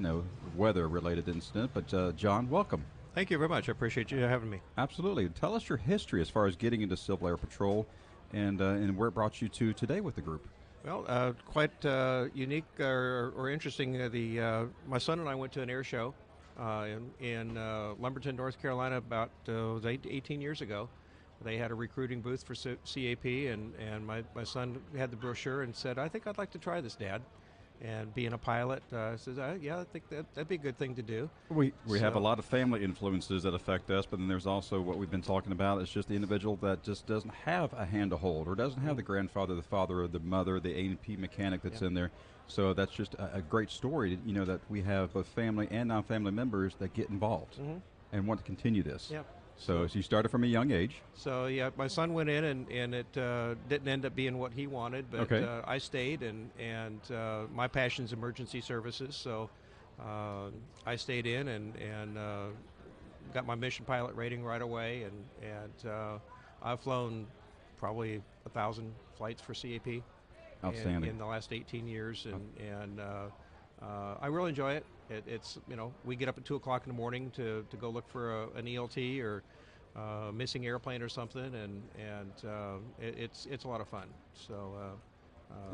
S19: weather-related incident. But, John, welcome.
S12: Thank you very much. I appreciate you having me.
S19: Absolutely. Tell us your history as far as getting into Civil Air Patrol and where it brought you to today with the group.
S12: Well, quite unique or interesting. My son and I went to an air show in Lumberton, North Carolina, about 18 years ago. They had a recruiting booth for CAP, and my son had the brochure and said, "I think I'd like to try this, Dad." And being a pilot, says, "Yeah, I think that'd be a good thing to do."
S19: We have a lot of family influences that affect us, but then there's also what we've been talking about. It's just the individual that just doesn't have a hand to hold, or doesn't have the grandfather, the father, or the mother, the A&P mechanic that's in there. So that's just a great story, that we have both family and non-family members that get involved and want to continue this.
S12: Yeah.
S19: So you started from a young age.
S12: So yeah, my son went in, and it didn't end up being what he wanted, but I stayed, and my passion's emergency services, so I stayed in and got my mission pilot rating right away, and I've flown probably 1,000 flights for CAP.
S19: Outstanding.
S12: In the last 18 years, and I really enjoy it. It's we get up at 2 o'clock in the morning to go look for an ELT or missing airplane or something, and it's a lot of fun. So.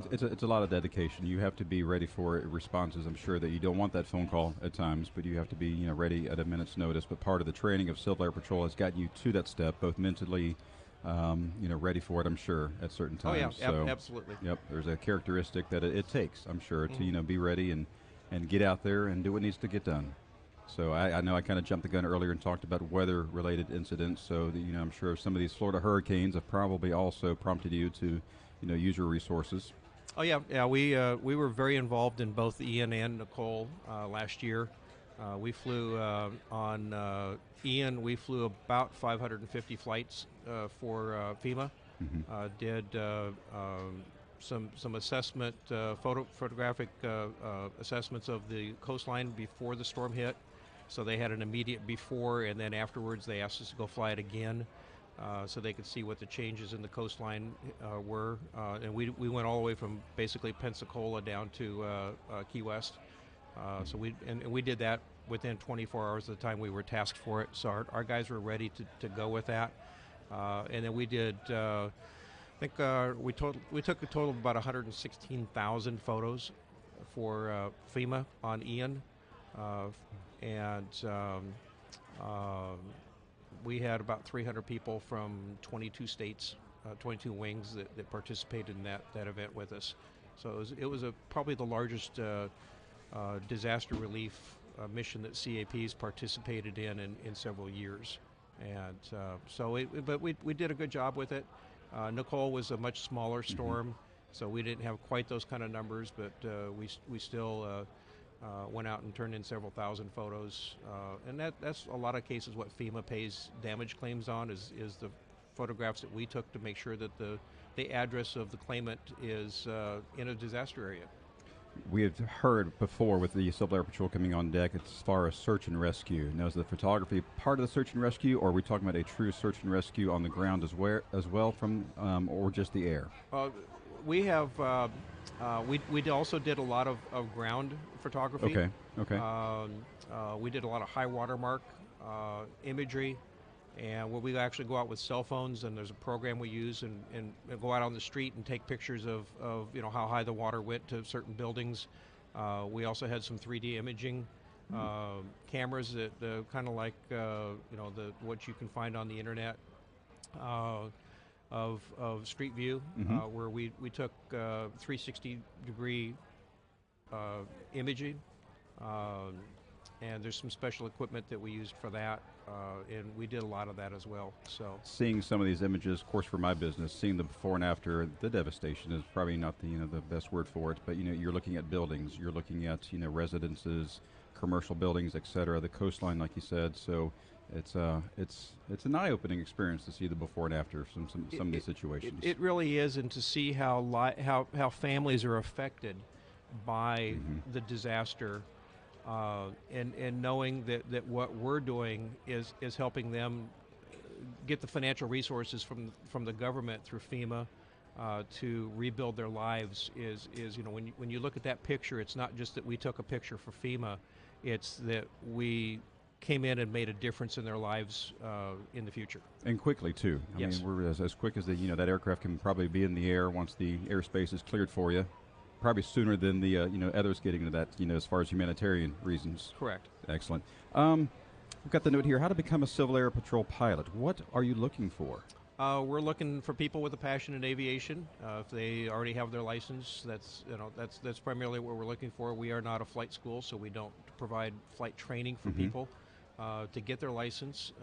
S19: It's a lot of dedication. You have to be ready for responses. I'm sure that you don't want that phone call at times, but you have to be ready at a minute's notice. But part of the training of Civil Air Patrol has gotten you to that step, both mentally, ready for it. I'm sure at certain times.
S12: Oh yeah, absolutely.
S19: Yep, there's a characteristic that it takes. I'm sure to be ready and get out there and do what needs to get done. So I know I kind of jumped the gun earlier and talked about weather-related incidents. So I'm sure some of these Florida hurricanes have probably also prompted you to use your resources.
S12: Oh yeah. We were very involved in both Ian and Nicole last year. We flew on Ian. We flew about 550 flights for FEMA.
S19: Mm-hmm.
S12: Did some assessment, photographic assessments of the coastline before the storm hit. So they had an immediate before, and then afterwards they asked us to go fly it again. So they could see what the changes in the coastline were. And we went all the way from basically Pensacola down to Key West. So we did that within 24 hours of the time we were tasked for it. So our guys were ready to go with that. And then we did, I think we took a total of about 116,000 photos for FEMA on Ian. We had about 300 people from 22 states, 22 wings that participated in that event with us. So it was probably the largest disaster relief mission that CAP's participated in several years. And but we did a good job with it. Nicole was a much smaller storm, so we didn't have quite those kind of numbers, but we still went out and turned in several thousand photos, and that's a lot of cases what FEMA pays damage claims on is the photographs that we took to make sure that the address of the claimant is in a disaster area.
S19: We have heard before with the Civil Air Patrol coming on deck as far as search and rescue. Now, is the photography part of the search and rescue, or are we talking about a true search and rescue on the ground as well from, or just the air?
S12: We have. We also did a lot of ground photography.
S19: Okay.
S12: We did a lot of high water mark imagery, and where we actually go out with cell phones, and there's a program we use and go out on the street and take pictures of how high the water went to certain buildings. We also had some 3D imaging cameras that kind of like what you can find on the internet. Of Street View, where we took 360-degree imaging, and there's some special equipment that we used for that, and we did a lot of that as well. So
S19: seeing some of these images, of course, for my business, seeing the before and after, the devastation is probably not the best word for it, but you're looking at buildings, you're looking at residences, commercial buildings, etc., the coastline, like you said. So it's an eye-opening experience to see the before and after some of these situations.
S12: It really is, and to see how families are affected by the disaster, and knowing that what we're doing is helping them get the financial resources from the government through FEMA to rebuild their lives is when you look at that picture, it's not just that we took a picture for FEMA, it's that we came in and made a difference in their lives in the future. And
S19: quickly, too. I mean, we're as quick as that aircraft can probably be in the air once the airspace is cleared for you. Probably sooner than the others getting to that, as far as humanitarian reasons.
S12: Correct.
S19: Excellent. We've got the note here, how to become a Civil Air Patrol pilot. What are you looking for?
S12: We're looking for people with a passion in aviation. If they already have their license, that's primarily what we're looking for. We are not a flight school, so we don't provide flight training for people to get their license.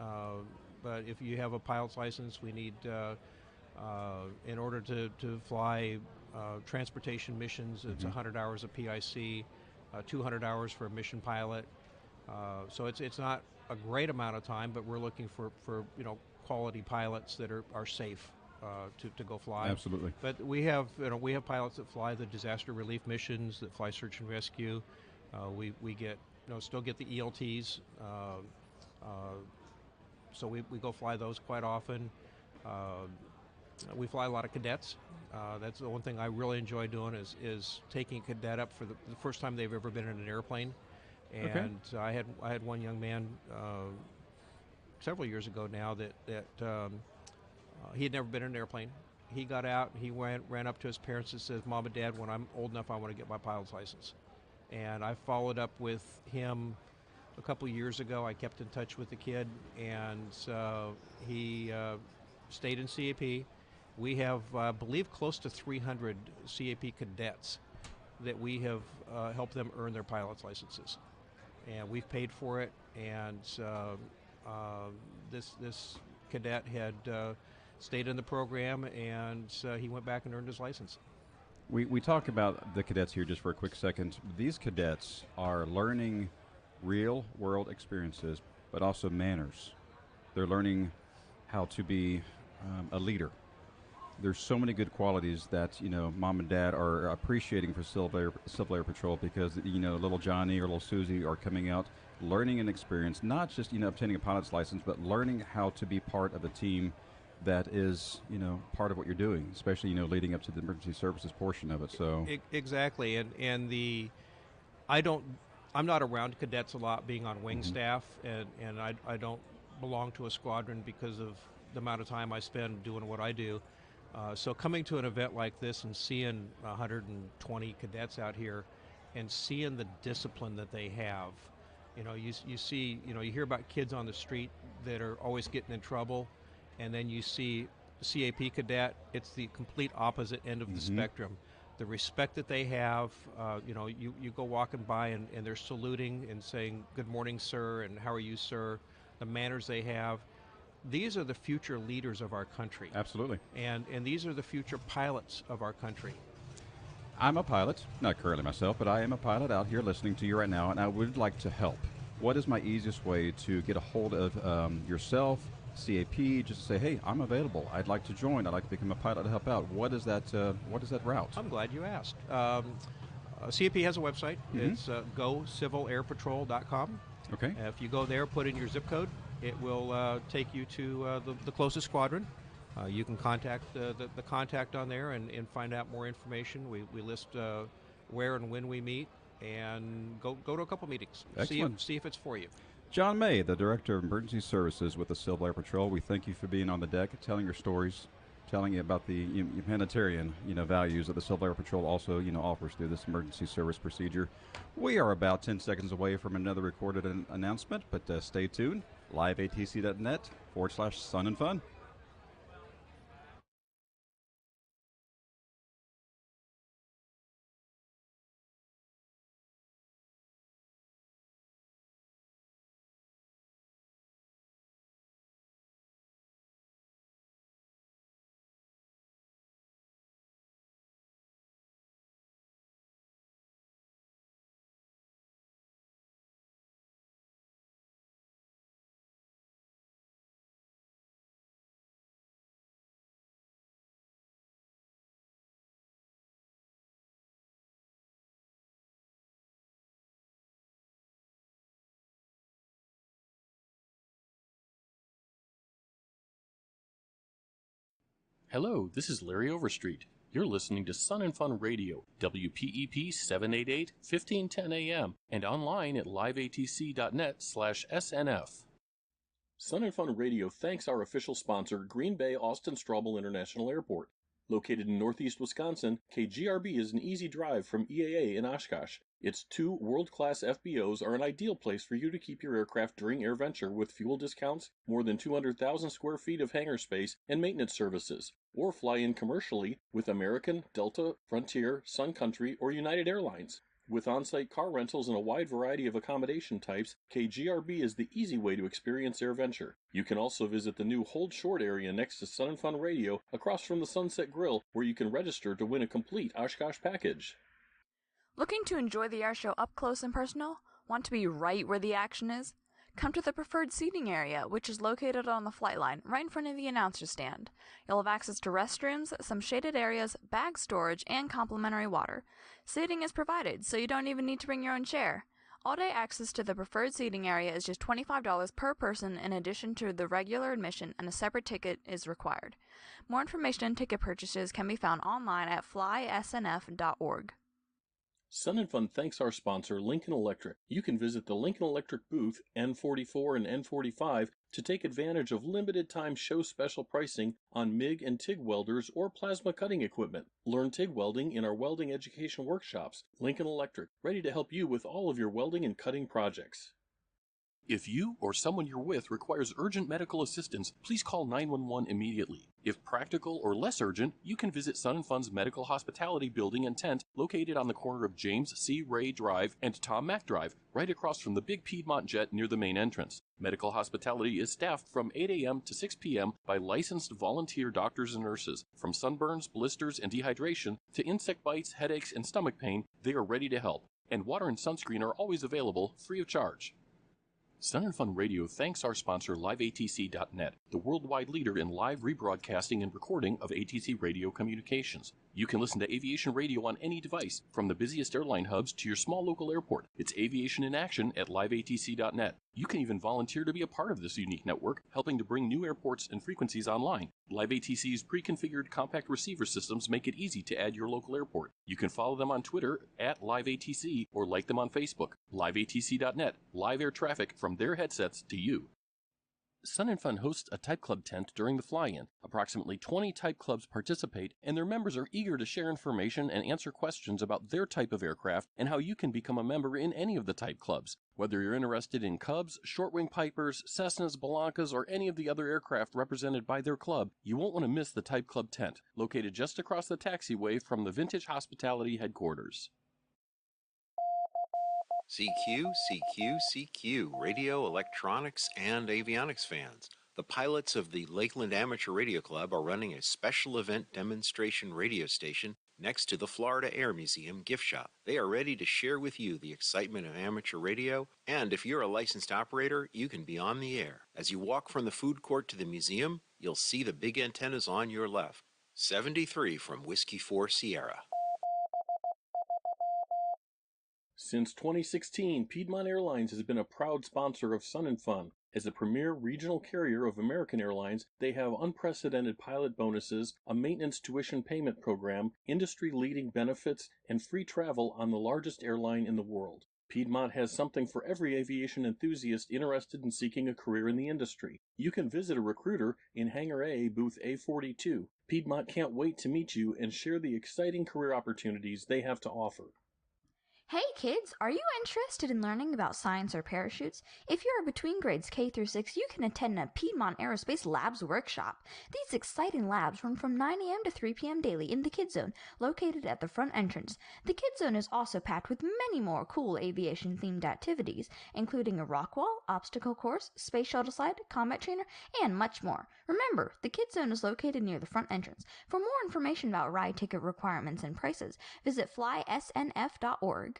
S12: But if you have a pilot's license, we need, in order to fly transportation missions, it's 100 hours of PIC, 200 hours for a mission pilot. So it's not a great amount of time, but we're looking for quality pilots that are safe to go fly.
S19: Absolutely.
S12: But we have pilots that fly the disaster relief missions, that fly search and rescue. We get still get the ELTs, so we go fly those quite often. We fly a lot of cadets. That's the one thing I really enjoy doing is taking a cadet up for the first time they've ever been in an airplane. And I had one young man several years ago now that he had never been in an airplane. He got out, he ran up to his parents and says, "Mom and Dad, when I'm old enough, I want to get my pilot's license." And I followed up with him a couple of years ago. I kept in touch with the kid, and he stayed in CAP. We have, I believe, close to 300 CAP cadets that we have helped them earn their pilot's licenses. And we've paid for it, and this cadet had stayed in the program, and he went back and earned his license.
S19: We talk about the cadets here just for a quick second. These cadets are learning real world experiences, but also manners. They're learning how to be a leader. There's so many good qualities that, Mom and Dad are appreciating for Civil Air Patrol, because, little Johnny or little Susie are coming out, learning an experience, not just, obtaining a pilot's license, but learning how to be part of a team that is, part of what you're doing, especially, leading up to the emergency services portion of it. So
S12: exactly, and I'm not around cadets a lot, being on wing staff, and I don't belong to a squadron because of the amount of time I spend doing what I do. So coming to an event like this and seeing 120 cadets out here, and seeing the discipline that they have, you see, you hear about kids on the street that are always getting in trouble. And then you see CAP cadet, it's the complete opposite end of the spectrum. The respect that they have, you go walking by and they're saluting and saying, "Good morning, sir," and "How are you, sir?" The manners they have. These are the future leaders of our country.
S19: Absolutely.
S12: And these are the future pilots of our country.
S19: I'm a pilot, not currently myself, but I am a pilot out here listening to you right now, and I would like to help. What is my easiest way to get a hold of yourself, CAP, just to say, "Hey, I'm available. I'd like to join. I'd like to become a pilot to help out"? What is that route?
S12: I'm glad you asked. CAP has a website. It's gocivilairpatrol.com.
S19: Okay.
S12: If you go there, put in your zip code, it will take you to the closest squadron. You can contact the contact on there and find out more information. We list where and when we meet, and go to a couple meetings.
S19: Excellent.
S12: See if it's for you.
S19: John May, the Director of Emergency Services with the Civil Air Patrol, we thank you for being on the deck, telling your stories, telling you about the humanitarian values that the Civil Air Patrol also offers through this emergency service procedure. We are about 10 seconds away from another recorded announcement, but stay tuned. liveatc.net/Sun and Fun.
S1: Hello, this is Larry Overstreet. You're listening to Sun and Fun Radio, WPEP 788, 1510 AM, and online at liveatc.net/SNF. Sun and Fun Radio thanks our official sponsor, Green Bay Austin Straubel International Airport. Located in northeast Wisconsin, KGRB is an easy drive from EAA in Oshkosh. Its 2 world-class FBOs are an ideal place for you to keep your aircraft during AirVenture with fuel discounts, more than 200,000 square feet of hangar space, and maintenance services. Or fly in commercially with American, Delta, Frontier, Sun Country, or United Airlines. With on-site car rentals and a wide variety of accommodation types, KGRB is the easy way to experience AirVenture. You can also visit the new Hold Short area next to Sun and Fun Radio across from the Sunset Grill, where you can register to win a complete Oshkosh package.
S16: Looking to enjoy the air show up close and personal? Want to be right where the action is? Come to the preferred seating area, which is located on the flight line, right in front of the announcer stand. You'll have access to restrooms, some shaded areas, bag storage, and complimentary water. Seating is provided, so you don't even need to bring your own chair. All-day access to the preferred seating area is just $25 per person in addition to the regular admission, and a separate ticket is required. More information and ticket purchases can be found online at flysnf.org.
S9: Sun & Fun thanks our sponsor, Lincoln Electric. You can visit the Lincoln Electric booth, N44 and N45, to take advantage of limited-time show special pricing on MIG and TIG welders or plasma cutting equipment. Learn TIG welding in our welding education workshops. Lincoln Electric, ready to help you with all of your welding and cutting projects.
S1: If you or someone you're with requires urgent medical assistance, please call 911 immediately. If practical or less urgent, you can visit Sun & Fun's Medical Hospitality Building and Tent located on the corner of James C. Ray Drive and Tom Mack Drive, right across from the big Piedmont jet near the main entrance. Medical Hospitality is staffed from 8 a.m. to 6 p.m. by licensed volunteer doctors and nurses. From sunburns, blisters, and dehydration to insect bites, headaches, and stomach pain, they are ready to help. And water and sunscreen are always available, free of charge. Sun & Fun Radio thanks our sponsor LiveATC.net, the worldwide leader in live rebroadcasting and recording of ATC radio communications. You can listen to aviation radio on any device, from the busiest airline hubs to your small local airport. It's aviation in action at LiveATC.net. You can even volunteer to be a part of this unique network, helping to bring new airports and frequencies online. LiveATC's pre-configured compact receiver systems make it easy to add your local airport. You can follow them on Twitter at LiveATC or like them on Facebook. LiveATC.net, live air traffic from their headsets to you. Sun & Fun hosts a Type Club tent during the fly-in. Approximately 20 Type Clubs participate, and their members are eager to share information and answer questions about their type of aircraft and how you can become a member in any of the Type Clubs. Whether you're interested in Cubs, short-wing Pipers, Cessnas, Blancas, or any of the other aircraft represented by their club, you won't want to miss the Type Club tent, located just across the taxiway from the Vintage Hospitality headquarters.
S7: CQ, CQ, CQ, radio, electronics, and avionics fans. The pilots of the Lakeland Amateur Radio Club are running a special event demonstration radio station next to the Florida Air Museum gift shop. They are ready to share with you the excitement of amateur radio, and if you're a licensed operator, you can be on the air. As you walk from the food court to the museum, you'll see the big antennas on your left. 73 from Whiskey 4 Sierra.
S9: Since 2016, Piedmont Airlines has been a proud sponsor of Sun & Fun. As the premier regional carrier of American Airlines, they have unprecedented pilot bonuses, a maintenance tuition payment program, industry-leading benefits, and free travel on the largest airline in the world. Piedmont has something for every aviation enthusiast interested in seeking a career in the industry. You can visit a recruiter in Hangar A, booth A42. Piedmont can't wait to meet you and share the exciting career opportunities they have to offer.
S13: Hey kids, are you interested in learning about science or parachutes? If you are between grades K through 6, you can attend a Piedmont Aerospace Labs workshop. These exciting labs run from 9 a.m. to 3 p.m. daily in the Kids Zone, located at the front entrance. The Kids Zone is also packed with many more cool aviation-themed activities, including a rock wall, obstacle course, space shuttle slide, combat trainer, and much more. Remember, the Kids Zone is located near the front entrance. For more information about ride ticket requirements and prices, visit flysnf.org.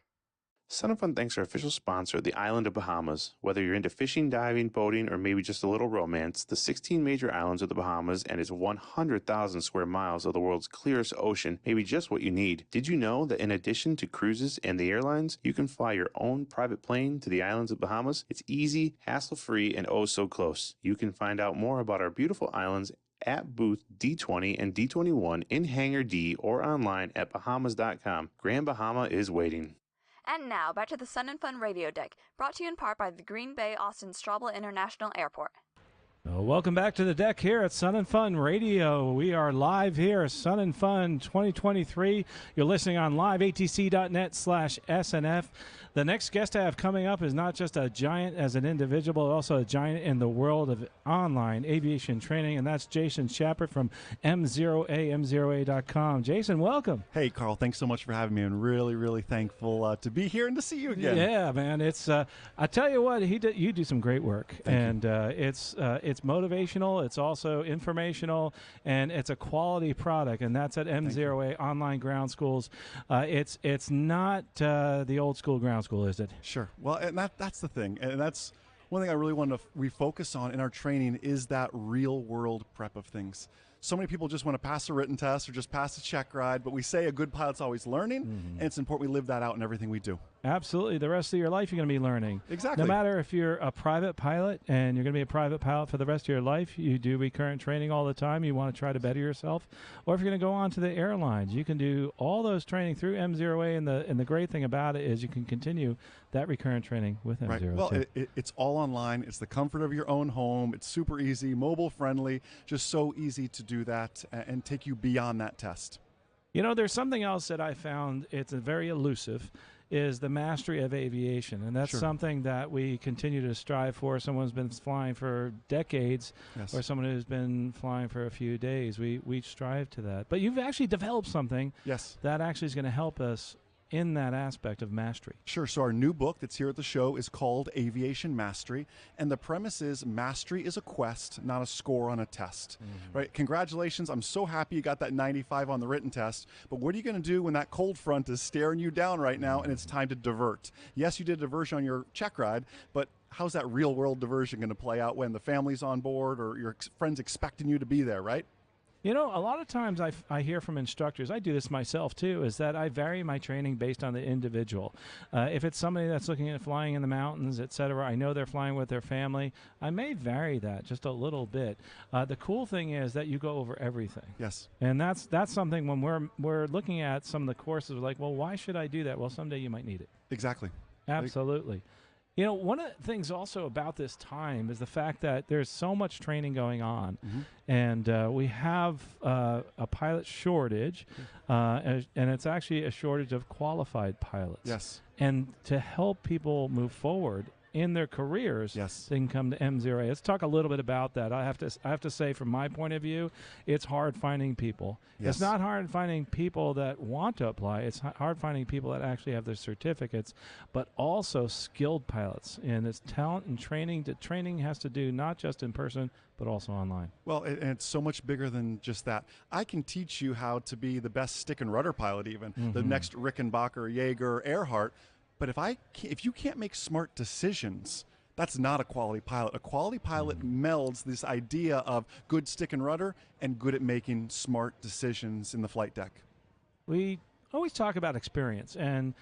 S10: Sun & Fun thanks our official sponsor, the island of Bahamas. Whether you're into fishing, diving, boating, or maybe just a little romance, the 16 major islands of the Bahamas and its 100,000 square miles of the world's clearest ocean may be just what you need. Did you know that in addition to cruises and the airlines, you can fly your own private plane to the islands of Bahamas? It's easy, hassle-free, and oh so close. You can find out more about our beautiful islands at booth D20 and D21 in Hangar D or online at Bahamas.com. Grand Bahama is waiting.
S16: And now, back to the Sun & Fun Radio Deck, brought to you in part by the Green Bay Austin Straubel International Airport.
S17: Welcome back to the deck here at Sun & Fun Radio. We are live here, Sun & Fun 2023. You're listening on liveatc.net/SNF. The next guest I have coming up is not just a giant as an individual, but also a giant in the world of online aviation training, and that's Jason Shapert from M0A.com. Jason, welcome.
S21: Hey, Carl, thanks so much for having me. I'm really, really thankful to be here and to see you again.
S17: Yeah, man. It's I tell you what, you do some great work, and it's motivational, it's also informational, and it's a quality product, and that's at M0A Online Ground Schools. It's not the old school ground school, is it?
S21: Sure. Well, and that's the thing, and that's one thing I really want to refocus on in our training is that real world prep of things. so many people just want to pass a written test or just pass a check ride, but we say a good pilot's always learning, and it's important we live that out in everything we do.
S17: Absolutely. The rest of your life, you're going to be learning.
S21: Exactly.
S17: No matter if you're a private pilot and you're going to be a private pilot for the rest of your life, you do recurrent training all the time, you want to try to better yourself, or if you're going to go on to the airlines, you can do all those training through M0A, and the great thing about it is you can continue that recurrent training with M0A.
S21: Right. Well, it's all online. It's the comfort of your own home. It's super easy, mobile friendly, just so easy to do that and take you beyond that test.
S17: You know, there's something else that I found, it's very elusive, is the mastery of aviation. And that's something that we continue to strive for. Someone's been flying for decades, or someone who's been flying for a few days. We strive to that. But you've actually developed something that actually is going to help us in that aspect of mastery.
S21: Sure. So our new book that's here at the show is called Aviation Mastery, and the premise is mastery is a quest, not a score on a test. Right? Congratulations. I'm so happy you got that 95 on the written test, but what are you going to do when that cold front is staring you down right now and it's time to divert? Yes, you did a diversion on your check ride, but how's that real world diversion going to play out when the family's on board or your friends expecting you to be there, right?
S17: You know, a lot of times I hear from instructors, I do this myself too, is that I vary my training based on the individual. If it's somebody that's looking at flying in the mountains, etc., I know they're flying with their family, I may vary that just a little bit. The cool thing is that you go over everything.
S21: Yes.
S17: And that's something when we're looking at some of the courses, we're like, well, why should I do that? Well, someday you might need it.
S21: Exactly.
S17: Absolutely. You know, one of the things also about this time is the fact that there's so much training going on, and we have a pilot shortage, and it's actually a shortage of qualified pilots.
S21: Yes.
S17: And to help people move forward in their careers, they can come to M0A. Let's talk a little bit about that. I have to say, from my point of view, it's hard finding people. It's not hard finding people that want to apply. It's hard finding people that actually have their certificates, but also skilled pilots. And it's talent and training. The training has to do not just in person, but also online. Well,
S21: and it's so much bigger than just that. I can teach you how to be the best stick and rudder pilot, even the next Rickenbacker, Jaeger, Earhart. But if you can't make smart decisions, that's not a quality pilot. A quality pilot melds this idea of good stick and rudder and good at making smart decisions in the flight deck.
S17: We always talk about experience, and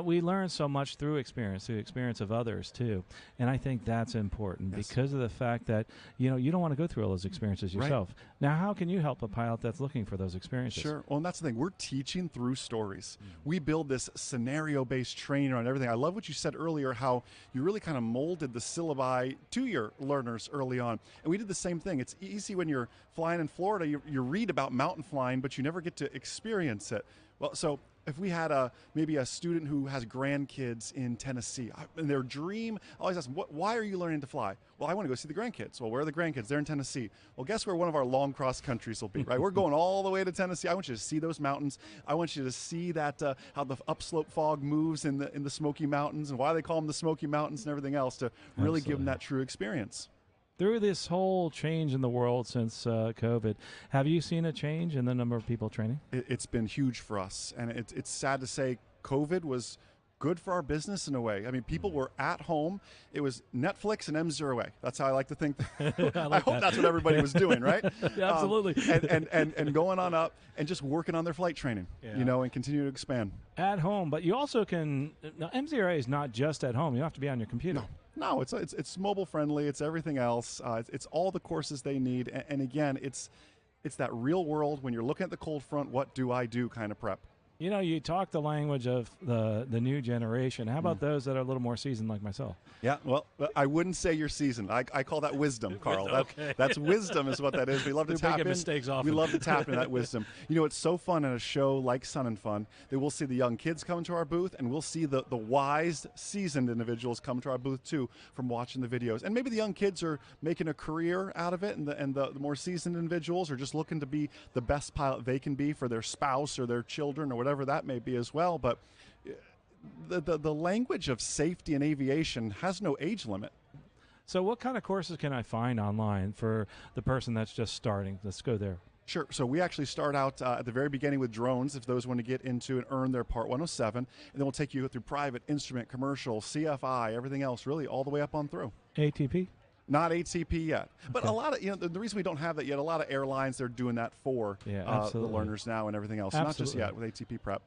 S17: we learn so much through the experience of others too. And I think that's important because of the fact that, you know, you don't want to go through all those experiences yourself. Now, how can you help a pilot that's looking for those experiences?
S21: Sure. Well, and that's the thing. We're teaching through stories. We build this scenario-based training on everything. I love what you said earlier, how you really kind of molded the syllabi to your learners early on. And we did the same thing. It's easy when you're flying in Florida, you read about mountain flying, but you never get to experience it. Well, so if we had maybe a student who has grandkids in Tennessee, and their dream, I always ask them, why are you learning to fly? Well, I want to go see the grandkids. Well, where are the grandkids? They're in Tennessee. Well, guess where one of our long cross countries will be, right? We're going all the way to Tennessee. I want you to see those mountains. I want you to see that how the upslope fog moves in the Smoky Mountains and why they call them the Smoky Mountains and everything else to really give them that true experience.
S17: Through this whole change in the world since COVID, have you seen a change in the number of people training?
S21: It's been huge for us, and it's sad to say COVID was good for our business in a way. I mean, people were at home. It was Netflix and M0A. That's how I like to think. I hope that's what everybody was doing, right?
S17: Yeah, absolutely.
S21: And going on up and just working on their flight training, you know, and continue to expand.
S17: At home, but you also can, now, M0A is not just at home. You don't have to be on your computer.
S21: No, it's mobile friendly. It's everything else. It's all the courses they need. And again, it's that real world when you're looking at the cold front, what do I do kind of prep.
S17: You know, you talk the language of the new generation. How about those that are a little more seasoned like myself?
S21: Yeah, well, I wouldn't say you're seasoned. I call that wisdom, Carl. That's wisdom is what that is. We love to tap in.
S17: Mistakes often.
S21: We love to tap into that wisdom. You know, it's so fun at a show like Sun and Fun that we'll see the young kids come to our booth, and we'll see the wise, seasoned individuals come to our booth too from watching the videos. And maybe the young kids are making a career out of it, and the more seasoned individuals are just looking to be the best pilot they can be for their spouse or their children or whatever that may be as well. But the language of safety and aviation has no age limit.
S17: So what kind of courses can I find online for the person that's just starting? Let's go there.
S21: Sure. So we actually start out at the very beginning with drones, if those want to get into and earn their Part 107. And then we'll take you through private, instrument, commercial, CFI, everything else, really all the way up on through.
S17: ATP?
S21: Not ATP yet. But a lot of, the reason we don't have that yet, a lot of airlines, they're doing that for the learners now and everything else. Not just yet with ATP prep.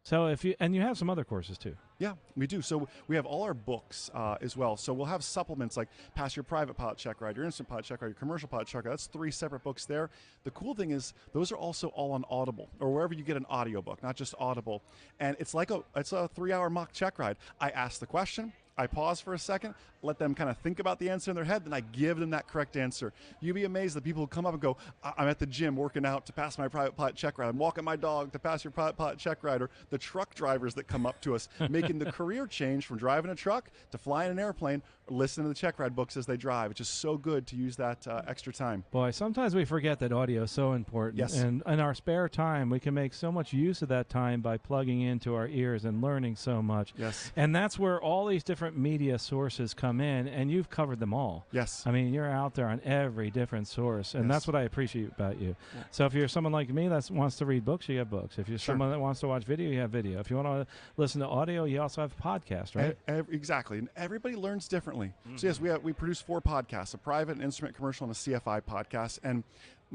S17: So you have some other courses too.
S21: Yeah, we do. So we have all our books as well. So we'll have supplements like Pass Your Private Pilot Check Ride, Your Instant Pilot Check Ride, Your Commercial Pilot Check Ride. That's 3 separate books there. The cool thing is those are also all on Audible or wherever you get an audiobook, not just Audible. And it's like it's a 3-hour mock check ride. I ask the question, I pause for a second, let them kind of think about the answer in their head, then I give them that correct answer. You'd be amazed that people who come up and go, I'm at the gym working out to pass my private pilot check ride. I'm walking my dog to pass your private pilot check ride. Or the truck drivers that come up to us making the career change from driving a truck to flying an airplane or listening to the check ride books as they drive. It's just so good to use that extra time.
S17: Boy, sometimes we forget that audio is so important.
S21: Yes.
S17: And in our spare time, we can make so much use of that time by plugging into our ears and learning so much.
S21: Yes.
S17: And that's where all these different media sources come in, and you've covered them all.
S21: Yes.
S17: I mean, you're out there on every different source, and that's what I appreciate about you.
S21: Yeah.
S17: So if you're someone like me that wants to read books, you have books. If you're someone that wants to watch video, you have video. If you want to listen to audio, you also have podcasts, right?
S21: Exactly. And everybody learns differently. So yes, we produce 4 podcasts, a private, an instrument, commercial, and a CFI podcast. And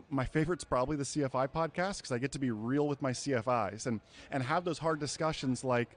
S21: my favorite's probably the CFI podcast because I get to be real with my CFIs and have those hard discussions like,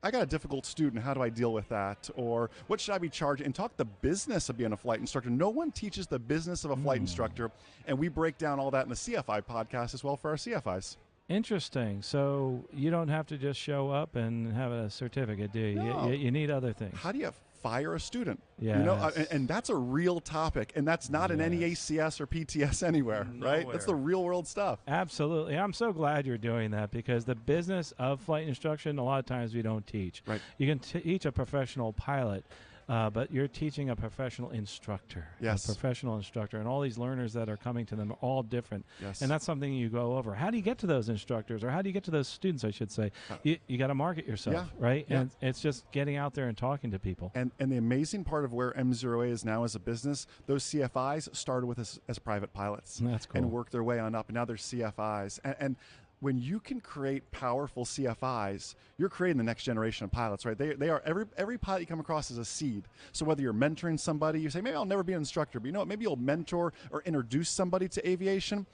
S21: I got a difficult student, how do I deal with that? Or what should I be charging? And talk the business of being a flight instructor. No one teaches the business of a flight instructor, and we break down all that in the CFI podcast as well for our CFIs.
S17: Interesting. So you don't have to just show up and have a certificate, do you?
S21: No.
S17: You need other things.
S21: How do you fire a student?
S17: Yes.
S21: And that's a real topic, and that's not an NEACS or PTS anywhere, right? That's the real world stuff.
S17: Absolutely. I'm so glad you're doing that because the business of flight instruction, a lot of times we don't teach.
S21: Right.
S17: You can teach a professional pilot, but you're teaching a professional instructor.
S21: Yes.
S17: A professional instructor, and all these learners that are coming to them are all different.
S21: Yes.
S17: And that's something you go over. How do you get to those instructors, or how do you get to those students, I should say? You got to market yourself, right?
S21: Yeah.
S17: And it's just getting out there and talking to people.
S21: And the amazing part of where M0A is now as a business, those CFIs started with us as private pilots.
S17: That's cool.
S21: And worked their way on up, and now they're CFIs. And when you can create powerful CFIs, you're creating the next generation of pilots, right? They are every pilot you come across is a seed. So whether you're mentoring somebody, you say, maybe I'll never be an instructor, but you know what? Maybe you'll mentor or introduce somebody to aviation.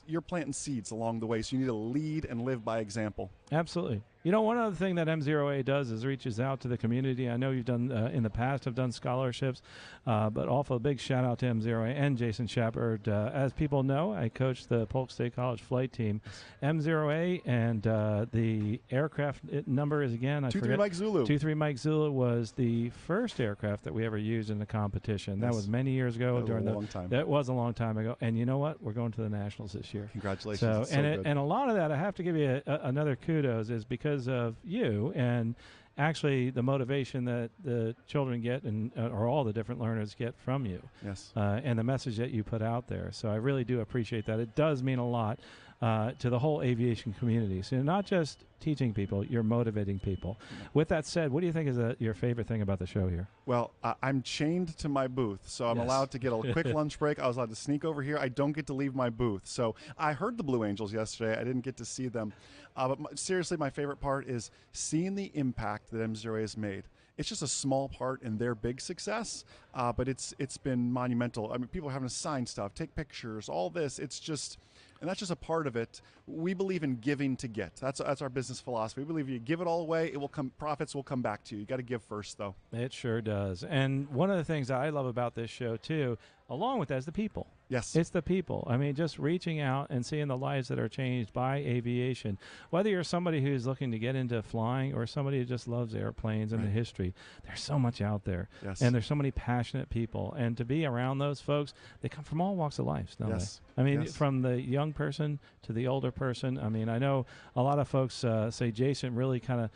S21: You're planting seeds along the way, so you need to lead and live by example.
S17: Absolutely. One other thing that M0A does is reaches out to the community. I know you've done, in the past, have done scholarships, but also a big shout out to M0A and Jason Shepard. As people know, I coached the Polk State College flight team. M0A and the aircraft number is, again, I
S21: 23
S17: forget.
S21: Mike Zulu.
S17: 23 Mike Zulu was the first aircraft that we ever used in the competition. That was many years ago.
S21: That was a long time.
S17: That was a long time ago. And you know what? We're going to the Nationals this year.
S21: Congratulations.
S17: So, and a lot of that, I have to give you another kudos, is because of you and actually the motivation that the children get or all the different learners get from you.
S21: Yes.
S17: And the message that you put out there. So I really do appreciate that. It does mean a lot to the whole aviation community. So you're not just teaching people, you're motivating people. With that said, what do you think is your favorite thing about the show here?
S21: Well, I'm chained to my booth, so I'm allowed to get a quick lunch break. I was allowed to sneak over here. I don't get to leave my booth. So I heard the Blue Angels yesterday. I didn't get to see them. But seriously, my favorite part is seeing the impact that M0A has made. It's just a small part in their big success, but it's been monumental. I mean, people are having to sign stuff, take pictures, all this. It's just... And that's just a part of it. We believe in giving to get. That's our business philosophy. We believe if you give it all away, profits will come back to you. You got to give first, though.
S17: It sure does. And one of the things that I love about this show, too, along with that, is the people.
S21: Yes.
S17: It's the people. I mean, just reaching out and seeing the lives that are changed by aviation. Whether you're somebody who's looking to get into flying or somebody who just loves airplanes and the history, there's so much out there.
S21: Yes.
S17: And there's so many passionate people. And to be around those folks, they come from all walks of life, don't they? I mean, from the young person to the older person. I mean, I know a lot of folks say Jason really kind of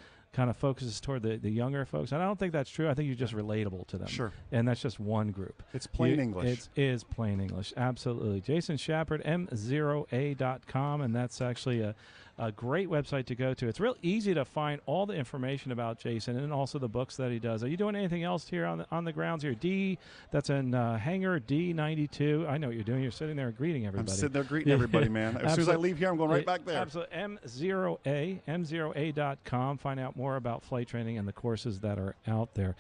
S17: focuses toward the younger folks. And I don't think that's true. I think you're just relatable to them.
S21: Sure.
S17: And that's just one group.
S21: It's plain English.
S17: It is plain English. Absolutely. Jason Shepard, M0A.com. And that's actually a great website to go to. It's real easy to find all the information about Jason and also the books that he does. Are you doing anything else here on the grounds here? That's in Hangar D92. I know what you're doing. You're sitting there greeting everybody.
S21: I'm sitting there greeting everybody, man. As soon as I leave here, I'm going right back there.
S17: Absolutely. M0A.com. Find out more about flight training and the courses that are out there.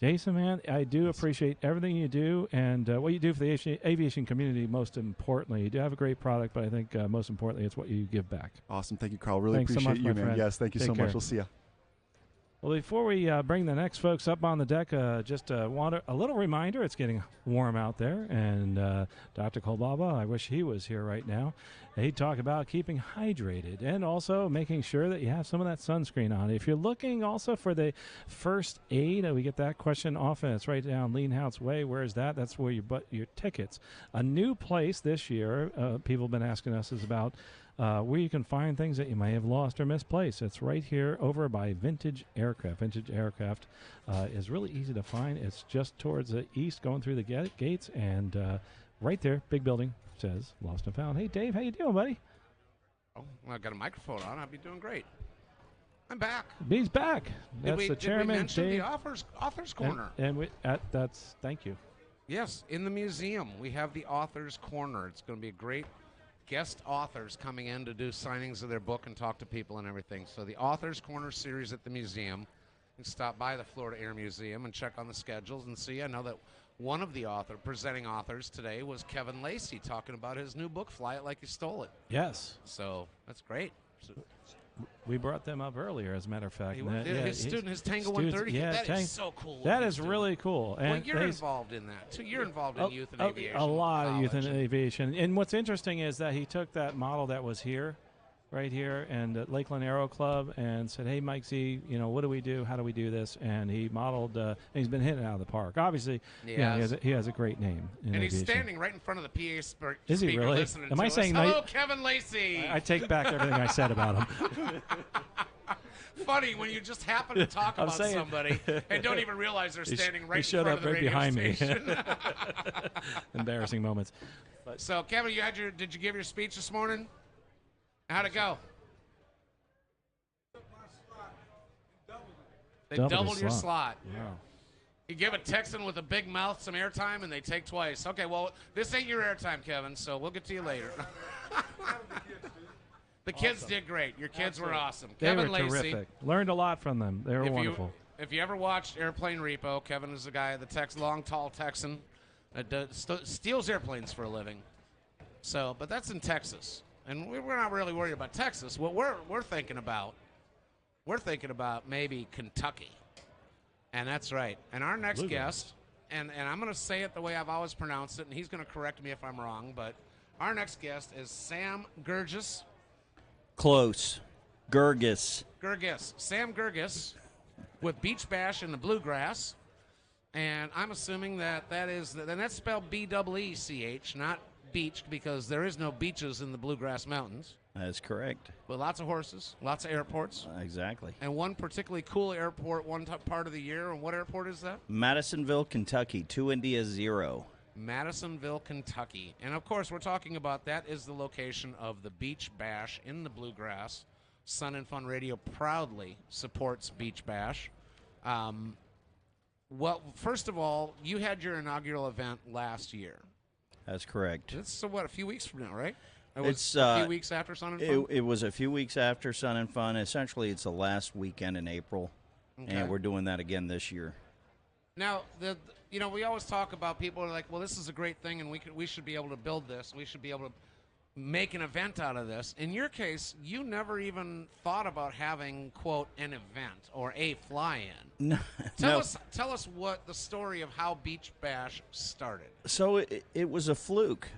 S17: Jason, man, I do appreciate everything you do and what you do for the aviation community. Most importantly, you do have a great product, but I think most importantly, it's what you give back.
S21: Awesome. Thank you, Carl. Really
S17: Thanks so
S21: appreciate
S17: much,
S21: you,
S17: my
S21: man.
S17: friend.
S21: Yes, thank you
S17: Take
S21: so
S17: care.
S21: much. We'll see you.
S17: Well, before we bring the next folks up on the deck, just want a little reminder. It's getting warm out there, and Dr. Kolbaba, I wish he was here right now. He'd talk about keeping hydrated and also making sure that you have some of that sunscreen on. If you're looking also for the first aid, we get that question often. It's right down Lean House Way. Where is that? That's where you bought your tickets. A new place this year, people have been asking us, is about where you can find things that you may have lost or misplaced. It's right here over by Vintage Aircraft. Vintage Aircraft is really easy to find. It's just towards the east going through the gates, and right there, big building, says Lost and Found. Hey, Dave, how you doing, buddy?
S4: Oh, well, I got a microphone on. I'll be doing great. I'm back.
S17: He's back. That's the chairman,
S4: did we mention
S17: Dave.
S4: The author's corner?
S17: And that's thank you.
S4: Yes, in the museum, we have the author's corner. It's going to be a great guest authors coming in to do signings of their book and talk to people and everything. So the Author's Corner series at the museum. You can stop by the Florida Air Museum and check on the schedules and see. I know that one of the presenting authors today was Kevin Lacey, talking about his new book, Fly It Like You Stole It.
S17: Yes.
S4: So that's great. So,
S17: we brought them up earlier, as a matter of fact.
S4: His Tango 130.
S17: Yeah,
S4: that is so cool.
S17: That is really cool.
S4: Well,
S17: And
S4: you're involved in that, too. You're involved in youth and aviation.
S17: A lot of youth and aviation. And what's interesting is that he took that model that was here, right here, and at Lakeland Aero Club, and said, hey, Mike Z, what do we do? How do we do this? And he modeled, and he's been hitting it out of the park. Obviously, he has a great name in
S4: and
S17: aviation.
S4: He's standing right in front of the PA speaker.
S17: Is he really?
S4: Listening
S17: Am
S4: to
S17: I
S4: us.
S17: saying
S4: Hello, Kevin Lacey.
S17: I take back everything I said about him.
S4: Funny when you just happen to talk about somebody and don't even realize they're standing right in front of the radio
S17: behind
S4: station.
S17: me. Embarrassing moments.
S4: So, Kevin, did you give your speech this morning? How'd it go? They doubled your slot.
S17: Wow.
S4: You give a Texan with a big mouth some airtime, and they take twice. Okay, well, this ain't your airtime, Kevin, so we'll get to you later. The kids did great. Your kids were awesome.
S17: They
S4: Kevin
S17: were
S4: Lacey.
S17: terrific. Learned a lot from them. They were wonderful.
S4: If you ever watched Airplane Repo, Kevin is the guy, the long, tall Texan that steals airplanes for a living. So, but that's in Texas, and we're not really worried about Texas. What we're thinking about maybe Kentucky, and that's right. And our next guest, and I'm going to say it the way I've always pronounced it, and he's going to correct me if I'm wrong, but our next guest is Sam Gurgis.
S18: Close. Gurgis.
S4: Sam Gurgis with Beach Bash in the Bluegrass. And I'm assuming that's spelled B-E-E-C-H, not beach, because there is no beaches in the Bluegrass Mountains.
S18: That's correct.
S4: But lots of horses, lots of airports.
S18: Exactly.
S4: And one particularly cool airport part of the year. And what airport is that?
S18: Madisonville, Kentucky, 2 India 0.
S4: Madisonville, Kentucky. And, of course, we're talking about that is the location of the Beach Bash in the Bluegrass. Sun and Fun Radio proudly supports Beach Bash. Well, first of all, you had your inaugural event last year.
S18: That's correct.
S4: It's, a few weeks from now, right?
S18: It's
S4: a few weeks after Sun and Fun?
S18: It was a few weeks after Sun and Fun. Essentially, it's the last weekend in April, and we're doing that again this year.
S4: Now, we always talk about people are like, well, this is a great thing, and we should be able to build this. We should be able to make an event out of this. In your case, you never even thought about having, quote, an event or a fly-in.
S18: No.
S4: Tell us what the story of how Beach Bash started.
S18: So it was a fluke.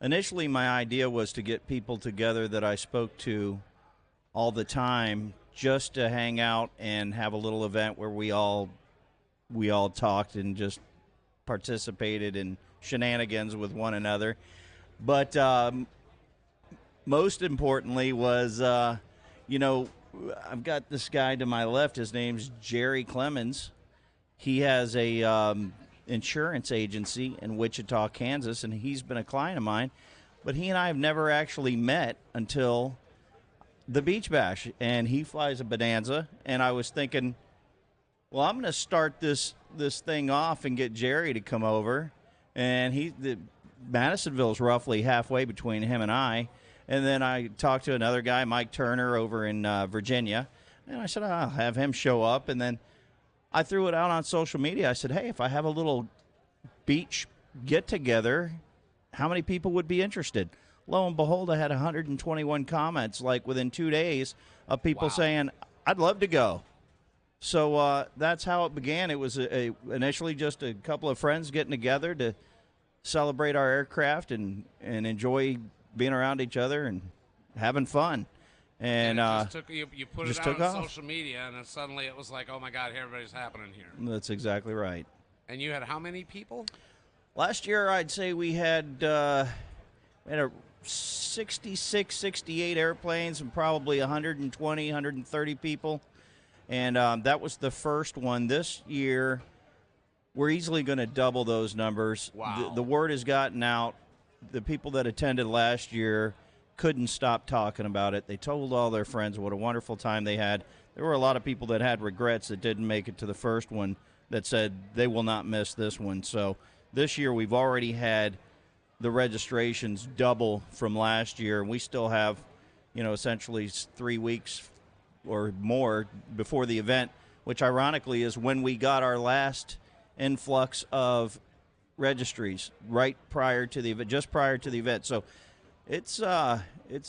S18: Initially, my idea was to get people together that I spoke to all the time just to hang out and have a little event where we all talked and just participated in shenanigans with one another. But most importantly was, I've got this guy to my left. His name's Jerry Clemens. He has a insurance agency in Wichita, Kansas, and he's been a client of mine. But he and I have never actually met until the Beach Bash, and he flies a Bonanza. And I was thinking, well, I'm going to start this thing off and get Jerry to come over. And Madisonville's roughly halfway between him and I. And then I talked to another guy, Mike Turner, over in Virginia. And I said, I'll have him show up. And then I threw it out on social media. I said, hey, if I have a little beach get-together, how many people would be interested? Lo and behold, I had 121 comments, like within 2 days, of people saying, I'd love to go. So that's how it began. It was initially just a couple of friends getting together to celebrate our aircraft and enjoy being around each other and having fun. And
S4: it just took, you put
S18: just
S4: it out
S18: took
S4: on
S18: off.
S4: social media, and then suddenly it was like, oh, my God, everybody's happening here.
S18: That's exactly right.
S4: And you had how many people?
S18: Last year, I'd say we had 66, 68 airplanes and probably 120, 130 people. And that was the first one. This year, we're easily going to double those numbers.
S4: Wow.
S18: The word has gotten out. The people that attended last year couldn't stop talking about it. They told all their friends what a wonderful time they had. There were a lot of people that had regrets that didn't make it to the first one that said they will not miss this one. So this year we've already had the registrations double from last year, and we still have, essentially 3 weeks or more before the event, which ironically is when we got our last influx of registries, right prior to the event, just prior to the event. So it's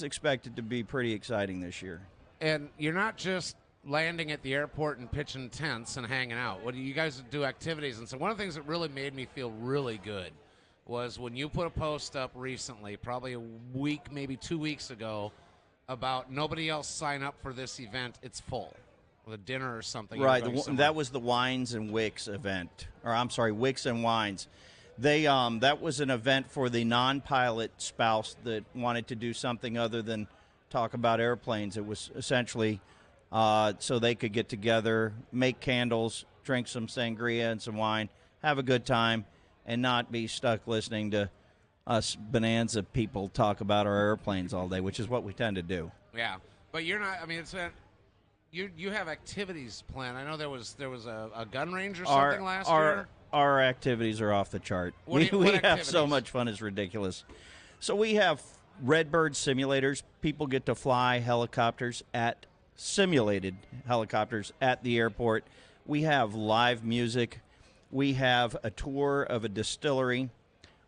S18: expected to be pretty exciting this year.
S4: And you're not just landing at the airport and pitching tents and hanging out. What do you guys do activities? And so one of the things that really made me feel really good was when you put a post up recently, probably a week, maybe 2 weeks ago, about nobody else sign up for this event. It's full. With a dinner or something.
S18: Right. That was the Wines and Wicks event. Or I'm sorry, Wicks and Wines. That was an event for the non-pilot spouse that wanted to do something other than talk about airplanes. It was essentially so they could get together, make candles, drink some sangria and some wine, have a good time, and not be stuck listening to us bonanza people talk about our airplanes all day, which is what we tend to do.
S4: Yeah, but you're not. I mean, it's you have activities planned. I know there was a gun range or something last year.
S18: Our activities are off the chart. We have so much fun, it's ridiculous. So we have Redbird simulators. People get to fly helicopters simulated helicopters at the airport. We have live music. We have a tour of a distillery.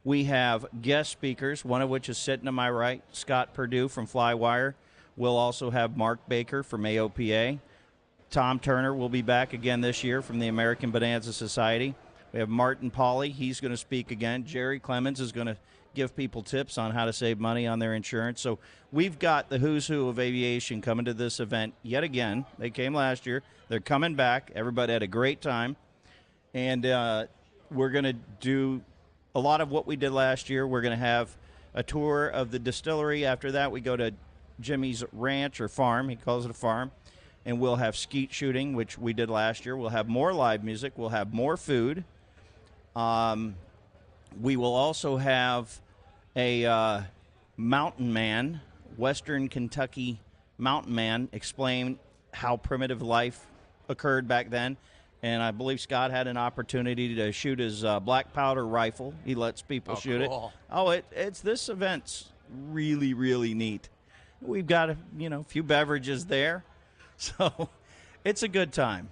S18: We have guest speakers, one of which is sitting to my right, Scott Perdue from Flywire. We'll also have Mark Baker from AOPA. Tom Turner will be back again this year from the American Bonanza Society. We have Martin Pauly. He's going to speak again. Jerry Clemens is going to give people tips on how to save money on their insurance. So we've got the who's who of aviation coming to this event yet again. They came last year. They're coming back. Everybody had a great time. And we're going to do a lot of what we did last year. We're going to have a tour of the distillery. After that, we go to Jimmy's ranch or farm. He calls it a farm. And we'll have skeet shooting, which we did last year. We'll have more live music. We'll have more food. We will also have a mountain man, Western Kentucky mountain man, explain how primitive life occurred back then. And I believe Scott had an opportunity to shoot his black powder rifle. He lets people shoot
S4: cool.
S18: it. It's this event's really, really neat. We've got a few beverages there, so it's a good time.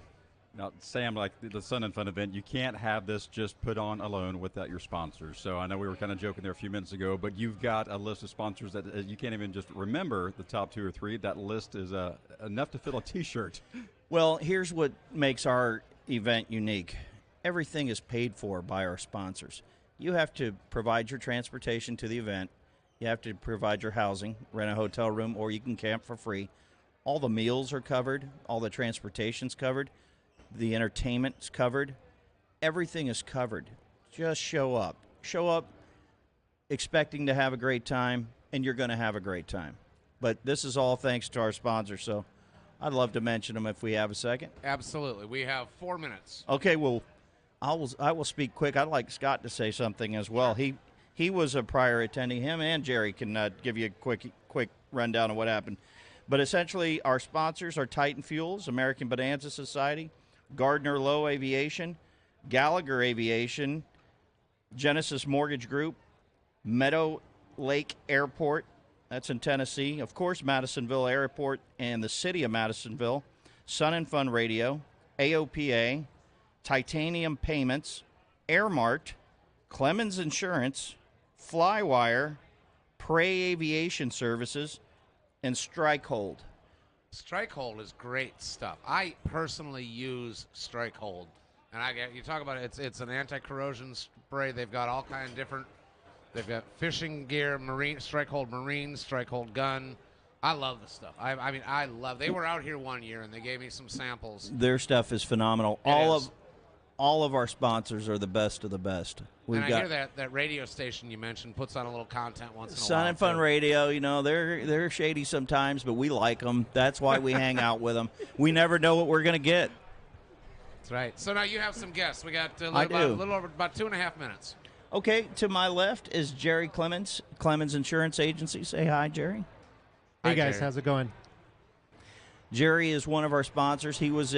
S19: Now, Sam, like the Sun and Fun event, you can't have this just put on alone without your sponsors. So I know we were kind of joking there a few minutes ago, but you've got a list of sponsors that you can't even just remember the top 2 or 3. That list is enough to fill a T-shirt.
S18: Well, here's what makes our event unique. Everything is paid for by our sponsors. You have to provide your transportation to the event. You have to provide your housing, rent a hotel room, or you can camp for free. All the meals are covered. All the transportation's covered. The entertainment's covered. Everything is covered. Just show up. Show up expecting to have a great time, and you're going to have a great time. But this is all thanks to our sponsors, so I'd love to mention them if we have a second.
S4: Absolutely. We have 4 minutes.
S18: Okay, well, I will speak quick. I'd like Scott to say something as well. He was a prior attendee. Him and Jerry can give you a quick rundown of what happened. But essentially, our sponsors are Titan Fuels, American Bonanza Society, Gardner Lowe Aviation, Gallagher Aviation, Genesis Mortgage Group, Meadow Lake Airport, that's in Tennessee, of course, Madisonville Airport and the City of Madisonville, Sun and Fun Radio, AOPA, Titanium Payments, Airmart, Clemens Insurance, Flywire, Prey Aviation Services, and Strikehold.
S4: Strikehold is great stuff. I personally use Strikehold, and you talk about it. It's an anti-corrosion spray. They've got all kind of different. They've got fishing gear, Strikehold Marine, Strikehold gun. I love the stuff. I mean, I love. They were out here one year and they gave me some samples.
S18: Their stuff is phenomenal. All of our sponsors are the best of the best.
S4: I hear that radio station you mentioned puts on a little content once in a while.
S18: Sun and Fun Radio, they're shady sometimes, but we like them. That's why we hang out with them. We never know what we're going to get.
S4: That's right. So now you have some guests. We got a little over about 2.5 minutes.
S18: Okay, to my left is Jerry Clemens, Clemens Insurance Agency. Say hi, Jerry.
S6: Hey, guys. How's it going?
S18: Jerry is one of our sponsors. He was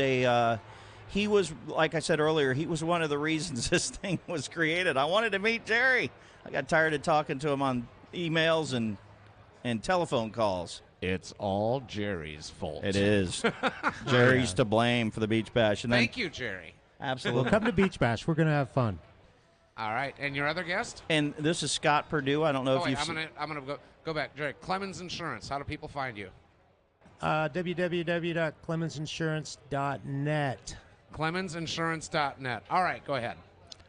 S18: like I said earlier, he was one of the reasons this thing was created. I wanted to meet Jerry. I got tired of talking to him on emails and telephone calls.
S4: It's all Jerry's fault.
S18: It is. Jerry's to blame for the Beach Bash. And
S4: Thank you, Jerry.
S18: Absolutely.
S6: Well, come to Beach Bash. We're going to have fun.
S4: All right, and your other guest?
S18: And this is Scott Perdue. I don't know if you've
S4: I'm gonna go back. Jerry, Clemens Insurance. How do people find you?
S6: www.clemensinsurance.net.
S4: Clemensinsurance.net. All right, go ahead.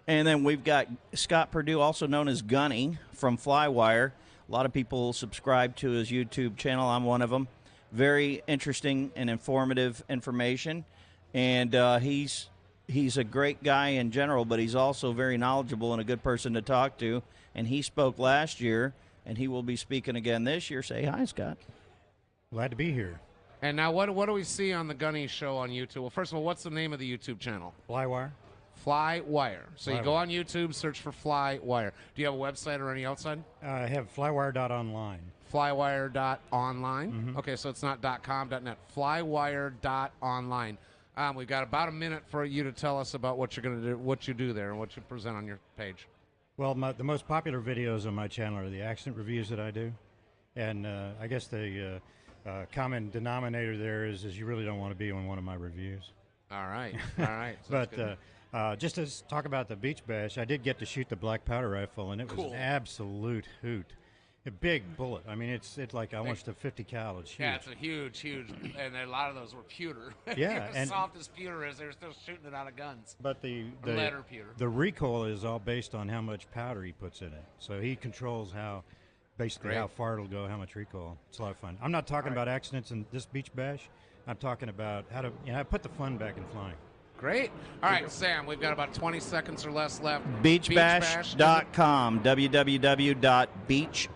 S18: And then we've got Scott Perdue, also known as Gunny from Flywire. A lot of people subscribe to his YouTube channel. I'm one of them. Very interesting and informative information, and he's a great guy in general, but he's also very knowledgeable and a good person to talk to. And he spoke last year, and he will be speaking again this year. Say hi, Scott.
S6: Glad to be here.
S4: And now what do we see on the Gunny Show on YouTube? Well, first of all, what's the name of the YouTube channel?
S6: Flywire.
S4: Flywire. So you go on YouTube, search for Flywire. Do you have a website or any outside?
S6: I have flywire.online.
S4: Flywire.online.
S6: Mm-hmm.
S4: Okay, so it's not .com.net. Flywire.online. We've got about a minute for you to tell us about what you're going to do, what you do there, and what you present on your page.
S6: Well, the most popular videos on my channel are the accident reviews that I do, and I guess the common denominator there is you really don't want to be on one of my reviews.
S4: All right, all right.
S6: But just to talk about the Beach Bash, I did get to shoot the black powder rifle, and it was an absolute hoot. A big bullet. I mean, it's like almost a 50 cal. It's huge.
S4: Yeah, it's a huge, and a lot of those were pewter.
S6: Yeah,
S4: as soft as pewter is, they're still shooting it out of guns.
S6: But the
S4: lead or pewter.
S6: The recoil is all based on how much powder he puts in it. So he controls how far it'll go, how much recoil. It's a lot of fun. I'm not talking about accidents in this Beach Bash. I'm talking about how to put the fun back in flying.
S4: Great. All right, Sam, we've got about 20 seconds or less left.
S18: Beachbash.com, www.beach.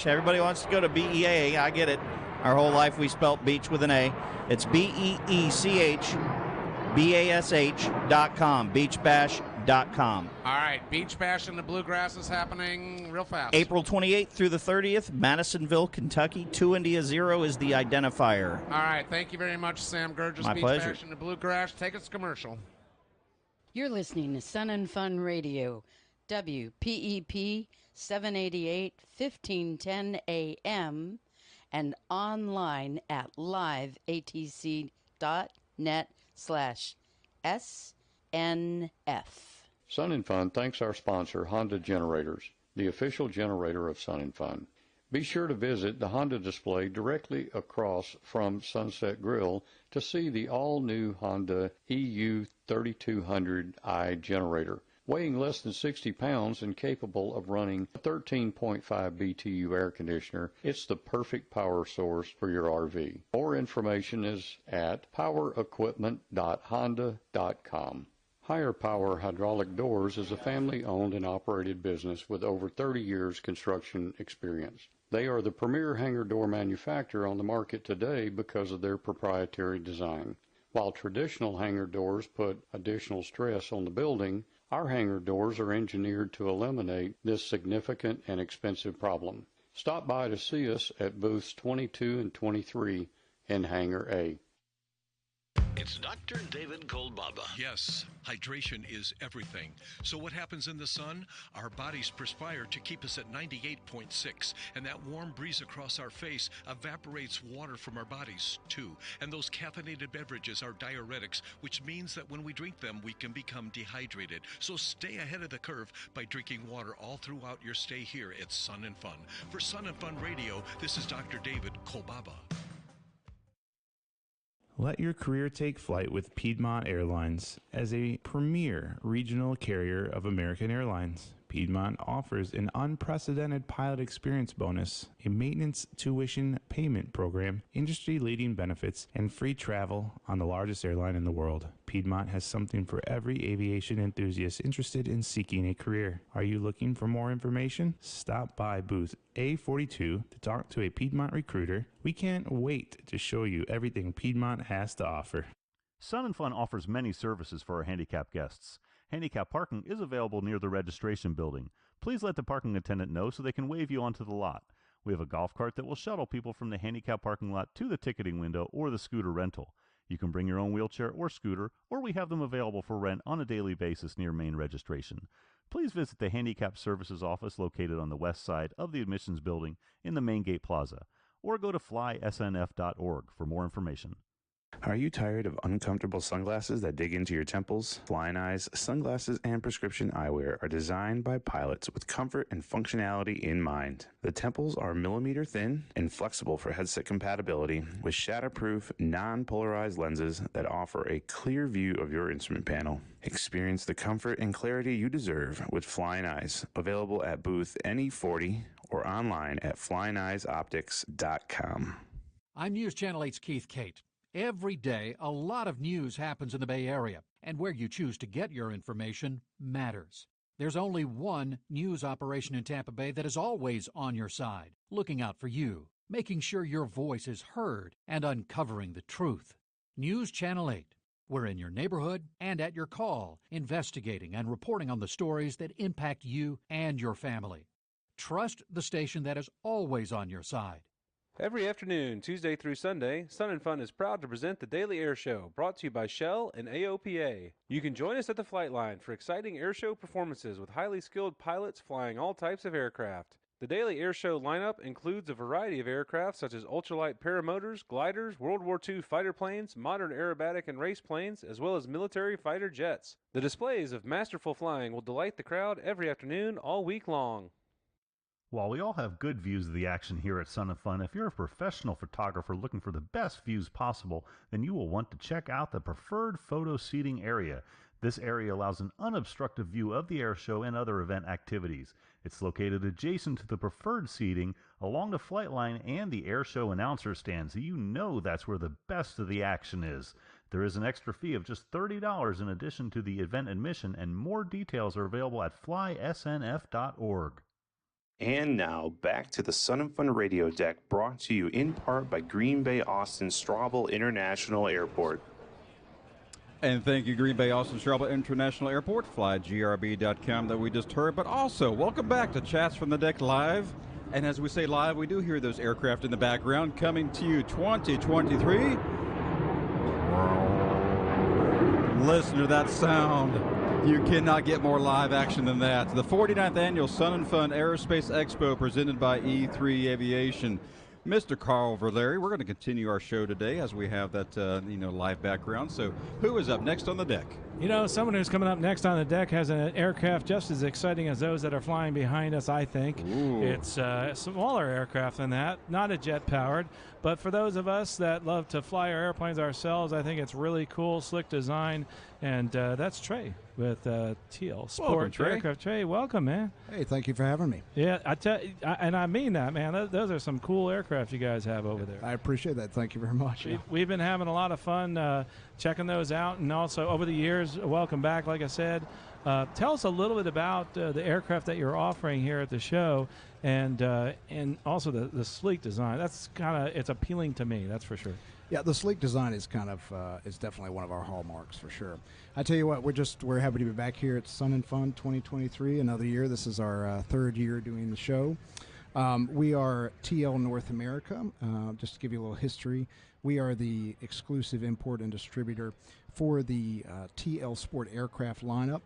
S18: Everybody wants to go to BEA. I get it. Our whole life we spelt beach with an A. It's BEECHBASH.com, beachbash.com.
S4: All right, Beach Bash in the Bluegrass is happening real fast.
S18: April 28th through the 30th, Madisonville, Kentucky. 2 India 0 is the identifier.
S4: All right, thank you very much, Sam Gurgis.
S18: My
S4: Beach
S18: pleasure.
S4: Bash in the Bluegrass. Take us commercial.
S14: You're listening to Sun and Fun Radio, WPEP 788, 1510 AM, and online at liveatc.net/SNF.
S3: Sun and Fun thanks our sponsor, Honda Generators, the official generator of Sun and Fun. Be sure to visit the Honda display directly across from Sunset Grill to see the all-new Honda EU 3200i generator. Weighing less than 60 pounds and capable of running a 13.5 BTU air conditioner, it's the perfect power source for your RV. More information is at powerequipment.honda.com. Higher Power Hydraulic Doors is a family-owned and operated business with over 30 years construction experience. They are the premier hangar door manufacturer on the market today because of their proprietary design. While traditional hangar doors put additional stress on the building, our hangar doors are engineered to eliminate this significant and expensive problem. Stop by to see us at booths 22 and 23 in Hangar A.
S20: It's Dr. David Kolbaba.
S22: Yes, hydration is everything. So what happens in the sun? Our bodies perspire to keep us at 98.6, and that warm breeze across our face evaporates water from our bodies too. And those caffeinated beverages are diuretics, which means that when we drink them, we can become dehydrated. So stay ahead of the curve by drinking water all throughout your stay here at Sun and Fun. For Sun and Fun Radio, this is Dr. David Kolbaba.
S23: Let your career take flight with Piedmont Airlines. As a premier regional carrier of American Airlines, Piedmont offers an unprecedented pilot experience bonus, a maintenance tuition payment program, industry-leading benefits, and free travel on the largest airline in the world. Piedmont has something for every aviation enthusiast interested in seeking a career. Are you looking for more information? Stop by booth A42 to talk to a Piedmont recruiter. We can't wait to show you everything Piedmont has to offer.
S8: Sun and Fun offers many services for our handicapped guests. Handicap parking is available near the registration building. Please let the parking attendant know so they can wave you onto the lot. We have a golf cart that will shuttle people from the handicap parking lot to the ticketing window or the scooter rental. You can bring your own wheelchair or scooter, or we have them available for rent on a daily basis near main registration. Please visit the Handicap Services office located on the west side of the admissions building in the Main Gate Plaza, or go to flysnf.org for more information.
S24: Are you tired of uncomfortable sunglasses that dig into your temples? Flying Eyes sunglasses and prescription eyewear are designed by pilots with comfort and functionality in mind. The temples are millimeter thin and flexible for headset compatibility with shatterproof, non-polarized lenses that offer a clear view of your instrument panel. Experience the comfort and clarity you deserve with Flying Eyes, available at booth NE40 or online at flyingeyesoptics.com.
S5: I'm News Channel 8's Keith Cate. Every day, a lot of news happens in the Bay Area, and where you choose to get your information matters. There's only one news operation in Tampa Bay that is always on your side, looking out for you, making sure your voice is heard, and uncovering the truth. News Channel 8. We're in your neighborhood and at your call, investigating and reporting on the stories that impact you and your family. Trust the station that is always on your side.
S15: Every afternoon, Tuesday through Sunday, Sun and Fun is proud to present the Daily Air Show, brought to you by Shell and AOPA. You can join us at the flight line for exciting air show performances with highly skilled pilots flying all types of aircraft. The Daily Air Show lineup includes a variety of aircraft such as ultralight paramotors, gliders, World War II fighter planes, modern aerobatic and race planes, as well as military fighter jets. The displays of masterful flying will delight the crowd every afternoon all week long.
S8: While we all have good views of the action here at Sun and Fun, if you're a professional photographer looking for the best views possible, then you will want to check out the preferred photo seating area. This area allows an unobstructed view of the air show and other event activities. It's located adjacent to the preferred seating along the flight line and the air show announcer stand, so you know that's where the best of the action is. There is an extra fee of just $30 in addition to the event admission, and more details are available at flysnf.org.
S24: And now, back to the Sun and Fun Radio Deck, brought to you in part by Green Bay Austin Straubel International Airport.
S19: And thank you, Green Bay Austin Straubel International Airport, flygrb.com that we just heard. But also, welcome back to Chats from the Deck Live. And as we say live, we do hear those aircraft in the background coming to you 2023. Listen to that sound. You cannot get more live action than that. The 49th Annual Sun and Fun Aerospace Expo presented by E3 Aviation. Mr. Carl Verleri, we're going to continue our show today as we have that live background. So who is up next on the deck?
S26: You know, someone who's coming up next on the deck has an aircraft just as exciting as those that are flying behind us, I think.
S19: Ooh.
S26: It's a smaller aircraft than that, not a jet-powered. But for those of us that love to fly our airplanes ourselves, I think it's really cool, slick design. And that's Trey with Teal Sport
S19: Welcome, Trey.
S26: Aircraft. Trey, welcome, man.
S27: Hey, thank you for having me.
S26: Yeah, and I mean that, man. Those are some cool aircraft you guys have over there.
S27: I appreciate that. Thank you very much.
S26: We've been having a lot of fun checking those out, and also over the years, welcome back, like I said. Tell us a little bit about the aircraft that you're offering here at the show, and also the sleek design. That's it's appealing to me, that's for sure.
S27: Yeah, the sleek design is is definitely one of our hallmarks for sure. I tell you what, we're happy to be back here at Sun and Fun 2023, another year. This is our third year doing the show. We are TL North America. Just to give you a little history, We are the exclusive import and distributor for the TL Sport aircraft lineup.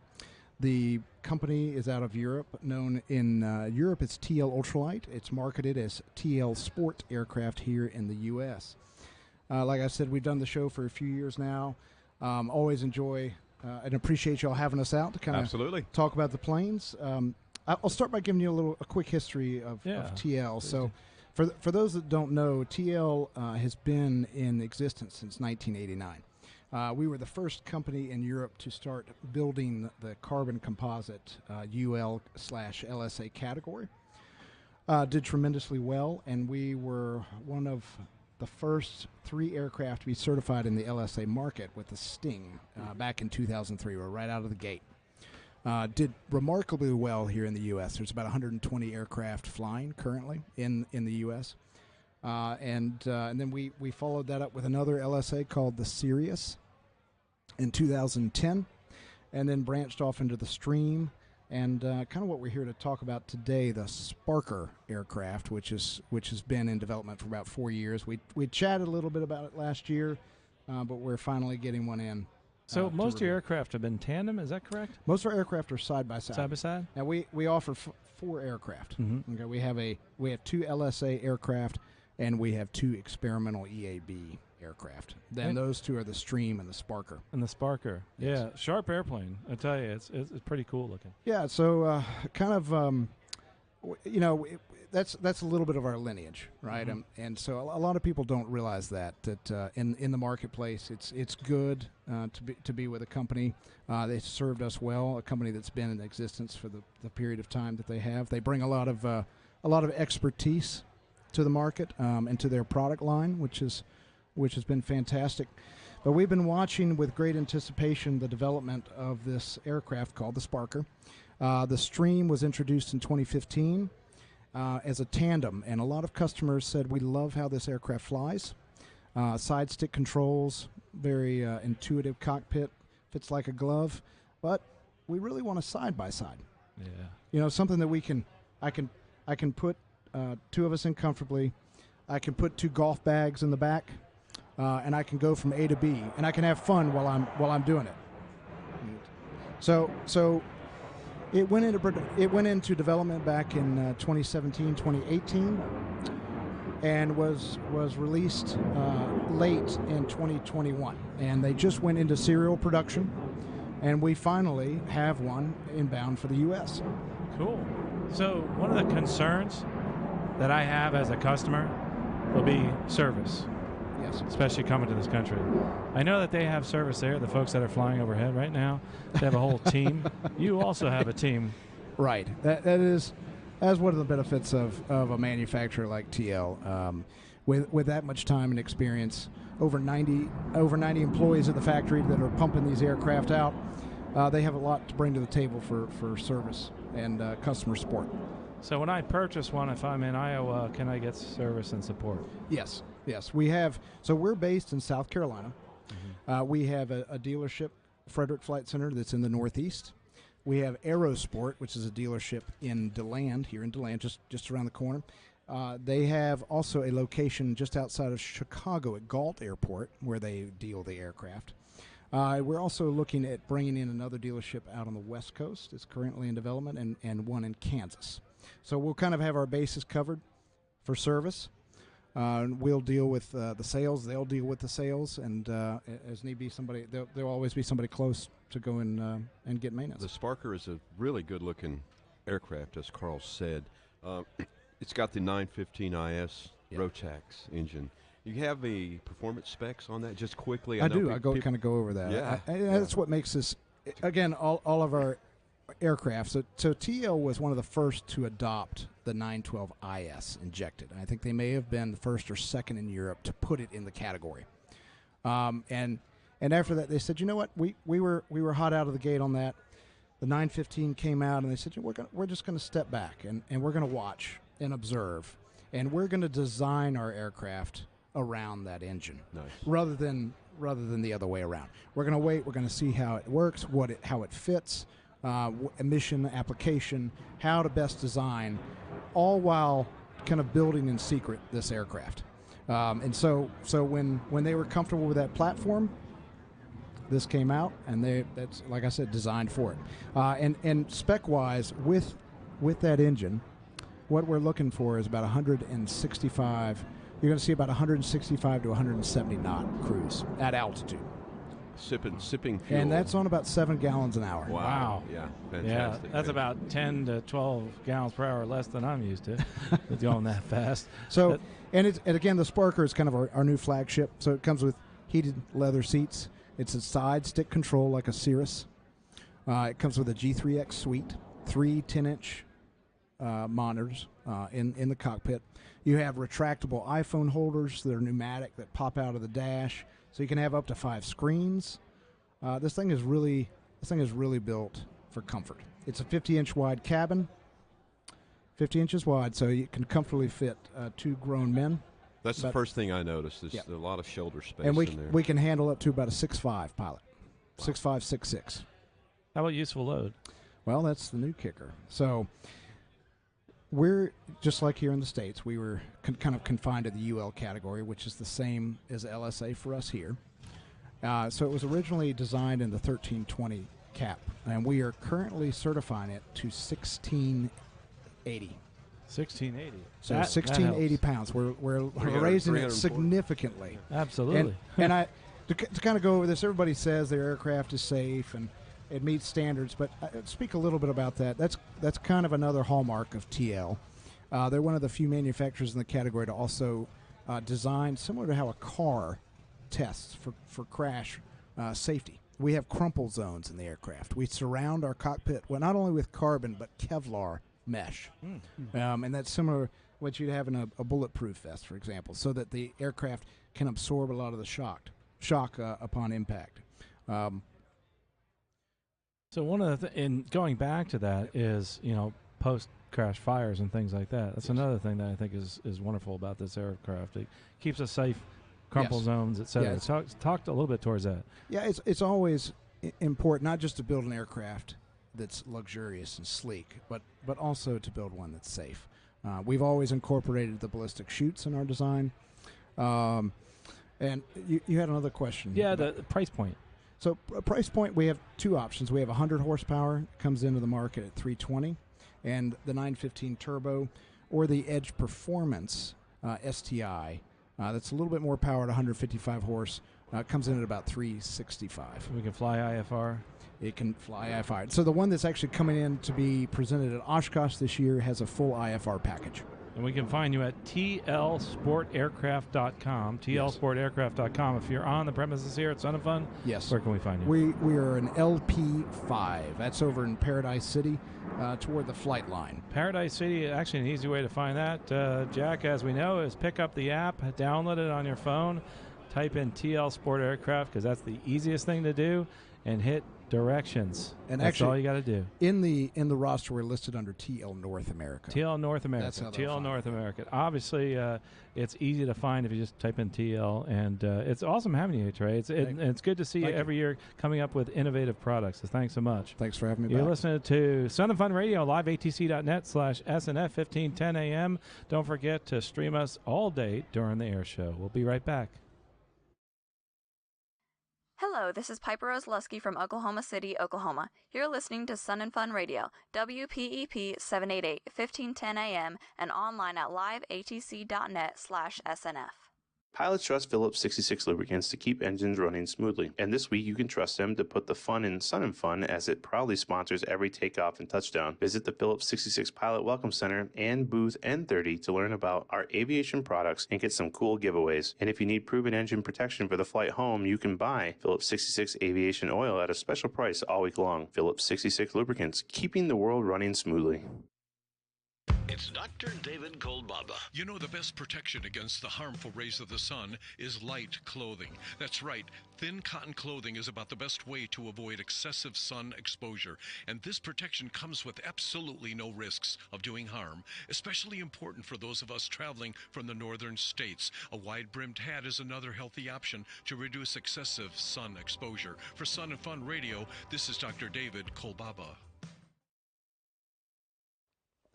S27: The company is out of Europe, known in Europe it's TL Ultralight. It's marketed as TL Sport aircraft here in the U.S. Like I said, we've done the show for a few years now. Always enjoy and appreciate y'all having us out to kind of talk about the planes. I'll start by giving you a quick history of TL. So for those that don't know, TL has been in existence since 1989. We were the first company in Europe to start building the carbon composite UL/LSA category. Did tremendously well, and we were one of the first 3 aircraft to be certified in the LSA market with the Sting back in 2003. We're right out of the gate. Did remarkably well here in the U.S. There's about 120 aircraft flying currently in the U.S. And then we followed that up with another LSA called the Sirius in 2010, and then branched off into the Stream, and kind of what we're here to talk about today, the Sparker aircraft, which has been in development for about 4 years. We chatted a little bit about it last year, but we're finally getting one in.
S26: So most of your aircraft have been tandem, is that correct?
S27: Most of our aircraft are side by side.
S26: Side by side?
S27: Now we offer 4 aircraft.
S26: Mm-hmm.
S27: Okay, we have 2 LSA aircraft, and we have 2 experimental EAB aircraft. Then those 2 are the Stream and the Sparker.
S26: And the Sparker,
S27: Yes.
S26: yeah, sharp airplane. I tell you, it's pretty cool looking.
S27: Yeah, so kind of, that's a little bit of our lineage, right?
S26: Mhm.
S27: And so a lot of people don't realize that in the marketplace, it's good to be with a company. They served us well, a company that's been in existence for the period of time that they have. They bring a lot of expertise to the market and to their product line, which has been fantastic. But we've been watching with great anticipation the development of this aircraft called the Sparker. The Stream was introduced in 2015 as a tandem, and a lot of customers said, we love how this aircraft flies. Side stick controls, very intuitive cockpit, fits like a glove, but we really want a side-by-side.
S26: Yeah.
S27: Something that I can put 2 of us in comfortably. I can put 2 golf bags in the back, and I can go from A to B, and I can have fun while I'm doing it. So it went into development back in 2017, 2018, and was released late in 2021, and they just went into serial production, and we finally have one inbound for the U.S.
S26: Cool. So one of the concerns that I have as a customer will be service.
S27: Yes.
S26: Especially coming to this country. I know that they have service there, the folks that are flying overhead right now. They have a whole team. You also have a team. So when I purchase one, if I'm in Iowa, can I get service and support?
S27: Yes, we have. So we're based in South Carolina. Mm-hmm. We have a dealership, Frederick Flight Center, that's in the Northeast. We have Aerosport, which is a dealership in DeLand, here in DeLand, just around the corner. They have also a location just outside of Chicago at Galt Airport, where they deal the aircraft. We're also looking at bringing in another dealership out on the West Coast. It's currently in development, and one in Kansas. So we'll kind of have our bases covered for service. We'll deal with the sales. They'll deal with the sales, and as need be, there'll always be somebody close to go in and get maintenance.
S1: The Sparker is a really good-looking aircraft, as Carl said. It's got the 915 IS Rotax engine. You have the performance specs on that, just quickly?
S27: I do. I kind of go over that.
S1: Yeah.
S27: That's what makes this. Again, all of our aircraft. So TL was one of the first to adopt the 912 IS injected. And I think they may have been the first or second in Europe to put it in the category. And after that, they said, you know what, we were hot out of the gate on that. The 915 came out, and they said, we're just going to step back and we're going to watch and observe, and we're going to design our aircraft around that engine, rather than the other way around. We're going to wait. We're going to see how it works, how it fits. Emission application, how to best design, all while kind of building in secret this aircraft. And so when they were comfortable with that platform, this came out, and that's, like I said, designed for it. And spec-wise, with that engine, what we're looking for is about 165. You're going to see about 165 to 170 knot cruise at altitude.
S1: Sipping fuel.
S27: And that's on about 7 gallons an hour.
S1: Wow. Yeah, fantastic.
S26: Yeah, that's about 10 to 12 gallons per hour less than I'm used to with going that fast.
S27: So, and again, the Sparker is kind of our new flagship. So it comes with heated leather seats. It's a side stick control like a Cirrus. It comes with a G3X suite, 3 10-inch monitors in the cockpit. You have retractable iPhone holders that are pneumatic that pop out of the dash, so you can have up to 5 screens. This thing is really built for comfort. It's a 50-inch wide cabin, 50 inches wide, so you can comfortably fit 2 grown men.
S1: That's the first thing I noticed. There's a lot of shoulder space
S27: and
S1: in there.
S27: We can handle up to about a 6'5" pilot, 6'5", 6'6".
S26: How about useful load?
S27: Well, that's the new kicker. So we're just like here in the States. We were kind of confined to the UL category, which is the same as LSA for us here. So it was originally designed in the 1320 cap, and we are currently certifying it to 1680.
S26: 1680.
S27: So 1680 pounds. We're raising it significantly.
S26: Absolutely.
S27: And to kind of go over this, everybody says their aircraft is safe and it meets standards, but speak a little bit about that. That's kind of another hallmark of TL. They're one of the few manufacturers in the category to also design similar to how a car tests for crash safety. We have crumple zones in the aircraft. We surround our cockpit, well, not only with carbon, but Kevlar mesh. And that's similar to what you'd have in a bulletproof vest, for example, so that the aircraft can absorb a lot of the shock upon impact.
S26: So one of the in going back to that is, post crash fires and things like that. That's another thing that I think is wonderful about this aircraft. It keeps us safe, crumple zones, etc.
S27: Yeah,
S26: talked a little bit towards that.
S27: Yeah, it's always important not just to build an aircraft that's luxurious and sleek, but also to build one that's safe. We've always incorporated the ballistic chutes in our design. And you had another question.
S26: Yeah, the price point.
S27: So price point, we have 2 options. We have 100 horsepower, comes into the market at $320, and the 915 turbo, or the Edge Performance STI. That's a little bit more power at 155 horse. Comes in at about $365.
S26: We can fly IFR.
S27: It can fly IFR. So the one that's actually coming in to be presented at Oshkosh this year has a full IFR package.
S26: And we can find you at tlsportaircraft.com, tlsportaircraft.com. If you're on the premises here at Sun and Fun,
S27: yes.
S26: Where can we find you?
S27: We are an LP5. That's over in Paradise City toward the flight line.
S26: Paradise City, actually an easy way to find that, Jack, as we know, is pick up the app, download it on your phone, type in TL Sport Aircraft, because that's the easiest thing to do, and hit directions.
S27: And
S26: that's
S27: actually,
S26: all you got to do.
S27: In the roster, we're listed under TL North America.
S26: TL North America.
S27: That's how
S26: TL North America. Obviously, it's easy to find if you just type in TL, and it's awesome having you, Trey. It's good to see you every year coming up with innovative products. So thanks so much.
S27: Thanks for having me
S26: You're
S27: back.
S26: to Sun and Fun Radio, liveatc.net/SNF 1510 AM. Don't forget to stream us all day during the air show. We'll be right back.
S16: Hello, this is Piper Ozlowski from Oklahoma City, Oklahoma. You're listening to Sun and Fun Radio, WPEP 788, 1510 AM, and online at liveatc.net/SNF.
S10: Pilots trust Phillips 66 lubricants to keep engines running smoothly, and this week you can trust them to put the fun in Sun and Fun as it proudly sponsors every takeoff and touchdown. Visit the Phillips 66 Pilot Welcome Center and booth N30 to learn about our aviation products and get some cool giveaways. And if you need proven engine protection for the flight home, you can buy Phillips 66 Aviation Oil at a special price all week long. Phillips 66 lubricants, keeping the world running smoothly.
S20: It's Dr. David Kolbaba.
S22: You know, the best protection against the harmful rays of the sun is light clothing. That's right. Thin cotton clothing is about the best way to avoid excessive sun exposure. And this protection comes with absolutely no risks of doing harm, especially important for those of us traveling from the northern states. A wide-brimmed hat is another healthy option to reduce excessive sun exposure. For Sun and Fun Radio, this is Dr. David Kolbaba.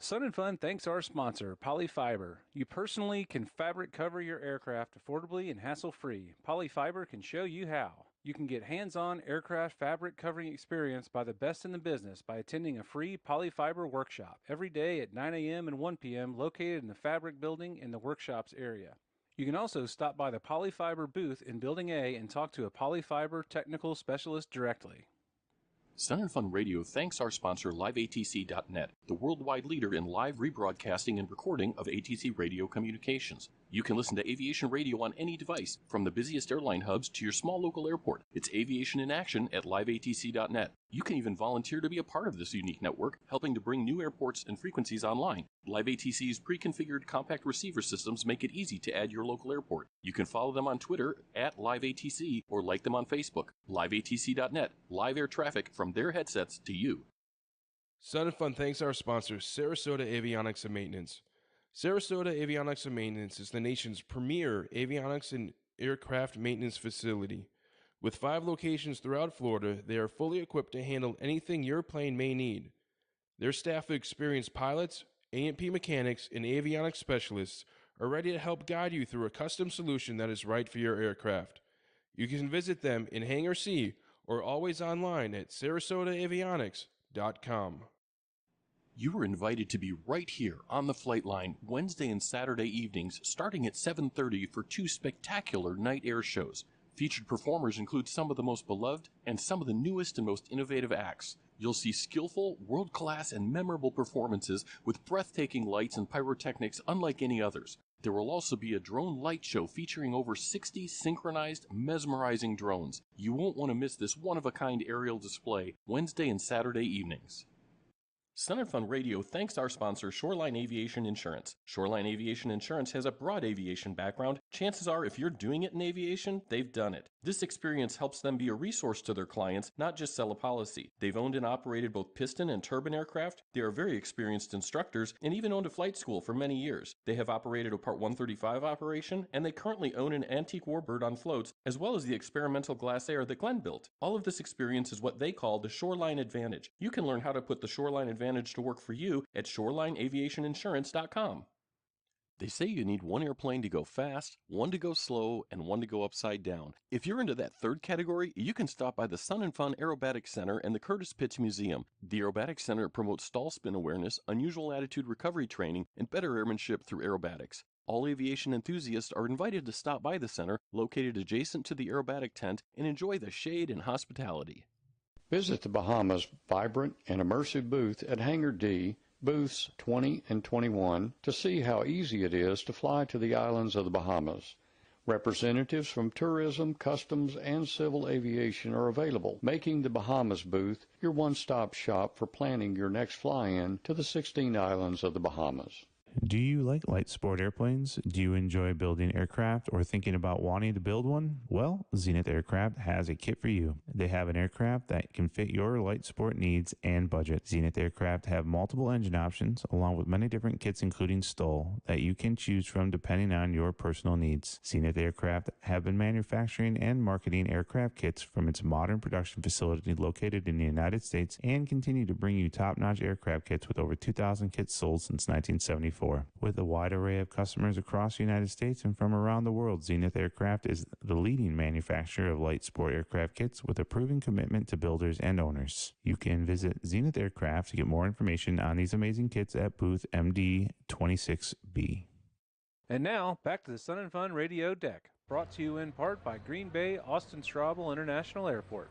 S15: Sun and Fun thanks our sponsor, Polyfiber. You personally can fabric cover your aircraft affordably and hassle-free. Polyfiber can show you how. You can get hands-on aircraft fabric covering experience by the best in the business by attending a free Polyfiber workshop every day at 9 a.m. and 1 p.m. located in the Fabric Building in the workshops area. You can also stop by the Polyfiber booth in Building A and talk to a Polyfiber technical specialist directly.
S2: Sun and Fun Radio thanks our sponsor LiveATC.net, the worldwide leader in live rebroadcasting and recording of ATC radio communications. You can listen to aviation radio on any device, from the busiest airline hubs to your small local airport. It's aviation in action at LiveATC.net. You can even volunteer to be a part of this unique network, helping to bring new airports and frequencies online. LiveATC's pre-configured compact receiver systems make it easy to add your local airport. You can follow them on Twitter at LiveATC or like them on Facebook. LiveATC.net, live air traffic from their headsets to you.
S7: Sun and Fun thanks our sponsor, Sarasota Avionics and Maintenance. Sarasota Avionics and Maintenance is the nation's premier avionics and aircraft maintenance facility. With 5 locations throughout Florida, they are fully equipped to handle anything your plane may need. Their staff of experienced pilots, A&P mechanics, and avionics specialists are ready to help guide you through a custom solution that is right for your aircraft. You can visit them in Hangar C or always online at sarasotaavionics.com.
S2: You are invited to be right here on the flight line Wednesday and Saturday evenings starting at 7:30 for 2 spectacular night air shows. Featured performers include some of the most beloved and some of the newest and most innovative acts. You'll see skillful, world-class, and memorable performances with breathtaking lights and pyrotechnics unlike any others. There will also be a drone light show featuring over 60 synchronized, mesmerizing drones. You won't want to miss this one-of-a-kind aerial display Wednesday and Saturday evenings. Sun and Fun Radio thanks our sponsor, Shoreline Aviation Insurance. Shoreline Aviation Insurance has a broad aviation background. Chances are, if you're doing it in aviation, they've done it. This experience helps them be a resource to their clients, not just sell a policy. They've owned and operated both piston and turbine aircraft. They are very experienced instructors and even owned a flight school for many years. They have operated a Part 135 operation, and they currently own an antique warbird on floats, as well as the experimental glass air that Glenn built. All of this experience is what they call the Shoreline Advantage. You can learn how to put the Shoreline Advantage to work for you at shorelineaviationinsurance.com. They say you need one airplane to go fast, one to go slow, and one to go upside down. If you're into that third category, you can stop by the Sun and Fun Aerobatics Center and the Curtis Pitts Museum. The Aerobatics Center promotes stall spin awareness, unusual attitude recovery training, and better airmanship through aerobatics. All aviation enthusiasts are invited to stop by the center, located adjacent to the aerobatic tent, and enjoy the shade and hospitality.
S3: Visit the Bahamas' vibrant and immersive booth at Hangar D, booths 20 and 21, to see how easy it is to fly to the islands of the Bahamas. Representatives from tourism, customs, and civil aviation are available, making the Bahamas booth your one-stop shop for planning your next fly-in to the 16 islands of the Bahamas.
S23: Do you like light sport airplanes? Do you enjoy building aircraft or thinking about wanting to build one? Well, Zenith Aircraft has a kit for you. They have an aircraft that can fit your light sport needs and budget. Zenith Aircraft have multiple engine options along with many different kits including STOL that you can choose from depending on your personal needs. Zenith Aircraft have been manufacturing and marketing aircraft kits from its modern production facility located in the United States and continue to bring you top-notch aircraft kits with over 2,000 kits sold since 1974. With a wide array of customers across the United States and from around the world, Zenith Aircraft is the leading manufacturer of light sport aircraft kits with a proven commitment to builders and owners. You can visit Zenith Aircraft to get more information on these amazing kits at booth MD26B.
S15: And now, back to the Sun and Fun Radio Deck, brought to you in part by Green Bay Austin Straubel International Airport.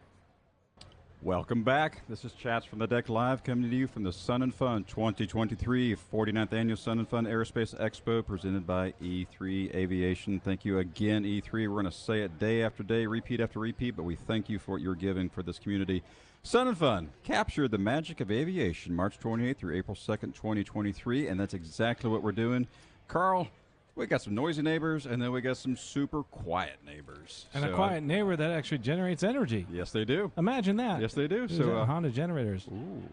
S19: Welcome back. This is Chats from the Deck Live, coming to you from the Sun and Fun 2023 49th Annual Sun and Fun Aerospace Expo, presented by E3 Aviation. Thank you again, E3. We're going to say it day after day, repeat after repeat, but we thank you for what you're giving for this community. Sun and Fun, capture the magic of aviation, March 28th through April 2nd, 2023, and that's exactly what we're doing. Carl, we got some noisy neighbors, and then we got some super quiet neighbors.
S17: And a quiet neighbor that actually generates energy.
S19: Yes, they do.
S17: Imagine that.
S19: Yes, they do.
S17: So Honda generators.
S19: Ooh.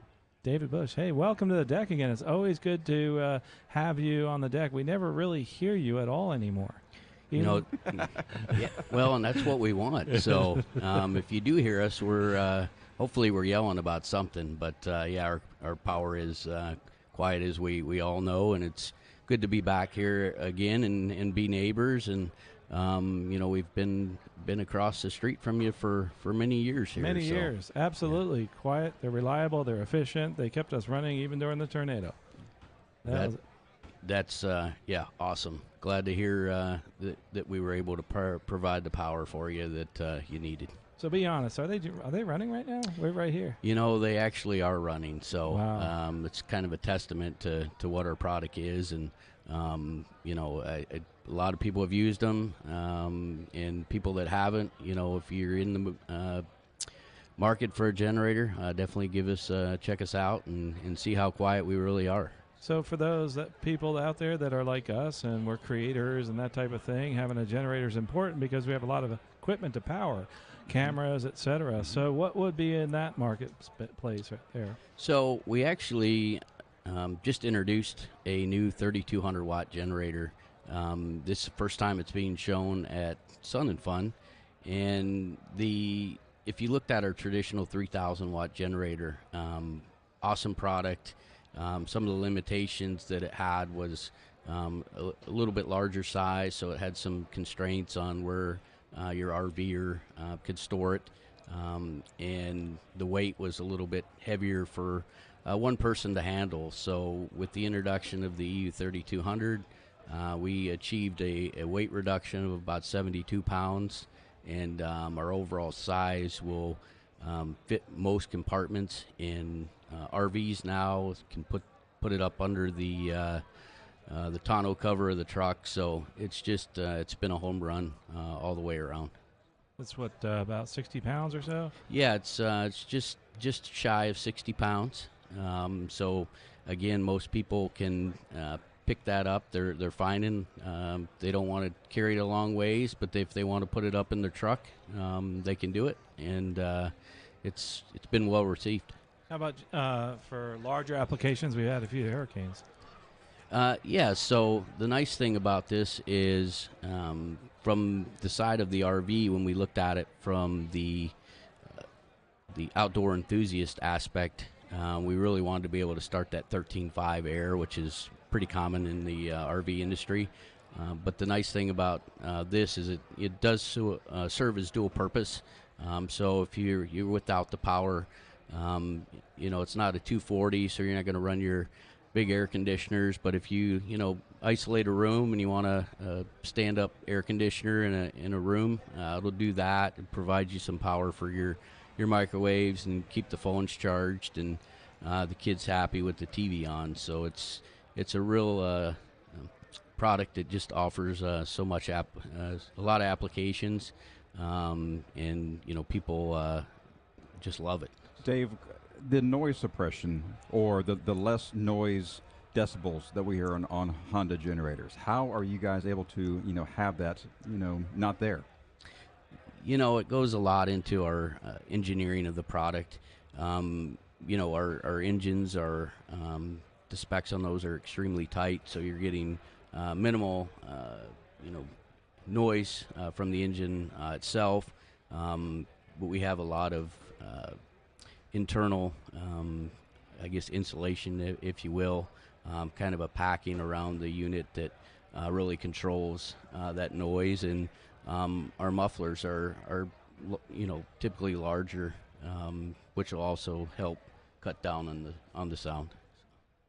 S17: David Bush. Hey, welcome to the deck again. It's always good to have you on the deck. We never really hear you at all anymore.
S9: Yeah, well, and that's what we want. So if you do hear us, hopefully we're yelling about something. But, our power is quiet as we all know, and it's good to be back here again and be neighbors. And we've been across the street from you for many years here.
S26: Many years, absolutely. Yeah. Quiet, they're reliable, they're efficient. They kept us running even during the tornado.
S9: That's awesome. Glad to hear that we were able to provide the power for you that you needed.
S26: So be honest, are they running right now? We're right here.
S9: They actually are running. So
S26: wow.
S9: It's kind of a testament to what our product is, and a lot of people have used them, and people that haven't, if you're in the market for a generator, definitely check us out and see how quiet we really are.
S26: So for those people out there that are like us and we're creators and that type of thing, having a generator is important because we have a lot of equipment to power, cameras, etc. So what would be in that marketplace right there?
S9: So we actually just introduced a new 3,200 watt generator. This is the first time it's being shown at Sun and Fun, and if you looked at our traditional 3,000 watt generator, awesome product. Some of the limitations that it had was a little bit larger size, so it had some constraints on where your RVer could store it, and the weight was a little bit heavier for one person to handle. So with the introduction of the EU 3200, we achieved a weight reduction of about 72 pounds, and our overall size will fit most compartments in RVs now. Can put it up under the tonneau cover of the truck. So it's just it's been a home run all the way around.
S26: That's what about 60 pounds or so?
S9: Yeah, it's just shy of 60 pounds. So again, most people can pick that up. They're finding they don't want to carry it a long ways, but if they want to put it up in their truck, they can do it, and it's been well received.
S26: How about for larger applications? We had a few hurricanes.
S9: So the nice thing about this is from the side of the RV, when we looked at it from the outdoor enthusiast aspect, we really wanted to be able to start that 13.5 air, which is pretty common in the RV industry. But the nice thing about this is it does serve as dual purpose. So if you're without the power, it's not a 240, so you're not going to run your big air conditioners. But if you isolate a room and you want a stand-up air conditioner in a room, it'll do that and provide you some power for your microwaves and keep the phones charged and the kids happy with the TV on. So it's a real product that just offers so much a lot of applications, and people just love it.
S19: Dave, the noise suppression or the less noise decibels that we hear on Honda generators, how are you guys able to have that not there?
S9: It goes a lot into our engineering of the product. Our engines are the specs on those are extremely tight, so you're getting minimal noise from the engine itself, but we have a lot of internal insulation, if you will, kind of a packing around the unit that really controls that noise, and our mufflers are typically larger, which will also help cut down on the sound.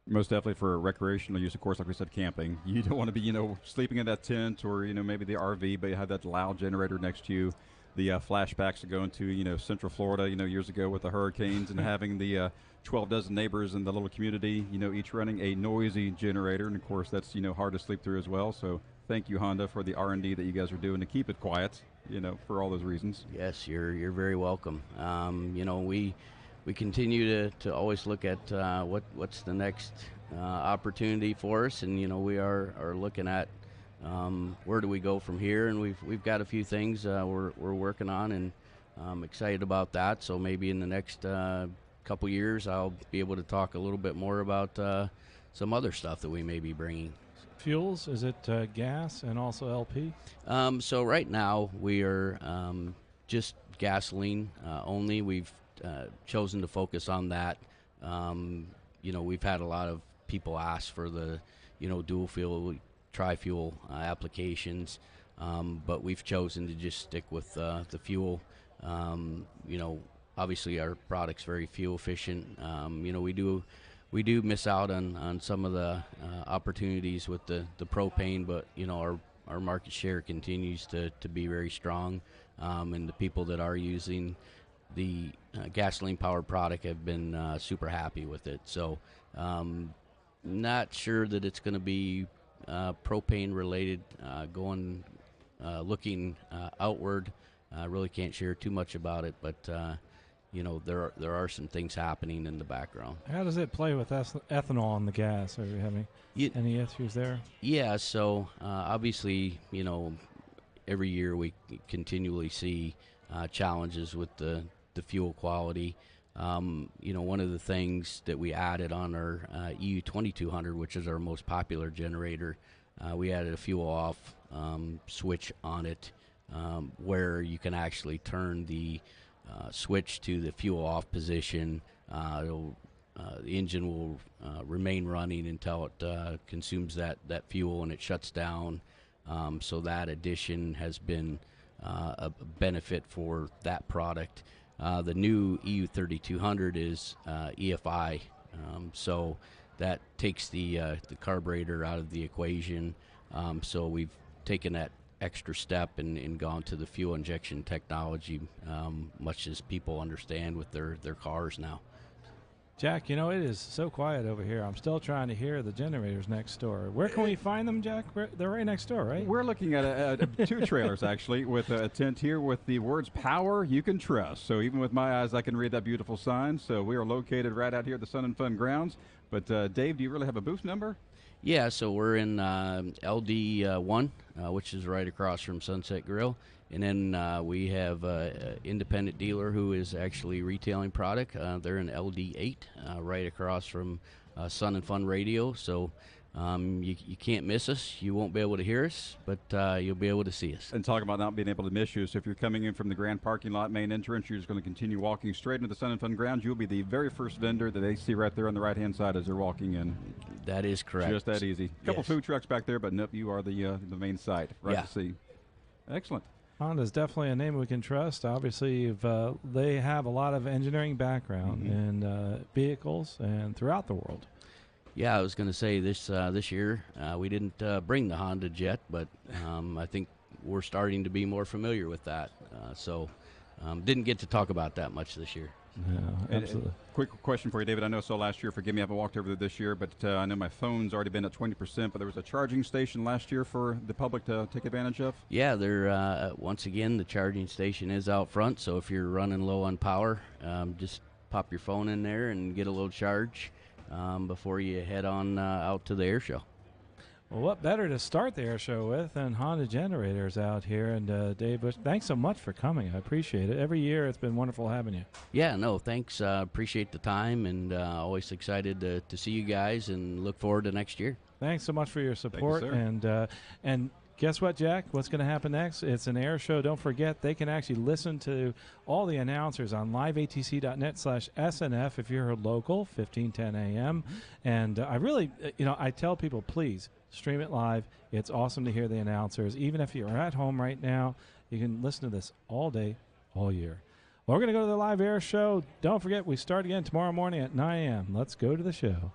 S19: Most definitely for recreational use, of course, like we said, camping. You don't want to be, sleeping in that tent or, maybe the RV, but you have that loud generator next to you. The flashbacks of going to, Central Florida, years ago with the hurricanes and having the 12 dozen neighbors in the little community, each running a noisy generator. And, of course, that's, hard to sleep through as well. So thank you, Honda, for the R&D that you guys are doing to keep it quiet, for all those reasons.
S9: Yes, you're very welcome. We continue to always look at what's the next opportunity for us, and we are looking at where do we go from here, and we've got a few things we're working on, and I'm excited about that. So maybe in the next couple years I'll be able to talk a little bit more about some other stuff that we may be bringing.
S26: Fuels, is it gas and also LP?
S9: So right now we are just gasoline only. We've chosen to focus on that. We've had a lot of people ask for the, dual fuel, tri-fuel applications, but we've chosen to just stick with the fuel. Obviously our product's very fuel efficient. We do miss out on some of the opportunities with the propane, but our market share continues to be very strong, and the people that are using the gasoline powered product have been super happy with it. So not sure that it's going to be propane related going looking outward. I really can't share too much about it, but there are some things happening in the background.
S26: How does it play with ethanol in the gas? Are you having any issues there?
S9: Yeah, so obviously, every year we continually see challenges with the fuel quality. One of the things that we added on our EU 2200, which is our most popular generator, we added a fuel off switch on it, where you can actually turn the switch to the fuel off position. The engine will remain running until it consumes that fuel and it shuts down. So that addition has been a benefit for that product. The new EU 3200 is EFI, so that takes the carburetor out of the equation. So we've taken that extra step and gone to the fuel injection technology, much as people understand with their cars now.
S26: Jack, it is so quiet over here. I'm still trying to hear the generators next door. Where can we find them, Jack? They're right next door, right?
S19: We're looking at two trailers, actually, with a tent here with the words "Power You Can Trust." So even with my eyes, I can read that beautiful sign. So we are located right out here at the Sun and Fun grounds. But Dave, do you really have a booth number?
S9: Yeah, so we're in LD1, which is right across from Sunset Grill. And then we have an independent dealer who is actually retailing product. They're in LD8, right across from Sun and Fun Radio. So you can't miss us. You won't be able to hear us, but you'll be able to see us.
S19: And talk about not being able to miss you. So if you're coming in from the grand parking lot main entrance, you're just going to continue walking straight into the Sun and Fun grounds. You'll be the very first vendor that they see right there on the right-hand side as they're walking in.
S9: That is correct.
S19: Just that easy. A couple food trucks back there, but nope, you are the main site. Right to see. Excellent.
S26: Honda's definitely a name we can trust. Obviously, they have a lot of engineering background in vehicles and throughout the world.
S9: Yeah, I was going to say this year we didn't bring the Honda Jet, but I think we're starting to be more familiar with that. So didn't get to talk about that much this year.
S26: Yeah, absolutely.
S19: Quick question for you, David. I know I saw last year. Forgive me, I haven't walked over there this year, but I know my phone's already been at 20%. But there was a charging station last year for the public to take advantage of.
S9: Yeah, once again the charging station is out front. So if you're running low on power, just pop your phone in there and get a little charge before you head on out to the air show.
S26: Well, what better to start the air show with than Honda generators out here? And Dave Bush, thanks so much for coming. I appreciate it. Every year it's been wonderful having you.
S9: Yeah, no, thanks. Appreciate the time, and always excited to see you guys and look forward to next year.
S26: Thanks so much for your support.
S19: Thank you,
S26: and guess what, Jack? What's going to happen next? It's an air show. Don't forget, they can actually listen to all the announcers on liveatc.net/SNF if you're local, 1510 a.m. And I really, I tell people, please, stream it live. It's awesome to hear the announcers. Even if you're at home right now, you can listen to this all day, all year. Well, we're going to go to the live air show. Don't forget, we start again tomorrow morning at 9 a.m. Let's go to the show.